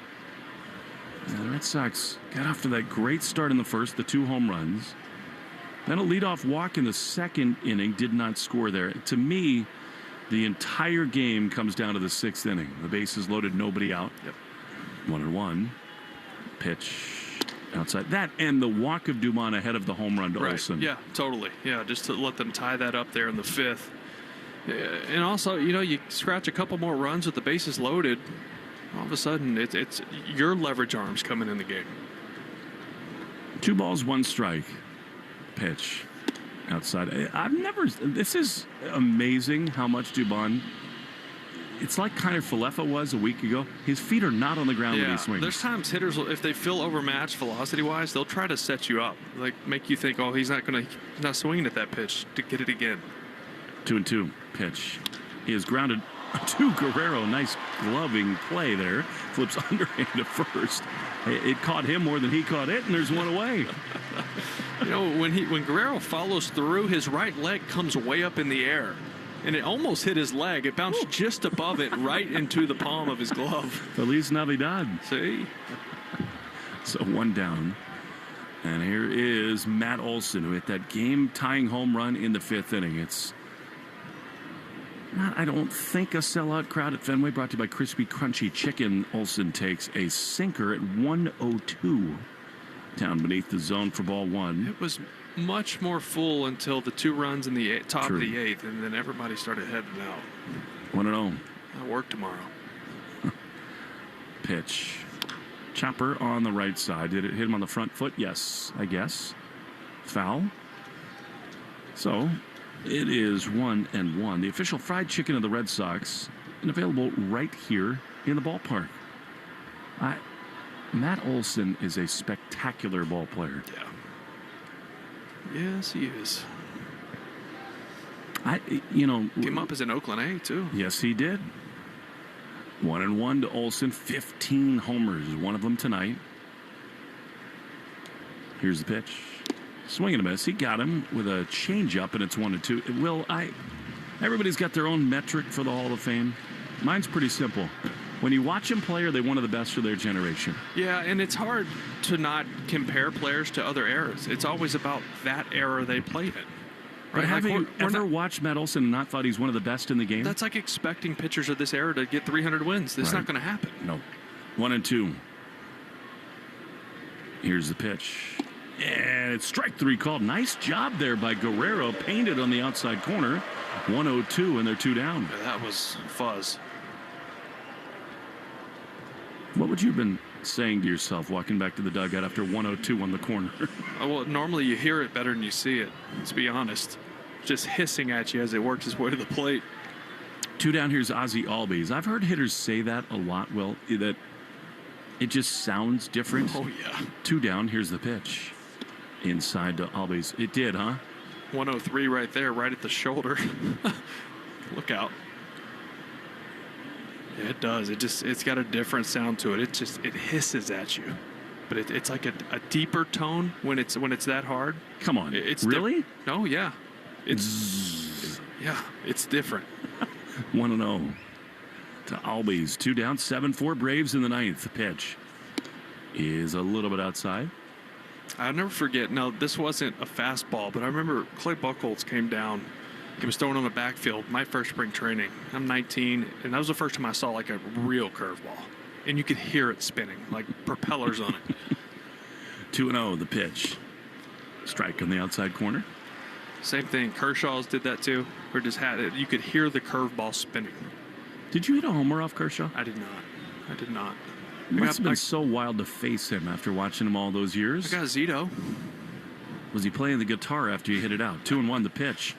And the Red Sox got off to that great start in the first, the 2 home runs. Then a leadoff walk in the second inning, did not score there. To me, the entire game comes down to the 6th inning. The bases loaded, nobody out. Yep. 1-1. Pitch outside. That and the walk of Dubon ahead of the home run to Olsen. Yeah, totally. Yeah, just to let them tie that up there in the 5th. And also, you scratch a couple more runs with the bases loaded, all of a sudden it's your leverage arms coming in the game. 2 balls, 1 strike. Pitch outside. This is amazing how much Dubon, it's like Kiner Falefa was a week ago. His feet are not on the ground when he swings. There's times hitters, if they feel overmatched velocity-wise, they'll try to set you up, like make you think, oh, he's not swinging at that pitch to get it again. 2-2 pitch. He is grounded to Guerrero. Nice gloving play there. Flips underhand to first. It caught him more than he caught it, and there's one away. When Guerrero follows through, his right leg comes way up in the air. and it almost hit his leg. It bounced just above it, right into the palm of his glove. Feliz Navidad. See? So 1 down. And here is Matt Olson, who hit that game-tying home run in the 5th inning. It's not, I don't think, a sellout crowd at Fenway, brought to you by Crispy Crunchy Chicken. Olson takes a sinker at 1:02. Down beneath the zone for ball 1. It was much more full until the 2 runs in the top of the 8th, and then everybody started heading out. 1-0. I work tomorrow. Pitch. Chopper on the right side. Did it hit him on the front foot? Yes, I guess. Foul. So it is 1-1. The official fried chicken of the Red Sox, and available right here in the ballpark. Matt Olson is a spectacular ball player. Yeah. Yes, he is. Came up as an Oakland A, too. Yes, he did. 1-1 to Olson. 15 homers, one of them tonight. Here's the pitch. Swing and a miss. He got him with a changeup, and it's 1-2. Will, everybody's got their own metric for the Hall of Fame. Mine's pretty simple. When you watch them play, are they one of the best of their generation? Yeah, and it's hard to not compare players to other eras. It's always about that era they played in. Right? But have you ever watched Matt Olson and not thought he's one of the best in the game? That's like expecting pitchers of this era to get 300 wins. That's not going to happen. No. 1-2. Here's the pitch. And it's strike 3 called. Nice job there by Guerrero. Painted on the outside corner. 1-2, and they're 2 down. Yeah, that was fuzz. What would you have been saying to yourself walking back to the dugout after 1-2 on the corner? Well, normally you hear it better than you see it. Let's be honest. Just hissing at you as it works its way to the plate. 2 down. Here's Ozzie Albies. I've heard hitters say that a lot, Will, that it just sounds different. Oh, yeah. 2 down. Here's the pitch. Inside to Albies. It did, huh? 103 right there, right at the shoulder. Look out. Yeah, it does. It's got a different sound to it. It hisses at you, but it's like a deeper tone when it's that hard. Come on, it's really? No, yeah, it's different. 1-0 to Albies. 2 down, 7-4 Braves in the 9th. The pitch is a little bit outside. I'll never forget. Now, this wasn't a fastball, but I remember Clay Buchholz came down. He was throwing on the backfield, my first spring training. I'm 19, and that was the first time I saw like a real curveball. And you could hear it spinning, like propellers on it. 2-0, the pitch. Strike on the outside corner. Same thing. Kershaw's did that too. Or just had it. You could hear the curveball spinning. Did you hit a homer off Kershaw? I did not. It must have been so wild to face him after watching him all those years. I got Zito. Was he playing the guitar after you hit it out? 2-1, the pitch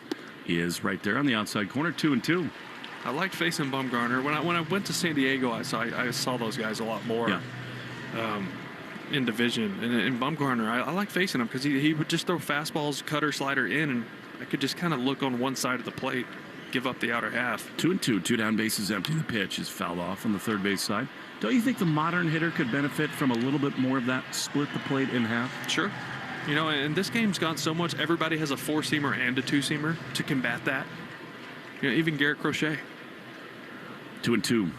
is right there on the outside corner. 2-2. I liked facing Bumgarner. When I went to San Diego, I saw those guys a lot more in division. And in Bumgarner, I liked facing him because he would just throw fastballs, cutter, slider in, and I could just kind of look on one side of the plate, give up the outer half. 2-2, 2 down, bases empty. The pitch is fouled off on the third base side. Don't you think the modern hitter could benefit from a little bit more of that split the plate in half? Sure. You know, and this game's gone so much, everybody has a 4-seamer and a 2-seamer to combat that. You know, even Garrett Crochet. 2-2.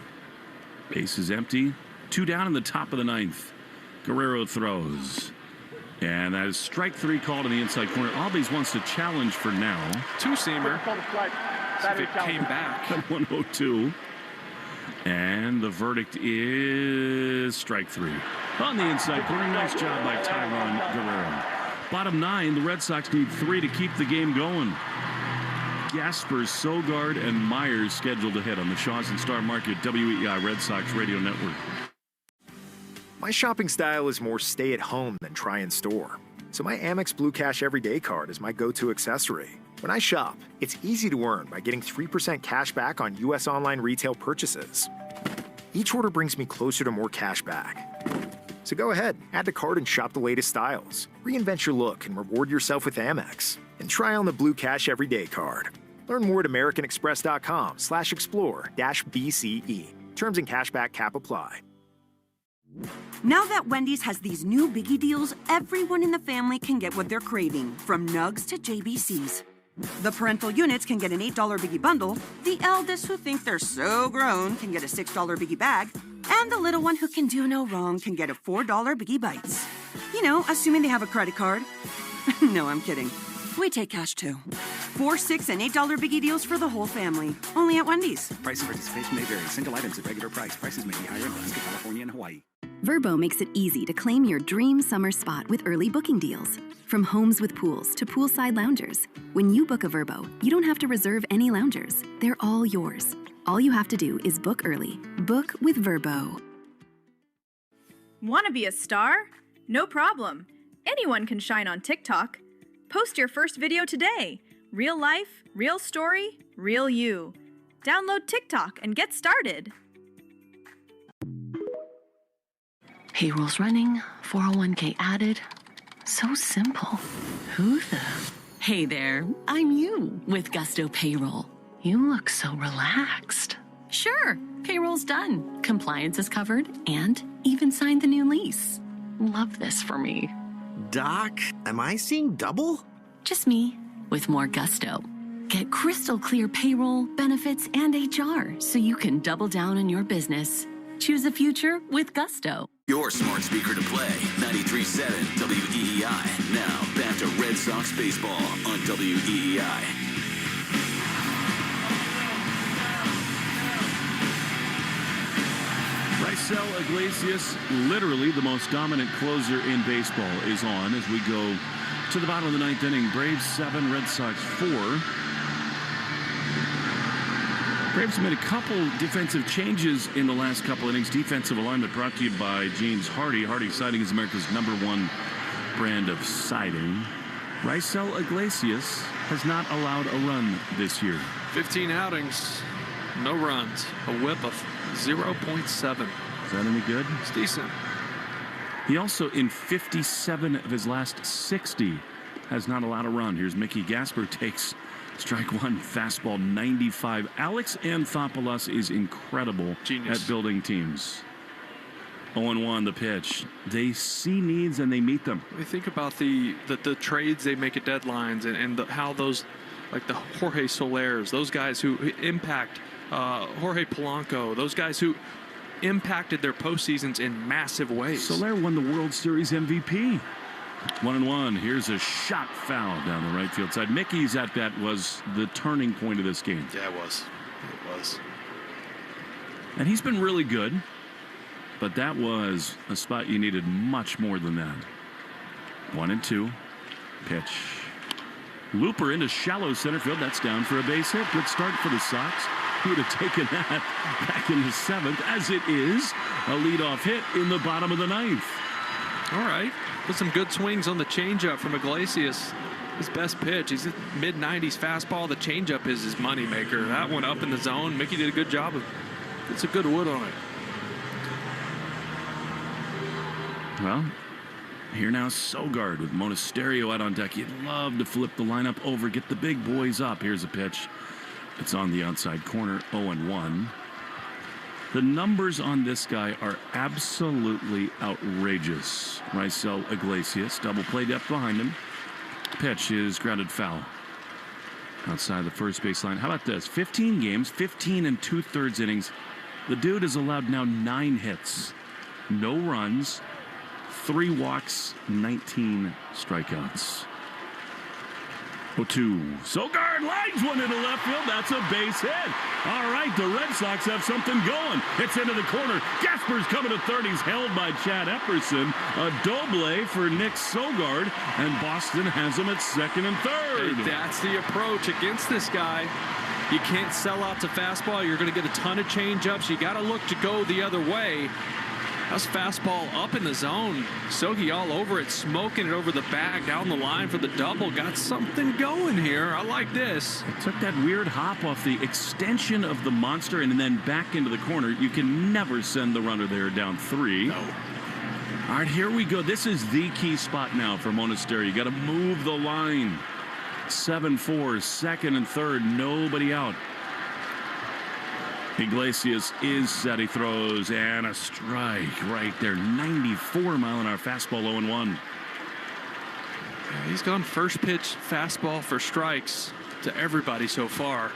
Base is empty. 2 down in the top of the 9th. Guerrero throws. And that is strike 3 called in the inside corner. Albies wants to challenge for now. 2-seamer. If it came back. At 102. And the verdict is strike 3. On the inside corner. Nice job by Tyron Guerrero. Bottom 9, the Red Sox need 3 to keep the game going. Gasper, Sogard, and Myers scheduled to hit on the Shaws and Star Market WEI Red Sox Radio Network. My shopping style is more stay at home than try in store. So my Amex Blue Cash Everyday Card is my go-to accessory. When I shop, it's easy to earn by getting 3% cash back on U.S. online retail purchases. Each order brings me closer to more cash back. So go ahead, add to cart and shop the latest styles. Reinvent your look and reward yourself with Amex. And try on the Blue Cash Everyday Card. Learn more at americanexpress.com/explore-BCE. Terms and cashback cap apply. Now that Wendy's has these new biggie deals, everyone in the family can get what they're craving, from nugs to JBC's. The parental units can get an $8 Biggie bundle. The eldest who think they're so grown can get a $6 Biggie bag. And the little one who can do no wrong can get a $4 Biggie Bites. You know, assuming they have a credit card. No, I'm kidding. We take cash too. $4, $6, and $8 Biggie deals for the whole family. Only at Wendy's. Price and participation may vary. Single items at regular price. Prices may be higher in Alaska, California, and Hawaii. Vrbo makes it easy to claim your dream summer spot with early booking deals. From homes with pools to poolside loungers. When you book a Vrbo, you don't have to reserve any loungers. They're all yours. All you have to do is book early. Book with Vrbo. Want to be a star? No problem. Anyone can shine on TikTok. Post your first video today. Real life, real story, real you. Download TikTok and get started. Payroll's running, 401k added. So simple. Who the? Hey there, I'm you with Gusto Payroll. You look so relaxed. Sure, payroll's done. Compliance is covered and even signed the new lease. Love this for me. Doc, am I seeing double? Just me with more gusto. Get crystal clear payroll, benefits, and HR so you can double down on your business. Choose a future with Gusto. Your smart speaker to play, 93.7 WEEI. Now, back to Red Sox baseball on WEEI. Raisel Iglesias, literally the most dominant closer in baseball, is on as we go to the bottom of the ninth inning. Braves 7, Red Sox 4. Braves made a couple defensive changes in the last couple innings. Defensive alignment brought to you by James Hardy. Hardy Siding is America's #1 brand of siding. Raisel Iglesias has not allowed a run this year. 15 outings, no runs, a whip of 0.7. Is that any good? It's decent. He also, in 57 of his last 60, has not allowed a run. Here's Mickey Gasper takes strike one, fastball 95. Alex Anthopoulos is incredible Genius. at building teams. 0-1 the pitch. They see needs and they meet them. We think about the trades they make at deadlines and how those, like the Jorge Solers, those guys who impact Jorge Polanco, those guys who impacted their postseasons in massive ways. Soler won the World Series MVP. 1-1. Here's a shot foul down the right field side. Mickey's at bat was the turning point of this game. Yeah, it was. It was. And he's been really good, but that was a spot you needed much more than that. 1-2. Pitch. Looper into shallow center field. That's down for a base hit. Good start for the Sox. Who would have taken that back in the 7th, as it is a leadoff hit in the bottom of the 9th. All right. With some good swings on the changeup from Iglesias. His best pitch. He's a mid-90s fastball. The changeup is his moneymaker. That one up in the zone. Mickey did a good job of. It's a good wood on it. Well, here now Sogard with Monasterio out on deck. You'd love to flip the lineup over, get the big boys up. Here's a pitch. It's on the outside corner, 0-1. The numbers on this guy are absolutely outrageous. Raisel Iglesias, double play depth behind him. Pitch is grounded foul. Outside the first baseline. How about this? 15 games, 15 2/3 innings. The dude has allowed now 9 hits. No runs, 3 walks, 19 strikeouts. 0-2. Sogard lines one into left field. That's a base hit. All right, the Red Sox have something going. It's into the corner. Gasper's coming to third. He's held by Chad Epperson. A doble for Nick Sogard, and Boston has him at second and third. Hey, that's the approach against this guy. You can't sell out to fastball. You're going to get a ton of change-ups. You got to look to go the other way. That's fastball up in the zone. Sogi all over it, smoking it over the bag, down the line for the double. Got something going here. I like this. It took that weird hop off the extension of the monster and then back into the corner. You can never send the runner there down 3. No. All right, here we go. This is the key spot now for Monasterio. You got to move the line. 7-4, second and third, nobody out. Iglesias is set. He throws, and a strike right there. 94-mile-an-hour fastball, 0-1. Yeah, he's gone first pitch fastball for strikes to everybody so far.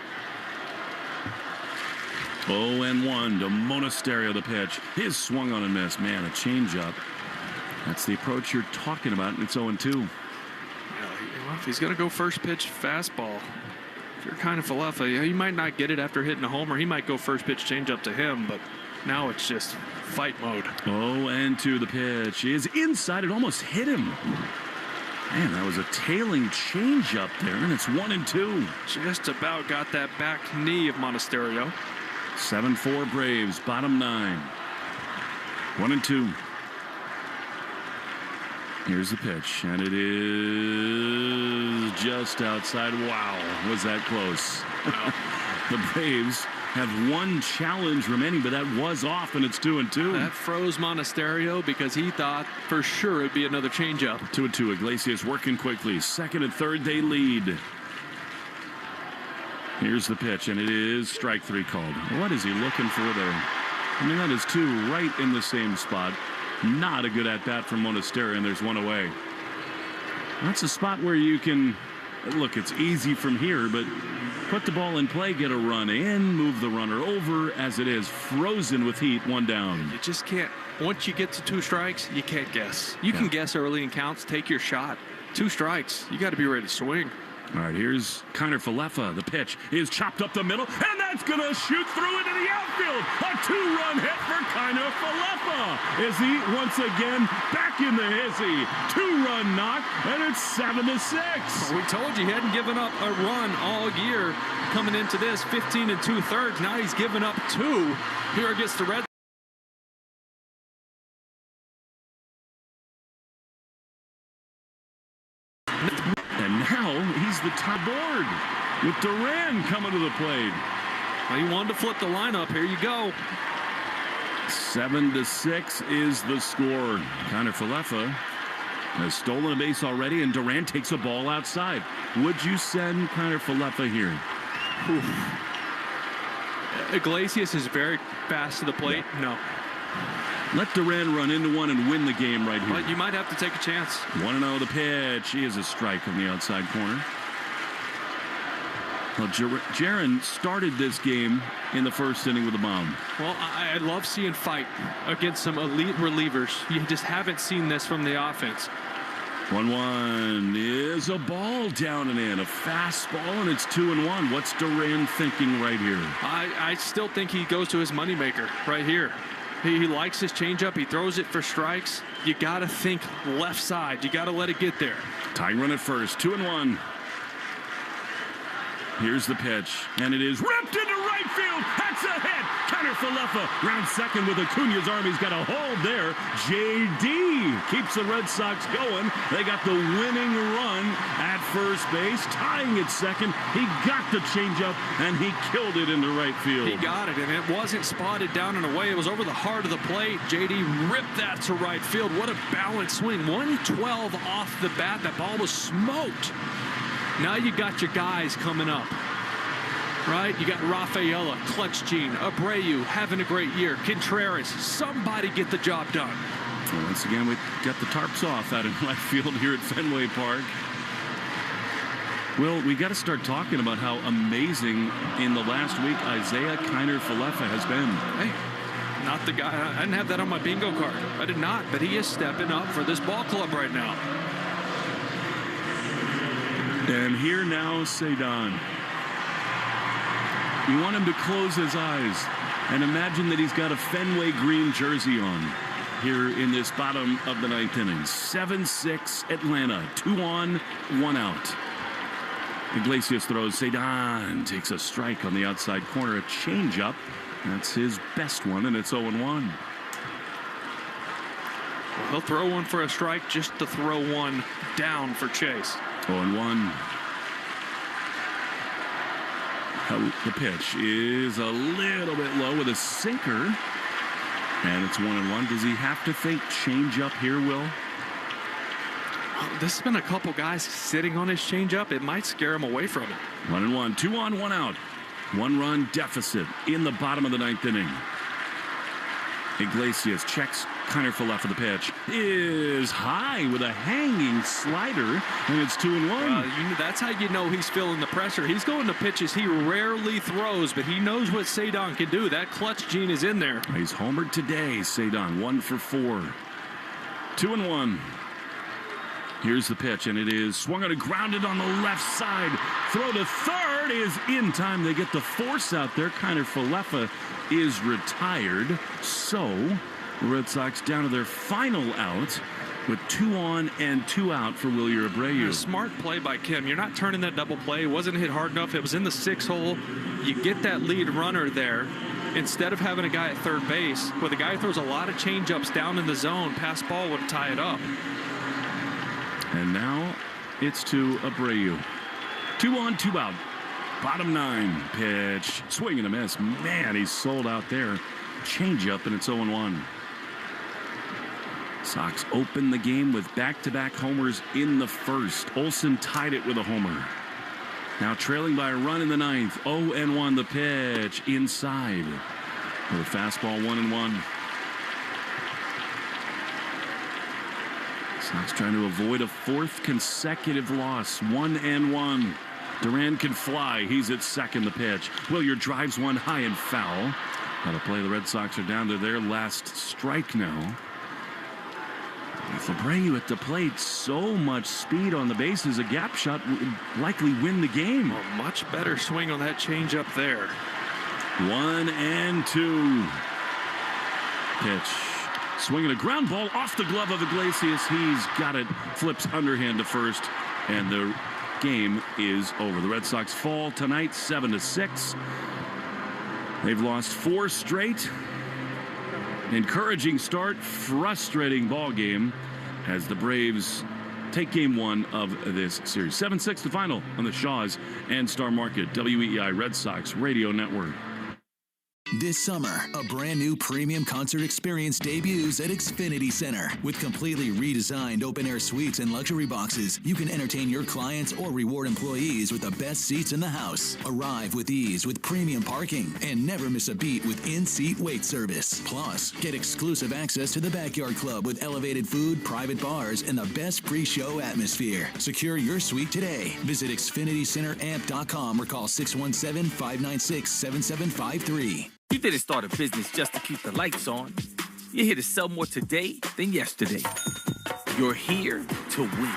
0-1 to Monasterio, the pitch. His swung on and missed. Man, a changeup. That's the approach you're talking about, and it's 0-2. Yeah, well, if he's going to go first pitch fastball, if you're kind of Falefa, he might not get it after hitting a homer. He might go first pitch changeup to him, but now it's just fight mode. 0-2, the pitch is inside. It almost hit him. Man, that was a tailing changeup there, and it's 1-2. Just about got that back knee of Monasterio. 7-4 Braves, bottom 9. 1-2. Here's the pitch, and it is just outside. Wow, was that close? The Braves have one challenge remaining, but that was off, and it's 2-2. That froze Monasterio because he thought for sure it'd be another changeup. 2-2. Iglesias working quickly. Second and third, they lead. Here's the pitch, and it is strike 3 called. What is he looking for there? I mean, that is 2 right in the same spot. Not a good at-bat from Monasterio, and there's 1 away. That's a spot where you can, look, it's easy from here, but put the ball in play, get a run in, move the runner over. As it is, frozen with heat, 1 down. You just can't, once you get to 2 strikes, you can't guess. You can guess early in counts, take your shot. 2 strikes, you got to be ready to swing. All right, here's Kiner Falefa. The pitch is chopped up the middle, and that's going to shoot through into the outfield. A 2-run hit for Kiner Falefa. Is he once again back in the hizzy? 2-run knock, and it's 7-6. Well, we told you he hadn't given up a run all year coming into this. 15 2/3. Now he's given up 2 here against the Red Sox. And now he's the top board with Duran coming to the plate. Well, he wanted to flip the lineup. Here you go. 7-6 is the score. Kiner Falefa has stolen a base already, and Duran takes a ball outside. Would you send Kiner Falefa here? Oof. Iglesias is very fast to the plate. Yeah. No. Let Duran run into one and win the game right here. But you might have to take a chance. 1-0 the pitch. He is a strike on the outside corner. Well, Jaron started this game in the first inning with a bomb. Well, I love seeing fight against some elite relievers. You just haven't seen this from the offense. 1-1 is a ball down and in. A fastball, and it's 2-1. What's Duran thinking right here? I still think he goes to his moneymaker right here. He likes his changeup. He throws it for strikes. You got to think left side. You got to let it get there. Tying run at first. 2-1. Here's the pitch, and it is ripped into right field. That's a hit. Kiner Falefa round second with Acuña's arm. He's got a hold there. JD keeps the Red Sox going. They got the winning run at first base, tying at second. He got the changeup, and he killed it into right field. He got it, and it wasn't spotted down and away. It was over the heart of the plate. JD ripped that to right field. What a balanced swing. 112 off the bat. That ball was smoked. Now you got your guys coming up, right? You got Rafaela, Clutch Gene, Abreu having a great year. Contreras, somebody get the job done. Well, once again, we got the tarps off out in right field here at Fenway Park. Well, we got to start talking about how amazing in the last week Isaiah Kiner Falefa has been. Hey, not the guy. I didn't have that on my bingo card. I did not, but he is stepping up for this ball club right now. And here now, Cedon. You want him to close his eyes and imagine that he's got a Fenway green jersey on here in this bottom of the 9th inning. 7-6 Atlanta. 2 on, 1 out. Iglesias throws. Cedon takes a strike on the outside corner. A changeup. That's his best one, and it's 0-1. He'll throw one for a strike just to throw one down for Chase. 0-1. The pitch is a little bit low with a sinker. And it's 1-1. Does he have to think change up here, Will? This has been a couple guys sitting on his changeup. It might scare him away from it. 1-1. 2 on, 1 out. 1-run deficit in the bottom of the 9th inning. Iglesias checks Kiner Falefa for the pitch. is high with a hanging slider, and it's 2-1. That's how you know he's feeling the pressure. He's going to pitches he rarely throws, but he knows what Cedon can do. That clutch gene is in there. He's homered today, Cedon, 1 for 4. 2-1. Here's the pitch, and it is swung on and grounded on the left side. Throw to third is in time. They get the force out there. Kiner Falefa is retired. So the Red Sox down to their final out with 2 on and 2 out for Wilyer Abreu. A smart play by Kim. You're not turning that double play. It wasn't hit hard enough. It was in the 6 hole. You get that lead runner there. Instead of having a guy at third base, where the guy throws a lot of changeups down in the zone, pass ball would tie it up. And now it's to Abreu. 2 on, 2 out. Bottom 9 pitch. Swing and a miss. Man, he's sold out there. Changeup, and it's 0-1. Sox open the game with back-to-back homers in the first. Olsen tied it with a homer. Now trailing by a run in the 9th. 0-1 the pitch inside. With a fastball 1-1. Sox trying to avoid a 4th consecutive loss. 1-1. Duran can fly. He's at second the pitch. Wilyer drives one high and foul. Now the play, the Red Sox are down to their last strike now. With Abreu at the plate, so much speed on the bases, a gap shot would likely win the game. A much better swing on that changeup there. 1-2. Pitch. Swinging a ground ball off the glove of Iglesias. He's got it. Flips underhand to first. And the game is over. The Red Sox fall tonight 7-6. They've lost 4 straight. Encouraging start. Frustrating ball game as the Braves take game 1 of this series. 7-6 the final on the Shaws and Star Market WEEI Red Sox Radio Network. This summer, a brand new premium concert experience debuts at Xfinity Center. With completely redesigned open-air suites and luxury boxes, you can entertain your clients or reward employees with the best seats in the house. Arrive with ease with premium parking and never miss a beat with in-seat wait service. Plus, get exclusive access to the Backyard Club with elevated food, private bars, and the best pre-show atmosphere. Secure your suite today. Visit XfinityCenterAmp.com or call 617-596-7753. You didn't start a business just to keep the lights on. You're here to sell more today than yesterday. You're here to win.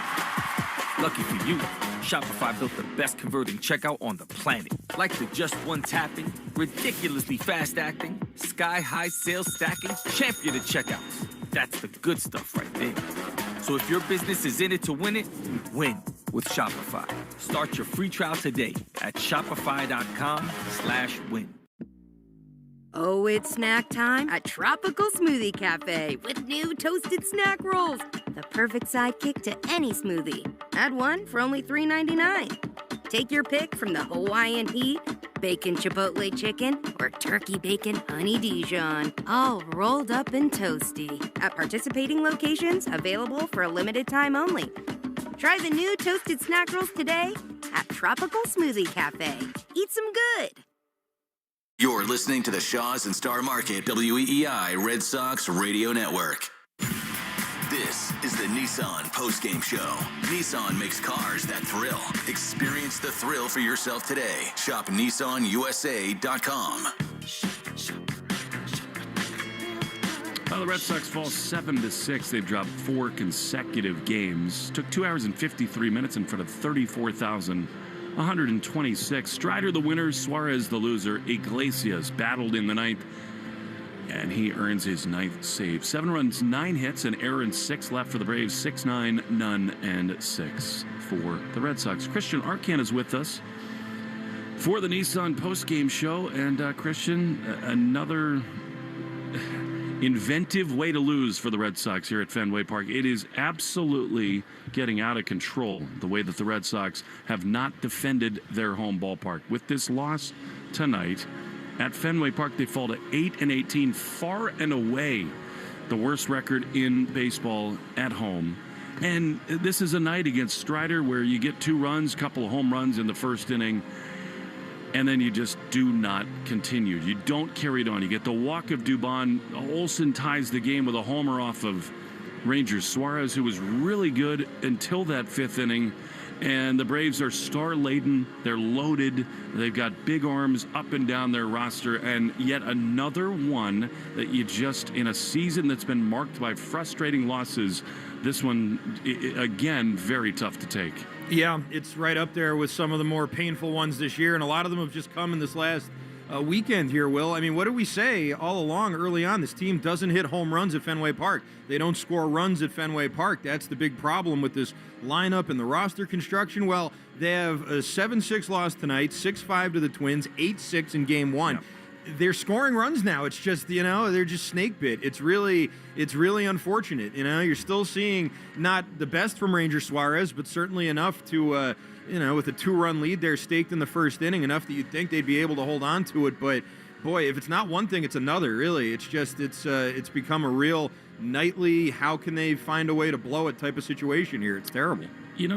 Lucky for you, Shopify built the best converting checkout on the planet. Like the just one tapping, ridiculously fast acting, sky-high sales stacking, champion of checkouts. That's the good stuff right there. So if your business is in it to win it, win with Shopify. Start your free trial today at shopify.com/win. Oh, it's snack time at Tropical Smoothie Cafe with new toasted snack rolls. The perfect sidekick to any smoothie. Add one for only $3.99. Take your pick from the Hawaiian Heat, Bacon Chipotle Chicken, or Turkey Bacon Honey Dijon. All rolled up and toasty. At participating locations, available for a limited time only. Try the new toasted snack rolls today at Tropical Smoothie Cafe. Eat some good. You're listening to the Shaws and Star Market WEEI Red Sox Radio Network. This is the Nissan postgame show. Nissan makes cars that thrill. Experience the thrill for yourself today. Shop NissanUSA.com. Well, the Red Sox fall 7-6. They've dropped 4 consecutive games. Took 2 hours and 53 minutes in front of 34,126. Strider the winner, Suarez the loser. Iglesias battled in the 9th, and he earns his 9th save. 7 runs, 9 hits, an error and 6 left for the Braves. 6-9, none, and 6 for the Red Sox. Christian Arcan is with us for the Nissan postgame show. And Christian, another inventive way to lose for the Red Sox here at Fenway Park. It is absolutely getting out of control, the way that the Red Sox have not defended their home ballpark. With this loss tonight at Fenway Park, they fall to 8-18, far and away the worst record in baseball at home. And this is a night against Strider where you get 2 runs, couple of home runs in the first inning, and then you just do not continue. You don't carry it on. You get the walk of Dubon. Olsen ties the game with a homer off of Rangers. Suarez, who was really good until that 5th inning. And the Braves are star-laden. They're loaded. They've got big arms up and down their roster. And yet another one that you just, in a season that's been marked by frustrating losses, this one, again, very tough to take. Yeah, it's right up there with some of the more painful ones this year. And a lot of them have just come in this last weekend here, Will. I mean, what did we say all along early on? This team doesn't hit home runs at Fenway Park. They don't score runs at Fenway Park. That's the big problem with this lineup and the roster construction. Well, they have a 7-6 loss tonight, 6-5 to the Twins, 8-6 in Game 1. Yeah. They're scoring runs now. It's just, they're just snake bit. It's really unfortunate. You're still seeing not the best from Ranger Suarez, but certainly enough to with a 2-run lead there staked in the first inning, enough that you'd think they'd be able to hold on to it. But, boy, if it's not one thing, it's another, really. It's just it's become a real nightly, how can they find a way to blow it type of situation here. It's terrible.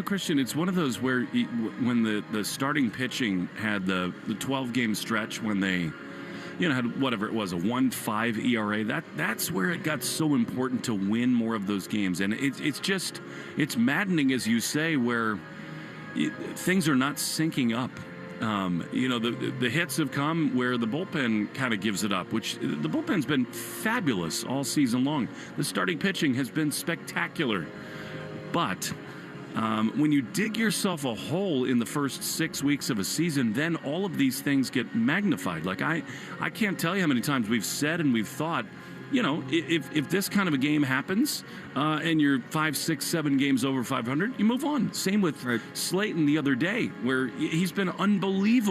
Christian, it's one of those where when the starting pitching had the 12-game stretch when they had whatever it was, a 1.5 ERA, that's where it got so important to win more of those games. And it's maddening, as you say, where things are not syncing up. The hits have come where the bullpen kind of gives it up, which the bullpen's been fabulous all season long. The starting pitching has been spectacular. But when you dig yourself a hole in the first 6 weeks of a season, then all of these things get magnified. Like I can't tell you how many times we've said and we've thought, if this kind of a game happens and you're 5, 6, 7 games over 500, you move on. Same with Slayton the other day, where he's been unbelievable